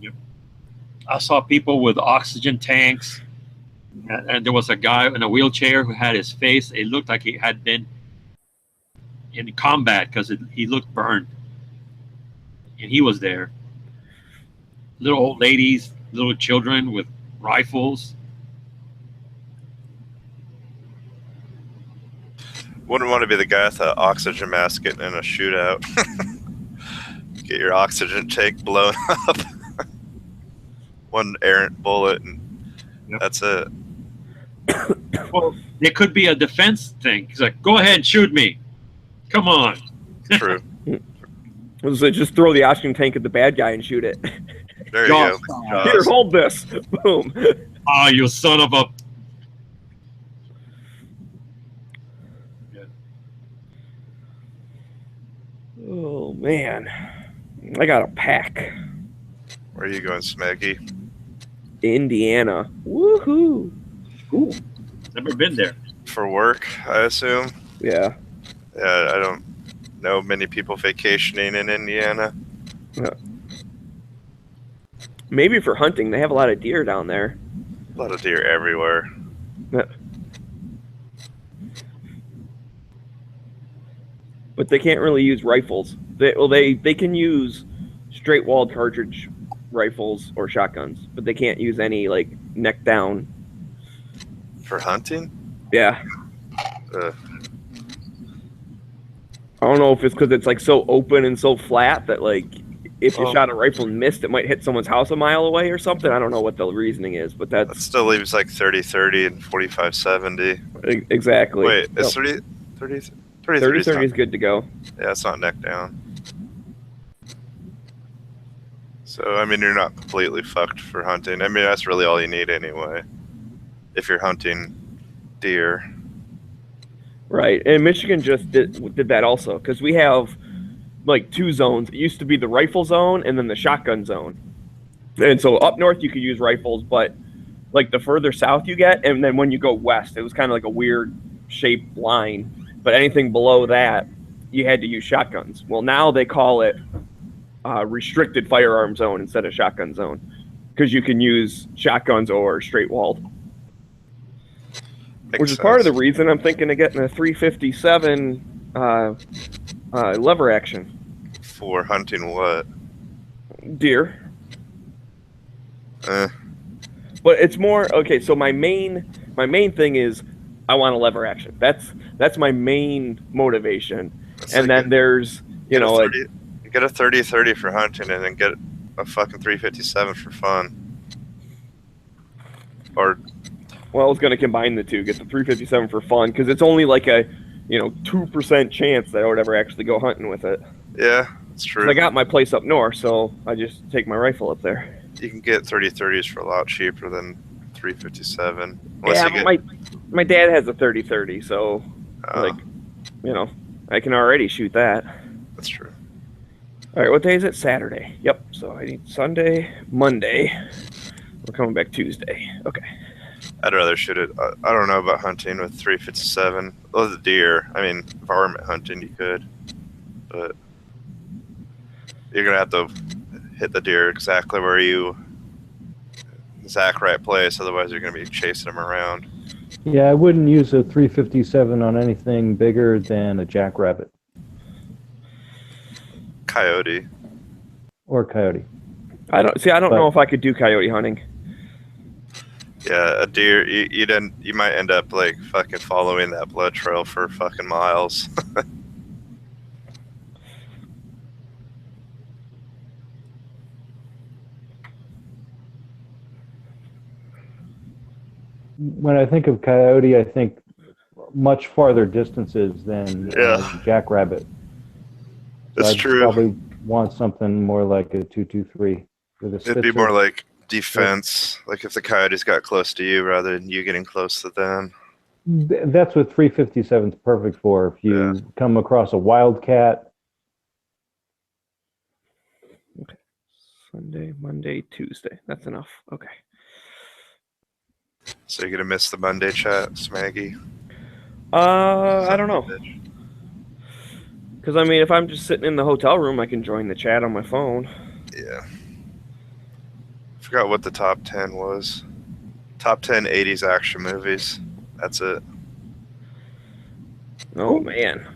Yep. I saw people with oxygen tanks, and there was a guy in a wheelchair who had his face. It looked like he had been in combat because he looked burned. And he was there. Little old ladies, little children with rifles. Wouldn't want to be the guy with the oxygen mask getting in a shootout. Get your oxygen tank blown up. One errant bullet, and that's it. Well, it could be a defense thing. He's like, go ahead, shoot me. Come on. True. So just throw the oxygen tank at the bad guy and shoot it. There you go. Here, hold this. Boom. Oh, you son of a... Oh, man. I got a pack. Where are you going, Smeggy? Indiana. Woohoo. Cool. Never been there. For work, I assume? Yeah. Yeah, I don't know many people vacationing in Indiana. Yeah. Maybe for hunting. They have a lot of deer down there. A lot of deer everywhere. Yeah. But they can't really use rifles. They can use straight walled cartridge rifles or shotguns, but they can't use any like neck down. For hunting? Yeah. I don't know if it's because it's like so open and so flat that like if you shot a rifle and missed, it might hit someone's house a mile away or something. I don't know what the reasoning is, but that still leaves like 30-30 and 45-70. Exactly. Wait, it's 30-30 is good to go. Yeah, it's not neck down. So, I mean, you're not completely fucked for hunting. I mean, that's really all you need anyway. If you're hunting deer. Right, and Michigan just did that also, because we have like two zones. It used to be the rifle zone and then the shotgun zone. And so up north you could use rifles, but like the further south you get, and then when you go west, it was kind of like a weird shaped line. But anything below that, you had to use shotguns. Well, now they call it restricted firearm zone instead of shotgun zone, because you can use shotguns or straight walled. Which is part of the reason I'm thinking of getting a 357 lever action. For hunting what? Deer. But it's more okay. So my main thing is I want a lever action. That's my main motivation. And then there's you know like, you get a 30-30 for hunting, and then get a fucking 357 for fun. Or well, I was going to combine the two, get the 357 for fun, because it's only like a 2% chance that I would ever actually go hunting with it. yeah, it's true. I got my place up north, so I just take my rifle up there. You can get 30-30s for a lot cheaper than 357. Yeah, my dad has a 30-30, so I can already shoot that. That's true. All right, what day is it? Saturday. Yep. So I need Sunday, Monday. We're coming back Tuesday. Okay. I'd rather shoot it. I don't know about hunting with 357. Well, the deer. I mean, varmint hunting you could, but you're gonna have to hit the deer exactly where you exact right place. Otherwise, you're gonna be chasing them around. Yeah, I wouldn't use a 357 on anything bigger than a jackrabbit Coyote. or coyote. I don't know if I could do coyote hunting. Yeah, a deer. You might end up like fucking following that blood trail for fucking miles. When I think of coyote, I think much farther distances than jackrabbit. That's I'd true. Probably want something more like a 223 with a It'd be spitzer. more like defense, like if the coyotes got close to you rather than you getting close to them. That's what 357 is perfect for. If you come across a wildcat, Sunday, Monday, Tuesday. That's enough. Okay. So you're gonna miss the Monday chat, Smaggy? I don't know. Because I mean, if I'm just sitting in the hotel room, I can join the chat on my phone. Yeah. Forgot what the top 10 was. Top 10 80s action movies. That's it. Oh man,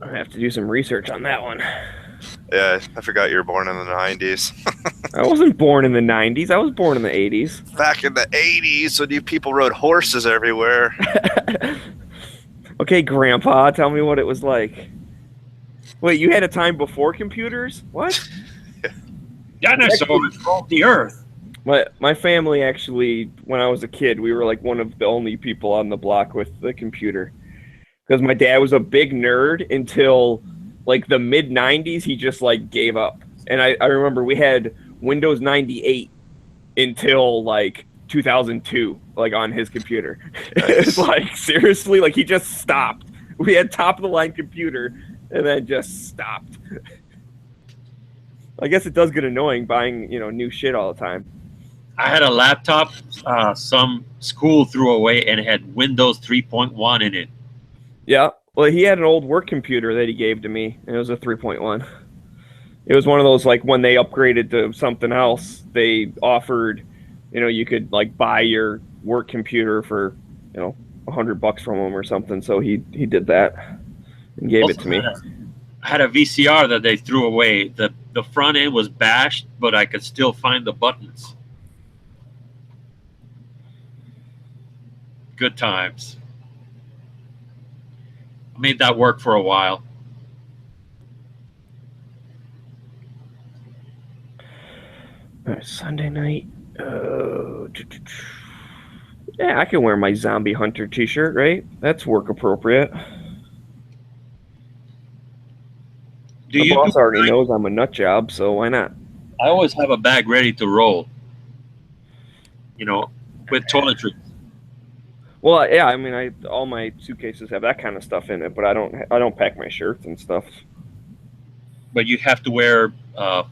I have to do some research on that one. Yeah, I forgot you were born in the 90s. I wasn't born in the 90s. I was born in the 80s. Back in the 80s when you people rode horses everywhere. Okay, Grandpa, tell me what it was like. Wait, you had a time before computers? What? Dinosaurs roamed the earth. My family actually, when I was a kid, we were like one of the only people on the block with the computer. Because my dad was a big nerd until like the mid 90s, he just like gave up. And I remember we had Windows 98 until like 2002, like on his computer. It's like seriously, like he just stopped. We had top of the line computer and then just stopped. I guess it does get annoying buying, new shit all the time. I had a laptop some school threw away and it had Windows 3.1 in it. Yeah. Well, he had an old work computer that he gave to me, and it was a 3.1. It was one of those, like, when they upgraded to something else, they offered, you could, like, buy your work computer for, $100 from him or something. So he did that and gave it to me. I had a VCR that they threw away. The front end was bashed, but I could still find the buttons. Good times. I made that work for a while. All right, Sunday night. Yeah, I can wear my Zombie Hunter t-shirt, right? That's work appropriate. The boss already knows I'm a nut job, so why not? I always have a bag ready to roll. With toiletries. Well, yeah, I mean, all my suitcases have that kind of stuff in it, but I don't pack my shirts and stuff. But you have to wear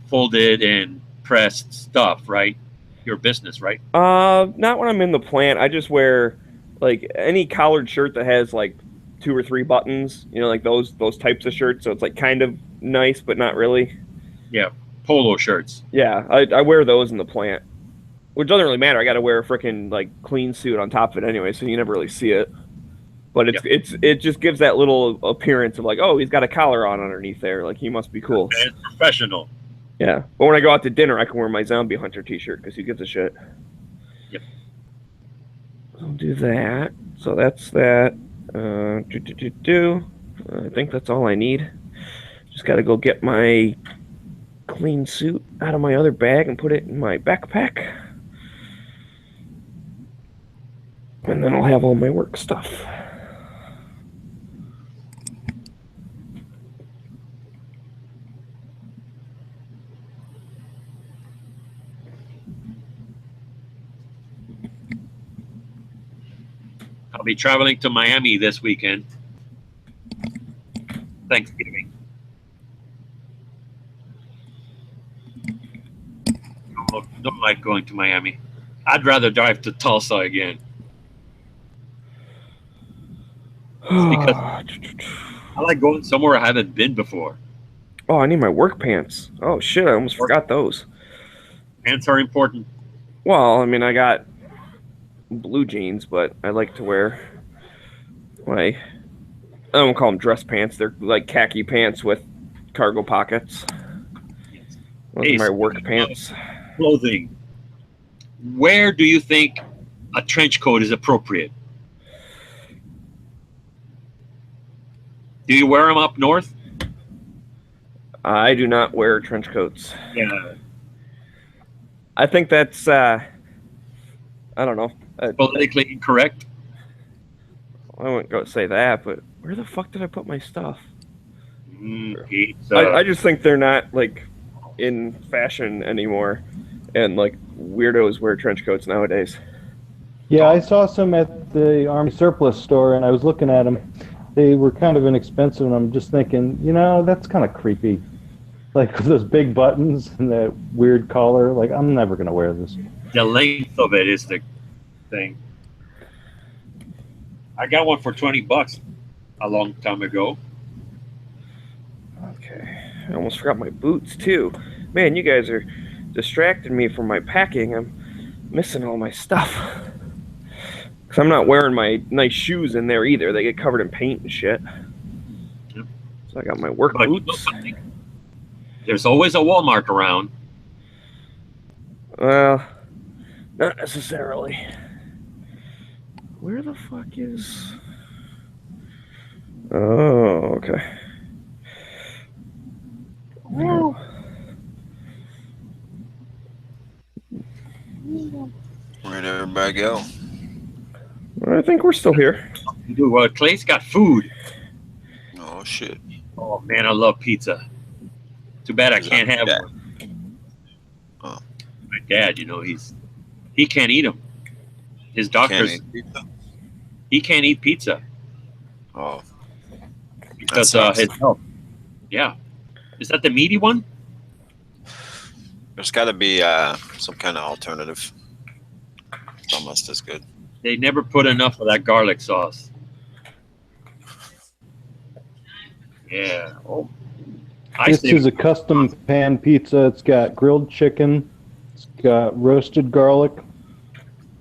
folded and pressed stuff, right? Your business, right? Not when I'm in the plant. I just wear like any collared shirt that has like 2 or 3 buttons, like those types of shirts. So it's like kind of nice, but not really. Yeah, polo shirts. Yeah, I wear those in the plant, which doesn't really matter. I got to wear a freaking like clean suit on top of it anyway, so you never really see it. But it just gives that little appearance of like, oh, he's got a collar on underneath there, like he must be cool. It's professional. Yeah, but when I go out to dinner, I can wear my Zombie Hunter T-shirt because who gives a shit. Yep. I'll do that. So that's that. I think that's all I need. Just got to go get my clean suit out of my other bag and put it in my backpack. And then I'll have all my work stuff. I'll be traveling to Miami this weekend. Thanksgiving. Don't like going to Miami. I'd rather drive to Tulsa again. Because I like going somewhere I haven't been before. Oh, I need my work pants. Oh, shit, I almost forgot those. Pants are important. Well, I mean, I got blue jeans, but I like to wear I don't call them dress pants. They're like khaki pants with cargo pockets. Those are my work pants. Clothing. Where do you think a trench coat is appropriate? Do you wear them up north? I do not wear trench coats. Yeah. I think that's I don't know. Politically incorrect? I wouldn't go say that, but where the fuck did I put my stuff? Pizza. I just think they're not like in fashion anymore, and like weirdos wear trench coats nowadays. Yeah, I saw some at the Army Surplus store, and I was looking at them. They were kind of inexpensive, and I'm just thinking, that's kind of creepy. Like with those big buttons and that weird collar. Like, I'm never going to wear this. The length of it is the thing. I got one for $20 a long time ago. Okay. I almost forgot my boots, too. Man, you guys are distracting me from my packing. I'm missing all my stuff. Because I'm not wearing my nice shoes in there either. They get covered in paint and shit. Yep. So I got my work boots. There's always a Walmart around. Well, not necessarily. Where the fuck is... Oh, okay. Well... Where'd everybody go? I think we're still here. Dude, Clay's got food. Oh, shit. Oh, man, I love pizza. Too bad I can't have one. Oh. My dad, he can't eat them. His doctors... He can't eat pizza. Oh. Because his health. Yeah. Is that the meaty one? There's got to be some kind of alternative. It's almost as good. They never put enough of that garlic sauce. Yeah. Oh. This is a custom pan pizza. It's got grilled chicken. It's got roasted garlic.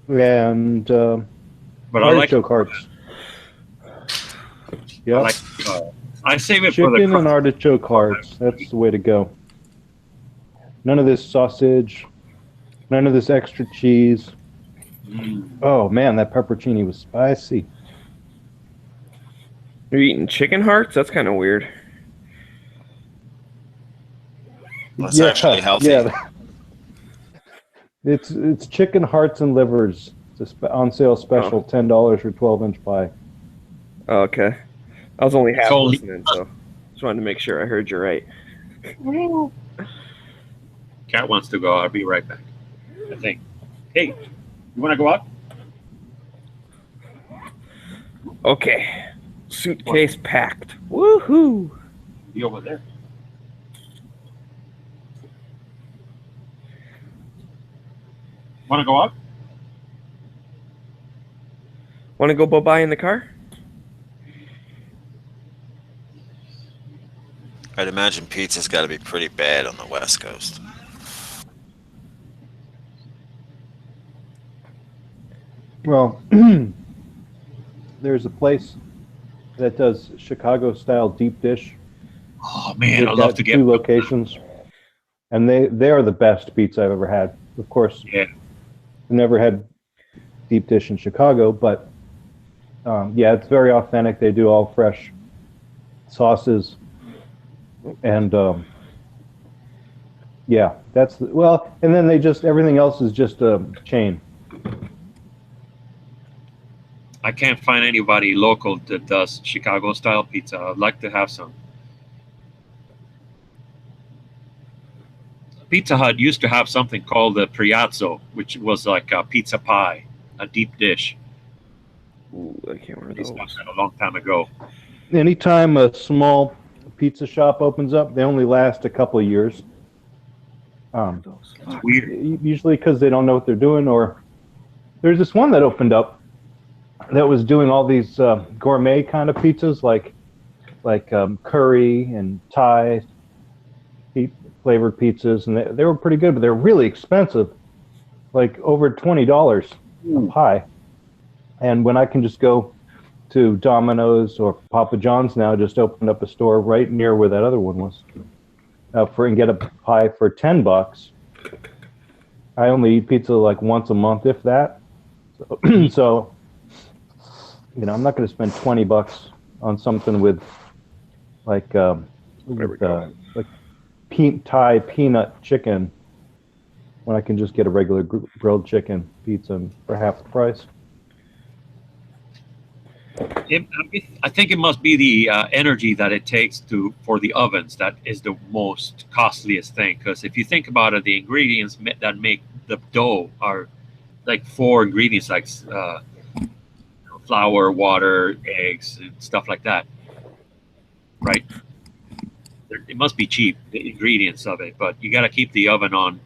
And artichoke hearts. Yep. I save it chicken for the and artichoke hearts. That's the way to go. None of this sausage. None of this extra cheese. Oh man, that pepperoni was spicy. You're eating chicken hearts? That's kind of weird. That's actually healthy. Yeah. It's chicken hearts and livers. It's on sale special, $10 for 12-inch pie. Oh, okay. I was only half listening, so just wanted to make sure I heard you right. Cat wants to go. I'll be right back. I think. Hey, you want to go out? Okay. Suitcase packed. Woohoo! Be over there. Want to go out? Want to go bye-bye in the car? I'd imagine pizza's got to be pretty bad on the West Coast. Well, there's a place that does Chicago-style deep dish. Oh man, They've I'd love got to get 2 locations, and they are the best pizza I've ever had. Of course, Yeah. I've never had deep dish in Chicago, but yeah, it's very authentic. They do all fresh sauces, and yeah, that's well. And then they just everything else is just a chain. I can't find anybody local that does Chicago style pizza. I'd like to have some. Pizza Hut used to have something called the Priazzo, which was like a pizza pie, a deep dish. Ooh, I can't remember They those. stopped that a long time ago. Anytime a small pizza shop opens up, they only last a couple of years. It's weird. Usually because they don't know what they're doing, or there's this one that opened up that was doing all these gourmet kind of pizzas, like curry and Thai flavored pizzas, and they were pretty good, but they're really expensive, like over $20 a pie. And when I can just go to Domino's or Papa John's now, just opened up a store right near where that other one was, and get a pie for $10. I only eat pizza like once a month, if that. So you know, I'm not going to spend $20 on something with like Thai peanut chicken when I can just get a regular grilled chicken pizza for half the price. I think it must be the energy that it takes for the ovens that is the most costliest thing. Because if you think about it, the ingredients that make the dough are like 4 ingredients, like flour, water, eggs, and stuff like that, right? It must be cheap, the ingredients of it, but you got to keep the oven on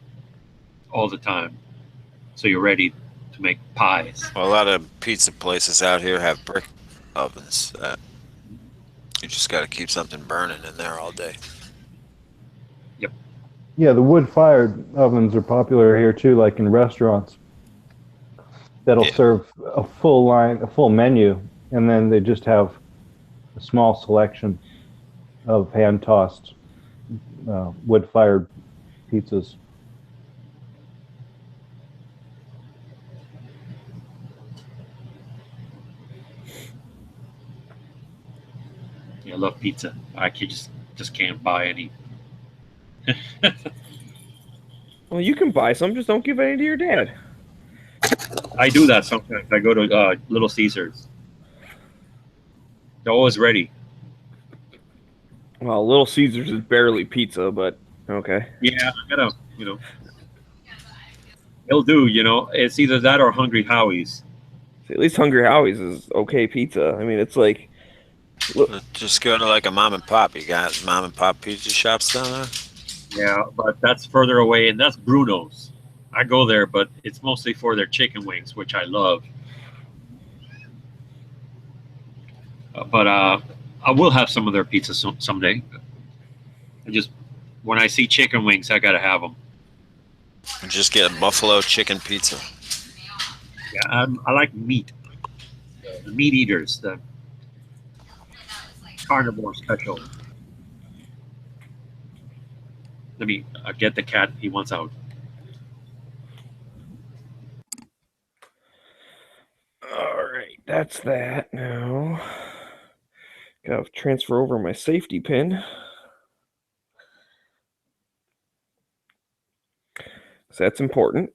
all the time so you're ready to make pies. Well, a lot of pizza places out here have brick ovens. You just got to keep something burning in there all day. Yep. Yeah, the wood-fired ovens are popular here too, like in restaurants. That'll serve a full menu, and then they just have a small selection of hand-tossed wood-fired pizzas. Yeah, I love pizza. I just can't buy any. Well, you can buy some, just don't give any to your dad. I do that sometimes. I go to Little Caesars. They're always ready. Well, Little Caesars is barely pizza, but okay. Yeah, I gotta, it'll do, It's either that or Hungry Howie's. At least Hungry Howie's is okay pizza. I mean, it's like... Just go to like a mom and pop. You got mom and pop pizza shops down there? Yeah, but that's further away, and that's Bruno's. I go there, but it's mostly for their chicken wings, which I love. But I will have some of their pizza someday. When I see chicken wings, I gotta have them. Just get a buffalo chicken pizza. Yeah, I like meat. The meat eaters, the carnivore special. Let me get the cat. He wants out. All right, that's that now. Gotta transfer over my safety pin. So that's important.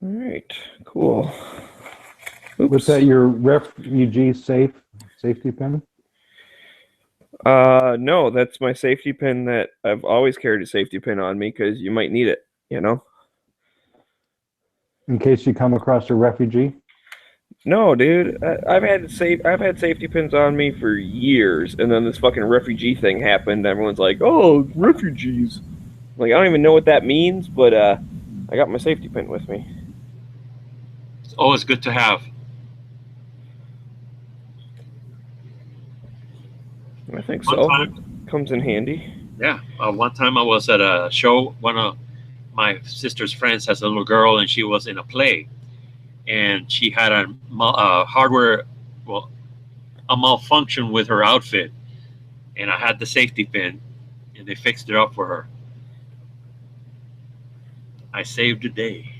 All right, cool. Oops. Was that your refugee safety pin? No, that's my safety pin that I've always carried a safety pin on me because you might need it, In case you come across a refugee? No, dude. I've had safety pins on me for years, and then this fucking refugee thing happened. Everyone's like, "Oh, refugees!" Like, I don't even know what that means, but I got my safety pin with me. It's always good to have. I think One so. time- Comes in handy. Yeah. One time I was at a show. One of my sister's friends has a little girl, and she was in a play, and she had a malfunction with her outfit, and I had the safety pin, and they fixed it up for her. I saved a day,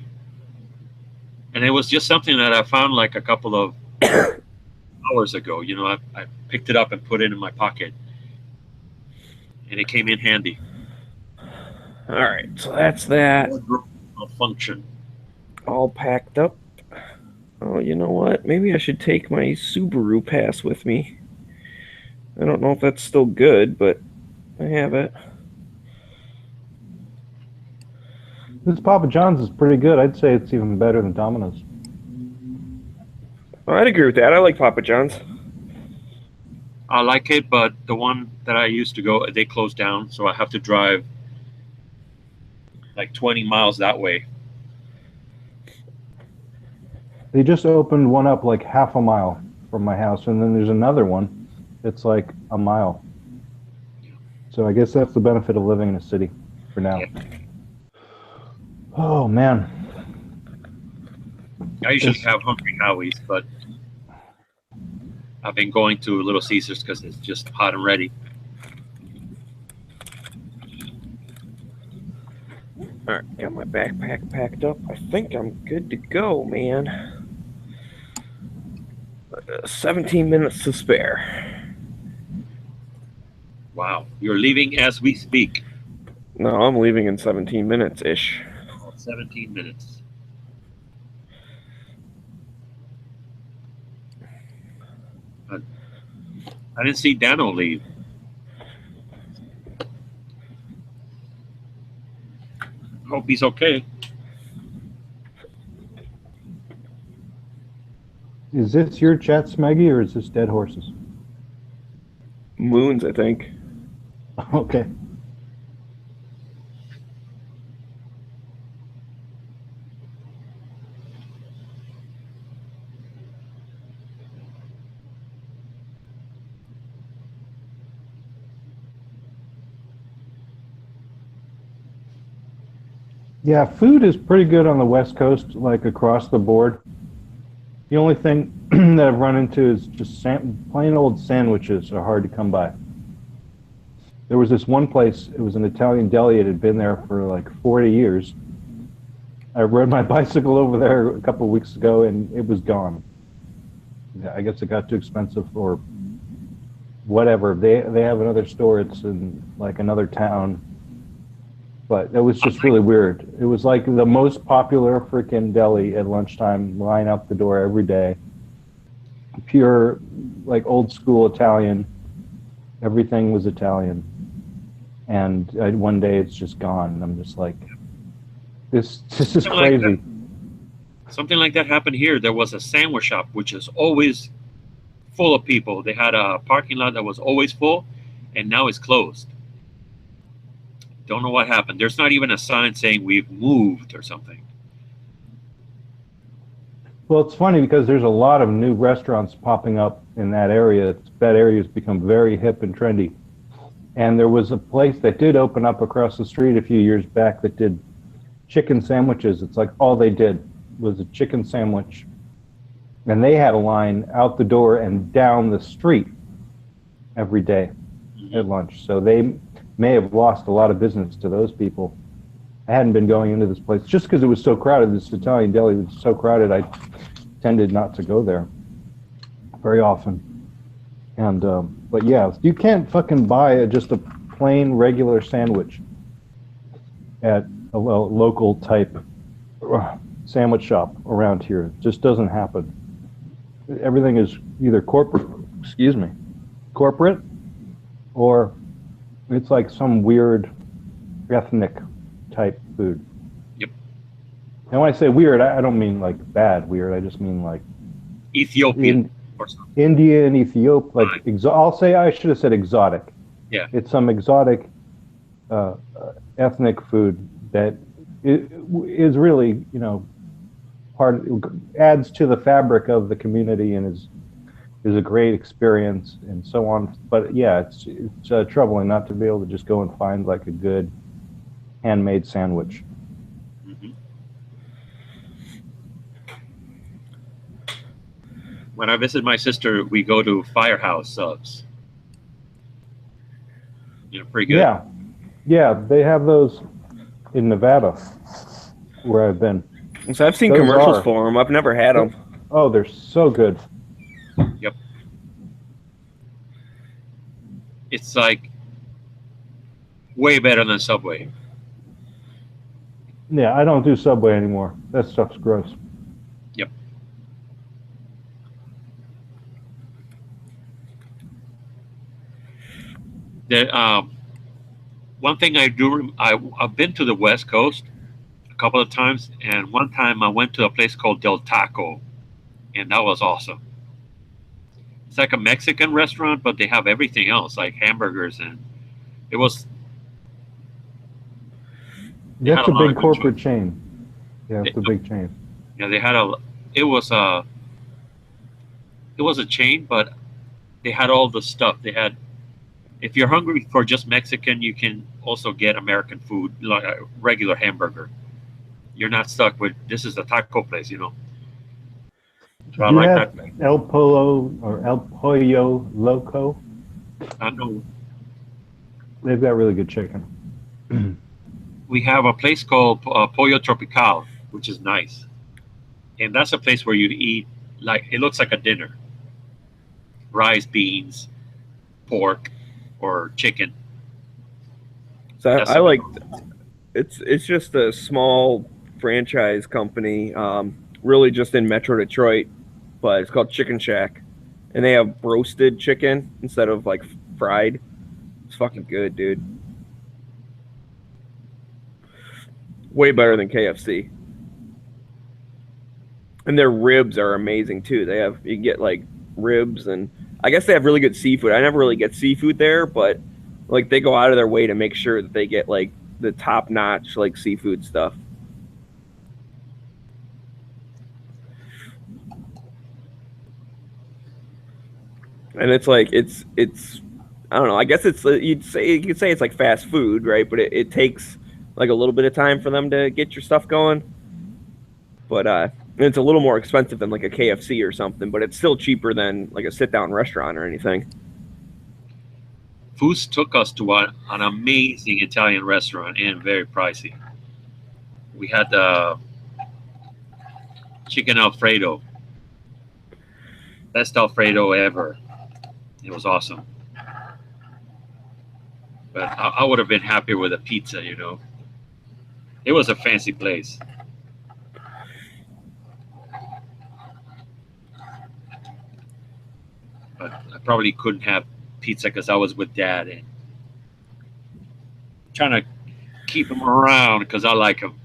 and it was just something that I found like a couple of hours ago. You know, I picked it up and put it in my pocket, and it came in handy. All right, so that's that. Malfunction. All packed up. Oh, you know what? Maybe I should take my Subaru pass with me. I don't know if that's still good, but I have it. This Papa John's is pretty good. I'd say it's even better than Domino's. Oh, I'd agree with that. I like Papa John's. I like it, but the one that I used to go, they closed down, so I have to drive like 20 miles that way. They just opened one up like half a mile from my house, and then there's another one that's like a mile. So I guess that's the benefit of living in a city for now. Oh, man. I usually have Hungry Howie's, but I've been going to Little Caesars because it's just hot and ready. All right, got my backpack packed up. I think I'm good to go, man. 17 minutes to spare. Wow, you're leaving as we speak. No, I'm leaving in 17 minutes-ish. 17 minutes. I didn't see Dano leave. Hope he's okay. Is this your chat, Smeggy, or is this Dead Horses? Moons, I think. Okay. Yeah, food is pretty good on the West Coast, like across the board. The only thing that I've run into is just plain old sandwiches are hard to come by. There was this one place, it was an Italian deli, it had been there for like 40 years. I rode my bicycle over there a couple of weeks ago and it was gone. Yeah, I guess it got too expensive or whatever. They have another store, it's in like another town. But it was just really weird. It was like the most popular freaking deli at lunchtime, line out the door every day. Pure, like old school Italian. Everything was Italian. And one day it's just gone. And I'm just like, this is crazy. Something like that happened here. There was a sandwich shop, which is always full of people. They had a parking lot that was always full, and now it's closed. Don't know what happened. There's not even a sign saying we've moved or something. Well, it's funny because there's a lot of new restaurants popping up in that area. That area has become very hip and trendy. And there was a place that did open up across the street a few years back that did chicken sandwiches. It's like all they did was a chicken sandwich. And they had a line out the door and down the street every day at lunch. So they may have lost a lot of business to those people. I hadn't been going into this place just because it was so crowded. This Italian deli was so crowded, I tended not to go there very often. And but yeah, you can't fucking buy just a plain regular sandwich at a local type sandwich shop around here. It just doesn't happen. Everything is either corporate, or it's like some weird ethnic type food. Yep. And when I say weird, I don't mean like bad weird. I just mean like Ethiopian. Indian, Ethiopia, like I should have said exotic. Yeah. It's some exotic ethnic food that is really, adds to the fabric of the community and is is a great experience and so on. But yeah, it's troubling not to be able to just go and find like a good handmade sandwich. When I visit my sister, we go to Firehouse Subs. Pretty good. Yeah, yeah, they have those in Nevada where I've been. So I've seen commercials for them. I've never had them. Oh, they're so good. Yep. It's like way better than Subway. Yeah, I don't do Subway anymore. That stuff's gross. Yep. One thing I do, I've been to the West Coast a couple of times, and one time I went to a place called Del Taco, and that was awesome. It's like a Mexican restaurant, but they have everything else, like hamburgers, and it was. That's a big corporate chain. Yeah, it's a big chain. Yeah, they had it was a chain, but they had all the stuff. They had, if you're hungry for just Mexican, you can also get American food, like a regular hamburger. You're not stuck with, this is a taco place, So I like that. El Polo or El Pollo Loco. I know. They've got really good chicken. We have a place called Pollo Tropical, which is nice. And that's a place where you eat, like, it looks like a dinner. Rice, beans, pork, or chicken. So I like, it's just a small franchise company, really just in Metro Detroit, but it's called Chicken Shack. And they have roasted chicken instead of like fried. It's fucking good, dude. Way better than KFC. And their ribs are amazing too. You can get like ribs, and I guess they have really good seafood. I never really get seafood there, but like they go out of their way to make sure that they get like the top notch like seafood stuff. And it's like it's I don't know. I guess it's you could say it's like fast food, right? But it takes like a little bit of time for them to get your stuff going. But it's a little more expensive than like a KFC or something, but it's still cheaper than like a sit down restaurant or anything. Foos took us to an amazing Italian restaurant and very pricey. We had the chicken Alfredo. Best Alfredo ever. It was awesome. But I would have been happier with a pizza, It was a fancy place. But I probably couldn't have pizza because I was with Dad and trying to keep him around because I like him.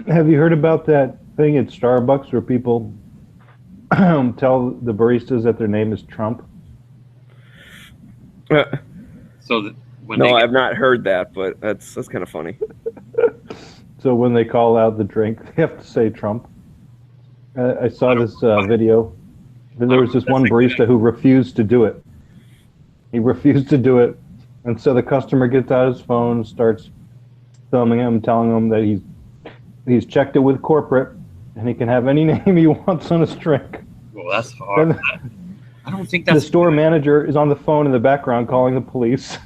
Have you heard about that thing at Starbucks where people tell the baristas that their name is Trump? So I've not heard that, but that's kind of funny. So when they call out the drink, they have to say Trump. I saw this video. There was this one barista who refused to do it. He refused to do it, and so the customer gets out his phone, starts filming him, telling him that he's checked it with corporate, and he can have any name he wants on his drink. Well, that's hard. I don't think that's the store manager is on the phone in the background calling the police.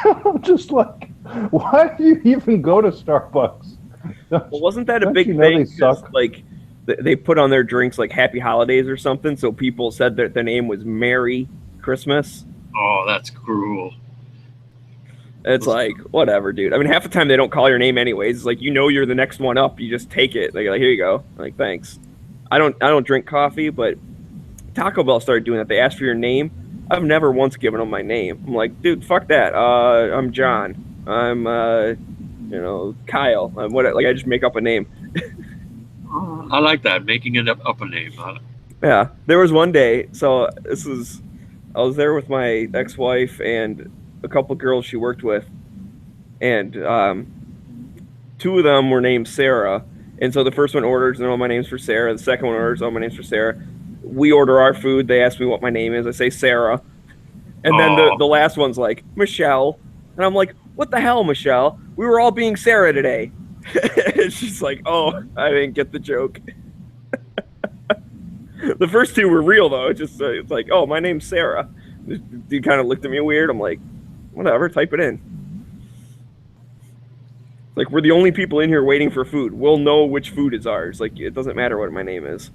I'm just like, why do you even go to Starbucks? Well, wasn't that a big thing? Like, they put on their drinks like Happy Holidays or something, so people said that their name was Merry Christmas. Oh, that's cruel. It's like, whatever, dude. I mean, half the time they don't call your name anyways. It's like, you're the next one up. You just take it. Like, here you go. Like, thanks. I don't drink coffee, but Taco Bell started doing that. They asked for your name. I've never once given them my name. I'm like, dude, fuck that. I'm John. I'm, Kyle. I'm what? Like, I just make up a name. I like that, making it up a name. Yeah, there was one day. So I was there with my ex-wife and a couple girls she worked with, and two of them were named Sarah. And so the first one orders, and all my name's for Sarah. The second one orders, all my name's for Sarah. we order our food. They ask me what my name is. I say Sarah. And then the last one's like, Michelle. And I'm like, what the hell, Michelle? We were all being Sarah today. And she's like, oh, I didn't get the joke. The first two were real, though. It's like, oh, my name's Sarah. The dude kind of looked at me weird. I'm like, whatever, type it in. Like, we're the only people in here waiting for food. We'll know which food is ours. Like, it doesn't matter what my name is.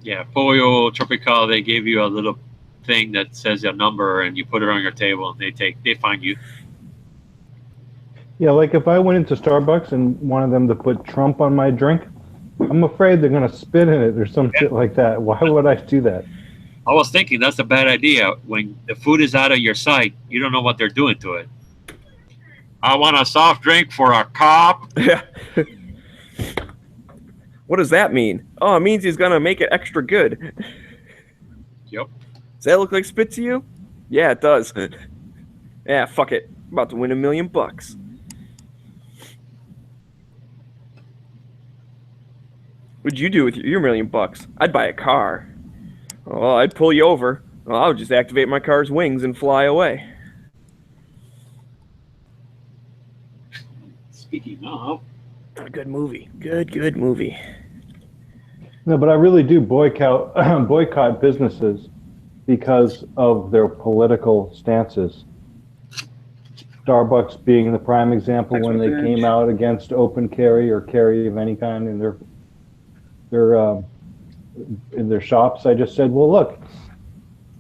Yeah, Pollo Tropical, they gave you a little thing that says a number, and you put it on your table, and they find you. Yeah, like if I went into Starbucks and wanted them to put Trump on my drink, I'm afraid they're going to spit in it or some shit like that. Why would I do that? I was thinking that's a bad idea. When the food is out of your sight, you don't know what they're doing to it. I want a soft drink for a cop. Yeah. What does that mean? Oh, it means he's going to make it extra good. Yep. Does that look like spit to you? Yeah, it does. Yeah, fuck it. I'm about to win $1 million. What'd you do with your $1 million? I'd buy a car. Oh, I'd pull you over. Well, I would just activate my car's wings and fly away. Speaking of, a good movie. Good movie. No, but I really do boycott businesses because of their political stances. Starbucks being the prime example when they came out against open carry or carry of any kind in their shops. I just said, well, look,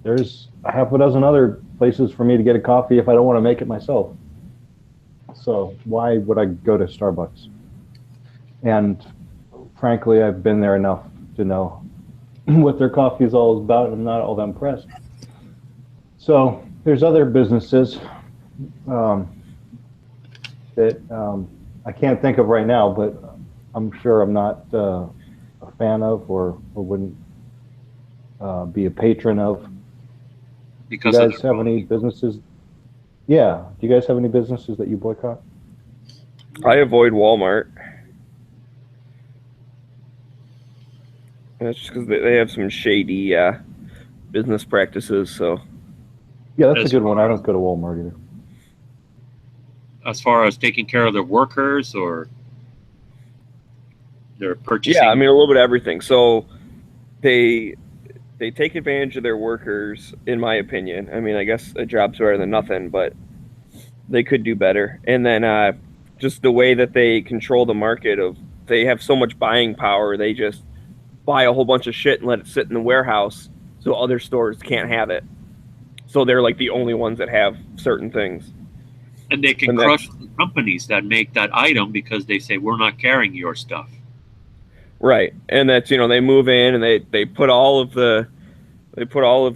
there's a half a dozen other places for me to get a coffee if I don't want to make it myself. So why would I go to Starbucks? And frankly, I've been there enough to know what their coffee is all about, and I'm not all that impressed. So there's other businesses that I can't think of right now, but I'm sure I'm not a fan of or wouldn't be a patron of. Because do you guys have any businesses? Yeah. Do you guys have any businesses that you boycott? I avoid Walmart. That's just because they have some shady business practices. So. Yeah, that's a good one. I don't go to Walmart either. As far as taking care of their workers or their purchasing? Yeah, I mean a little bit of everything. So they take advantage of their workers, in my opinion. I mean, I guess a job's better than nothing, but they could do better. And then just the way that they control the market they have so much buying power, they just buy a whole bunch of shit and let it sit in the warehouse so other stores can't have it. So they're like the only ones that have certain things. And they can crush the companies that make that item because they say, we're not carrying your stuff. Right. And that's, they move in and they put all of the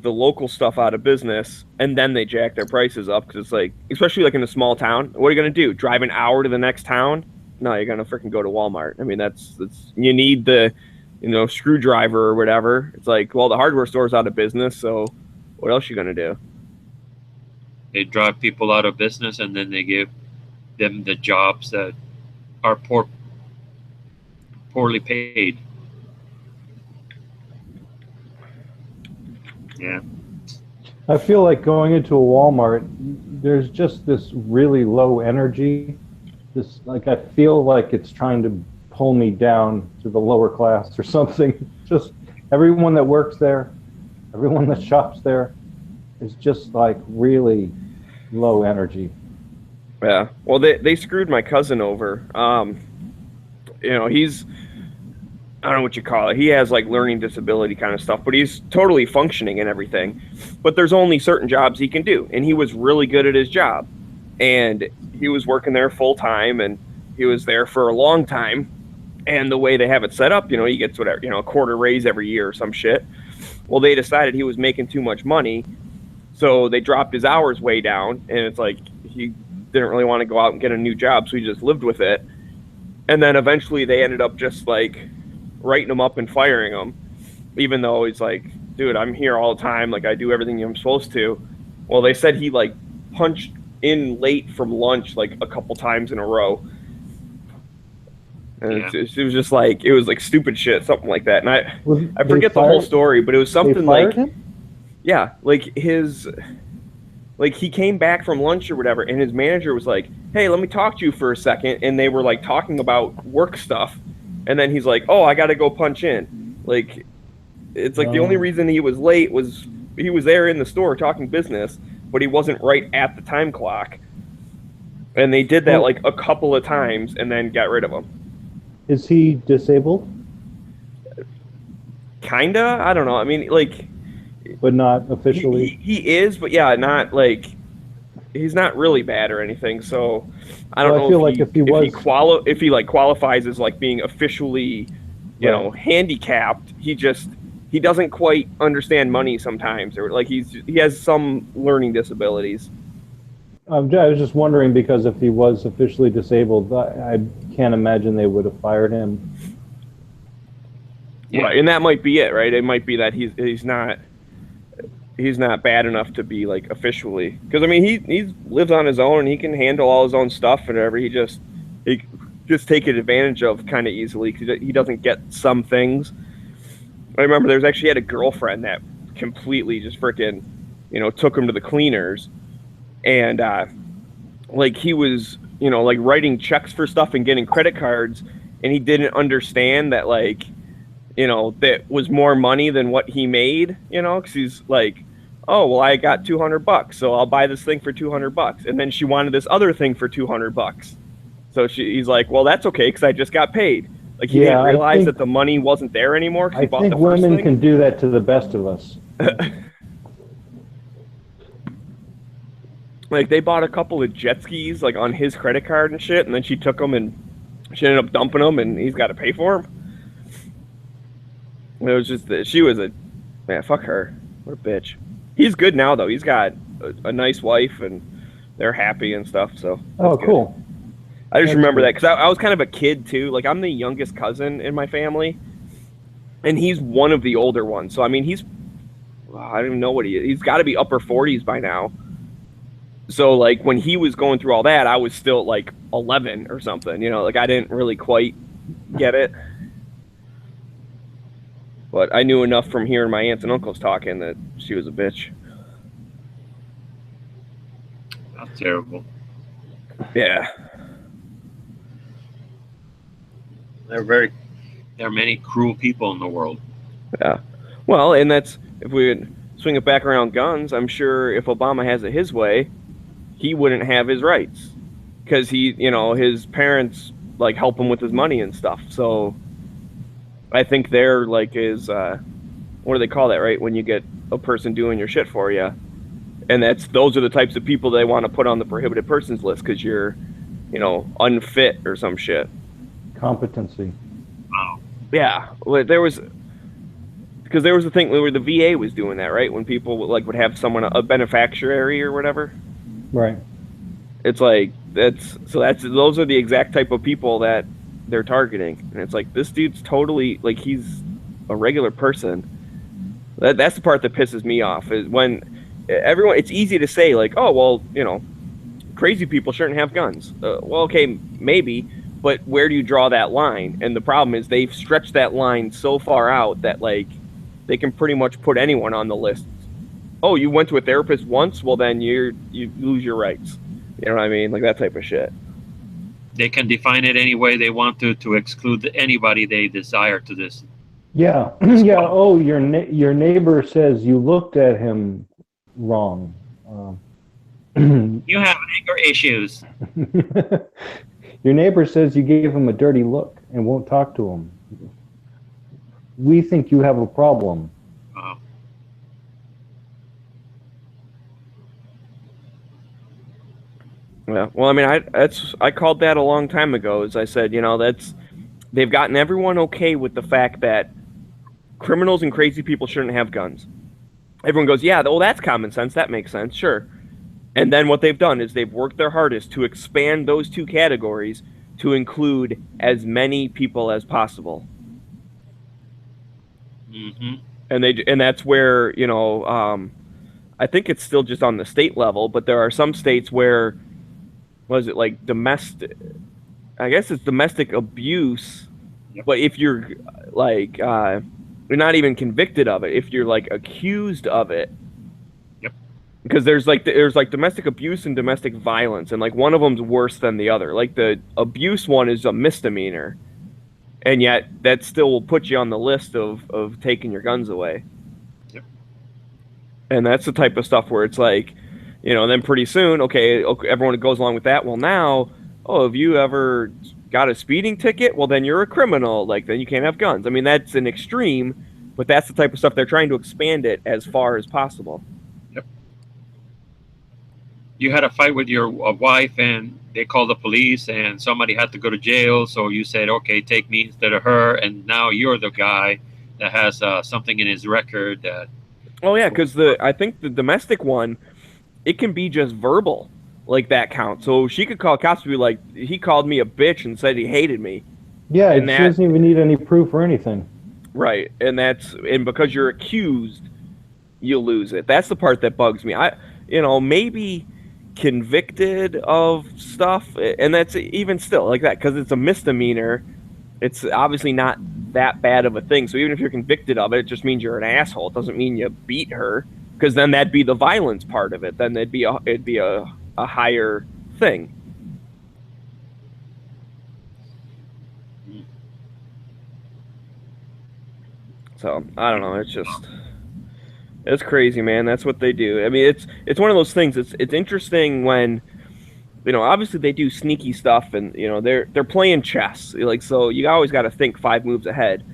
local stuff out of business, and then they jack their prices up because it's like, especially like in a small town, what are you going to do? Drive an hour to the next town? No, you're going to freaking go to Walmart. I mean, that's you need the, screwdriver or whatever. It's like, well, the hardware store's out of business, so what else you going to do? They drive people out of business, and then they give them the jobs that are poorly paid. Yeah. I feel like going into a Walmart, there's just this really low energy. I feel like it's trying to pull me down to the lower class or something. Just everyone that works there, everyone that shops there is just like really low energy. Yeah. Well, they screwed my cousin over. He's, I don't know what you call it. He has like learning disability kind of stuff, but he's totally functioning and everything. But there's only certain jobs he can do. And he was really good at his job. And he was working there full time, and he was there for a long time. And the way they have it set up, he gets whatever, a quarter raise every year or some shit. Well, they decided he was making too much money. So they dropped his hours way down. And it's like, he didn't really want to go out and get a new job. So he just lived with it. And then eventually they ended up just like writing him up and firing him, even though he's like, dude, I'm here all the time. Like, I do everything I'm supposed to. Well, they said he like punched in late from lunch like a couple times in a row. And it was just like, it was like stupid shit, something like that. And I They forget the whole fired- story, but it was They something fired like, him? yeah, like he came back from lunch or whatever, and his manager was like, "Hey, let me talk to you for a second." And they were like talking about work stuff, and then he's like, "Oh, I got to go punch in." Like, it's like the only reason he was late was he was there in the store talking business, but he wasn't right at the time clock. And they did that like a couple of times, and then got rid of him. Is he disabled? Kinda, I don't know. I mean, like, but not officially. He is, but yeah, not like he's not really bad or anything. So I don't Well, I know feel like if he was- if he like qualifies as like being officially, you know, handicapped. He doesn't quite understand money sometimes, or like he has some learning disabilities. I was just wondering because if he was officially disabled, I can't imagine they would have fired him. Yeah, right, and that might be it, right? It might be that he's not bad enough to be like officially, because I mean he lives on his own and he can handle all his own stuff and whatever. He just taken advantage of kind of easily because he doesn't get some things. I remember there's actually had a girlfriend that completely just freaking, you know, took him to the cleaners, and like he was, you know, like writing checks for stuff and getting credit cards, and he didn't understand that, like, you know, that was more money than what he made, you know, because he's like, oh, well, I got $200, so I'll buy this thing for $200, and then she wanted this other thing for $200, so he's like, well, that's okay because I just got paid. Like, he didn't realize that the money wasn't there anymore because he bought the first women thing. can do that to the best of us. Like, they bought a couple of jet skis, like, on his credit card and shit, and then she took them and she ended up dumping them, and he's got to pay for them. It was just that she was man, fuck her. What a bitch. He's good now, though. He's got a nice wife, and they're happy and stuff, so. Oh, cool. I just That's remember cool. that because I was kind of a kid, too. Like, I'm the youngest cousin in my family, and he's one of the older ones. So, I mean, I don't even know what he is. He's got to be upper 40s by now. So, like, when he was going through all that, I was still, like, 11 or something. You know, like, I didn't really quite get it. But I knew enough from hearing my aunts and uncles talking that she was a bitch. That's terrible. Yeah. There are many cruel people in the world. Yeah. Well, and that's, if we would swing it back around guns, I'm sure if Obama has it his way, he wouldn't have his rights. Because his parents, like, help him with his money and stuff. So I think they're, like, what do they call that, right? When you get a person doing your shit for you. And those are the types of people they want to put on the prohibited persons list because you're, unfit or some shit. Competency. Yeah. Well, there was a thing where the VA was doing that, right? When people would have someone, a beneficiary or whatever. Right. It's like, those are the exact type of people that they're targeting. And it's like, this dude's totally, like, he's a regular person. That's the part that pisses me off, is when everyone, it's easy to say, like, oh, well, crazy people shouldn't have guns. Well, okay, maybe, but where do you draw that line? And the problem is they've stretched that line so far out that, like, they can pretty much put anyone on the list. Oh, you went to a therapist once? Well, then you lose your rights. You know what I mean? Like, that type of shit. They can define it any way they want to exclude anybody they desire to this. Yeah. Yeah. Oh, your neighbor says you looked at him wrong. You have anger issues. Your neighbor says you gave him a dirty look and won't talk to him. We think you have a problem. Yeah. Well, I mean, I called that a long time ago. As I said, they've gotten everyone okay with the fact that criminals and crazy people shouldn't have guns. Everyone goes, yeah, well, that's common sense. That makes sense. Sure. And then what they've done is they've worked their hardest to expand those two categories to include as many people as possible. Mm-hmm. And that's where, I think it's still just on the state level, but there are some states where, what is it, like domestic I guess it's domestic abuse, but if you're like you're not even convicted of it, if you're like accused of it. Yep. Because there's like domestic abuse and domestic violence, and like one of them's worse than the other. Like the abuse one is a misdemeanor, and yet that still will put you on the list of taking your guns away. Yep. And that's the type of stuff where it's like, you know, then pretty soon, okay, everyone goes along with that. Well, now, oh, have you ever got a speeding ticket? Well, then you're a criminal. Like, then you can't have guns. I mean, that's an extreme, but that's the type of stuff they're trying to expand it as far as possible. Yep. You had a fight with your wife, and they called the police, and somebody had to go to jail. So you said, okay, take me instead of her. And now you're the guy that has something in his record that. Oh, yeah, because I think the domestic one, it can be just verbal, like that counts. So she could call cops and be like, he called me a bitch and said he hated me. Yeah, and she doesn't even need any proof or anything. Right, and because you're accused, you lose it. That's the part that bugs me. Maybe convicted of stuff, and that's even still like that, because it's a misdemeanor. It's obviously not that bad of a thing. So even if you're convicted of it, it just means you're an asshole. It doesn't mean you beat her. Because then that'd be the violence part of it. Then it'd be a higher thing. So I don't know. It's crazy, man. That's what they do. I mean, it's one of those things. It's interesting when, you know, obviously they do sneaky stuff, and you know they're playing chess. Like, so you always got to think 5 moves ahead.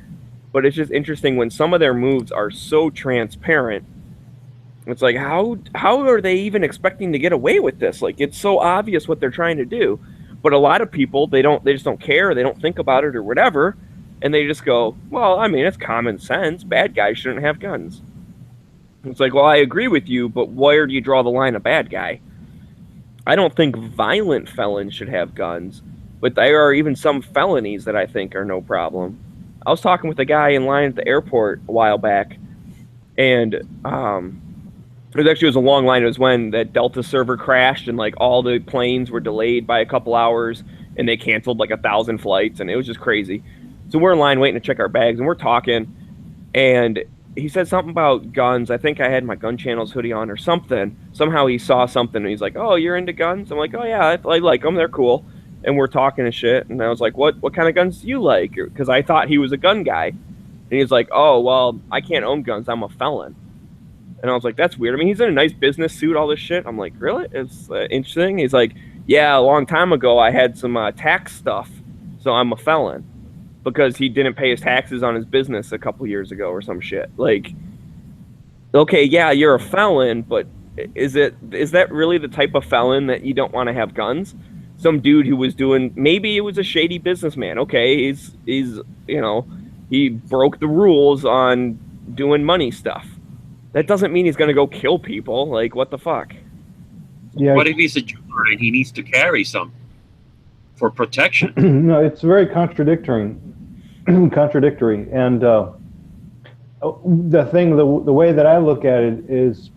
But it's just interesting when some of their moves are so transparent. It's like, how are they even expecting to get away with this? Like, it's so obvious what they're trying to do. But a lot of people, they just don't care. They don't think about it or whatever. And they just go, well, I mean, it's common sense. Bad guys shouldn't have guns. It's like, well, I agree with you, but where do you draw the line of bad guy? I don't think violent felons should have guns. But there are even some felonies that I think are no problem. I was talking with a guy in line at the airport a while back. And, it was a long line. It was when that Delta server crashed and like all the planes were delayed by a couple hours and they canceled like 1,000 flights, and it was just crazy. So we're in line waiting to check our bags, and we're talking, and he said something about guns. I think I had my Gun Channels hoodie on or something. Somehow he saw something and he's like, "Oh, you're into guns?" I'm like, "Oh yeah, I like them. They're cool." And we're talking and shit. And I was like, "What kind of guns do you like?" Because I thought he was a gun guy. And he's like, "Oh, well, I can't own guns. I'm a felon." And I was like, that's weird. I mean, he's in a nice business suit, all this shit. I'm like, really? It's interesting. He's like, yeah, a long time ago, I had some tax stuff, so I'm a felon. Because he didn't pay his taxes on his business a couple years ago or some shit. Like, okay, yeah, you're a felon, but is that really the type of felon that you don't want to have guns? Some dude who was doing, maybe it was a shady businessman. Okay, he's you know, he broke the rules on doing money stuff. That doesn't mean he's going to go kill people. Like, what the fuck? Yeah. What if he's a juror and he needs to carry some for protection? No, it's very contradictory. And the way that I look at it is,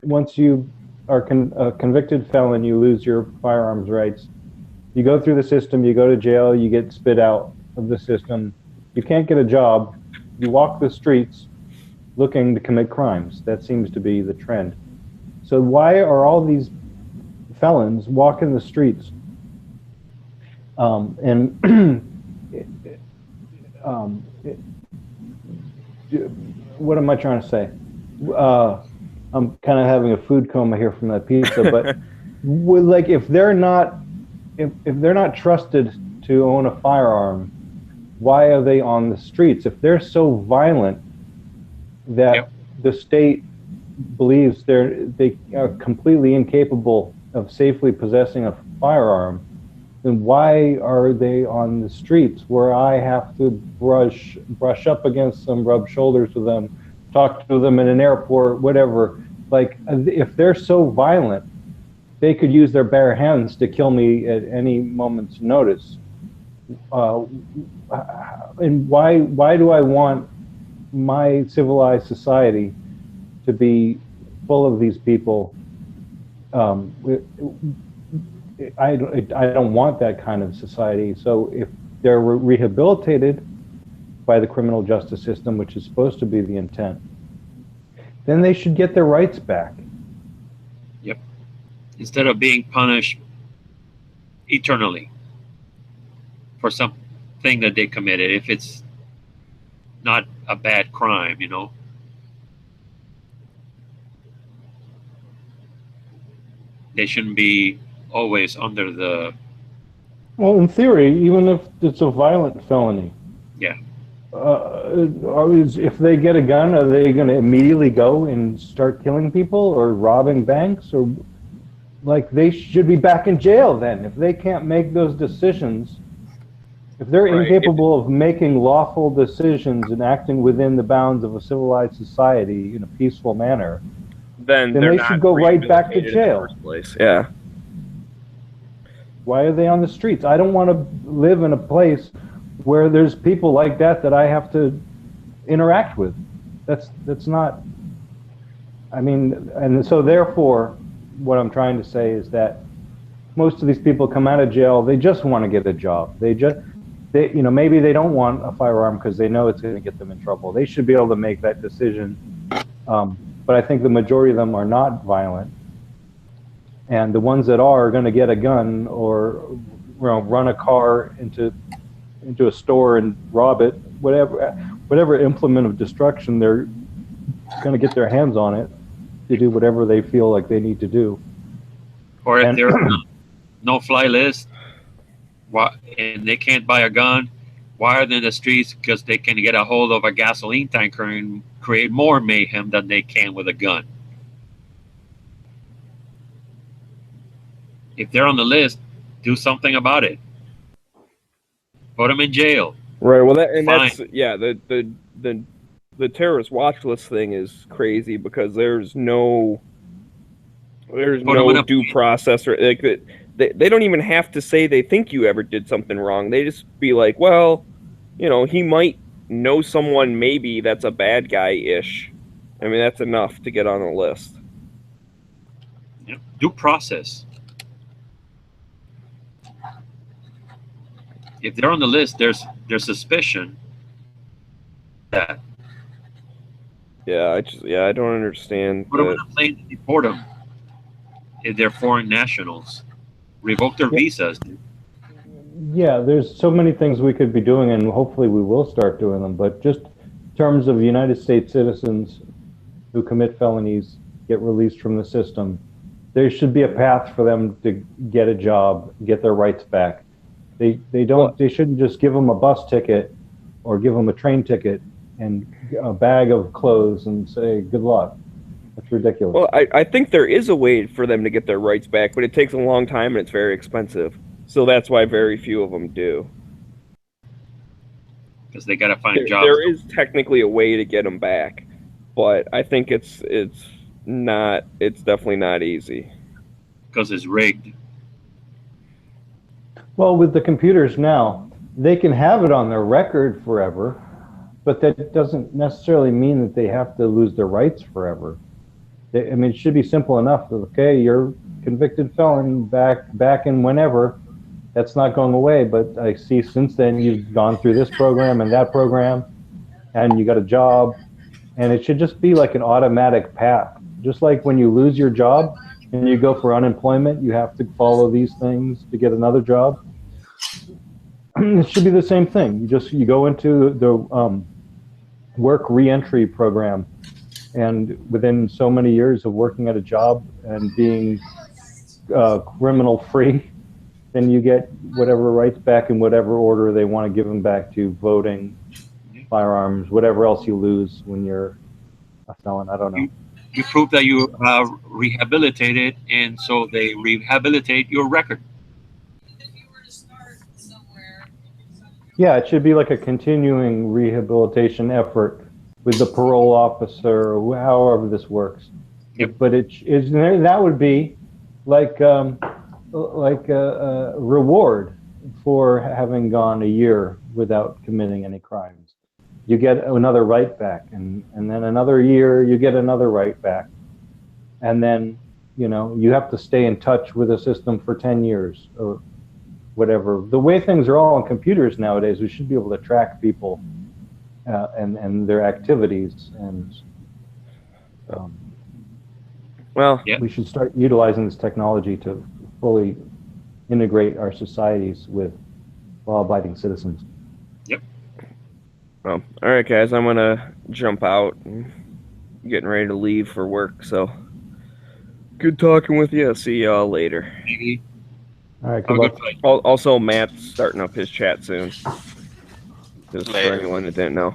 once you are a convicted felon, you lose your firearms rights. You go through the system, you go to jail, you get spit out of the system. You can't get a job. You walk the streets looking to commit crimes. That seems to be the trend. So why are all these felons walking the streets? What am I trying to say? I'm kind of having a food coma here from that pizza, but like if they're not trusted to own a firearm, why are they on the streets? If they're so violent that the state believes they are completely incapable of safely possessing a firearm, then why are they on the streets where I have to brush up against them, rub shoulders with them, talk to them in an airport, whatever? Like, if they're so violent, they could use their bare hands to kill me at any moment's notice. And why do I want my civilized society to be full of these people? I don't want that kind of society. So if they're rehabilitated by the criminal justice system, which is supposed to be the intent, then they should get their rights back. Yep. Instead of being punished eternally for something that they committed, if it's not a bad crime, you know. They shouldn't be always under the... Well, in theory, even if it's a violent felony, Yeah. If they get a gun, are they going to immediately go and start killing people or robbing banks? Or like, they should be back in jail then. If they can't make those decisions, if they're incapable of making lawful decisions and acting within the bounds of a civilized society in a peaceful manner, then they should go right back to rehabilitated in the jail. first place. Yeah. Why are they on the streets? I don't want to live in a place where there's people like that I have to interact with. That's not, I mean, and so therefore, what I'm trying to say is that most of these people come out of jail, they just want to get a job. They maybe they don't want a firearm because they know it's going to get them in trouble. They should be able to make that decision. But I think the majority of them are not violent. And the ones that are going to get a gun or run a car into a store and rob it, whatever implement of destruction they're going to get their hands on it to do whatever they feel like they need to do. Or if they're no-fly list, and they can't buy a gun, why are they in the streets? Because they can get a hold of a gasoline tanker and create more mayhem than they can with a gun. If they're on the list, do something about it. Put them in jail. Right. Well, Fine. that's yeah. The terrorist watch list thing is crazy because there's no due process or like they don't even have to say they think you ever did something wrong. They just be like, well, he might know someone maybe that's a bad guy-ish. I mean, that's enough to get on the list. Yeah. Due process. If they're on the list, there's suspicion that. Yeah, I don't understand. Put them on a plane and deport them. If they're foreign nationals, revoke their visas. Yeah, there's so many things we could be doing, and hopefully we will start doing them. But just in terms of United States citizens who commit felonies, get released from the system, there should be a path for them to get a job, get their rights back. They shouldn't just give them a bus ticket or give them a train ticket and a bag of clothes and say, good luck. That's ridiculous. Well, I think there is a way for them to get their rights back, but it takes a long time and it's very expensive. So that's why very few of them do. Because they got to find jobs. There is technically a way to get them back, but I think it's definitely not easy. Because it's rigged. Well, with the computers now, they can have it on their record forever, but that doesn't necessarily mean that they have to lose their rights forever. It should be simple enough that, okay, you're convicted felon back in whenever. That's not going away, but I see since then you've gone through this program and that program, and you got a job, and it should just be like an automatic path. Just like when you lose your job and you go for unemployment, you have to follow these things to get another job. It should be the same thing. You go into the work reentry program, and within so many years of working at a job and being criminal free, then you get whatever rights back in whatever order they want to give them back to: voting, firearms, whatever else you lose when you're a felon. I don't know. You prove that you are rehabilitated, and so they rehabilitate your record. Yeah, it should be like a continuing rehabilitation effort with the parole officer, or however this works. Yep. But that would be like a reward for having gone a year without committing any crimes. You get another right back, and then another year you get another right back, and then you know, you have to stay in touch with a system for 10 years or whatever. The way things are all on computers nowadays, we should be able to track people and their activities, and well, we should start utilizing this technology to fully integrate our societies with law-abiding citizens. Yep. Well, all right, guys, I'm gonna jump out. I'm getting ready to leave for work, so good talking with you. I'll see y'all later. All right, Have good a luck. good fight. Also, Matt's starting up his chat soon. Just for Later. anyone that didn't know.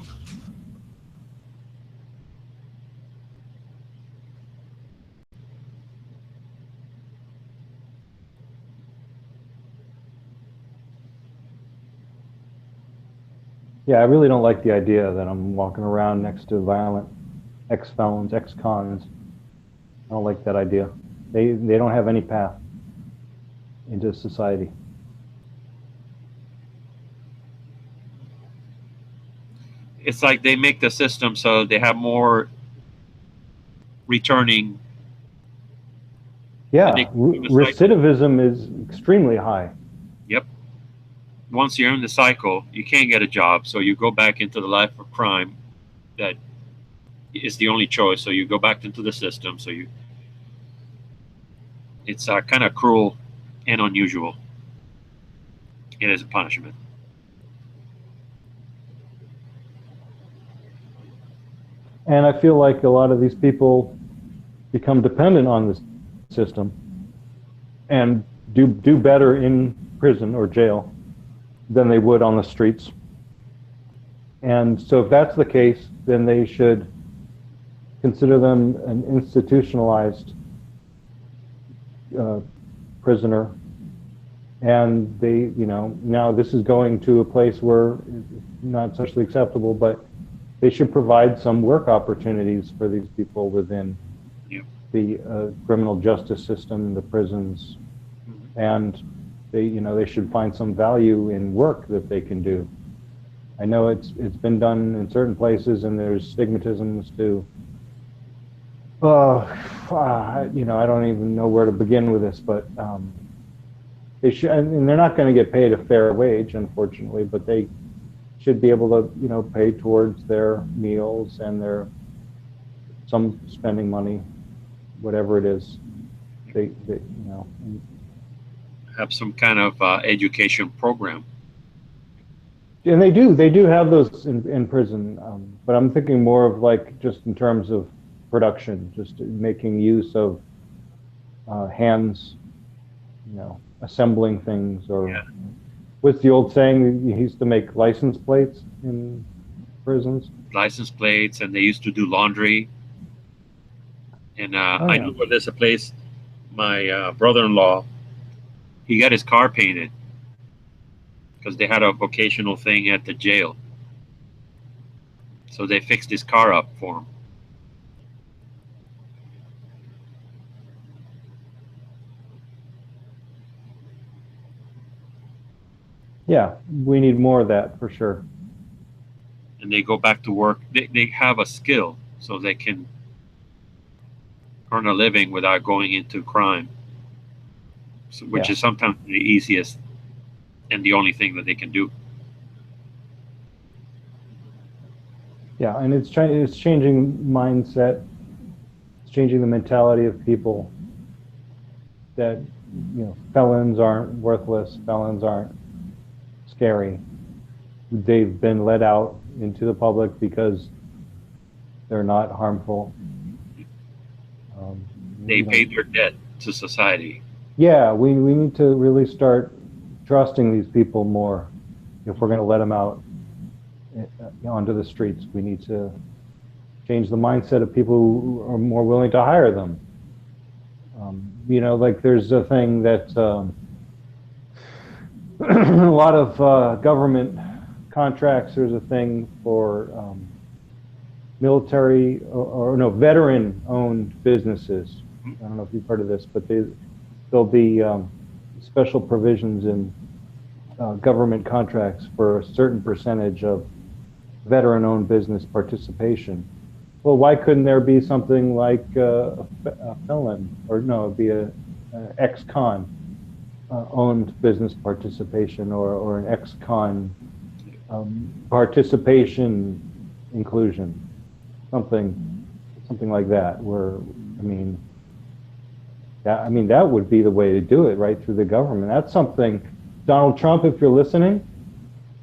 Yeah, I really don't like the idea that I'm walking around next to violent ex-felons, ex-cons. I don't like that idea. They don't have any path into society. It's like they make the system so they have more returning. Yeah, They- recidivism is extremely high. Yep. Once you're in the cycle, you can't get a job, so you go back into the life of crime. That is the only choice. So you go back into the system. So it's kind of cruel and unusual. It is a punishment. And I feel like a lot of these people become dependent on this system and do better in prison or jail than they would on the streets. And so if that's the case, then they should consider them an institutionalized prisoner. And they, you know, now this is going to a place where it's not socially acceptable, but they should provide some work opportunities for these people within the criminal justice system, the prisons, and they, you know, they should find some value in work that they can do. I know it's been done in certain places, and there's stigmatisms to. You know, I don't even know where to begin with this, but they should, and they're not going to get paid a fair wage, unfortunately, but they should be able to, you know, pay towards their meals and their some spending money, whatever it is. They you know. Have some kind of education program. And they do have those in prison, but I'm thinking more of like just in terms of production, just making use of hands, you know, assembling things, or what's the old saying? You used to make license plates in prisons. License plates, and they used to do laundry. And I know where there's a place. My brother-in-law, he got his car painted because they had a vocational thing at the jail. So they fixed his car up for him. Yeah, we need more of that for sure. And they go back to work. They have a skill, so they can earn a living without going into crime, which is sometimes the easiest and the only thing that they can do. Yeah, and it's changing mindset. It's changing the mentality of people that, you know, felons aren't worthless, felons aren't scary. They've been let out into the public because they're not harmful. They paid their debt to society. Yeah, we need to really start trusting these people more if we're going to let them out onto the streets. We need to change the mindset of people who are more willing to hire them. You know, like there's a thing that a lot of government contracts, there's a thing for military or no, veteran-owned businesses. I don't know if you've heard of this, but there'll be special provisions in government contracts for a certain percentage of veteran-owned business participation. Well, why couldn't there be something like a felon, or no, it'd be a ex-con owned business participation, or an ex-con participation inclusion, something like that. Where that would be the way to do it, right through the government. That's something, Donald Trump, if you're listening,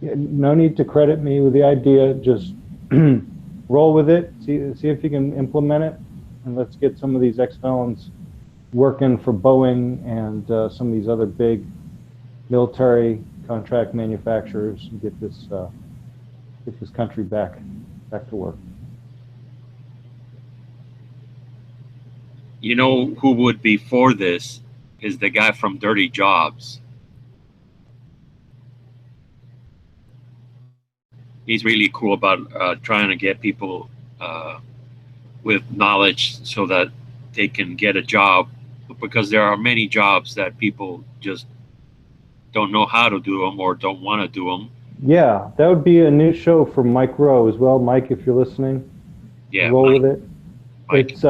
no need to credit me with the idea. Just roll with it. See if you can implement it, and let's get some of these ex-felons working for Boeing and some of these other big military contract manufacturers, and get this country back to work. You know who would be for this is the guy from Dirty Jobs. He's really cool about trying to get people with knowledge so that they can get a job, because there are many jobs that people just don't know how to do them or don't want to do them. Yeah, that would be a new show for Mike Rowe as well. Mike, if you're listening, yeah, roll Mike. with it. It's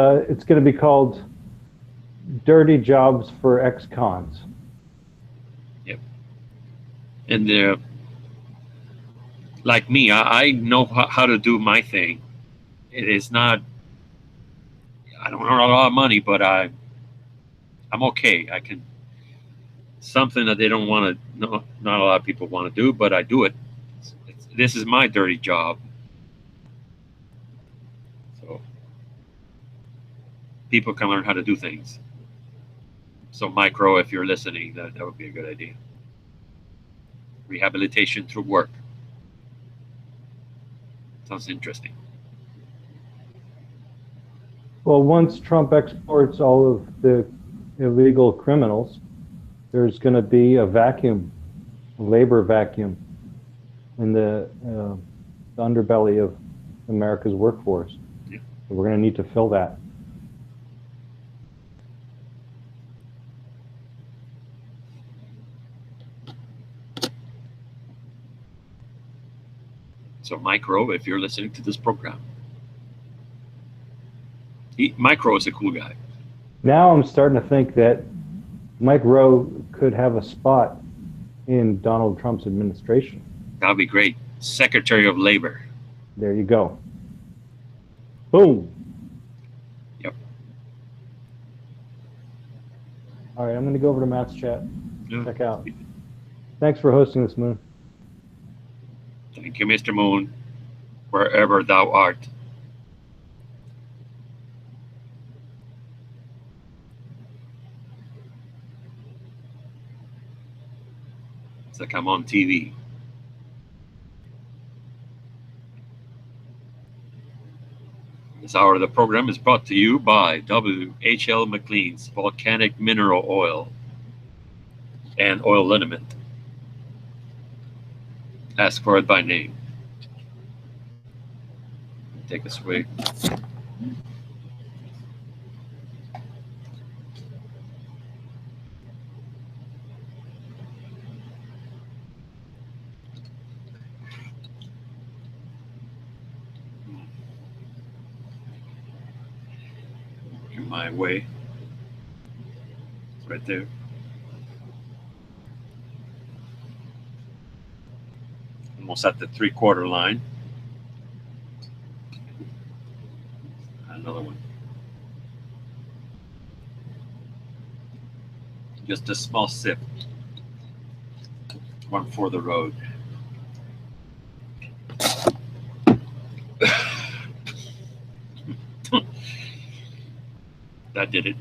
going to be called Dirty Jobs for Ex-Cons. Yep. And they're like me. I know how to do my thing. It is not. I don't earn a lot of money, but I'm okay. I can. Something that they don't want to. No, not a lot of people want to do, but I do it. This is my dirty job. So people can learn how to do things. So Mike Rowe, if you're listening, that would be a good idea. Rehabilitation through work. Sounds interesting. Well, once Trump exports all of the illegal criminals, there's going to be a vacuum, a labor vacuum in the underbelly of America's workforce. Yeah. So we're going to need to fill that. So Mike Rowe, if you're listening to this program, Mike Rowe is a cool guy. Now I'm starting to think that Mike Rowe could have a spot in Donald Trump's administration. That would be great. Secretary of Labor. There you go. Boom. Yep. All right, I'm going to go over to Matt's chat. Yeah. Check out. Thanks for hosting this, Moon. Thank you, Mr. Moon, wherever thou art. It's like I'm on TV. This hour of the program is brought to you by W.H.L. McLean's Volcanic Mineral Oil and Oil Liniment. Ask for it by name. Take a swig. In my way. It's right there. Almost at the 3/4 line. Another one. Just a small sip. One for the road. That did it.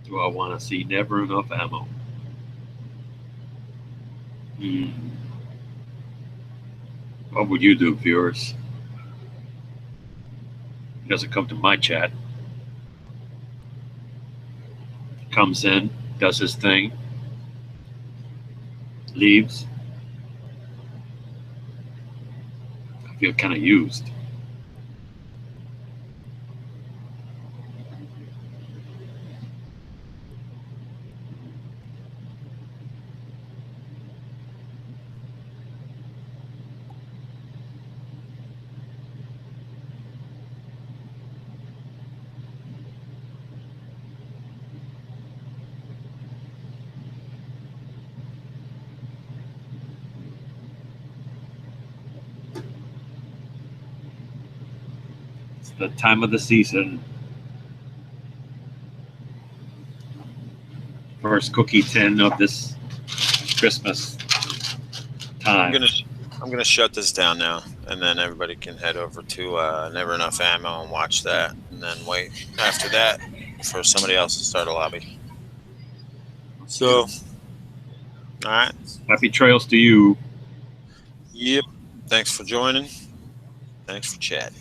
Do I want to see never enough ammo? What would you do, viewers? He doesn't come to my chat. Comes in, does his thing, leaves. I feel kind of used. the time of the season. First cookie tin of this Christmas time. I'm gonna shut this down now, and then everybody can head over to Never Enough Ammo and watch that, and then wait after that for somebody else to start a lobby. So, all right. Happy trails to you. Yep. Thanks for joining. Thanks for chatting.